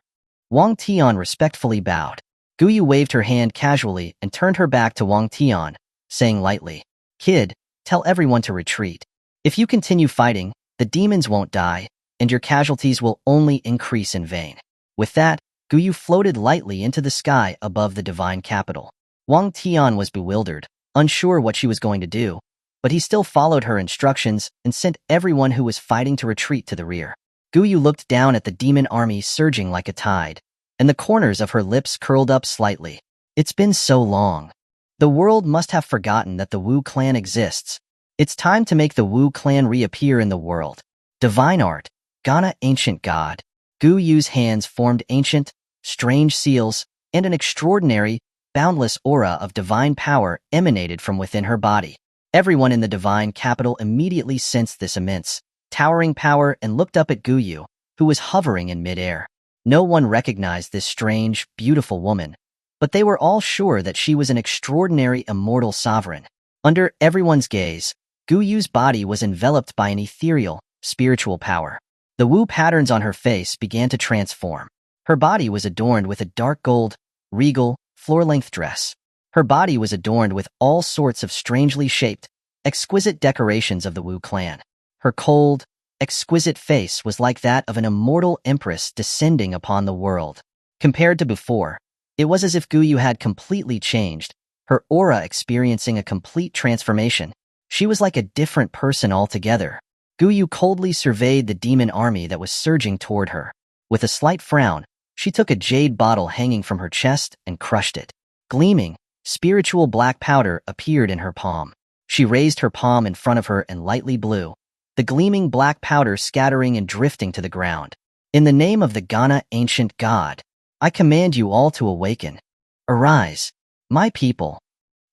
Wang Tian respectfully bowed. Guyu waved her hand casually and turned her back to Wang Tian, saying lightly, Kid, tell everyone to retreat. If you continue fighting, the demons won't die, and your casualties will only increase in vain. With that, Guyu floated lightly into the sky above the divine capital. Wang Tian was bewildered, unsure what she was going to do, but he still followed her instructions and sent everyone who was fighting to retreat to the rear. Guyu looked down at the demon army surging like a tide, and the corners of her lips curled up slightly. It's been so long. The world must have forgotten that the Wu clan exists. It's time to make the Wu clan reappear in the world. Divine art, Ghana ancient god. Guyu's hands formed ancient, strange seals, and an extraordinary, boundless aura of divine power emanated from within her body. Everyone in the divine capital immediately sensed this immense, towering power and looked up at Guyu, who was hovering in midair. No one recognized this strange, beautiful woman, but they were all sure that she was an extraordinary immortal sovereign. Under everyone's gaze, Guyu's body was enveloped by an ethereal, spiritual power. The Wu patterns on her face began to transform. Her body was adorned with a dark gold, regal, floor-length dress. Her body was adorned with all sorts of strangely shaped, exquisite decorations of the Wu clan. Her cold, exquisite face was like that of an immortal empress descending upon the world. Compared to before, it was as if Guyu had completely changed, her aura experiencing a complete transformation. She was like a different person altogether. Guyu coldly surveyed the demon army that was surging toward her. With a slight frown, she took a jade bottle hanging from her chest and crushed it. Gleaming, spiritual black powder appeared in her palm. She raised her palm in front of her and lightly blew, the gleaming black powder scattering and drifting to the ground. In the name of the Ghana ancient god, I command you all to awaken. Arise, my people.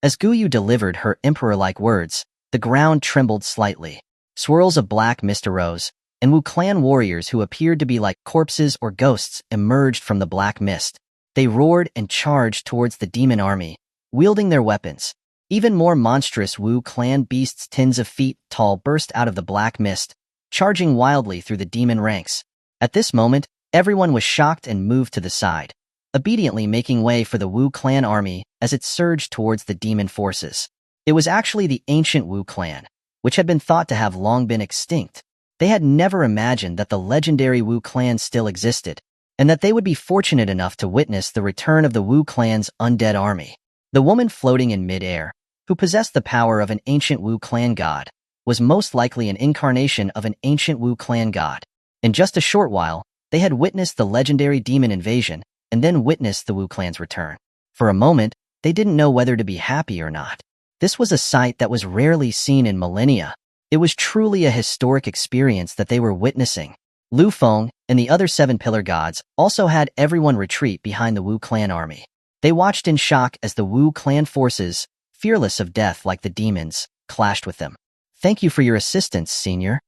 As Guyu delivered her emperor-like words, the ground trembled slightly. Swirls of black mist arose, and Wu clan warriors who appeared to be like corpses or ghosts emerged from the black mist. They roared and charged towards the demon army, wielding their weapons. Even more monstrous Wu clan beasts tens of feet tall burst out of the black mist, charging wildly through the demon ranks. At this moment, everyone was shocked and moved to the side, obediently making way for the Wu clan army as it surged towards the demon forces. It was actually the ancient Wu clan, which had been thought to have long been extinct. They had never imagined that the legendary Wu clan still existed, and that they would be fortunate enough to witness the return of the Wu clan's undead army. The woman floating in mid-air, who possessed the power of an ancient Wu clan god, was most likely an incarnation of an ancient Wu clan god. In just a short while, they had witnessed the legendary demon invasion and then witnessed the Wu clan's return. For a moment, they didn't know whether to be happy or not. This was a sight that was rarely seen in millennia. It was truly a historic experience that they were witnessing. Lu Feng and the other seven pillar gods also had everyone retreat behind the Wu clan army. They watched in shock as the Wu clan forces, fearless of death like the demons, clashed with them. Thank you for your assistance, senior.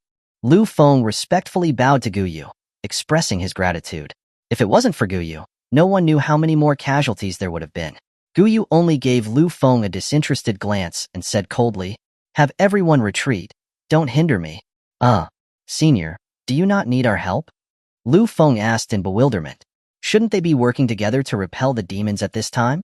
Lu Feng respectfully bowed to Guyu, expressing his gratitude. If it wasn't for Guyu, no one knew how many more casualties there would have been. Guyu only gave Lu Feng a disinterested glance and said coldly, "Have everyone retreat. Don't hinder me." Senior, do you not need our help? Lu Feng asked in bewilderment. Shouldn't they be working together to repel the demons at this time?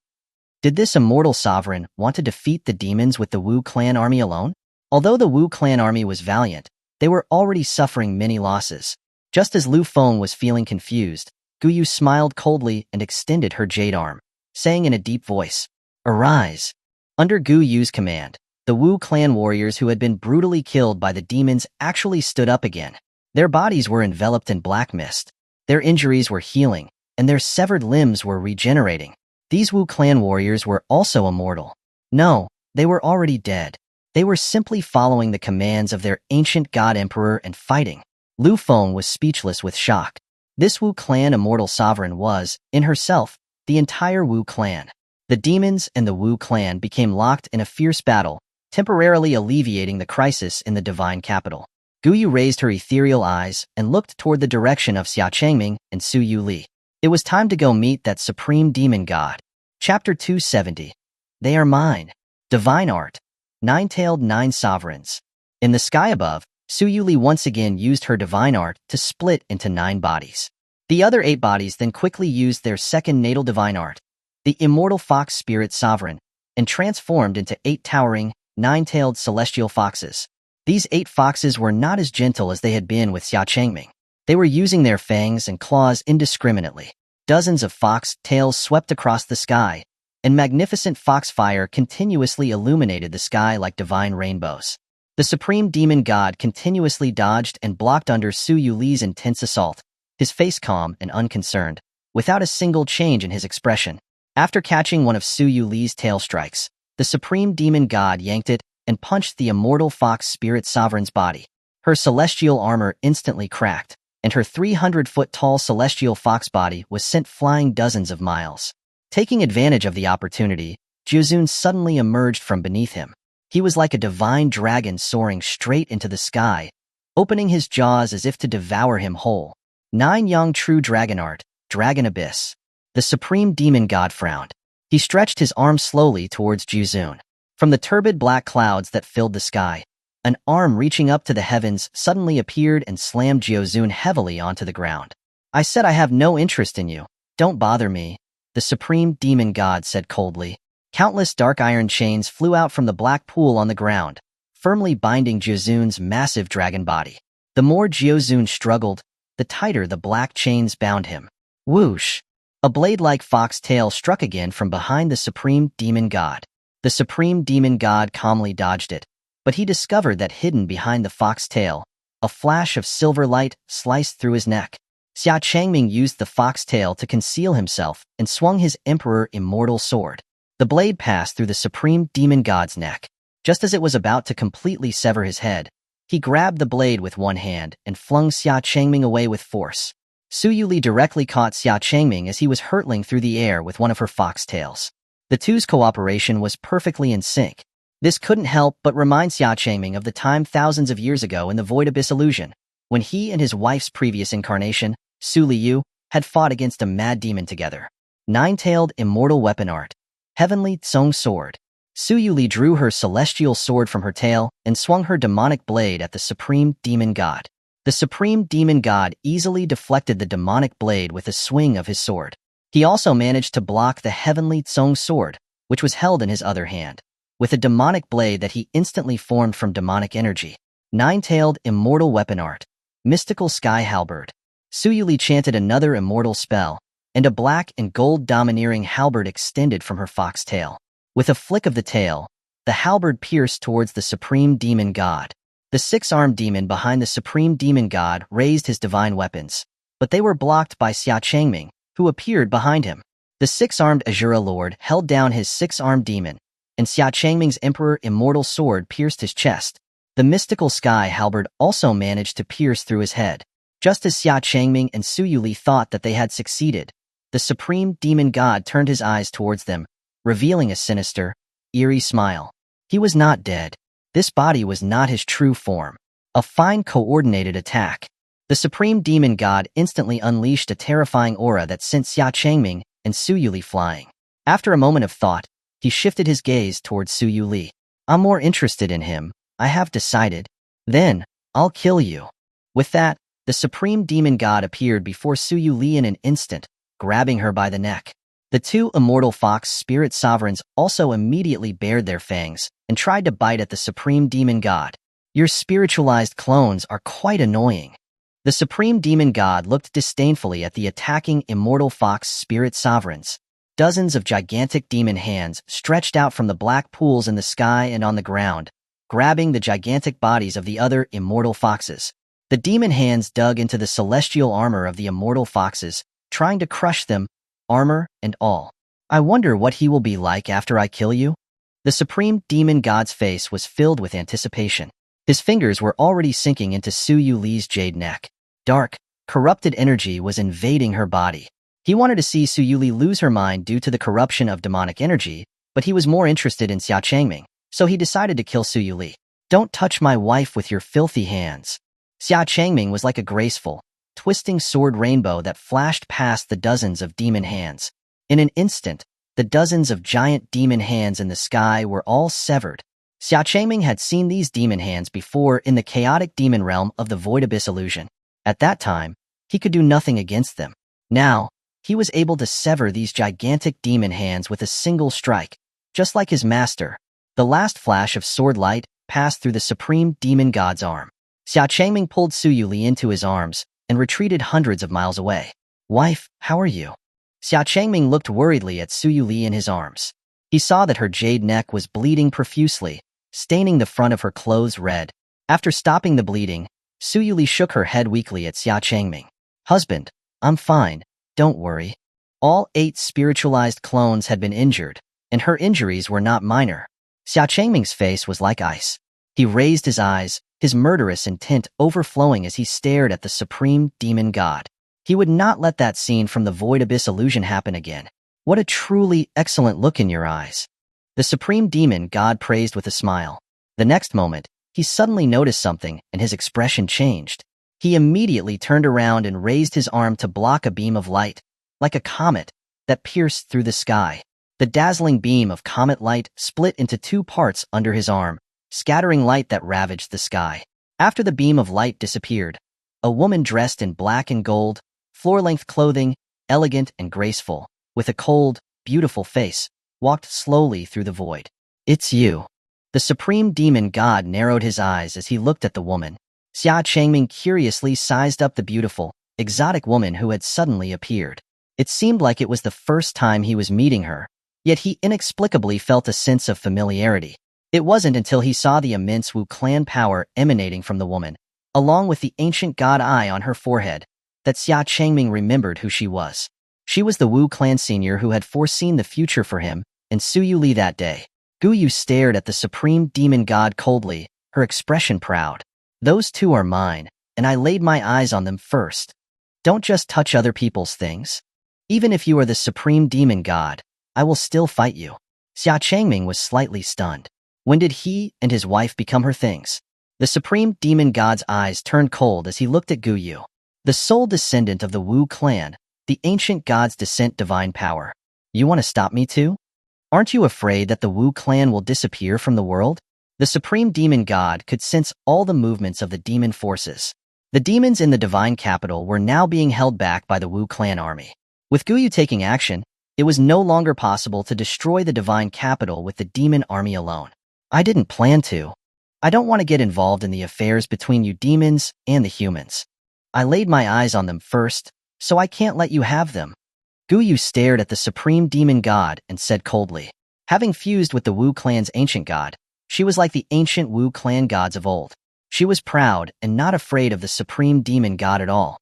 Did this immortal sovereign want to defeat the demons with the Wu clan army alone? Although the Wu clan army was valiant, they were already suffering many losses. Just as Lu Feng was feeling confused, Guyu smiled coldly and extended her jade arm, saying in a deep voice, "Arise." Under Guyu's command, the Wu clan warriors who had been brutally killed by the demons actually stood up again. Their bodies were enveloped in black mist. Their injuries were healing, and their severed limbs were regenerating. These Wu clan warriors were also immortal. No, they were already dead. They were simply following the commands of their ancient god emperor and fighting. Lu Feng was speechless with shock. This Wu clan immortal sovereign was, in herself, the entire Wu clan. The demons and the Wu clan became locked in a fierce battle, temporarily alleviating the crisis in the divine capital. Guyu raised her ethereal eyes and looked toward the direction of Xia Changming and Su Yuli. It was time to go meet that supreme demon god. Chapter 270. They are mine. Divine Art. Nine-tailed nine sovereigns. In the sky above, Su Yuli once again used her divine art to split into 9 bodies. The other 8 bodies then quickly used their second natal divine art, the immortal fox spirit sovereign, and transformed into 8 towering, 9-tailed celestial foxes. These 8 foxes were not as gentle as they had been with Xia Changming. They were using their fangs and claws indiscriminately. Dozens of fox tails swept across the sky, and magnificent foxfire continuously illuminated the sky like divine rainbows. The supreme demon god continuously dodged and blocked under Su Yuli's intense assault, his face calm and unconcerned, without a single change in his expression. After catching one of Su Yuli's tail strikes, the supreme demon god yanked it and punched the immortal fox spirit sovereign's body. Her celestial armor instantly cracked, and her 300-foot-tall celestial fox body was sent flying dozens of miles. Taking advantage of the opportunity, Xuanhuan suddenly emerged from beneath him. He was like a divine dragon soaring straight into the sky, opening his jaws as if to devour him whole. 9 Yang True Dragon Art, Dragon Abyss. The supreme demon god frowned. He stretched his arm slowly towards Xuanhuan. From the turbid black clouds that filled the sky, an arm reaching up to the heavens suddenly appeared and slammed Xuanhuan heavily onto the ground. "I said I have no interest in you. Don't bother me," the supreme demon god said coldly. Countless dark iron chains flew out from the black pool on the ground, firmly binding Jiuzun's massive dragon body. The more Jiuzun struggled, the tighter the black chains bound him. Whoosh! A blade-like fox tail struck again from behind the supreme demon god. The supreme demon god calmly dodged it, but he discovered that hidden behind the fox tail, a flash of silver light sliced through his neck. Xia Changming used the fox tail to conceal himself and swung his Emperor Immortal sword. The blade passed through the supreme demon god's neck. Just as it was about to completely sever his head, he grabbed the blade with one hand and flung Xia Changming away with force. Su Yuli directly caught Xia Changming as he was hurtling through the air with one of her fox tails. The two's cooperation was perfectly in sync. This couldn't help but remind Xia Changming of the time thousands of years ago in the Void Abyss illusion, when he and his wife's previous incarnation, Su Liu, had fought against a mad demon together. Nine-tailed immortal weapon art. Heavenly Tsong sword. Su Yuli drew her celestial sword from her tail and swung her demonic blade at the supreme demon god. The supreme demon god easily deflected the demonic blade with a swing of his sword. He also managed to block the heavenly Tsong sword, which was held in his other hand, with a demonic blade that he instantly formed from demonic energy. Nine-tailed immortal weapon art. Mystical sky halberd. Su Yuli chanted another immortal spell, and a black and gold domineering halberd extended from her fox tail. With a flick of the tail, the halberd pierced towards the supreme demon god. The six-armed demon behind the supreme demon god raised his divine weapons, but they were blocked by Xia Changming, who appeared behind him. The six-armed Azura Lord held down his six-armed demon, and Xia Changming's Emperor Immortal sword pierced his chest. The mystical sky halberd also managed to pierce through his head. Just as Xia Changming and Su Yuli thought that they had succeeded, the supreme demon god turned his eyes towards them, revealing a sinister, eerie smile. He was not dead. This body was not his true form. A fine coordinated attack. The supreme demon god instantly unleashed a terrifying aura that sent Xia Changming and Su Yuli flying. After a moment of thought, he shifted his gaze towards Su Yuli. I'm more interested in him, I have decided. Then, I'll kill you. With that, the supreme demon god appeared before Su Yuli in an instant, grabbing her by the neck. The two immortal fox spirit sovereigns also immediately bared their fangs and tried to bite at the supreme demon god. Your spiritualized clones are quite annoying. The supreme demon god looked disdainfully at the attacking immortal fox spirit sovereigns. Dozens of gigantic demon hands stretched out from the black pools in the sky and on the ground, grabbing the gigantic bodies of the other immortal foxes. The demon hands dug into the celestial armor of the immortal foxes, trying to crush them, armor and all. I wonder what he will be like after I kill you? The supreme demon god's face was filled with anticipation. His fingers were already sinking into Su Yuli's jade neck. Dark, corrupted energy was invading her body. He wanted to see Su Yuli lose her mind due to the corruption of demonic energy, but he was more interested in Xia Changming, so he decided to kill Su Yuli. Don't touch my wife with your filthy hands. Xia Changming was like a graceful, twisting sword rainbow that flashed past the dozens of demon hands. In an instant, the dozens of giant demon hands in the sky were all severed. Xia Changming had seen these demon hands before in the chaotic demon realm of the Void Abyss illusion. At that time, he could do nothing against them. Now, he was able to sever these gigantic demon hands with a single strike. Just like his master, the last flash of sword light passed through the supreme demon god's arm. Xia Changming pulled Su Yuli into his arms and retreated hundreds of miles away. Wife, how are you? Xia Changming looked worriedly at Su Yuli in his arms. He saw that her jade neck was bleeding profusely, staining the front of her clothes red. After stopping the bleeding, Su Yuli shook her head weakly at Xia Changming. Husband, I'm fine, don't worry. All 8 spiritualized clones had been injured, and her injuries were not minor. Xia Changming's face was like ice. He raised his eyes, his murderous intent overflowing as he stared at the supreme demon god. He would not let that scene from the Void Abyss illusion happen again. What a truly excellent look in your eyes. The supreme demon god praised with a smile. The next moment, he suddenly noticed something and his expression changed. He immediately turned around and raised his arm to block a beam of light, like a comet, that pierced through the sky. The dazzling beam of comet light split into 2 parts under his arm, scattering light that ravaged the sky. After the beam of light disappeared, a woman dressed in black and gold, floor-length clothing, elegant and graceful, with a cold, beautiful face, walked slowly through the void. It's you. The supreme demon god narrowed his eyes as he looked at the woman. Xia Changming curiously sized up the beautiful, exotic woman who had suddenly appeared. It seemed like it was the first time he was meeting her, yet he inexplicably felt a sense of familiarity. It wasn't until he saw the immense Wu clan power emanating from the woman, along with the ancient god eye on her forehead, that Xia Changming remembered who she was. She was the Wu clan senior who had foreseen the future for him and Suyu Li that day. Guyu stared at the supreme demon god coldly, her expression proud. Those two are mine, and I laid my eyes on them first. Don't just touch other people's things. Even if you are the supreme demon god, I will still fight you. Xia Changming was slightly stunned. When did he and his wife become her things? The supreme demon god's eyes turned cold as he looked at Guyu. The sole descendant of the Wu clan, the ancient god's descent divine power. You want to stop me too? Aren't you afraid that the Wu clan will disappear from the world? The supreme demon god could sense all the movements of the demon forces. The demons in the divine capital were now being held back by the Wu clan army. With Guyu taking action, it was no longer possible to destroy the divine capital with the demon army alone. I didn't plan to. I don't want to get involved in the affairs between you demons and the humans. I laid my eyes on them first, so I can't let you have them. Guyu stared at the supreme demon god and said coldly. Having fused with the Wu clan's ancient god, she was like the ancient Wu clan gods of old. She was proud and not afraid of the supreme demon god at all.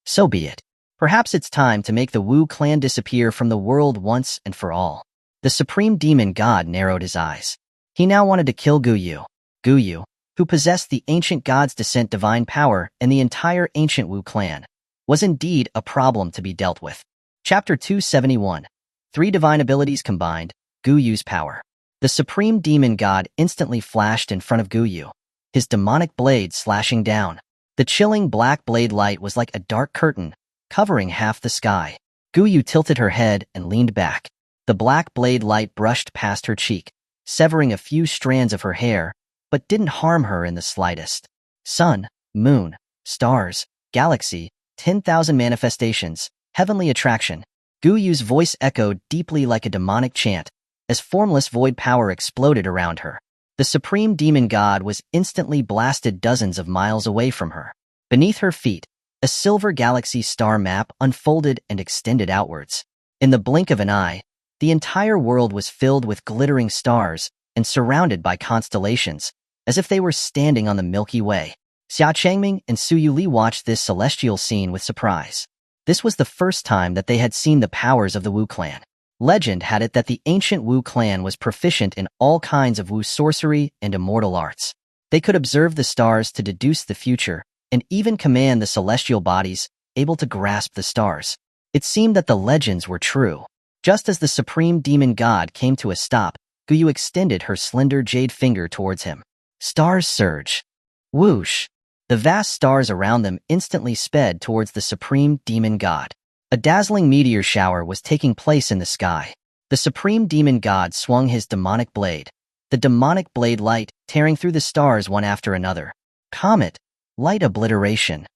So be it. Perhaps it's time to make the Wu clan disappear from the world once and for all. The supreme demon god narrowed his eyes. He now wanted to kill Guyu. Guyu, who possessed the ancient god's descent divine power and the entire ancient Wu clan, was indeed a problem to be dealt with. Chapter 271. 3 divine abilities combined, Guyu's power. The supreme demon god instantly flashed in front of Guyu, his demonic blade slashing down. The chilling black blade light was like a dark curtain, covering half the sky. Guyu tilted her head and leaned back. The black blade light brushed past her cheek, severing a few strands of her hair, but didn't harm her in the slightest. Sun, moon, stars, galaxy, 10,000 manifestations, heavenly attraction. Guyu's voice echoed deeply like a demonic chant, as formless void power exploded around her. The supreme demon god was instantly blasted dozens of miles away from her. Beneath her feet, a silver galaxy star map unfolded and extended outwards. In the blink of an eye, the entire world was filled with glittering stars and surrounded by constellations, as if they were standing on the Milky Way. Xia Changming and Suyu Li watched this celestial scene with surprise. This was the first time that they had seen the powers of the Wu clan. Legend had it that the ancient Wu clan was proficient in all kinds of Wu sorcery and immortal arts. They could observe the stars to deduce the future, and even command the celestial bodies, able to grasp the stars. It seemed that the legends were true. Just as the supreme demon god came to a stop, Guyu extended her slender jade finger towards him. Stars surge. Whoosh! The vast stars around them instantly sped towards the supreme demon god. A dazzling meteor shower was taking place in the sky. The supreme demon god swung his demonic blade. The demonic blade light tearing through the stars one after another. Comet. Light obliteration.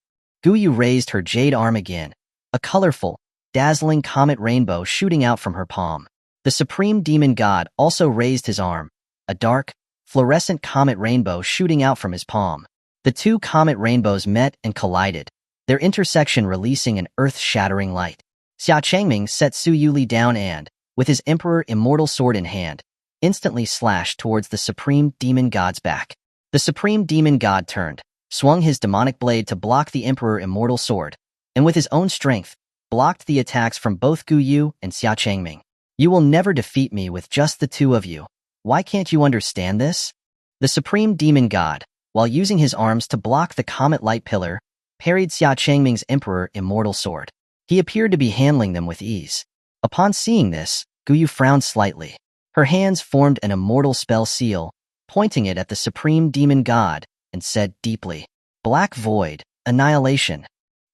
Guyu raised her jade arm again. A colorful, dazzling comet rainbow shooting out from her palm. The supreme demon god also raised his arm. A dark, fluorescent comet rainbow shooting out from his palm. The two comet rainbows met and collided, their intersection releasing an earth-shattering light. Xia Changming set Suyu Li down and, with his Emperor Immortal sword in hand, instantly slashed towards the supreme demon god's back. The supreme demon god turned, swung his demonic blade to block the Emperor Immortal sword, and with his own strength, blocked the attacks from both Guyu and Xia Changming. You will never defeat me with just the two of you. Why can't you understand this? The supreme demon god, while using his arms to block the comet light pillar, parried Xia Changming's Emperor Immortal sword. He appeared to be handling them with ease. Upon seeing this, Guyu frowned slightly. Her hands formed an immortal spell seal, pointing it at the supreme demon god, and said deeply, Black void, annihilation.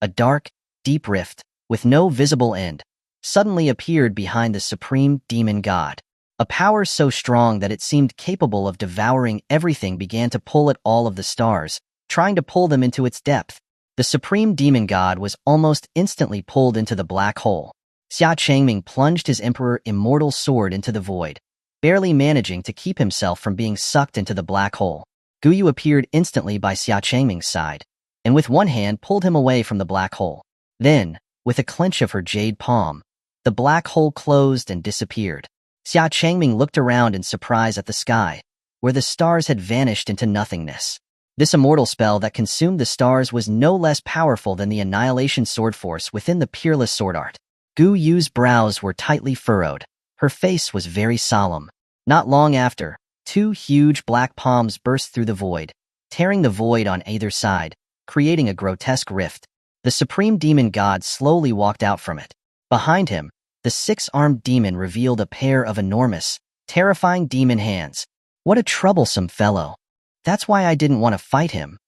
A dark, deep rift, with no visible end, suddenly appeared behind the supreme demon god. A power so strong that it seemed capable of devouring everything began to pull at all of the stars, trying to pull them into its depth. The supreme demon god was almost instantly pulled into the black hole. Xia Changming plunged his Emperor Immortal sword into the void, barely managing to keep himself from being sucked into the black hole. Guyu appeared instantly by Xia Changming's side, and with one hand pulled him away from the black hole. Then, with a clench of her jade palm, the black hole closed and disappeared. Xia Changming looked around in surprise at the sky, where the stars had vanished into nothingness. This immortal spell that consumed the stars was no less powerful than the annihilation sword force within the peerless sword art. Gu Yu's brows were tightly furrowed. Her face was very solemn. Not long after, two huge black palms burst through the void, tearing the void on either side, creating a grotesque rift. The supreme demon god slowly walked out from it. Behind him, the six-armed demon revealed a pair of enormous, terrifying demon hands. What a troublesome fellow. That's why I didn't want to fight him,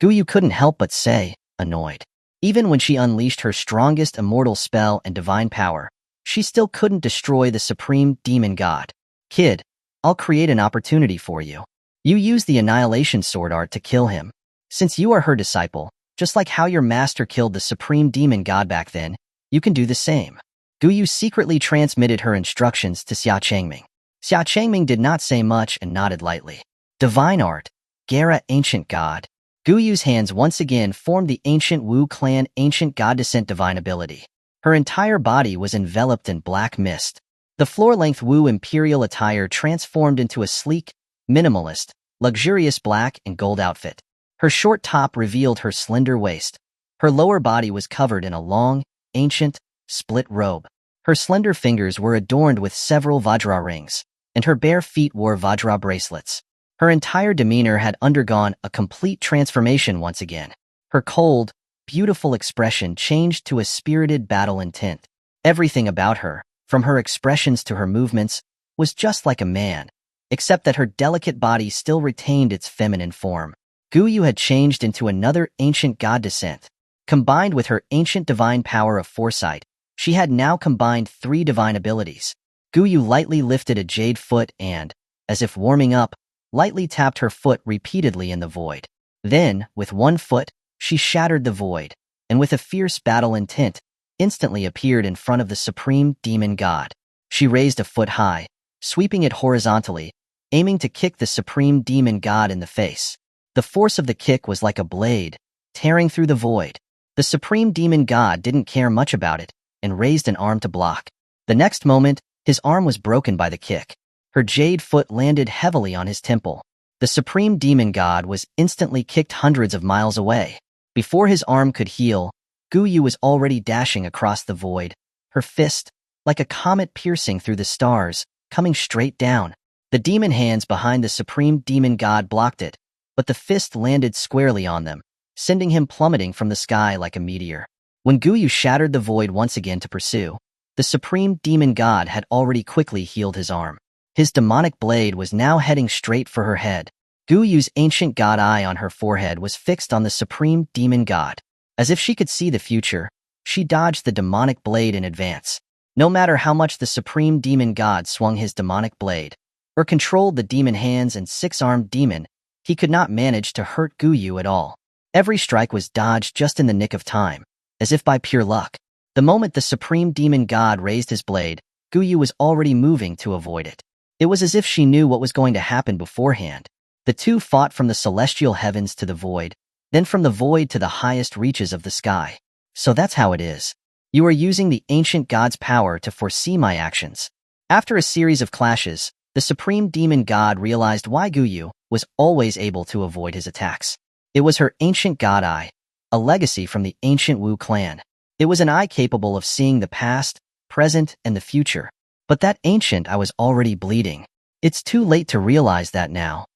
Guyu couldn't help but say, annoyed. Even when she unleashed her strongest immortal spell and divine power, she still couldn't destroy the supreme demon god. Kid, I'll create an opportunity for you. You use the annihilation sword art to kill him. Since you are her disciple, just like how your master killed the supreme demon god back then, you can do the same. Guyu secretly transmitted her instructions to Xia Changming. Xia Changming did not say much and nodded lightly. Divine art, Gera ancient god. Guyu's hands once again formed the ancient Wu clan ancient god descent divine ability. Her entire body was enveloped in black mist. The floor-length Wu imperial attire transformed into a sleek, minimalist, luxurious black and gold outfit. Her short top revealed her slender waist. Her lower body was covered in a long, ancient, split robe. Her slender fingers were adorned with several Vajra rings, and her bare feet wore Vajra bracelets. Her entire demeanor had undergone a complete transformation once again. Her cold, beautiful expression changed to a spirited battle intent. Everything about her, from her expressions to her movements, was just like a man, except that her delicate body still retained its feminine form. Guyu had changed into another ancient god descent. Combined with her ancient divine power of foresight, she had now combined 3 divine abilities. Guyu lightly lifted a jade foot and, as if warming up, lightly tapped her foot repeatedly in the void. Then, with one foot, she shattered the void, and with a fierce battle intent, instantly appeared in front of the supreme demon god. She raised a foot high, sweeping it horizontally, aiming to kick the supreme demon god in the face. The force of the kick was like a blade, tearing through the void. The supreme demon god didn't care much about it, and raised an arm to block. The next moment, his arm was broken by the kick. Her jade foot landed heavily on his temple. The supreme demon god was instantly kicked hundreds of miles away. Before his arm could heal, Guyu was already dashing across the void, her fist, like a comet piercing through the stars, coming straight down. The demon hands behind the supreme demon god blocked it, but the fist landed squarely on them, sending him plummeting from the sky like a meteor. When Guyu shattered the void once again to pursue, the supreme demon god had already quickly healed his arm. His demonic blade was now heading straight for her head. Guyu's ancient god eye on her forehead was fixed on the supreme demon god. As if she could see the future, she dodged the demonic blade in advance. No matter how much the supreme demon god swung his demonic blade, or controlled the demon hands and 6-armed demon, he could not manage to hurt Guyu at all. Every strike was dodged just in the nick of time, as if by pure luck. The moment the supreme demon god raised his blade, Guyu was already moving to avoid it. It was as if she knew what was going to happen beforehand. The two fought from the celestial heavens to the void, then from the void to the highest reaches of the sky. So that's how it is. You are using the ancient god's power to foresee my actions. After a series of clashes, the supreme demon god realized why Guyu was always able to avoid his attacks. It was her ancient god eye, a legacy from the ancient Wu clan. It was an eye capable of seeing the past, present, and the future. But that ancient eye was already bleeding. It's too late to realize that now.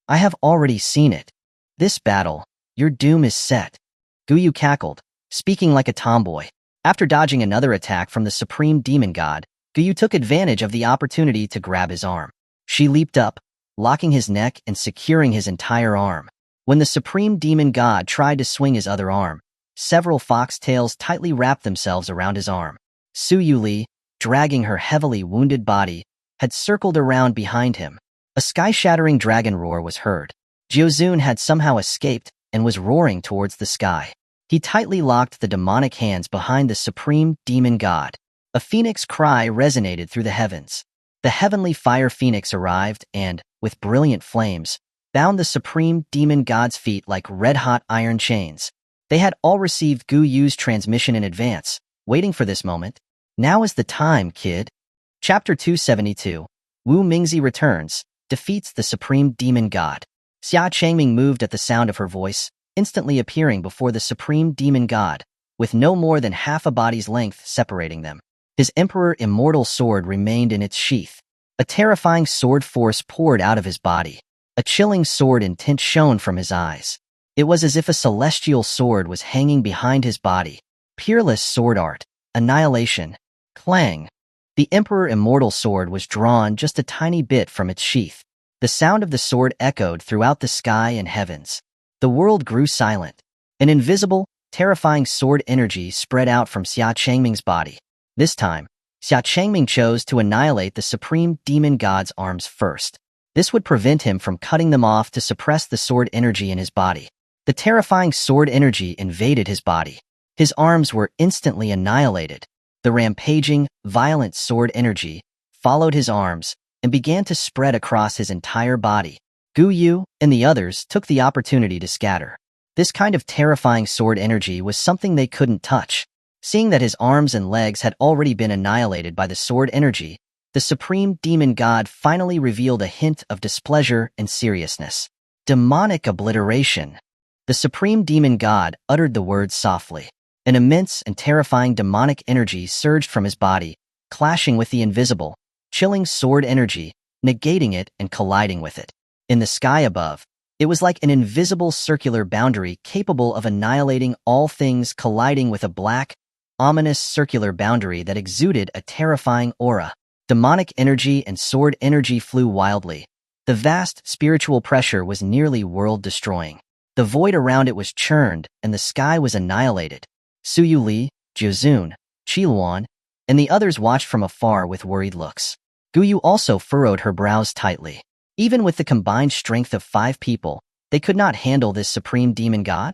I have already seen it. This battle, your doom is set. Guyu cackled, speaking like a tomboy. After dodging another attack from the supreme demon god, Guyu took advantage of the opportunity to grab his arm. She leaped up, locking his neck and securing his entire arm. When the supreme demon god tried to swing his other arm, several foxtails tightly wrapped themselves around his arm. Su Yuli, dragging her heavily wounded body, had circled around behind him. A sky-shattering dragon roar was heard. Jiuzun had somehow escaped and was roaring towards the sky. He tightly locked the demonic hands behind the supreme demon god. A phoenix cry resonated through the heavens. The heavenly fire phoenix arrived and, with brilliant flames, bound the supreme demon god's feet like red-hot iron chains. They had all received Gu Yu's transmission in advance, waiting for this moment. Now is the time, kid. Chapter 272. Wu Mingzi returns, defeats the supreme demon god. Xia Changming moved at the sound of her voice, instantly appearing before the supreme demon god, with no more than half a body's length separating them. His Emperor Immortal sword remained in its sheath. A terrifying sword force poured out of his body. A chilling sword intent shone from his eyes. It was as if a celestial sword was hanging behind his body. Peerless sword art. Annihilation. Clang. The Emperor Immortal sword was drawn just a tiny bit from its sheath. The sound of the sword echoed throughout the sky and heavens. The world grew silent. An invisible, terrifying sword energy spread out from Xia Changming's body. This time, Xia Changming chose to annihilate the supreme demon god's arms first. This would prevent him from cutting them off to suppress the sword energy in his body. The terrifying sword energy invaded his body. His arms were instantly annihilated. The rampaging, violent sword energy followed his arms and began to spread across his entire body. Gu Yu and the others took the opportunity to scatter. This kind of terrifying sword energy was something they couldn't touch. Seeing that his arms and legs had already been annihilated by the sword energy, the supreme demon god finally revealed a hint of displeasure and seriousness. Demonic obliteration. The supreme demon god uttered the words softly. An immense and terrifying demonic energy surged from his body, clashing with the invisible, chilling sword energy, negating it and colliding with it. In the sky above, it was like an invisible circular boundary capable of annihilating all things, colliding with a black, ominous circular boundary that exuded a terrifying aura. Demonic energy and sword energy flew wildly. The vast spiritual pressure was nearly world-destroying. The void around it was churned, and the sky was annihilated. Suyu Li, Jiuzun, Xuanhuan, and the others watched from afar with worried looks. Guyu also furrowed her brows tightly. Even with the combined strength of 5 people, they could not handle this supreme demon god.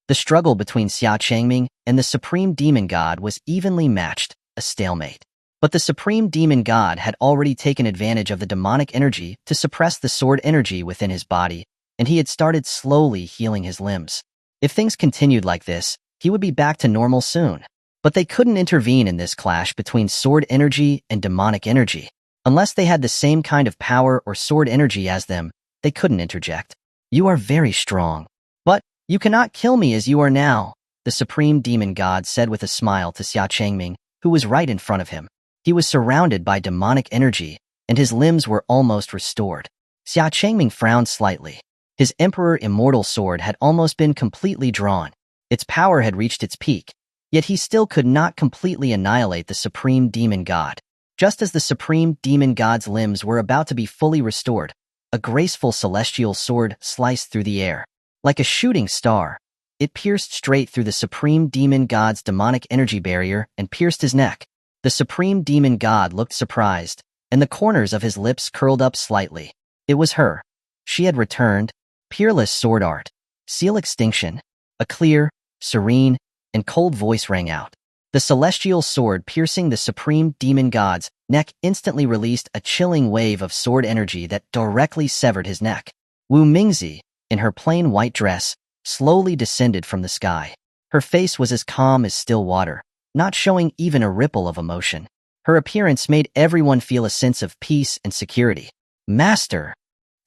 The struggle between Xia Changming and the supreme demon god was evenly matched, a stalemate. But the supreme demon god had already taken advantage of the demonic energy to suppress the sword energy within his body, and he had started slowly healing his limbs. If things continued like this, he would be back to normal soon. But they couldn't intervene in this clash between sword energy and demonic energy. Unless they had the same kind of power or sword energy as them, they couldn't interject. You are very strong. But you cannot kill me as you are now, the supreme demon god said with a smile to Xia Changming, who was right in front of him. He was surrounded by demonic energy, and his limbs were almost restored. Xia Changming frowned slightly. His Emperor Immortal sword had almost been completely drawn. Its power had reached its peak, yet he still could not completely annihilate the supreme demon god. Just as the supreme demon god's limbs were about to be fully restored, a graceful celestial sword sliced through the air. Like a shooting star, it pierced straight through the supreme demon god's demonic energy barrier and pierced his neck. The supreme demon god looked surprised, and the corners of his lips curled up slightly. It was her. She had returned. Peerless sword art. Seal extinction. A clear, serene, and cold voice rang out. The celestial sword piercing the supreme demon god's neck instantly released a chilling wave of sword energy that directly severed his neck. Wu Mingzi, in her plain white dress, slowly descended from the sky. Her face was as calm as still water, not showing even a ripple of emotion. Her appearance made everyone feel a sense of peace and security. Master!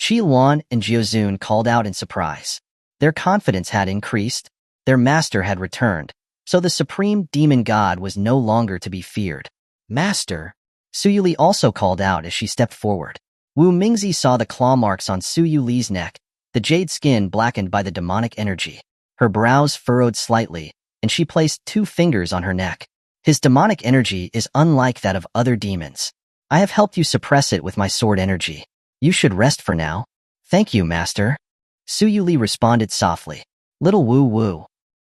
Xuanhuan and Jiuzun called out in surprise. Their confidence had increased. Their master had returned, so the supreme demon god was no longer to be feared. Master! Suyu Li also called out as she stepped forward. Wu Mingzi saw the claw marks on Suyu Li's neck, the jade skin blackened by the demonic energy. Her brows furrowed slightly, and she placed 2 fingers on her neck. His demonic energy is unlike that of other demons. I have helped you suppress it with my sword energy. You should rest for now. Thank you, master. Suyu Li responded softly. Little Wu Wu.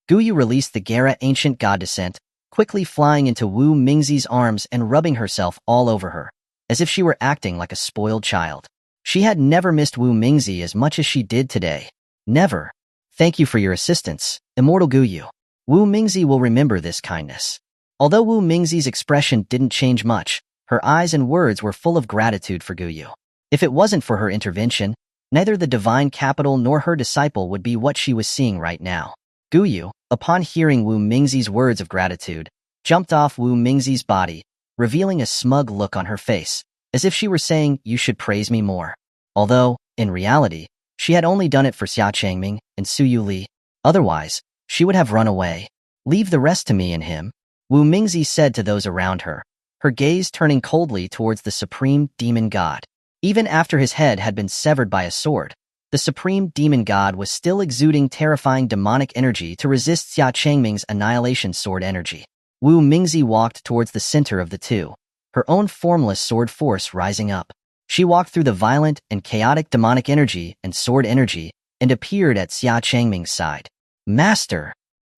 Guyu released the Gera ancient god descent, quickly flying into Wu Mingzi's arms and rubbing herself all over her, as if she were acting like a spoiled child. She had never missed Wu Mingzi as much as she did today. Never. Thank you for your assistance, Immortal Guyu. Wu Mingzi will remember this kindness. Although Wu Mingzi's expression didn't change much, her eyes and words were full of gratitude for Guyu. If it wasn't for her intervention, neither the divine capital nor her disciple would be what she was seeing right now. Guyu, upon hearing Wu Mingzi's words of gratitude, jumped off Wu Mingzi's body, revealing a smug look on her face, as if she were saying, "You should praise me more." Although, in reality, she had only done it for Xia Changming and Su Yuli. Otherwise, she would have run away. "Leave the rest to me and him," Wu Mingzi said to those around her, her gaze turning coldly towards the supreme demon god. Even after his head had been severed by a sword, the supreme demon god was still exuding terrifying demonic energy to resist Xia Changming's annihilation sword energy. Wu Mingzi walked towards the center of the two, her own formless sword force rising up. She walked through the violent and chaotic demonic energy and sword energy and appeared at Xia Changming's side. "Master!"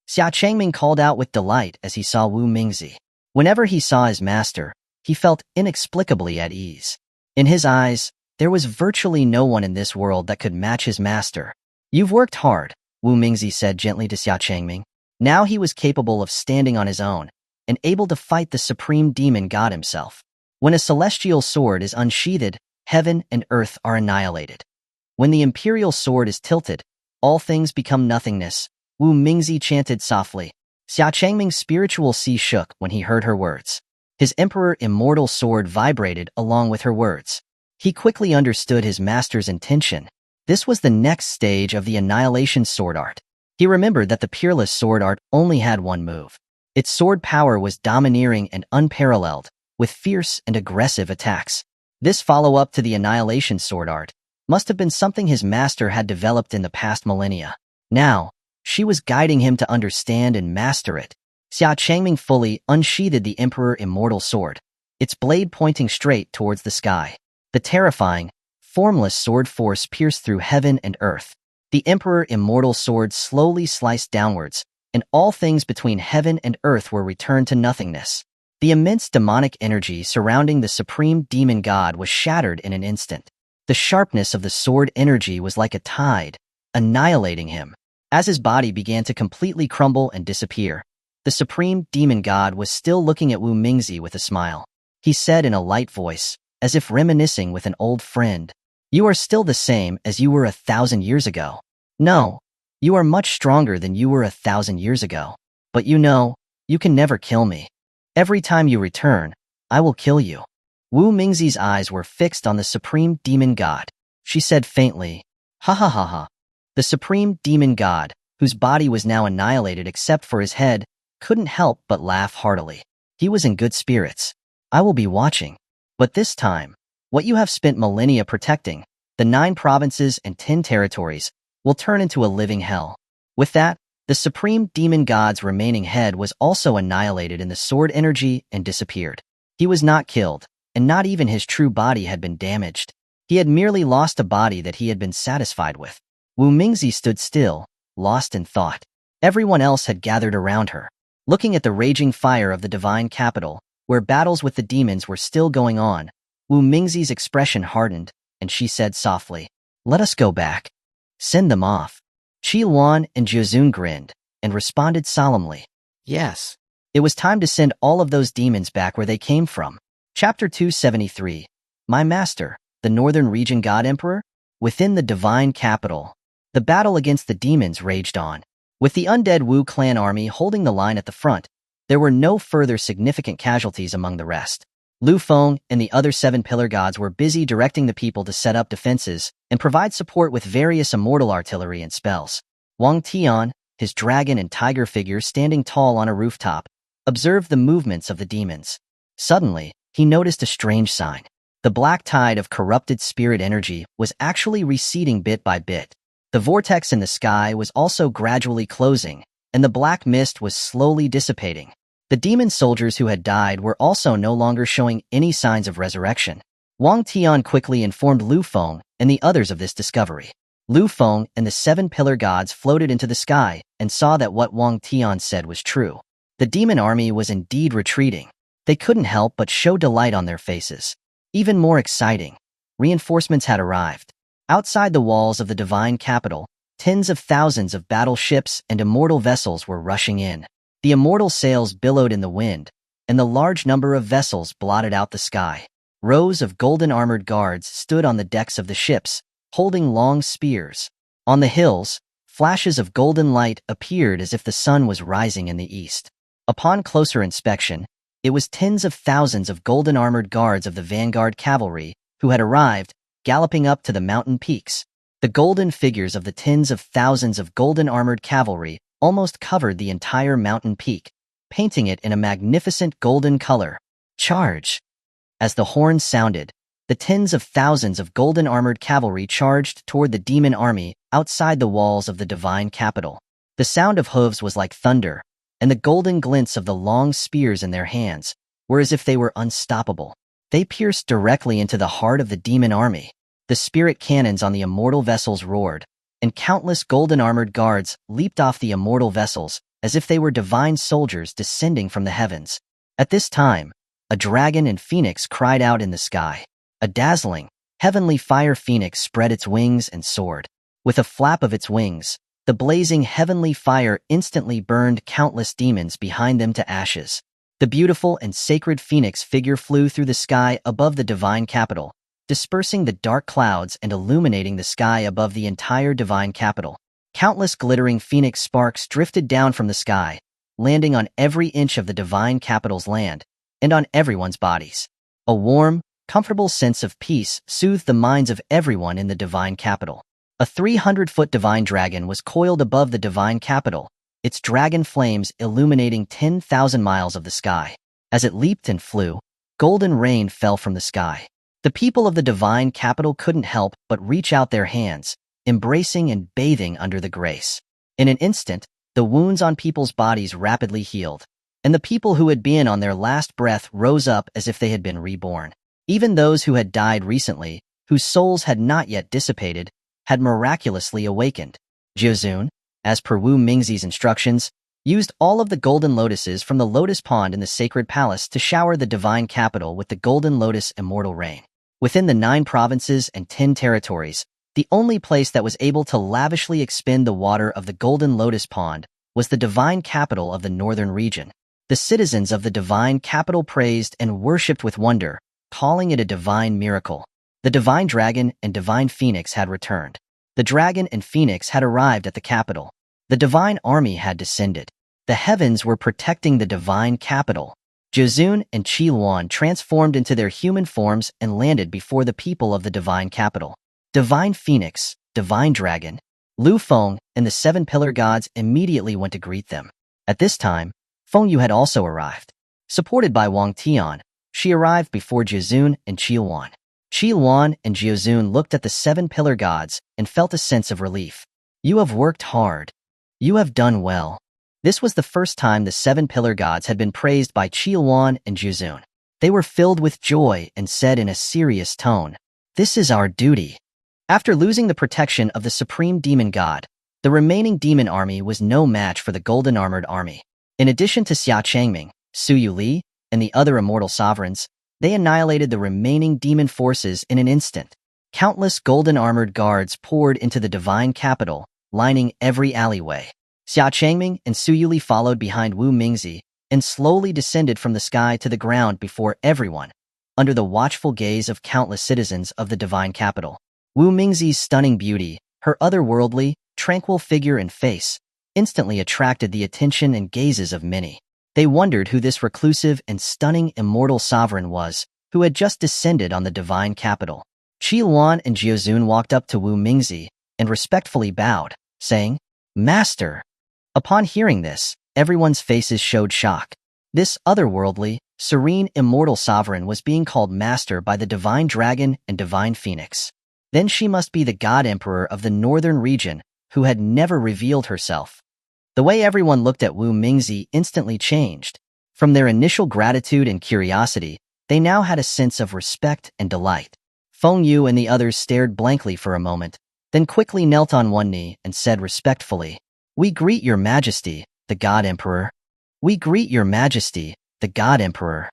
Xia Changming called out with delight as he saw Wu Mingzi. Whenever he saw his master, he felt inexplicably at ease. In his eyes, there was virtually no one in this world that could match his master. "You've worked hard," Wu Mingzi said gently to Xia Changming. Now he was capable of standing on his own and able to fight the supreme demon god himself. When a celestial sword is unsheathed, heaven and earth are annihilated. When the imperial sword is tilted, all things become nothingness, Wu Mingzi chanted softly. Xia Changming's spiritual sea shook when he heard her words. His Emperor Immortal sword vibrated along with her words. He quickly understood his master's intention. This was the next stage of the annihilation sword art. He remembered that the peerless sword art only had one move. Its sword power was domineering and unparalleled, with fierce and aggressive attacks. This follow-up to the annihilation sword art must have been something his master had developed in the past millennia. Now, she was guiding him to understand and master it. Xia Changming fully unsheathed the Emperor Immortal sword, its blade pointing straight towards the sky. The terrifying, formless sword force pierced through heaven and earth. The Emperor Immortal sword slowly sliced downwards, and all things between heaven and earth were returned to nothingness. The immense demonic energy surrounding the supreme demon god was shattered in an instant. The sharpness of the sword energy was like a tide, annihilating him. As his body began to completely crumble and disappear, the supreme demon god was still looking at Wu Mingzi with a smile. He said in a light voice, as if reminiscing with an old friend, "You are still the same as you were 1,000 years ago. No, you are much stronger than you were 1,000 years ago. But you know, you can never kill me. Every time you return, I will kill you." Wu Mingzi's eyes were fixed on the supreme demon god. She said faintly, "Ha ha ha ha." The supreme demon god, whose body was now annihilated except for his head, couldn't help but laugh heartily. He was in good spirits. "I will be watching. But this time, what you have spent millennia protecting, the 9 provinces and 10 territories, will turn into a living hell." With that, the supreme demon god's remaining head was also annihilated in the sword energy and disappeared. He was not killed, and not even his true body had been damaged. He had merely lost a body that he had been satisfied with. Wu Mingzi stood still, lost in thought. Everyone else had gathered around her, looking at the raging fire of the divine capital, where battles with the demons were still going on. Wu Mingzi's expression hardened, and she said softly, "Let us go back. Send them off." Xuanhuan and Jiuzun grinned, and responded solemnly, "Yes." It was time to send all of those demons back where they came from. Chapter 273. My Master, the Northern Region God Emperor? Within the divine capital, the battle against the demons raged on. With the undead Wu clan army holding the line at the front, there were no further significant casualties among the rest. Lu Feng and the other 7 pillar gods were busy directing the people to set up defenses and provide support with various immortal artillery and spells. Wang Tian, his dragon and tiger figure standing tall on a rooftop, observed the movements of the demons. Suddenly, he noticed a strange sign. The black tide of corrupted spirit energy was actually receding bit by bit. The vortex in the sky was also gradually closing, and the black mist was slowly dissipating. The demon soldiers who had died were also no longer showing any signs of resurrection. Wang Tian quickly informed Lu Feng and the others of this discovery. Lu Feng and the 7 pillar gods floated into the sky and saw that what Wang Tian said was true. The demon army was indeed retreating. They couldn't help but show delight on their faces. Even more exciting, reinforcements had arrived. Outside the walls of the divine capital, tens of thousands of battleships and immortal vessels were rushing in. The immortal sails billowed in the wind, and the large number of vessels blotted out the sky. Rows of golden armored guards stood on the decks of the ships, holding long spears. On the hills, flashes of golden light appeared as if the sun was rising in the east. Upon closer inspection, it was tens of thousands of golden armored guards of the vanguard cavalry who had arrived, galloping up to the mountain peaks. The golden figures of the tens of thousands of golden armored cavalry almost covered the entire mountain peak, painting it in a magnificent golden color. Charge! As the horns sounded, the tens of thousands of golden armored cavalry charged toward the demon army outside the walls of the divine capital. The sound of hooves was like thunder, and the golden glints of the long spears in their hands were as if they were unstoppable. They pierced directly into the heart of the demon army. The spirit cannons on the immortal vessels roared, and countless golden armored guards leaped off the immortal vessels as if they were divine soldiers descending from the heavens. At this time, a dragon and phoenix cried out in the sky. A dazzling, heavenly fire phoenix spread its wings and soared. With a flap of its wings, the blazing heavenly fire instantly burned countless demons behind them to ashes. The beautiful and sacred phoenix figure flew through the sky above the divine capital, dispersing the dark clouds and illuminating the sky above the entire divine capital. Countless glittering phoenix sparks drifted down from the sky, landing on every inch of the divine capital's land, and on everyone's bodies. A warm, comfortable sense of peace soothed the minds of everyone in the divine capital. A 300-foot divine dragon was coiled above the divine capital, its dragon flames illuminating 10,000 miles of the sky. As it leaped and flew, golden rain fell from the sky. The people of the divine capital couldn't help but reach out their hands, embracing and bathing under the grace. In an instant, the wounds on people's bodies rapidly healed, and the people who had been on their last breath rose up as if they had been reborn. Even those who had died recently, whose souls had not yet dissipated, had miraculously awakened. Jiuzun, as per Wu Mingzi's instructions, used all of the golden lotuses from the lotus pond in the sacred palace to shower the divine capital with the golden lotus immortal rain. Within the 9 provinces and 10 territories, the only place that was able to lavishly expend the water of the golden lotus pond was the divine capital of the northern region. The citizens of the divine capital praised and worshipped with wonder, calling it a divine miracle. The divine dragon and divine phoenix had returned. The dragon and phoenix had arrived at the capital. The divine army had descended. The heavens were protecting the divine capital. Jiuzun and Xuanhuan transformed into their human forms and landed before the people of the divine capital. Divine phoenix, divine dragon, Lu Feng, and the 7 pillar gods immediately went to greet them. At this time, Feng Yu had also arrived. Supported by Wang Tian, she arrived before Jiuzun and Xuanhuan. Xuanhuan and Jiuzun looked at the 7 pillar gods and felt a sense of relief. You have worked hard. You have done well. This was the first time the 7 pillar gods had been praised by Xuanhuan and Jiuzun. They were filled with joy and said in a serious tone, "This is our duty." After losing the protection of the supreme demon god, the remaining demon army was no match for the golden armored army. In addition to Xia Changming, Su Yuli, and the other immortal sovereigns, they annihilated the remaining demon forces in an instant. Countless golden armored guards poured into the divine capital, lining every alleyway. Xia Changming and Su Yuli followed behind Wu Mingzi and slowly descended from the sky to the ground before everyone, under the watchful gaze of countless citizens of the divine capital. Wu Mingzi's stunning beauty, her otherworldly, tranquil figure and face, instantly attracted the attention and gazes of many. They wondered who this reclusive and stunning immortal sovereign was, who had just descended on the divine capital. Xuanhuan and Jiuzun walked up to Wu Mingzi and respectfully bowed, saying, "Master." Upon hearing this, everyone's faces showed shock. This otherworldly, serene immortal sovereign was being called master by the divine dragon and divine phoenix. Then she must be the god emperor of the northern region, who had never revealed herself. The way everyone looked at Wu Mingzi instantly changed. From their initial gratitude and curiosity, they now had a sense of respect and delight. Feng Yu and the others stared blankly for a moment, then quickly knelt on one knee and said respectfully, "We greet your majesty, the god emperor. We greet your majesty, the god emperor."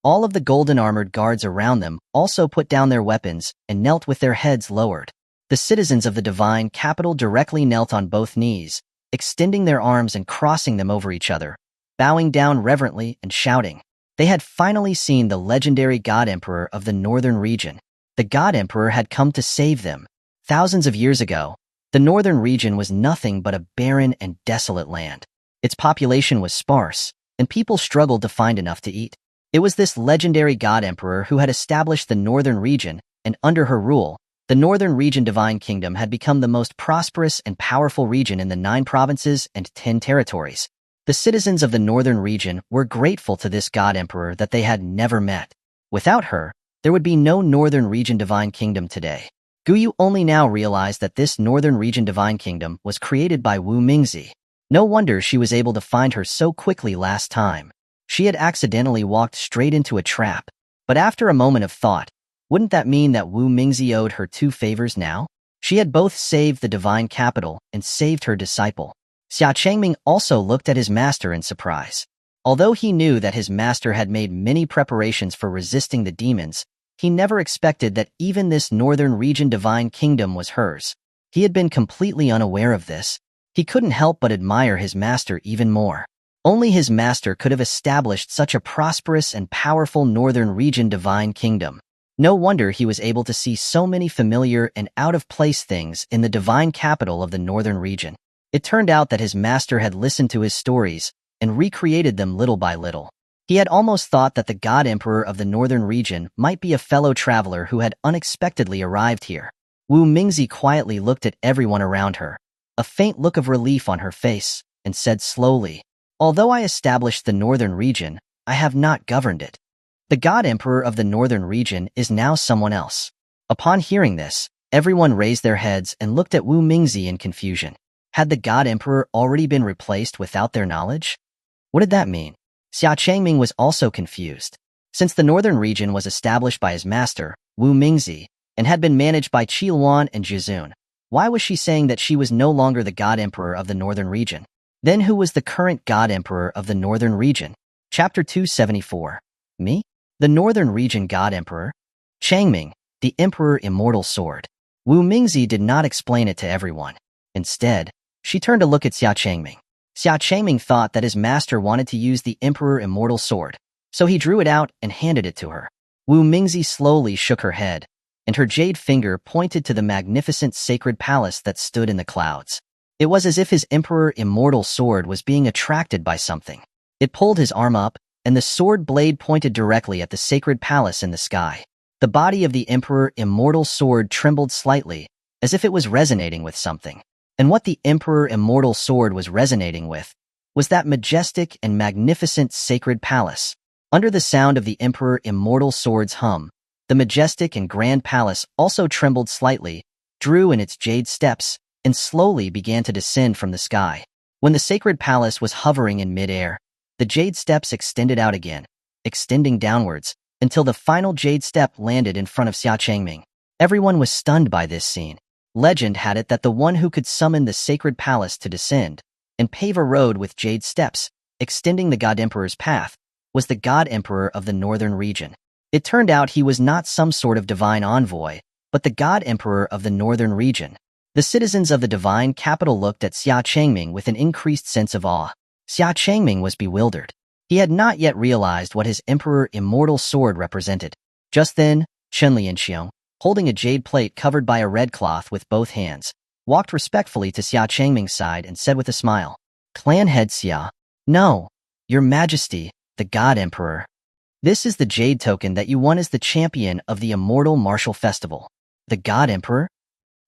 All of the golden armored guards around them also put down their weapons and knelt with their heads lowered. The citizens of the divine capital directly knelt on both knees, extending their arms and crossing them over each other, bowing down reverently and shouting. They had finally seen the legendary God Emperor of the northern region. The God Emperor had come to save them. Thousands of years ago, the northern region was nothing but a barren and desolate land. Its population was sparse, and people struggled to find enough to eat. It was this legendary God Emperor who had established the northern region, and under her rule, the northern region Divine Kingdom had become the most prosperous and powerful region in the 9 provinces and 10 territories. The citizens of the northern region were grateful to this God Emperor that they had never met. Without her, there would be no northern region Divine Kingdom today. Guyu only now realized that this northern region Divine Kingdom was created by Wu Mingzi. No wonder she was able to find her so quickly last time. She had accidentally walked straight into a trap. But after a moment of thought, wouldn't that mean that Wu Mingzi owed her 2 favors now? She had both saved the divine capital and saved her disciple. Xia Changming also looked at his master in surprise. Although he knew that his master had made many preparations for resisting the demons, he never expected that even this northern region Divine Kingdom was hers. He had been completely unaware of this. He couldn't help but admire his master even more. Only his master could have established such a prosperous and powerful northern region Divine Kingdom. No wonder he was able to see so many familiar and out-of-place things in the divine capital of the northern region. It turned out that his master had listened to his stories and recreated them little by little. He had almost thought that the God Emperor of the northern region might be a fellow traveler who had unexpectedly arrived here. Wu Mingzi quietly looked at everyone around her, a faint look of relief on her face, and said slowly, "Although I established the northern region, I have not governed it. The God Emperor of the northern region is now someone else." Upon hearing this, everyone raised their heads and looked at Wu Mingzi in confusion. Had the God Emperor already been replaced without their knowledge? What did that mean? Xia Changming was also confused. Since the northern region was established by his master, Wu Mingzi, and had been managed by Xuanhuan and Zhizun, why was she saying that she was no longer the God Emperor of the northern region? Then who was the current God Emperor of the northern region? Chapter 274. Me? The northern region God Emperor? Changming, the Emperor Immortal Sword. Wu Mingzi did not explain it to everyone. Instead, she turned to look at Xia Changming. Xia Changming thought that his master wanted to use the Emperor Immortal Sword, so he drew it out and handed it to her. Wu Mingzi slowly shook her head, and her jade finger pointed to the magnificent sacred palace that stood in the clouds. It was as if his Emperor Immortal Sword was being attracted by something. It pulled his arm up, and the sword blade pointed directly at the sacred palace in the sky. The body of the Emperor Immortal Sword trembled slightly, as if it was resonating with something. And what the Emperor Immortal Sword was resonating with was that majestic and magnificent sacred palace. Under the sound of the Emperor Immortal Sword's hum, the majestic and grand palace also trembled slightly, drew in its jade steps, and slowly began to descend from the sky. When the sacred palace was hovering in mid-air, the jade steps extended out again, extending downwards, until the final jade step landed in front of Xia Changming. Everyone was stunned by this scene. Legend had it that the one who could summon the sacred palace to descend and pave a road with jade steps, extending the God Emperor's path, was the God Emperor of the northern region. It turned out he was not some sort of divine envoy, but the God Emperor of the northern region. The citizens of the divine capital looked at Xia Changming with an increased sense of awe. Xia Changming was bewildered. He had not yet realized what his Emperor Immortal Sword represented. Just then, Chen Lianxiong, holding a jade plate covered by a red cloth with both hands, walked respectfully to Xia Changming's side and said with a smile, "Clan head Xia." "No, Your Majesty, the God Emperor. This is the jade token that you won as the champion of the Immortal Martial Festival." The God Emperor?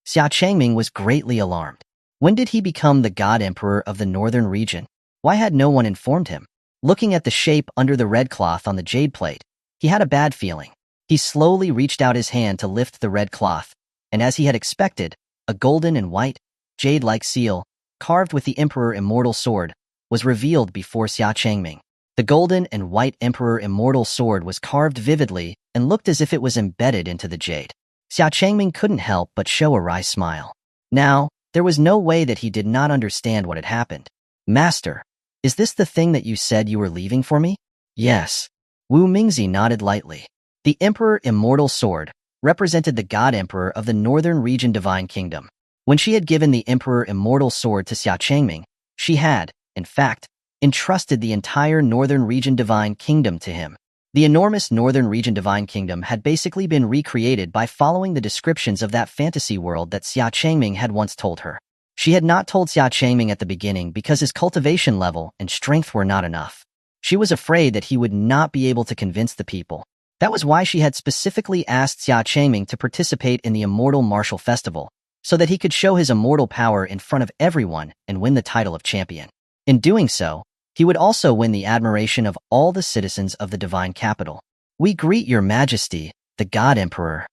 Xia Changming was greatly alarmed. When did he become the God Emperor of the northern region? Why had no one informed him? Looking at the shape under the red cloth on the jade plate, he had a bad feeling. He slowly reached out his hand to lift the red cloth, and as he had expected, a golden and white, jade-like seal, carved with the Emperor Immortal Sword, was revealed before Xia Changming. The golden and white Emperor Immortal Sword was carved vividly and looked as if it was embedded into the jade. Xia Changming couldn't help but show a wry smile. Now, there was no way that he did not understand what had happened. "Master, is this the thing that you said you were leaving for me?" "Yes." Wu Mingzi nodded lightly. The Emperor Immortal Sword represented the God Emperor of the northern region Divine Kingdom. When she had given the Emperor Immortal Sword to Xia Changming, she had, in fact, entrusted the entire Northern Region Divine Kingdom to him. The enormous Northern Region Divine Kingdom had basically been recreated by following the descriptions of that fantasy world that Xia Changming had once told her. She had not told Xia Changming at the beginning because his cultivation level and strength were not enough. She was afraid that he would not be able to convince the people. That was why she had specifically asked Xia Changming to participate in the Immortal Martial Festival, so that he could show his immortal power in front of everyone and win the title of champion. In doing so, he would also win the admiration of all the citizens of the divine capital. "We greet your majesty, the God Emperor."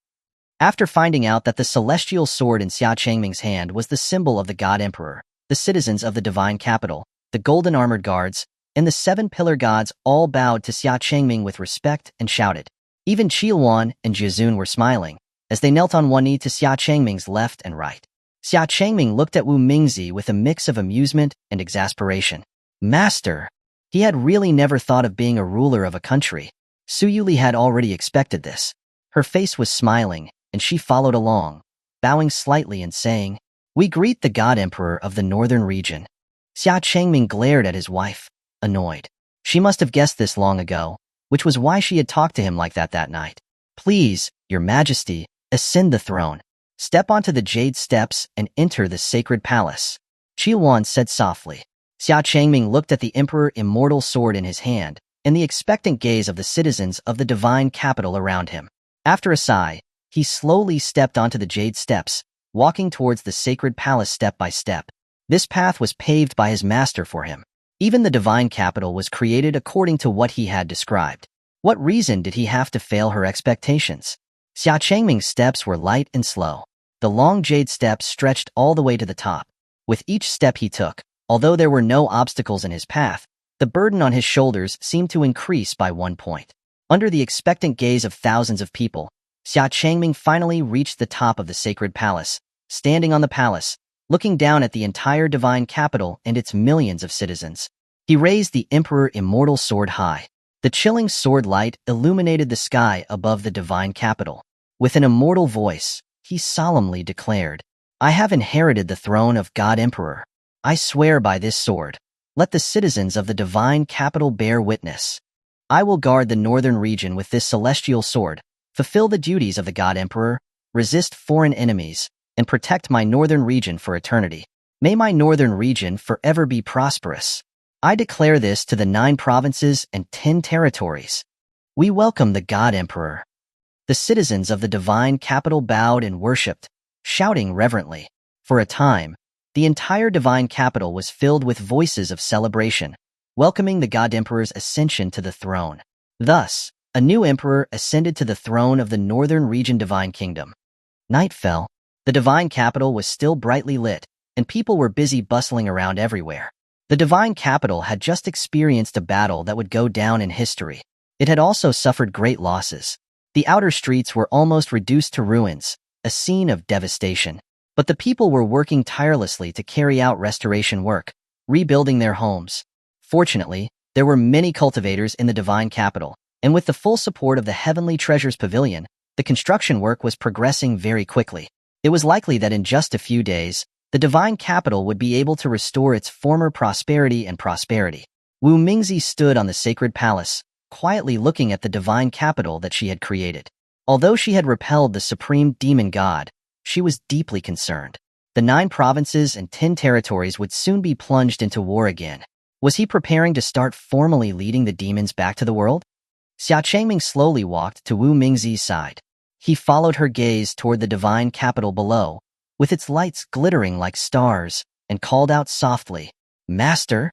After finding out that the celestial sword in Xia Changming's hand was the symbol of the God Emperor, the citizens of the divine capital, the golden armored guards, and the 7 pillar gods all bowed to Xia Changming with respect and shouted. Even Xuanhuan and Xuanhuan were smiling, as they knelt on one knee to Xia Changming's left and right. Xia Changming looked at Wu Mingzi with a mix of amusement and exasperation. Master! He had really never thought of being a ruler of a country. Su Yuli had already expected this. Her face was smiling, and she followed along, bowing slightly and saying, "We greet the God Emperor of the Northern Region." Xia Changming glared at his wife, annoyed. She must have guessed this long ago, which was why she had talked to him like that night. "Please, your majesty, ascend the throne. Step onto the jade steps and enter the sacred palace," Xuanhuan said softly. Xia Changming looked at the Emperor Immortal sword in his hand and the expectant gaze of the citizens of the divine capital around him. After a sigh, he slowly stepped onto the jade steps, walking towards the sacred palace step by step. This path was paved by his master for him. Even the divine capital was created according to what he had described. What reason did he have to fail her expectations? Xia Changming's steps were light and slow. The long jade steps stretched all the way to the top. With each step he took, although there were no obstacles in his path, the burden on his shoulders seemed to increase by 1 point. Under the expectant gaze of thousands of people, Xia Changming finally reached the top of the sacred palace, standing on the palace, looking down at the entire divine capital and its millions of citizens. He raised the Emperor Immortal sword high. The chilling sword light illuminated the sky above the divine capital. With an immortal voice, he solemnly declared, "I have inherited the throne of God Emperor. I swear by this sword. Let the citizens of the divine capital bear witness. I will guard the northern region with this celestial sword, fulfill the duties of the God Emperor, resist foreign enemies, and protect my northern region for eternity. May my northern region forever be prosperous. I declare this to the 9 provinces and 10 territories. We welcome the God Emperor." The citizens of the divine capital bowed and worshipped, shouting reverently. For a time, the entire divine capital was filled with voices of celebration, welcoming the God Emperor's ascension to the throne. Thus, a new emperor ascended to the throne of the Northern Region Divine Kingdom. Night fell. The divine capital was still brightly lit, and people were busy bustling around everywhere. The divine capital had just experienced a battle that would go down in history. It had also suffered great losses. The outer streets were almost reduced to ruins, a scene of devastation. But the people were working tirelessly to carry out restoration work, rebuilding their homes. Fortunately, there were many cultivators in the divine capital, and with the full support of the Heavenly Treasures Pavilion, the construction work was progressing very quickly. It was likely that in just a few days, the divine capital would be able to restore its former prosperity. Wu Mingzi stood on the sacred palace, quietly looking at the divine capital that she had created. Although she had repelled the supreme demon god, she was deeply concerned. The 9 provinces and 10 territories would soon be plunged into war again. Was he preparing to start formally leading the demons back to the world? Xia Changming slowly walked to Wu Mingzi's side. He followed her gaze toward the divine capital below, with its lights glittering like stars, and called out softly, "Master?"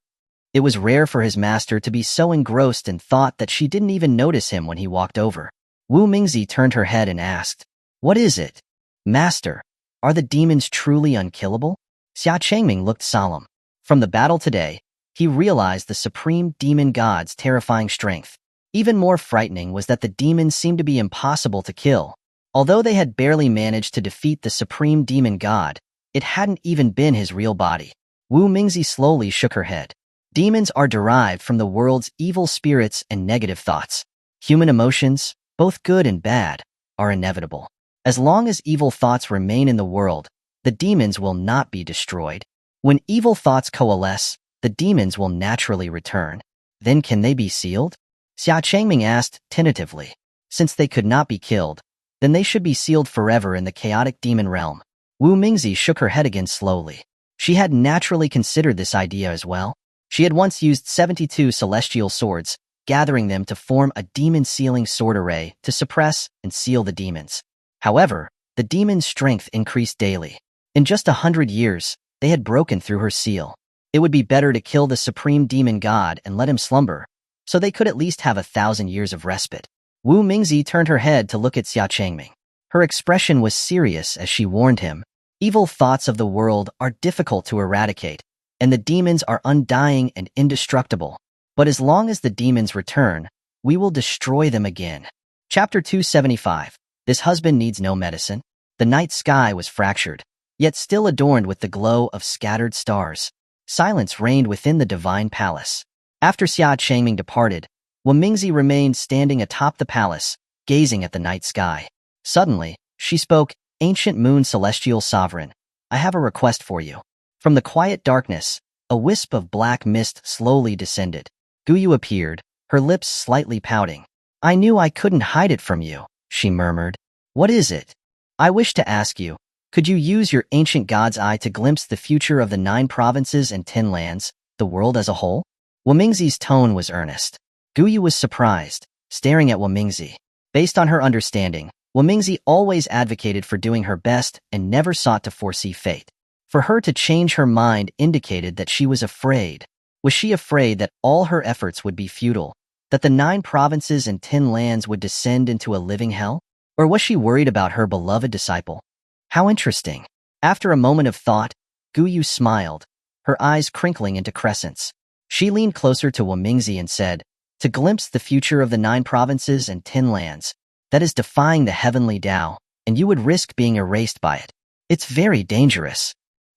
It was rare for his master to be so engrossed in thought that she didn't even notice him when he walked over. Wu Mingzi turned her head and asked, "What is it?" "Master, are the demons truly unkillable?" Xia Changming looked solemn. From the battle today, he realized the supreme demon god's terrifying strength. Even more frightening was that the demons seemed to be impossible to kill. Although they had barely managed to defeat the supreme demon god, it hadn't even been his real body. Wu Mingzi slowly shook her head. Demons are derived from the world's evil spirits and negative thoughts. Human emotions, both good and bad, are inevitable. As long as evil thoughts remain in the world, the demons will not be destroyed. When evil thoughts coalesce, the demons will naturally return. Then can they be sealed? Xia Changming asked tentatively. Since they could not be killed, then they should be sealed forever in the chaotic demon realm. Wu Mingzi shook her head again slowly. She had naturally considered this idea as well. She had once used 72 celestial swords, gathering them to form a demon-sealing sword array to suppress and seal the demons. However, the demon's strength increased daily. In just 100 years, they had broken through her seal. It would be better to kill the supreme demon god and let him slumber, so they could at least have 1,000 years of respite. Wu Mingzi turned her head to look at Xia Changming. Her expression was serious as she warned him. Evil thoughts of the world are difficult to eradicate, and the demons are undying and indestructible. But as long as the demons return, we will destroy them again. Chapter 275. This husband needs no medicine. The night sky was fractured, yet still adorned with the glow of scattered stars. Silence reigned within the divine palace. After Xia Changming departed, Wu Mingzi remained standing atop the palace, gazing at the night sky. Suddenly, she spoke, "Ancient moon celestial sovereign, I have a request for you." From the quiet darkness, a wisp of black mist slowly descended. Guyu appeared, her lips slightly pouting. "I knew I couldn't hide it from you," she murmured. "What is it?" "I wish to ask you, could you use your ancient god's eye to glimpse the future of the 9 provinces and 10 lands, the world as a whole?" Wu Mingzi's tone was earnest. Guyu was surprised, staring at Wu Mingzi. Based on her understanding, Wu Mingzi always advocated for doing her best and never sought to foresee fate. For her to change her mind indicated that she was afraid. Was she afraid that all her efforts would be futile, that the 9 provinces and 10 lands would descend into a living hell? Or was she worried about her beloved disciple? How interesting. After a moment of thought, Guyu smiled, her eyes crinkling into crescents. She leaned closer to Wu Mingzi and said, "To glimpse the future of the 9 provinces and 10 lands, that is defying the heavenly Tao, and you would risk being erased by it. It's very dangerous.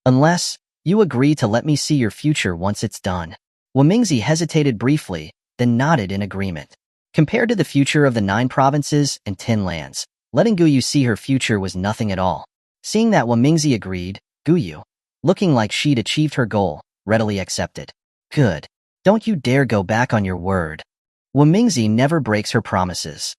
Unless you agree to let me see your future once it's done." Wu Mingzi hesitated briefly, then nodded in agreement. Compared to the future of the 9 provinces and 10 lands, letting Guyu see her future was nothing at all. Seeing that Wu Mingzi agreed, Guyu, looking like she'd achieved her goal, readily accepted. "Good. Don't you dare go back on your word." Wu Mingzi never breaks her promises.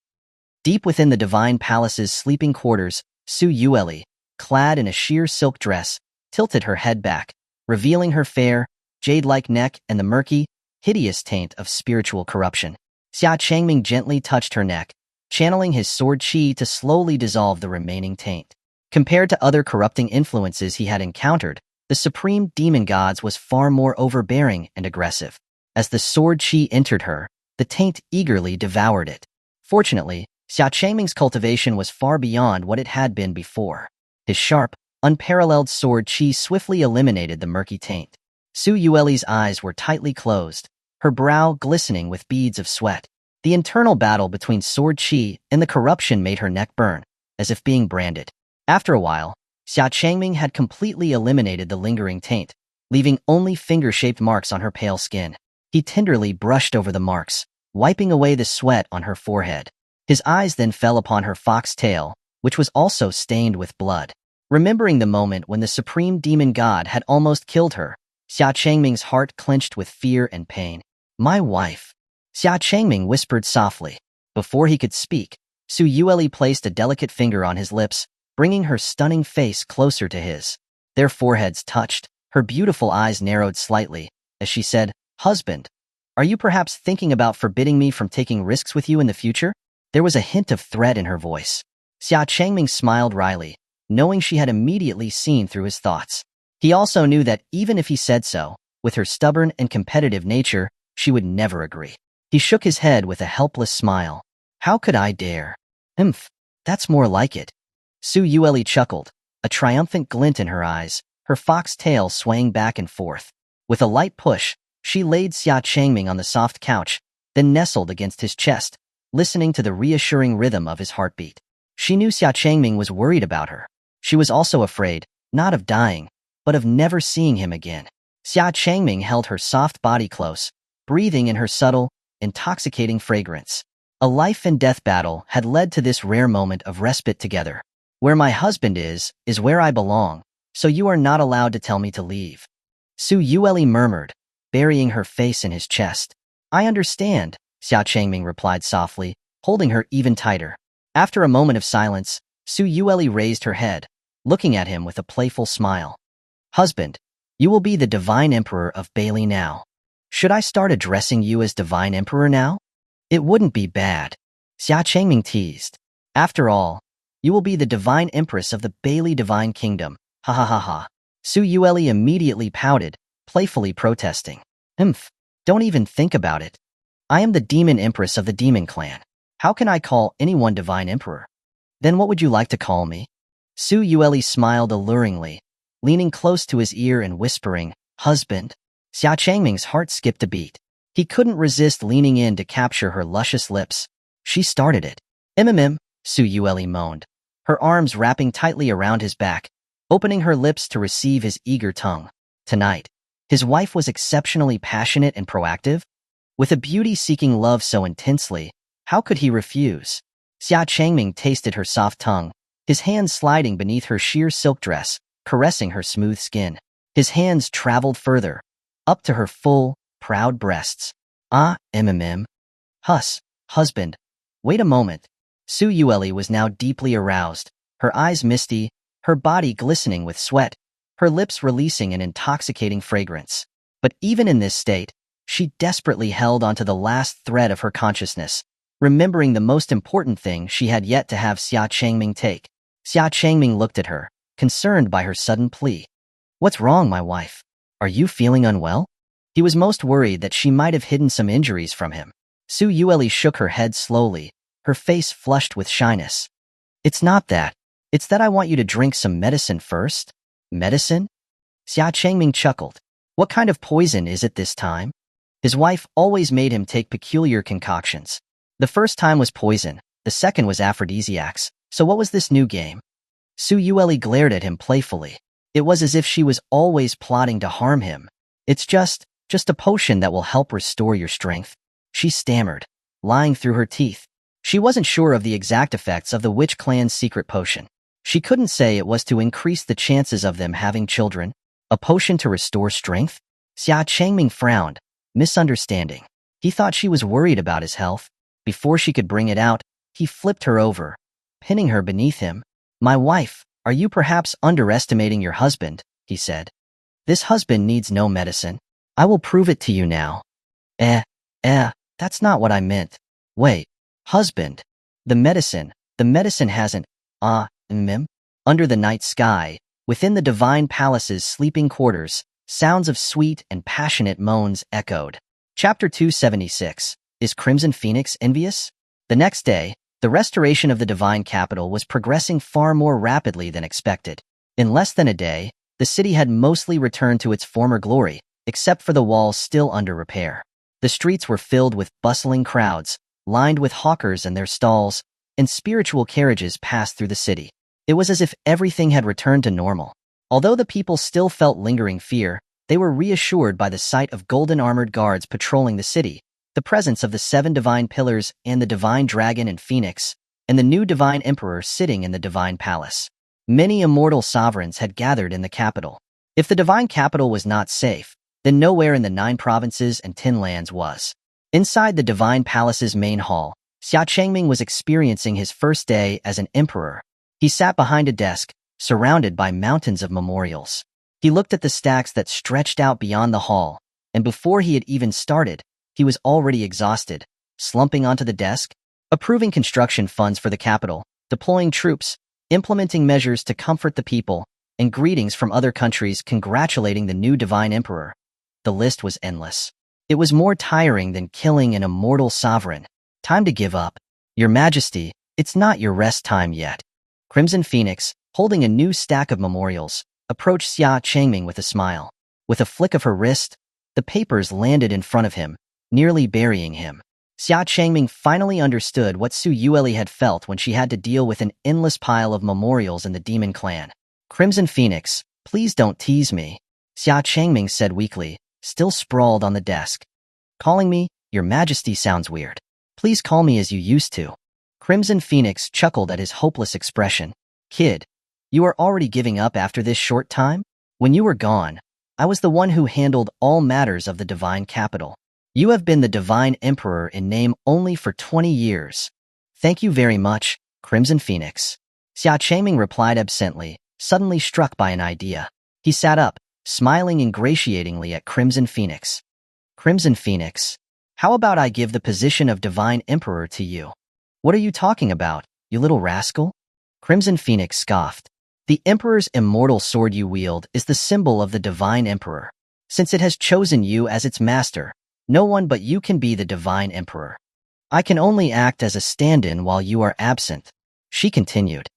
Deep within the divine palace's sleeping quarters, Su Yueli, clad in a sheer silk dress, tilted her head back, revealing her fair, jade-like neck and the murky, hideous taint of spiritual corruption. Xia Changming gently touched her neck, channeling his sword chi to slowly dissolve the remaining taint. Compared to other corrupting influences he had encountered, the supreme demon gods was far more overbearing and aggressive. As the sword chi entered her, the taint eagerly devoured it. Fortunately, Xia Changming's cultivation was far beyond what it had been before. His sharp, unparalleled sword chi swiftly eliminated the murky taint. Su Yueli's eyes were tightly closed, her brow glistening with beads of sweat. The internal battle between sword chi and the corruption made her neck burn, as if being branded. After a while, Xia Changming had completely eliminated the lingering taint, leaving only finger-shaped marks on her pale skin. He tenderly brushed over the marks, wiping away the sweat on her forehead. His eyes then fell upon her fox tail, which was also stained with blood. Remembering the moment when the supreme demon god had almost killed her, Xia Changming's heart clenched with fear and pain. "My wife," Xia Changming whispered softly. Before he could speak, Su Yueli placed a delicate finger on his lips, bringing her stunning face closer to his. Their foreheads touched, her beautiful eyes narrowed slightly, as she said, "Husband, are you perhaps thinking about forbidding me from taking risks with you in the future?" There was a hint of threat in her voice. Xia Changming smiled wryly, knowing she had immediately seen through his thoughts. He also knew that even if he said so, with her stubborn and competitive nature, she would never agree. He shook his head with a helpless smile. "How could I dare?" That's more like it." Su Yueli chuckled, a triumphant glint in her eyes, her fox tail swaying back and forth. With a light push, she laid Xia Changming on the soft couch, then nestled against his chest, listening to the reassuring rhythm of his heartbeat. She knew Xia Changming was worried about her. She was also afraid, not of dying, but of never seeing him again. Xia Changming held her soft body close, breathing in her subtle, intoxicating fragrance. A life and death battle had led to this rare moment of respite together. "Where my husband is where I belong, so you are not allowed to tell me to leave," Su Yueli murmured, burying her face in his chest. I understand, Xia Changming replied softly, holding her even tighter. After a moment of silence, Su Yueli raised her head, looking at him with a playful smile. Husband, you will be the Divine Emperor of Bailey now. Should I start addressing you as Divine Emperor now? It wouldn't be bad, Xia Changming teased. After all, you will be the Divine Empress of the Bailey Divine Kingdom. Ha ha ha ha. Su Yueli immediately pouted, playfully protesting. Don't even think about it. I am the Demon Empress of the Demon Clan. How can I call anyone Divine Emperor? Then what would you like to call me? Su Yueli smiled alluringly, leaning close to his ear and whispering, Husband. Xia Changming's heart skipped a beat. He couldn't resist leaning in to capture her luscious lips. She started it. Su Yueli moaned, her arms wrapping tightly around his back, opening her lips to receive his eager tongue. Tonight, his wife was exceptionally passionate and proactive. With a beauty-seeking love so intensely, how could he refuse? Xia Changming tasted her soft tongue, his hands sliding beneath her sheer silk dress, caressing her smooth skin. His hands traveled further, up to her full, proud breasts. Huss, husband. Wait a moment. Su Yueli was now deeply aroused, her eyes misty, her body glistening with sweat, her lips releasing an intoxicating fragrance. But even in this state, she desperately held onto the last thread of her consciousness, remembering the most important thing she had yet to have Xia Changming take. Xia Changming looked at her, concerned by her sudden plea. What's wrong, my wife? Are you feeling unwell? He was most worried that she might have hidden some injuries from him. Su Yueli shook her head slowly, her face flushed with shyness. It's not that. It's that I want you to drink some medicine first. Medicine? Xia Changming chuckled. What kind of poison is it this time? His wife always made him take peculiar concoctions. The first time was poison, the second was aphrodisiacs, so what was this new game? Su Yueli glared at him playfully. It was as if she was always plotting to harm him. It's just a potion that will help restore your strength, she stammered, lying through her teeth. She wasn't sure of the exact effects of the Witch Clan's secret potion. She couldn't say it was to increase the chances of them having children. A potion to restore strength? Xia Changming frowned, misunderstanding. He thought she was worried about his health. Before she could bring it out, he flipped her over, pinning her beneath him. My wife, are you perhaps underestimating your husband? He said. This husband needs no medicine. I will prove it to you now. That's not what I meant. Wait, husband. The medicine hasn't, Under the night sky, within the divine palace's sleeping quarters, sounds of sweet and passionate moans echoed. Chapter 276. Is Crimson Phoenix envious? The next day, the restoration of the divine capital was progressing far more rapidly than expected. In less than a day, the city had mostly returned to its former glory, except for the walls still under repair. The streets were filled with bustling crowds, lined with hawkers and their stalls, and spiritual carriages passed through the city. It was as if everything had returned to normal. Although the people still felt lingering fear, they were reassured by the sight of golden armored guards patrolling the city, the presence of the 7 divine pillars and the divine dragon and phoenix, and the new divine emperor sitting in the divine palace. Many immortal sovereigns had gathered in the capital. If the divine capital was not safe, then nowhere in the 9 provinces and 10 lands was. Inside the divine palace's main hall, Xia Changming was experiencing his first day as an emperor. He sat behind a desk, surrounded by mountains of memorials. He looked at the stacks that stretched out beyond the hall, and before he had even started, he was already exhausted, slumping onto the desk, approving construction funds for the capital, deploying troops, implementing measures to comfort the people, and greetings from other countries congratulating the new divine emperor. The list was endless. It was more tiring than killing an immortal sovereign. Time to give up. Your Majesty, it's not your rest time yet. Crimson Phoenix, holding a new stack of memorials, approached Xia Changming with a smile. With a flick of her wrist, the papers landed in front of him, nearly burying him. Xia Changming finally understood what Su Yueli had felt when she had to deal with an endless pile of memorials in the Demon Clan. Crimson Phoenix, please don't tease me, Xia Changming said weakly, still sprawled on the desk. Calling me, Your Majesty sounds weird. Please call me as you used to. Crimson Phoenix chuckled at his hopeless expression. Kid, you are already giving up after this short time? When you were gone, I was the one who handled all matters of the divine capital. You have been the divine emperor in name only for 20 years. Thank you very much, Crimson Phoenix. Xia Changming replied absently, suddenly struck by an idea. He sat up, smiling ingratiatingly at Crimson Phoenix. Crimson Phoenix, how about I give the position of divine emperor to you? What are you talking about, you little rascal? Crimson Phoenix scoffed. The emperor's immortal sword you wield is the symbol of the divine emperor. Since it has chosen you as its master, no one but you can be the divine emperor. I can only act as a stand-in while you are absent, she continued.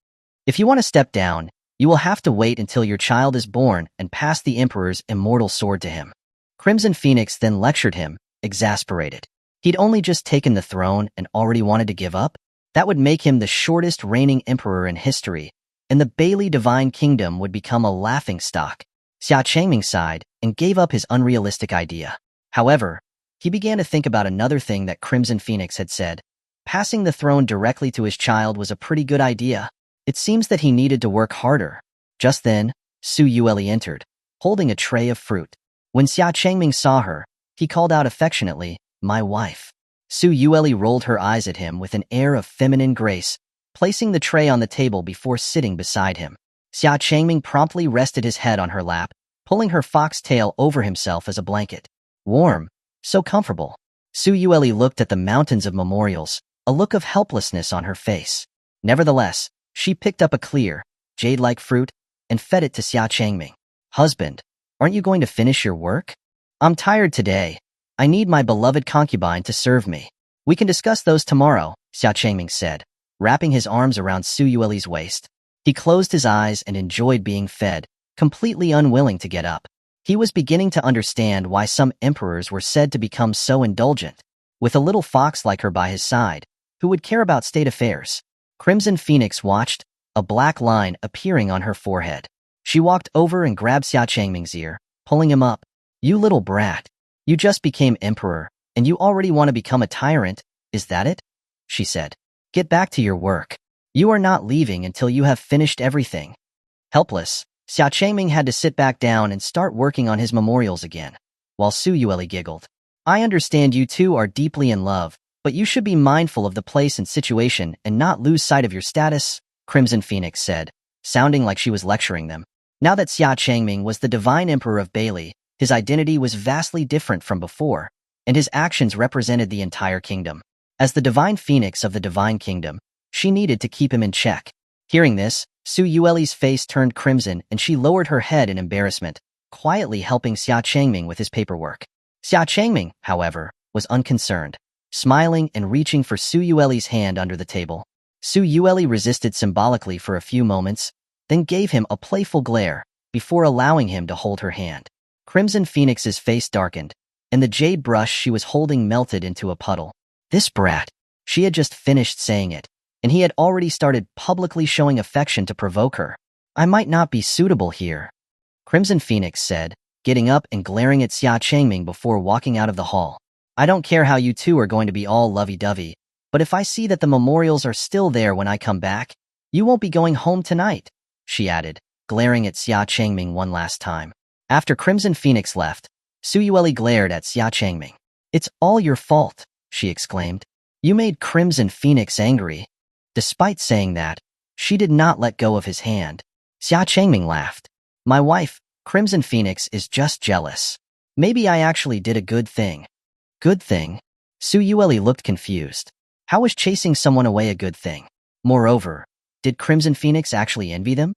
If you want to step down, you will have to wait until your child is born and pass the emperor's immortal sword to him. Crimson Phoenix then lectured him, exasperated. He'd only just taken the throne and already wanted to give up? That would make him the shortest reigning emperor in history, and the Bailey Divine Kingdom would become a laughingstock. Xia Changming sighed and gave up his unrealistic idea. However, he began to think about another thing that Crimson Phoenix had said. Passing the throne directly to his child was a pretty good idea. It seems that he needed to work harder. Just then, Su Yueli entered, holding a tray of fruit. When Xia Changming saw her, he called out affectionately, "My wife." Su Yueli rolled her eyes at him with an air of feminine grace, placing the tray on the table before sitting beside him. Xia Changming promptly rested his head on her lap, pulling her fox tail over himself as a blanket. Warm, so comfortable. Su Yueli looked at the mountains of memorials, a look of helplessness on her face. Nevertheless, she picked up a clear, jade-like fruit and fed it to Xia Changming. Husband, aren't you going to finish your work? I'm tired today. I need my beloved concubine to serve me. We can discuss those tomorrow, Xia Changming said, wrapping his arms around Su Yueli's waist. He closed his eyes and enjoyed being fed, completely unwilling to get up. He was beginning to understand why some emperors were said to become so indulgent. With a little fox like her by his side, who would care about state affairs? Crimson Phoenix watched, a black line appearing on her forehead. She walked over and grabbed Xia Changming's ear, pulling him up. You little brat. You just became emperor, and you already want to become a tyrant, is that it? She said. Get back to your work. You are not leaving until you have finished everything. Helpless, Xia Changming had to sit back down and start working on his memorials again, while Su Yueli giggled. I understand you two are deeply in love, but you should be mindful of the place and situation and not lose sight of your status, Crimson Phoenix said, sounding like she was lecturing them. Now that Xia Changming was the divine emperor of Bailey, his identity was vastly different from before, and his actions represented the entire kingdom. As the divine phoenix of the divine kingdom, she needed to keep him in check. Hearing this, Su Yueli's face turned crimson and she lowered her head in embarrassment, quietly helping Xia Changming with his paperwork. Xia Changming, however, was unconcerned, smiling and reaching for Su Yueli's hand under the table. Su Yueli resisted symbolically for a few moments, then gave him a playful glare, before allowing him to hold her hand. Crimson Phoenix's face darkened, and the jade brush she was holding melted into a puddle. This brat. She had just finished saying it, and he had already started publicly showing affection to provoke her. I might not be suitable here, Crimson Phoenix said, getting up and glaring at Xia Changming before walking out of the hall. I don't care how you two are going to be all lovey-dovey, but if I see that the memorials are still there when I come back, you won't be going home tonight, she added, glaring at Xia Changming one last time. After Crimson Phoenix left, Su Yueli glared at Xia Changming. It's all your fault, she exclaimed. You made Crimson Phoenix angry. Despite saying that, she did not let go of his hand. Xia Changming laughed. My wife, Crimson Phoenix, is just jealous. Maybe I actually did a good thing. Good thing? Su Yueli looked confused. How was chasing someone away a good thing? Moreover, did Crimson Phoenix actually envy them?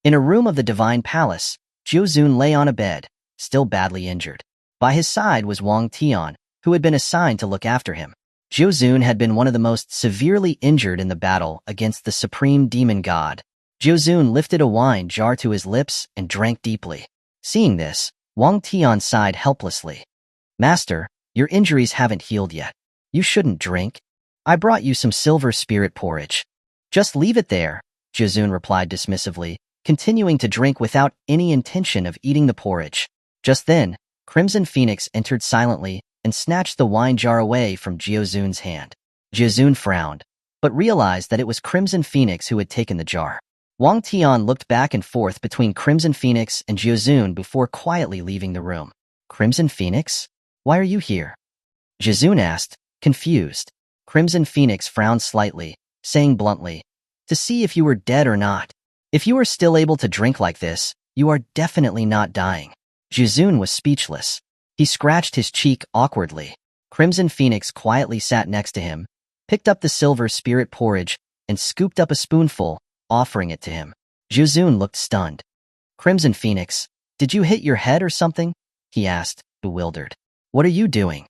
In a room of the Divine Palace, Xuanhuan lay on a bed, still badly injured. By his side was Wang Tian, who had been assigned to look after him. Xuanhuan had been one of the most severely injured in the battle against the supreme demon god. Xuanhuan lifted a wine jar to his lips and drank deeply. Seeing this, Wang Tian sighed helplessly. Master, your injuries haven't healed yet. You shouldn't drink. I brought you some silver spirit porridge. Just leave it there, Xuanhuan replied dismissively, continuing to drink without any intention of eating the porridge. Just then, Crimson Phoenix entered silently and snatched the wine jar away from Xuanhuan's hand. Xuanhuan frowned, but realized that it was Crimson Phoenix who had taken the jar. Wang Tian looked back and forth between Crimson Phoenix and Jiuzun before quietly leaving the room. Crimson Phoenix? Why are you here? Jiuzun asked, confused. Crimson Phoenix frowned slightly, saying bluntly, to see if you were dead or not. If you are still able to drink like this, you are definitely not dying. Jiuzun was speechless. He scratched his cheek awkwardly. Crimson Phoenix quietly sat next to him, picked up the silver spirit porridge, and scooped up a spoonful, offering it to him. Jiuzun looked stunned. Crimson Phoenix, did you hit your head or something? He asked, bewildered. What are you doing?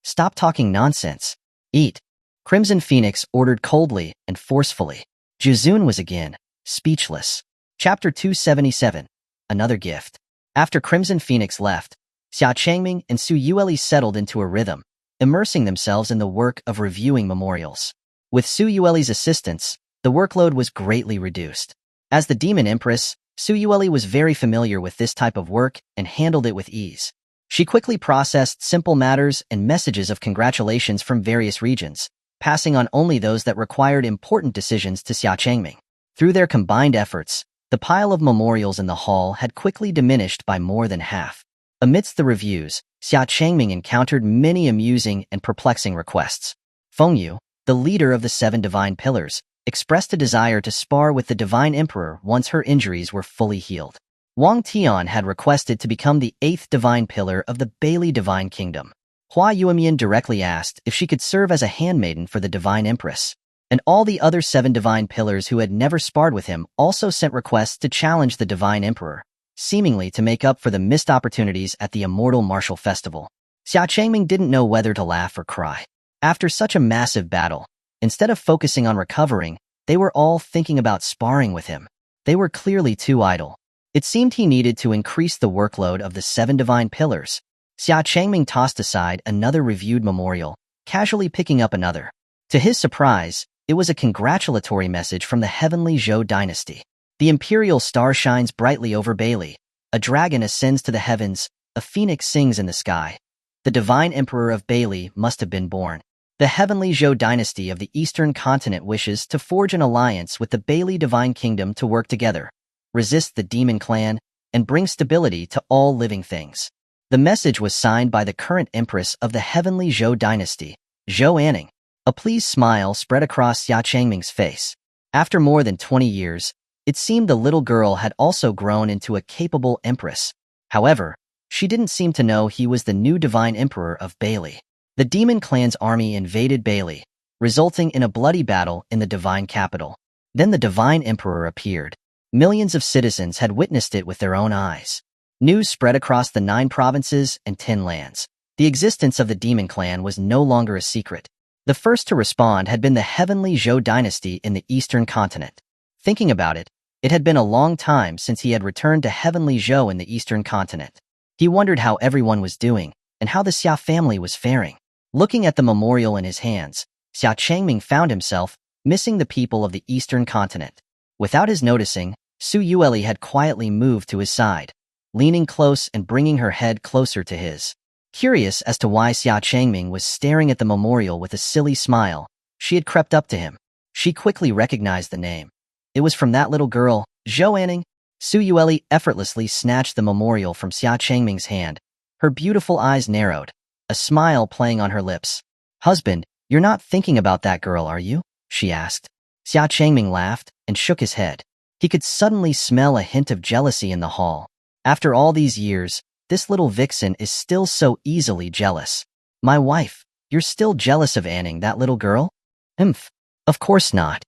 Stop talking nonsense. Eat. Crimson Phoenix ordered coldly and forcefully. Jiuzun was again speechless. Chapter 277. Another gift. After Crimson Phoenix left, Xia Changming and Su Yueli settled into a rhythm, immersing themselves in the work of reviewing memorials. With Su Yueli's assistance, the workload was greatly reduced. As the Demon Empress, Su Yueli was very familiar with this type of work and handled it with ease. She quickly processed simple matters and messages of congratulations from various regions, passing on only those that required important decisions to Xia Changming. Through their combined efforts, the pile of memorials in the hall had quickly diminished by more than half. Amidst the reviews, Xia Changming encountered many amusing and perplexing requests. Fengyu, the leader of the 7 Divine Pillars, expressed a desire to spar with the Divine Emperor once her injuries were fully healed. Wang Tian had requested to become the 8th Divine Pillar of the Bailey Divine Kingdom. Hua Yuemian directly asked if she could serve as a handmaiden for the Divine Empress. And all the other 7 Divine Pillars who had never sparred with him also sent requests to challenge the Divine Emperor, seemingly to make up for the missed opportunities at the Immortal Martial Festival. Xia Changming didn't know whether to laugh or cry. After such a massive battle, instead of focusing on recovering, they were all thinking about sparring with him. They were clearly too idle. It seemed he needed to increase the workload of the 7 Divine Pillars. Xia Changming tossed aside another reviewed memorial, casually picking up another. To his surprise, it was a congratulatory message from the heavenly Zhou Dynasty. The imperial star shines brightly over Bailey. A dragon ascends to the heavens. A phoenix sings in the sky. The divine emperor of Bailey must have been born. The heavenly Zhou Dynasty of the Eastern Continent wishes to forge an alliance with the Bailey Divine Kingdom to work together, resist the demon clan, and bring stability to all living things. The message was signed by the current empress of the heavenly Zhou Dynasty, Xuanhuan. A pleased smile spread across Xia Changming's face. After more than 20 years, it seemed the little girl had also grown into a capable empress. However, she didn't seem to know he was the new divine emperor of Bailey. The demon clan's army invaded Bailey, resulting in a bloody battle in the divine capital. Then the divine emperor appeared. Millions of citizens had witnessed it with their own eyes. News spread across the 9 provinces and 10 lands. The existence of the demon clan was no longer a secret. The first to respond had been the heavenly Zhou Dynasty in the Eastern Continent. Thinking about it, it had been a long time since he had returned to heavenly Zhou in the Eastern Continent. He wondered how everyone was doing and how the Xia family was faring. Looking at the memorial in his hands, Xia Changming found himself missing the people of the Eastern Continent. Without his noticing, Su Yueli had quietly moved to his side, leaning close and bringing her head closer to his. Curious as to why Xia Changming was staring at the memorial with a silly smile, she had crept up to him. She quickly recognized the name. It was from that little girl, Xuanhuan. Su Yueli effortlessly snatched the memorial from Xia Changming's hand. Her beautiful eyes narrowed, a smile playing on her lips. Husband, you're not thinking about that girl, are you? She asked. Xia Changming laughed and shook his head. He could suddenly smell a hint of jealousy in the hall. After all these years, this little vixen is still so easily jealous. My wife, you're still jealous of Anning, that little girl? Humph. Of course not.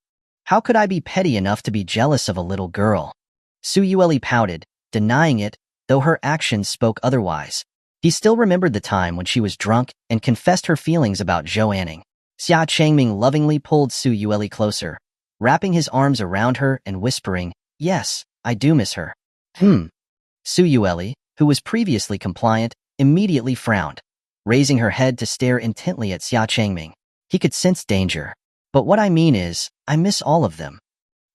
How could I be petty enough to be jealous of a little girl? Su Yueli pouted, denying it, though her actions spoke otherwise. He still remembered the time when she was drunk and confessed her feelings about Zhou Anning. Xia Changming lovingly pulled Su Yueli closer, wrapping his arms around her and whispering, yes, I do miss her. Su Yueli, who was previously compliant, immediately frowned, raising her head to stare intently at Xia Changming. He could sense danger. But what I mean is, I miss all of them.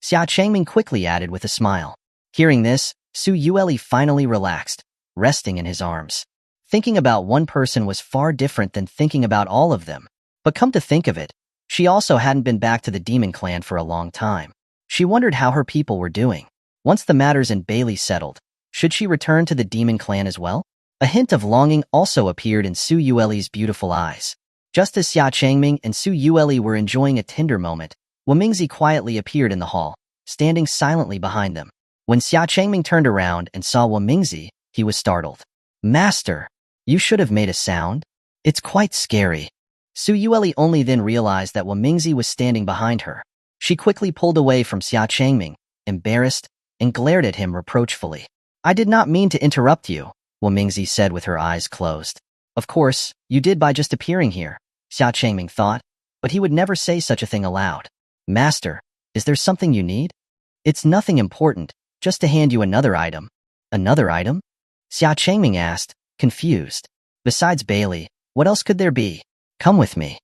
Xia Changming quickly added with a smile. Hearing this, Su Yueli finally relaxed, resting in his arms. Thinking about one person was far different than thinking about all of them. But come to think of it, she also hadn't been back to the demon clan for a long time. She wondered how her people were doing. Once the matters in Bailey settled, should she return to the demon clan as well? A hint of longing also appeared in Su Yueli's beautiful eyes. Just as Xia Changming and Su Yueli were enjoying a tender moment, Wamingzi quietly appeared in the hall, standing silently behind them. When Xia Changming turned around and saw Wamingzi, he was startled. Master, you should have made a sound. It's quite scary. Su Yueli only then realized that Wamingzi was standing behind her. She quickly pulled away from Xia Changming, embarrassed, and glared at him reproachfully. I did not mean to interrupt you, Wamingzi said with her eyes closed. Of course, you did by just appearing here, Xia Changming thought, but he would never say such a thing aloud. Master, is there something you need? It's nothing important, just to hand you another item. Another item? Xia Changming asked, confused. Besides Bailey, what else could there be? Come with me.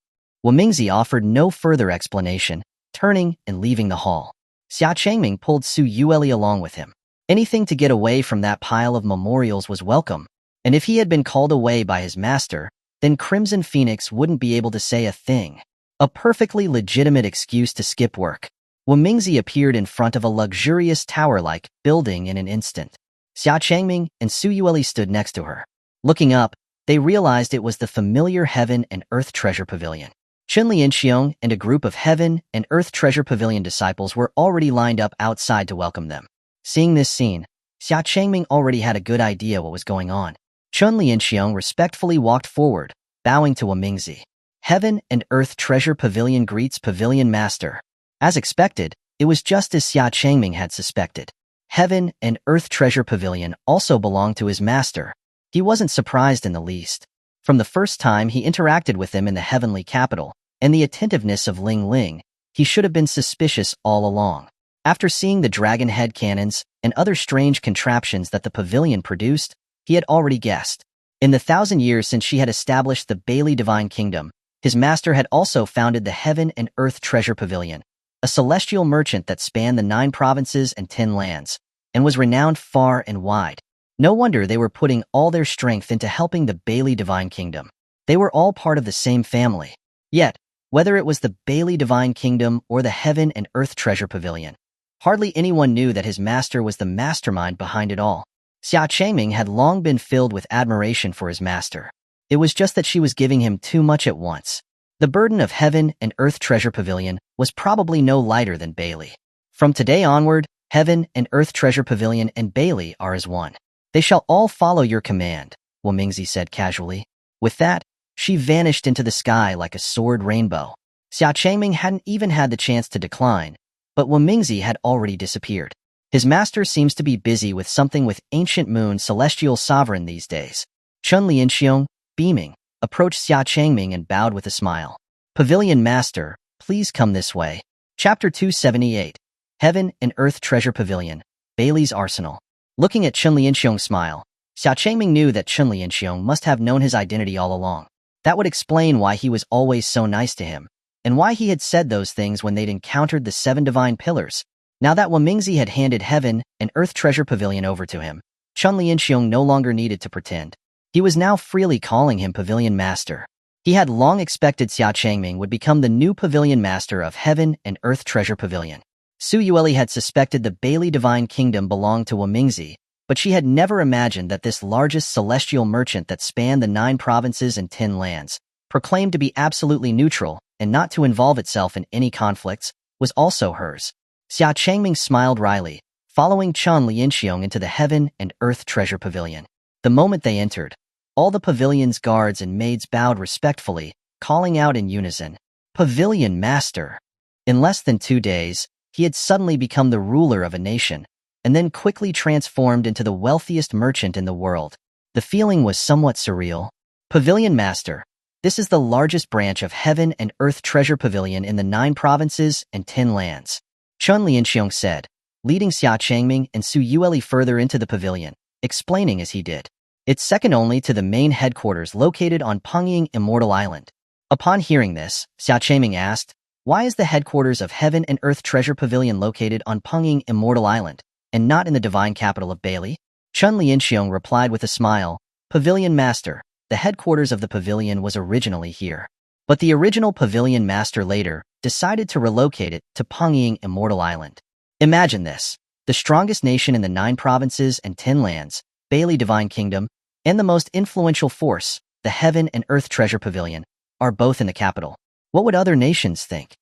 Wamingzi offered no further explanation, turning and leaving the hall. Xia Changming pulled Su Yueli along with him. Anything to get away from that pile of memorials was welcome, and if he had been called away by his master, then Crimson Phoenix wouldn't be able to say a thing. A perfectly legitimate excuse to skip work. Wamingzi appeared in front of a luxurious tower-like building in an instant. Xia Changming and Su Yueli stood next to her. Looking up, they realized it was the familiar Heaven and Earth Treasure Pavilion. Lianxiong and a group of Heaven and Earth Treasure Pavilion disciples were already lined up outside to welcome them. Seeing this scene, Xia Changming already had a good idea what was going on. Lianxiong respectfully walked forward, bowing to Wamingzi. Heaven and Earth Treasure Pavilion greets Pavilion Master. As expected, it was just as Xia Changming had suspected. Heaven and Earth Treasure Pavilion also belonged to his master. He wasn't surprised in the least. From the first time he interacted with him in the heavenly capital, and the attentiveness of Ling Ling, he should have been suspicious all along. After seeing the dragon head cannons and other strange contraptions that the pavilion produced, he had already guessed. In the 1,000 years since she had established the Bailey Divine Kingdom, his master had also founded the Heaven and Earth Treasure Pavilion, a celestial merchant that spanned the 9 provinces and 10 lands, and was renowned far and wide. No wonder they were putting all their strength into helping the Bailey Divine Kingdom. They were all part of the same family. Yet, whether it was the Bailey Divine Kingdom or the Heaven and Earth Treasure Pavilion, hardly anyone knew that his master was the mastermind behind it all. Xia Changming had long been filled with admiration for his master. It was just that she was giving him too much at once. The burden of Heaven and Earth Treasure Pavilion was probably no lighter than Bailey. From today onward, Heaven and Earth Treasure Pavilion and Bailey are as one. They shall all follow your command, Wamingzi said casually. With that, she vanished into the sky like a sword rainbow. Xia Changming hadn't even had the chance to decline, but Wamingzi had already disappeared. His master seems to be busy with something with Ancient Moon Celestial Sovereign these days. Lianxiong, beaming, approached Xia Changming and bowed with a smile. Pavilion Master, please come this way. Chapter 278. Heaven and Earth Treasure Pavilion, Bailey's Arsenal. Looking at Lianxiong's smile, Xia Changming knew that Lianxiong must have known his identity all along. That would explain why he was always so nice to him, and why he had said those things when they'd encountered the 7 divine pillars. Now that Wamingzi had handed Heaven and Earth Treasure Pavilion over to him, Lianxiong no longer needed to pretend. He was now freely calling him Pavilion Master. He had long expected Xia Changming would become the new Pavilion Master of Heaven and Earth Treasure Pavilion. Su Yueli had suspected the Bailey Divine Kingdom belonged to Wamingzi, but she had never imagined that this largest celestial merchant that spanned the 9 provinces and 10 lands, proclaimed to be absolutely neutral and not to involve itself in any conflicts, was also hers. Xia Changming smiled wryly, following Lianxiong into the Heaven and Earth Treasure Pavilion. The moment they entered, all the pavilion's guards and maids bowed respectfully, calling out in unison, "Pavilion Master!" In less than 2 days, he had suddenly become the ruler of a nation, and then quickly transformed into the wealthiest merchant in the world. The feeling was somewhat surreal. Pavilion Master. This is the largest branch of Heaven and Earth Treasure Pavilion in the 9 provinces and 10 lands. Lianxiong said, leading Xia Changming and Su Yueli further into the pavilion, explaining as he did. It's second only to the main headquarters located on Pengying Immortal Island. Upon hearing this, Xia Changming asked, why is the headquarters of Heaven and Earth Treasure Pavilion located on Pengying Immortal Island, and not in the divine capital of Bailey? Lianxiong replied with a smile, Pavilion Master, the headquarters of the pavilion was originally here. But the original Pavilion Master later decided to relocate it to Pengying Immortal Island. Imagine this. The strongest nation in the 9 provinces and 10 lands, Bailey Divine Kingdom, and the most influential force, the Heaven and Earth Treasure Pavilion, are both in the capital. What would other nations think?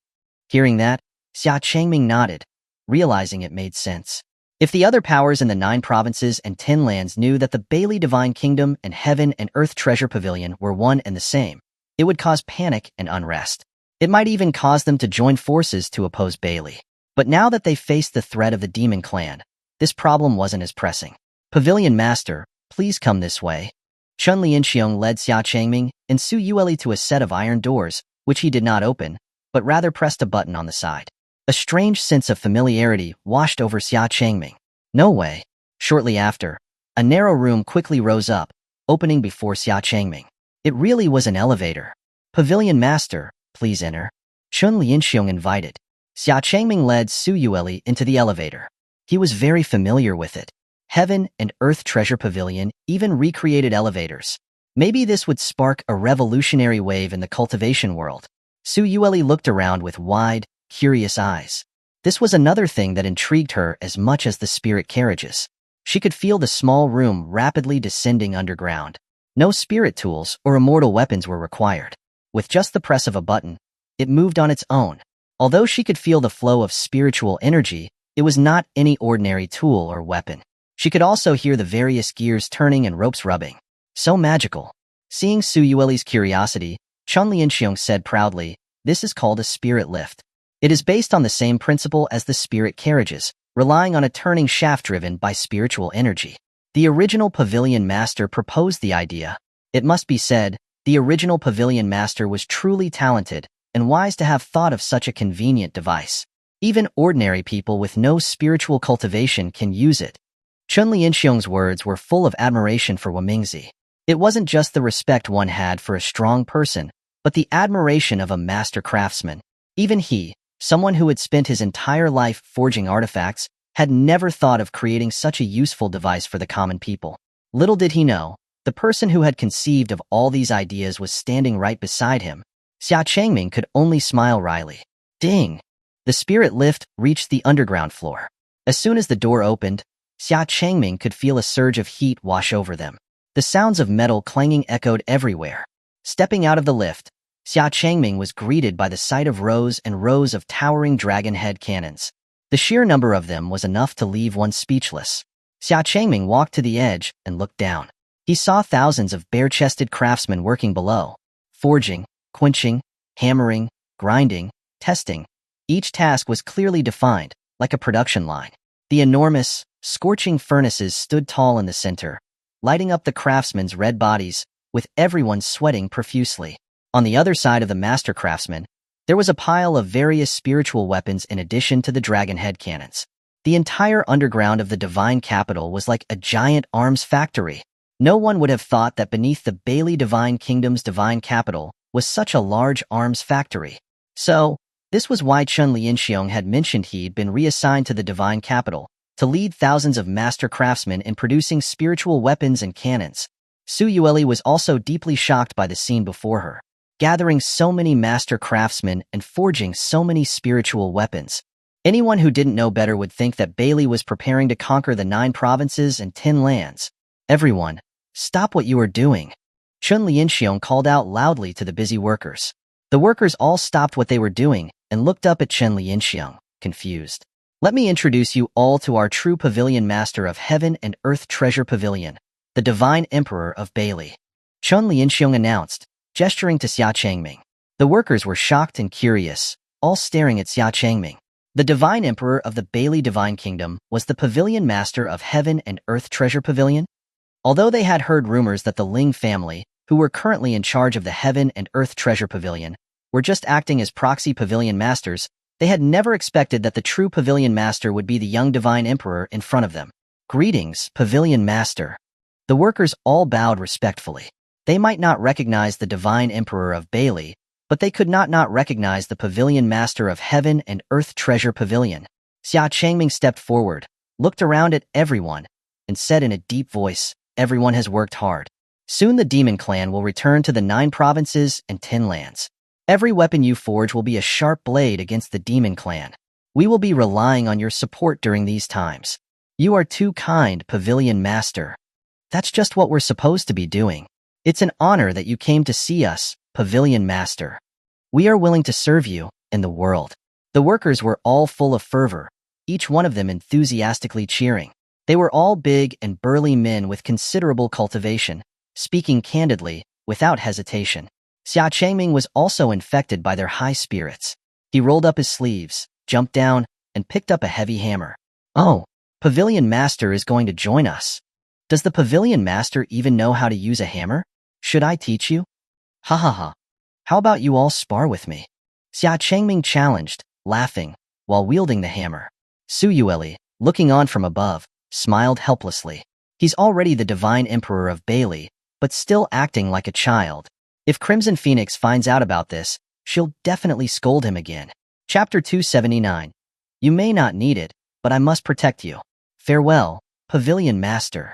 Hearing that, Xia Changming nodded, realizing it made sense. If the other powers in the 9 provinces and 10 lands knew that the Bailey Divine Kingdom and Heaven and Earth Treasure Pavilion were one and the same, it would cause panic and unrest. It might even cause them to join forces to oppose Bailey. But now that they faced the threat of the Demon Clan, this problem wasn't as pressing. Pavilion Master, please come this way. Chun Lianxiong led Xia Changming and Su Yueli to a set of iron doors, which he did not open, but rather pressed a button on the side. A strange sense of familiarity washed over Xia Changming. No way. Shortly after, a narrow room quickly rose up, opening before Xia Changming. It really was an elevator. Pavilion Master, please enter. Chun Lianxiong invited. Xia Changming led Su Yueli into the elevator. He was very familiar with it. Heaven and Earth Treasure Pavilion even recreated elevators. Maybe this would spark a revolutionary wave in the cultivation world. Su Yueli looked around with wide, curious eyes. This was another thing that intrigued her as much as the spirit carriages. She could feel the small room rapidly descending underground. No spirit tools or immortal weapons were required. With just the press of a button, it moved on its own. Although she could feel the flow of spiritual energy, it was not any ordinary tool or weapon. She could also hear the various gears turning and ropes rubbing. So magical. Seeing Su Yueli's curiosity, Chun Lianxiong said proudly, "This is called a spirit lift. It is based on the same principle as the spirit carriages, relying on a turning shaft driven by spiritual energy." The original Pavilion Master proposed the idea. It must be said, the original Pavilion Master was truly talented and wise to have thought of such a convenient device. Even ordinary people with no spiritual cultivation can use it. Chun Lianxiong's words were full of admiration for Wamingzi. It wasn't just the respect one had for a strong person, but the admiration of a master craftsman. Even he, someone who had spent his entire life forging artifacts, had never thought of creating such a useful device for the common people. Little did he know, the person who had conceived of all these ideas was standing right beside him. Xia Changming could only smile wryly. Ding! The spirit lift reached the underground floor. As soon as the door opened, Xia Changming could feel a surge of heat wash over them. The sounds of metal clanging echoed everywhere. Stepping out of the lift, Xia Changming was greeted by the sight of rows and rows of towering dragon head cannons. The sheer number of them was enough to leave one speechless. Xia Changming walked to the edge and looked down. He saw thousands of bare-chested craftsmen working below, forging, quenching, hammering, grinding, testing. Each task was clearly defined, like a production line. The enormous, scorching furnaces stood tall in the center, lighting up the craftsmen's red bodies, with everyone sweating profusely. On the other side of the master craftsman, there was a pile of various spiritual weapons in addition to the dragon head cannons. The entire underground of the divine capital was like a giant arms factory. No one would have thought that beneath the Bailey Divine Kingdom's divine capital was such a large arms factory. So, this was why Chun Lianxiong had mentioned he'd been reassigned to the divine capital, to lead thousands of master craftsmen in producing spiritual weapons and cannons. Su Yueli was also deeply shocked by the scene before her. Gathering so many master craftsmen and forging so many spiritual weapons. Anyone who didn't know better would think that Bailey was preparing to conquer the 9 provinces and 10 lands. Everyone, stop what you are doing. Chun Lianxiong called out loudly to the busy workers. The workers all stopped what they were doing and looked up at Chun Lianxiong, confused. Let me introduce you all to our true Pavilion Master of Heaven and Earth Treasure Pavilion, the Divine Emperor of Bailey. Chun Lianxiong announced, gesturing to Xia Changming. The workers were shocked and curious, all staring at Xia Changming. The Divine Emperor of the Bailey Divine Kingdom was the Pavilion Master of Heaven and Earth Treasure Pavilion. Although they had heard rumors that the Ling family, who were currently in charge of the Heaven and Earth Treasure Pavilion, were just acting as proxy Pavilion Masters, they had never expected that the true Pavilion Master would be the young Divine Emperor in front of them. Greetings, Pavilion Master. The workers all bowed respectfully. They might not recognize the Divine Emperor of Bailey, but they could not recognize the Pavilion Master of Heaven and Earth Treasure Pavilion. Xia Changming stepped forward, looked around at everyone, and said in a deep voice, "Everyone has worked hard. Soon the Demon Clan will return to the 9 provinces and 10 lands. Every weapon you forge will be a sharp blade against the Demon Clan." We will be relying on your support during these times. You are too kind, Pavilion Master. That's just what we're supposed to be doing. It's an honor that you came to see us, Pavilion Master. We are willing to serve you and the world. The workers were all full of fervor, each one of them enthusiastically cheering. They were all big and burly men with considerable cultivation, speaking candidly, without hesitation. Xia Changming was also infected by their high spirits. He rolled up his sleeves, jumped down, and picked up a heavy hammer. Oh, Pavilion Master is going to join us. Does the Pavilion Master even know how to use a hammer? Should I teach you? Ha ha ha. How about you all spar with me? Xia Changming challenged, laughing, while wielding the hammer. Xuanhuan, looking on from above, smiled helplessly. He's already the Divine Emperor of Bailey, but still acting like a child. If Crimson Phoenix finds out about this, she'll definitely scold him again. Chapter 279. You may not need it, but I must protect you. Farewell, Pavilion Master.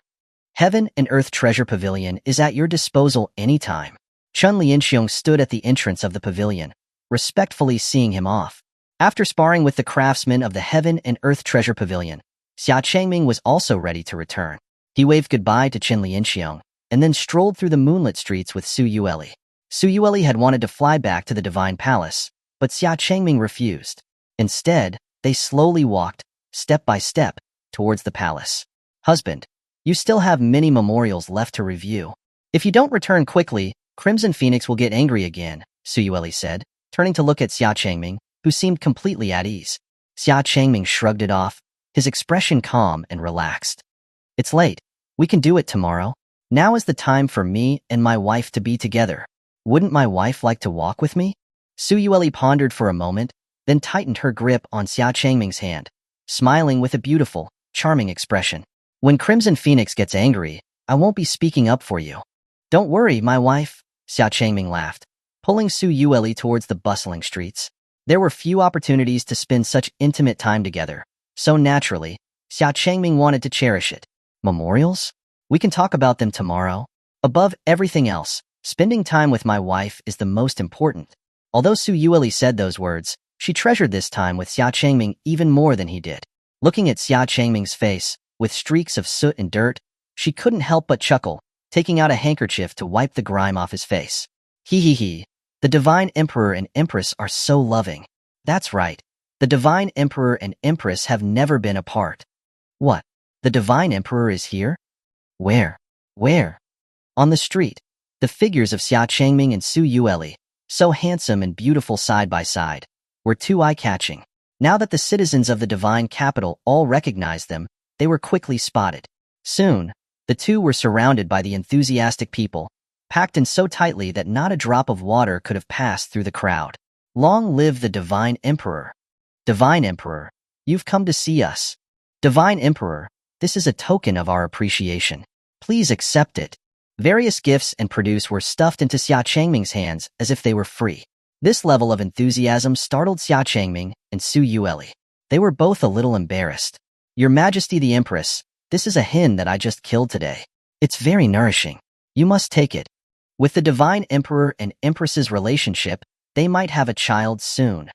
Heaven and Earth Treasure Pavilion is at your disposal anytime. Chun Lianxiong stood at the entrance of the pavilion, respectfully seeing him off. After sparring with the craftsmen of the Heaven and Earth Treasure Pavilion, Xia Changming was also ready to return. He waved goodbye to Chun Lianxiong, and then strolled through the moonlit streets with Xuanhuan. Xuanhuan had wanted to fly back to the Divine Palace, but Xia Changming refused. Instead, they slowly walked, step by step, towards the palace. Husband, you still have many memorials left to review. If you don't return quickly, Crimson Phoenix will get angry again, Xuanhuan said, turning to look at Xia Changming, who seemed completely at ease. Xia Changming shrugged it off, his expression calm and relaxed. It's late. We can do it tomorrow. Now is the time for me and my wife to be together. Wouldn't my wife like to walk with me? Xuanhuan pondered for a moment, then tightened her grip on Xia Changming's hand, smiling with a beautiful, charming expression. When Crimson Phoenix gets angry, I won't be speaking up for you. Don't worry, my wife, Xia Changming laughed, pulling Xuanhuan towards the bustling streets. There were few opportunities to spend such intimate time together, so naturally, Xia Changming wanted to cherish it. Memorials? We can talk about them tomorrow. Above everything else, spending time with my wife is the most important. Although Xuanhuan said those words, she treasured this time with Xia Changming even more than he did. Looking at Xia Changming's face, with streaks of soot and dirt, she couldn't help but chuckle, taking out a handkerchief to wipe the grime off his face. He. The Divine Emperor and Empress are so loving. That's right. The Divine Emperor and Empress have never been apart. What? The Divine Emperor is here? Where? Where? On the street. The figures of Xia Changming and Xuanhuan, so handsome and beautiful side by side, were too eye-catching. Now that the citizens of the Divine Capital all recognized them, they were quickly spotted. Soon, the two were surrounded by the enthusiastic people, packed in so tightly that not a drop of water could have passed through the crowd. Long live the Divine Emperor! Divine Emperor, you've come to see us. Divine Emperor, this is a token of our appreciation. Please accept it. Various gifts and produce were stuffed into Xia Changming's hands as if they were free. This level of enthusiasm startled Xia Changming and Xuanhuan. They were both a little embarrassed. Your Majesty the Empress, this is a hen that I just killed today. It's very nourishing. You must take it. With the Divine Emperor and Empress's relationship, they might have a child soon.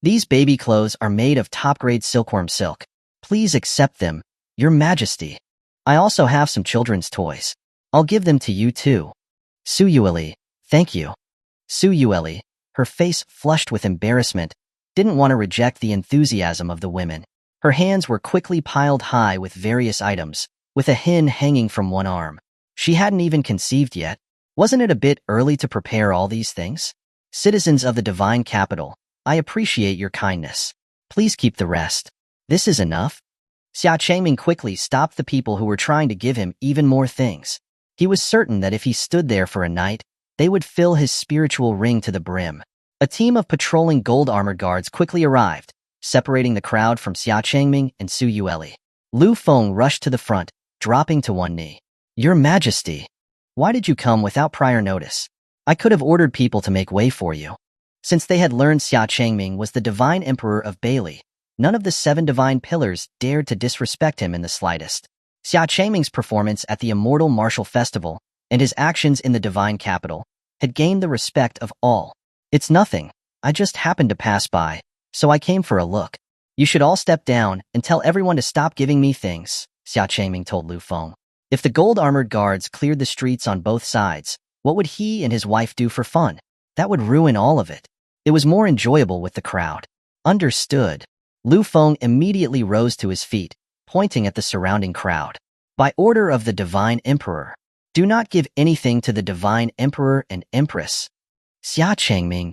These baby clothes are made of top-grade silkworm silk. Please accept them, Your Majesty. I also have some children's toys. I'll give them to you too. Xuanhuan, thank you. Xuanhuan, her face flushed with embarrassment, didn't want to reject the enthusiasm of the women. Her hands were quickly piled high with various items, with a hen hanging from one arm. She hadn't even conceived yet. Wasn't it a bit early to prepare all these things? Citizens of the Divine Capital, I appreciate your kindness. Please keep the rest. This is enough. Xia Changming quickly stopped the people who were trying to give him even more things. He was certain that if he stood there for a night, they would fill his spiritual ring to the brim. A team of patrolling gold-armored guards quickly arrived, separating the crowd from Xia Changming and Xuanhuan. Lu Feng rushed to the front, dropping to one knee. Your Majesty, why did you come without prior notice? I could have ordered people to make way for you. Since they had learned Xia Changming was the Divine Emperor of Bailey, none of the 7 divine pillars dared to disrespect him in the slightest. Xia Changming's performance at the Immortal Martial Festival and his actions in the Divine Capital had gained the respect of all. It's nothing. I just happened to pass by, so I came for a look. You should all step down and tell everyone to stop giving me things, Xia Changming told Lu Feng. If the gold-armored guards cleared the streets on both sides, what would he and his wife do for fun? That would ruin all of it. It was more enjoyable with the crowd. Understood. Lu Feng immediately rose to his feet, pointing at the surrounding crowd. By order of the Divine Emperor, do not give anything to the Divine Emperor and Empress. Xia Changming.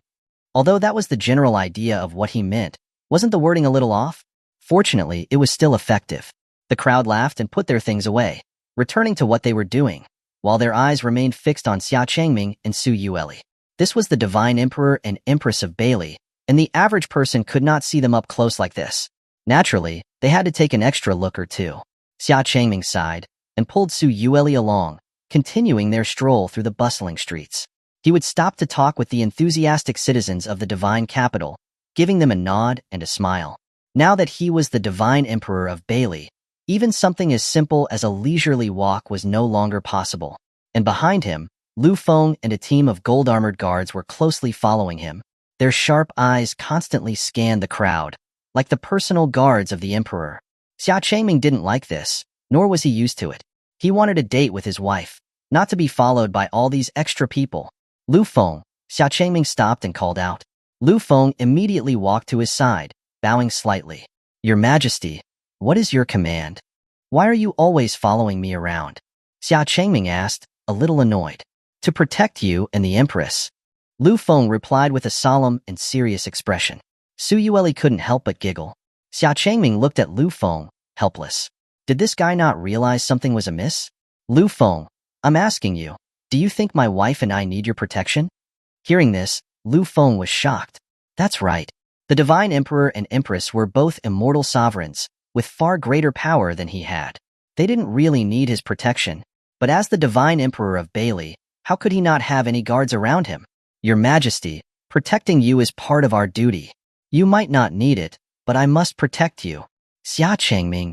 Although that was the general idea of what he meant, wasn't the wording a little off? Fortunately, it was still effective. The crowd laughed and put their things away, returning to what they were doing, while their eyes remained fixed on Xia Changming and Su Yueli. This was the Divine Emperor and Empress of Bailey, and the average person could not see them up close like this. Naturally, they had to take an extra look or two. Xia Changming sighed and pulled Su Yueli along, continuing their stroll through the bustling streets. He would stop to talk with the enthusiastic citizens of the divine capital, giving them a nod and a smile. Now that he was the Divine Emperor of Bailey, even something as simple as a leisurely walk was no longer possible. And behind him, Lu Feng and a team of gold-armored guards were closely following him. Their sharp eyes constantly scanned the crowd, like the personal guards of the emperor. Xia Changming didn't like this, nor was he used to it. He wanted a date with his wife, not to be followed by all these extra people. Lu Feng, Xia Changming stopped and called out. Lu Feng immediately walked to his side, bowing slightly. Your Majesty, what is your command? Why are you always following me around? Xia Changming asked, a little annoyed. To protect you and the Empress. Lu Feng replied with a solemn and serious expression. Su Yueli couldn't help but giggle. Xia Changming looked at Lu Feng, helpless. Did this guy not realize something was amiss? Lu Feng, I'm asking you, do you think my wife and I need your protection? Hearing this, Lu Feng was shocked. That's right. The Divine Emperor and Empress were both immortal sovereigns, with far greater power than he had. They didn't really need his protection, but as the Divine Emperor of Bailey, how could he not have any guards around him? Your Majesty, protecting you is part of our duty. You might not need it, but I must protect you. Xia Changming.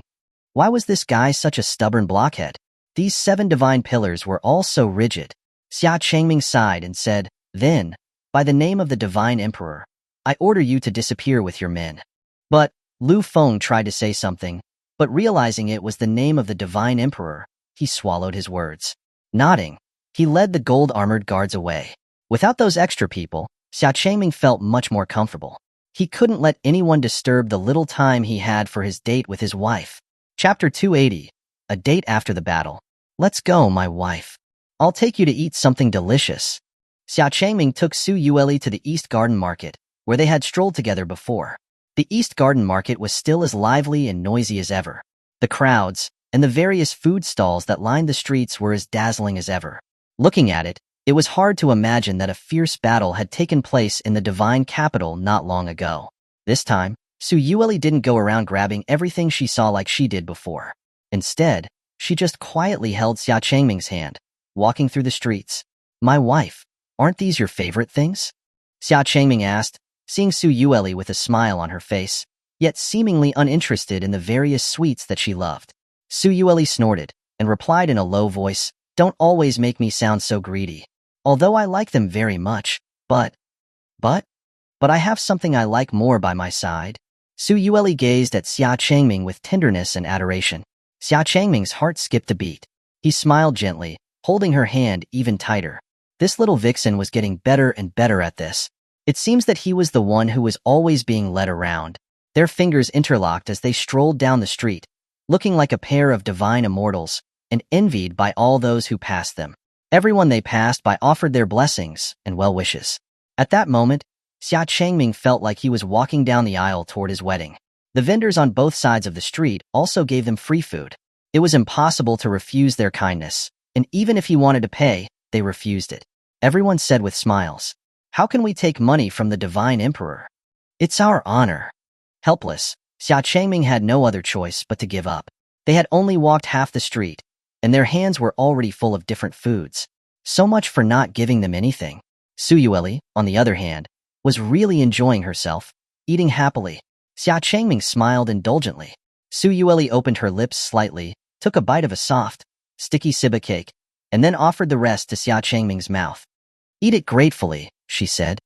Why was this guy such a stubborn blockhead? These 7 divine pillars were all so rigid. Xia Changming sighed and said, Then, by the name of the Divine Emperor, I order you to disappear with your men. But, Lu Feng tried to say something, but realizing it was the name of the Divine Emperor, he swallowed his words. Nodding, he led the gold-armored guards away. Without those extra people, Xia Changming felt much more comfortable. He couldn't let anyone disturb the little time he had for his date with his wife. Chapter 280, A Date After the Battle. Let's go, my wife. I'll take you to eat something delicious. Xia Changming took Su Yueli to the East Garden Market, where they had strolled together before. The East Garden Market was still as lively and noisy as ever. The crowds and the various food stalls that lined the streets were as dazzling as ever. Looking at it, it was hard to imagine that a fierce battle had taken place in the divine capital not long ago. This time, Su Yueli didn't go around grabbing everything she saw like she did before. Instead, she just quietly held Xia Changming's hand, walking through the streets. My wife, aren't these your favorite things? Xia Changming asked, seeing Su Yueli with a smile on her face, yet seemingly uninterested in the various sweets that she loved. Su Yueli snorted and replied in a low voice, Don't always make me sound so greedy. Although I like them very much, but I have something I like more by my side. Su Yueli gazed at Xia Changming with tenderness and adoration. Xia Changming's heart skipped a beat. He smiled gently, holding her hand even tighter. This little vixen was getting better and better at this. It seems that he was the one who was always being led around. Their fingers interlocked as they strolled down the street, looking like a pair of divine immortals, and envied by all those who passed them. Everyone they passed by offered their blessings and well wishes. At that moment, Xia Changming felt like he was walking down the aisle toward his wedding. The vendors on both sides of the street also gave them free food. It was impossible to refuse their kindness, and even if he wanted to pay, they refused it. Everyone said with smiles, How can we take money from the Divine Emperor? It's our honor. Helpless, Xia Changming had no other choice but to give up. They had only walked half the street, and their hands were already full of different foods. So much for not giving them anything. Su Yueli, on the other hand, was really enjoying herself, eating happily. Xia Changming smiled indulgently. Su Yueli opened her lips slightly, took a bite of a soft, sticky siba cake, and then offered the rest to Xia Changming's mouth. Eat it gratefully, she said.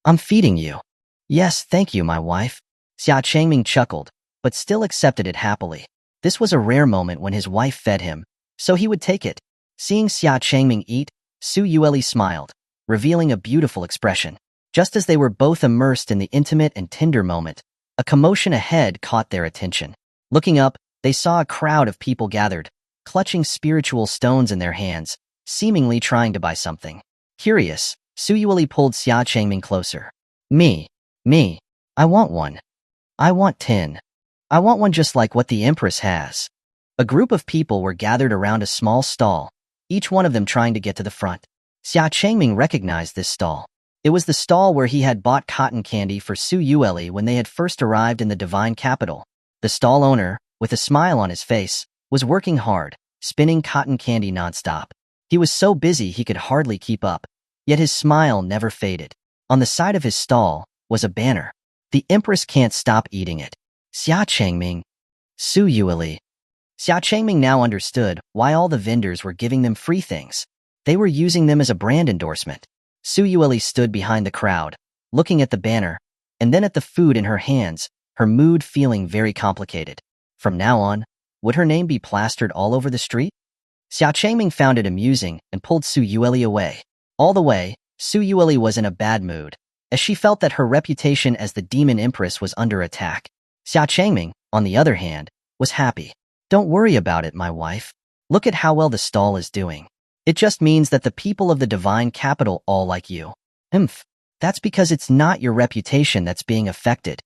I'm feeding you. Yes, thank you, my wife. Xia Changming chuckled, but still accepted it happily. This was a rare moment when his wife fed him, so he would take it. Seeing Xia Changming eat, Su Yueli smiled, revealing a beautiful expression. Just as they were both immersed in the intimate and tender moment, a commotion ahead caught their attention. Looking up, they saw a crowd of people gathered, clutching spiritual stones in their hands, seemingly trying to buy something. Curious, Su Yueli pulled Xia Changming closer. Me. I want one. I want 10. I want one just like what the Empress has. A group of people were gathered around a small stall, each one of them trying to get to the front. Xia Changming recognized this stall. It was the stall where he had bought cotton candy for Su Yueli when they had first arrived in the divine capital. The stall owner, with a smile on his face, was working hard, spinning cotton candy nonstop. He was so busy he could hardly keep up, yet his smile never faded. On the side of his stall was a banner. The Empress can't stop eating it. Xia Changming. Su Yueli. Xia Changming now understood why all the vendors were giving them free things. They were using them as a brand endorsement. Su Yueli stood behind the crowd, looking at the banner, and then at the food in her hands, her mood feeling very complicated. From now on, would her name be plastered all over the street? Xia Changming found it amusing and pulled Su Yueli away. All the way, Su Yueli was in a bad mood, as she felt that her reputation as the Demon Empress was under attack. Xia Changming, on the other hand, was happy. Don't worry about it, my wife. Look at how well the stall is doing. It just means that the people of the divine capital all like you. That's because it's not your reputation that's being affected.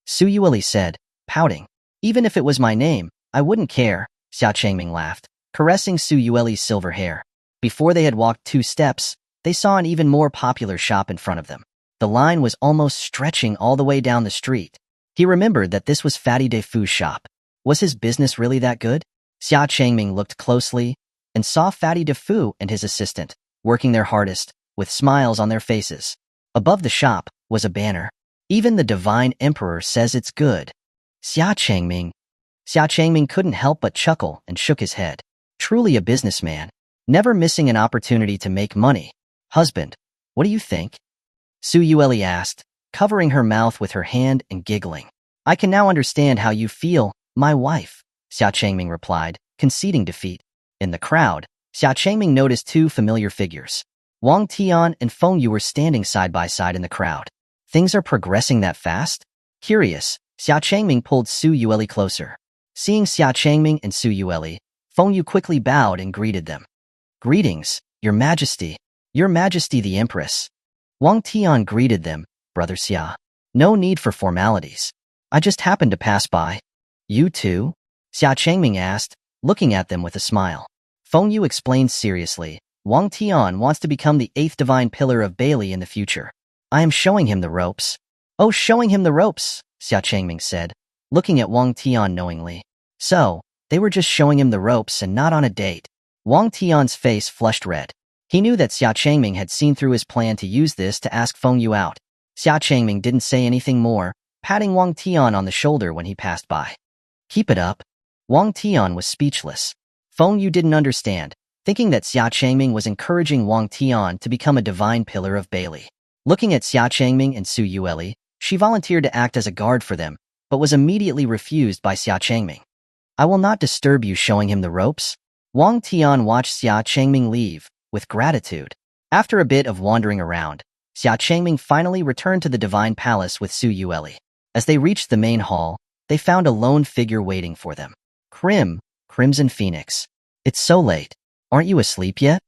Su Yueli said, pouting. Even if it was my name, I wouldn't care, Xia Changming laughed, caressing Su Yueli's silver hair. Before they had walked 2 steps, they saw an even more popular shop in front of them. The line was almost stretching all the way down the street. He remembered that this was Fatty De Fu's shop. Was his business really that good? Xia Changming looked closely and saw Fatty De Fu and his assistant, working their hardest, with smiles on their faces. Above the shop was a banner. Even the Divine Emperor says it's good. Xia Changming. Xia Changming couldn't help but chuckle and shook his head. Truly a businessman, never missing an opportunity to make money. Husband, what do you think? Su Yueli asked, covering her mouth with her hand and giggling. I can now understand how you feel, my wife, Xia Changming replied, conceding defeat. In the crowd, Xia Changming noticed 2 familiar figures. Wang Tian and Feng Yu were standing side by side in the crowd. Things are progressing that fast? Curious, Xia Changming pulled Su Yueli closer. Seeing Xia Changming and Su Yueli, Feng Yu quickly bowed and greeted them. Greetings, Your Majesty. Your Majesty the Empress. Wang Tian greeted them, Brother Xia. No need for formalities. I just happened to pass by. You too? Xia Changming asked, looking at them with a smile. Feng Yu explained seriously, Wang Tian wants to become the 8th divine pillar of Bailey in the future. I am showing him the ropes. Oh, showing him the ropes, Xia Changming said, looking at Wang Tian knowingly. So, they were just showing him the ropes and not on a date. Wang Tian's face flushed red. He knew that Xia Changming had seen through his plan to use this to ask Feng Yu out. Xia Changming didn't say anything more, patting Wang Tian on the shoulder when he passed by. Keep it up. Wang Tian was speechless. Feng Yu didn't understand, thinking that Xia Changming was encouraging Wang Tian to become a divine pillar of Bailey. Looking at Xia Changming and Su Yueli, she volunteered to act as a guard for them, but was immediately refused by Xia Changming. I will not disturb you showing him the ropes. Wang Tian watched Xia Changming leave, with gratitude. After a bit of wandering around, Xia Changming finally returned to the Divine Palace with Su Yueli. As they reached the main hall, they found a lone figure waiting for them. Crimson Phoenix. It's so late. Aren't you asleep yet?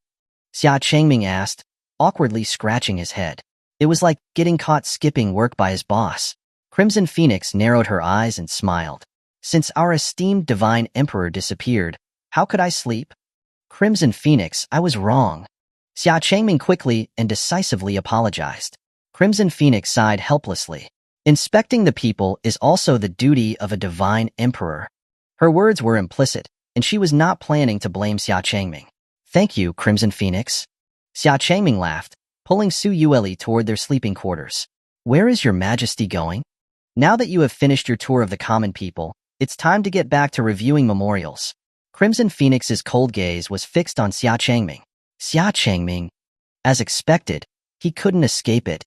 Xia Changming asked, awkwardly scratching his head. It was like getting caught skipping work by his boss. Crimson Phoenix narrowed her eyes and smiled. Since our esteemed Divine Emperor disappeared, how could I sleep? Crimson Phoenix, I was wrong. Xia Changming quickly and decisively apologized. Crimson Phoenix sighed helplessly. Inspecting the people is also the duty of a Divine Emperor. Her words were implicit, and she was not planning to blame Xia Changming. Thank you, Crimson Phoenix. Xia Changming laughed, pulling Su Yueli toward their sleeping quarters. Where is your Majesty going? Now that you have finished your tour of the common people, it's time to get back to reviewing memorials. Crimson Phoenix's cold gaze was fixed on Xia Changming. Xia Changming. As expected, he couldn't escape it.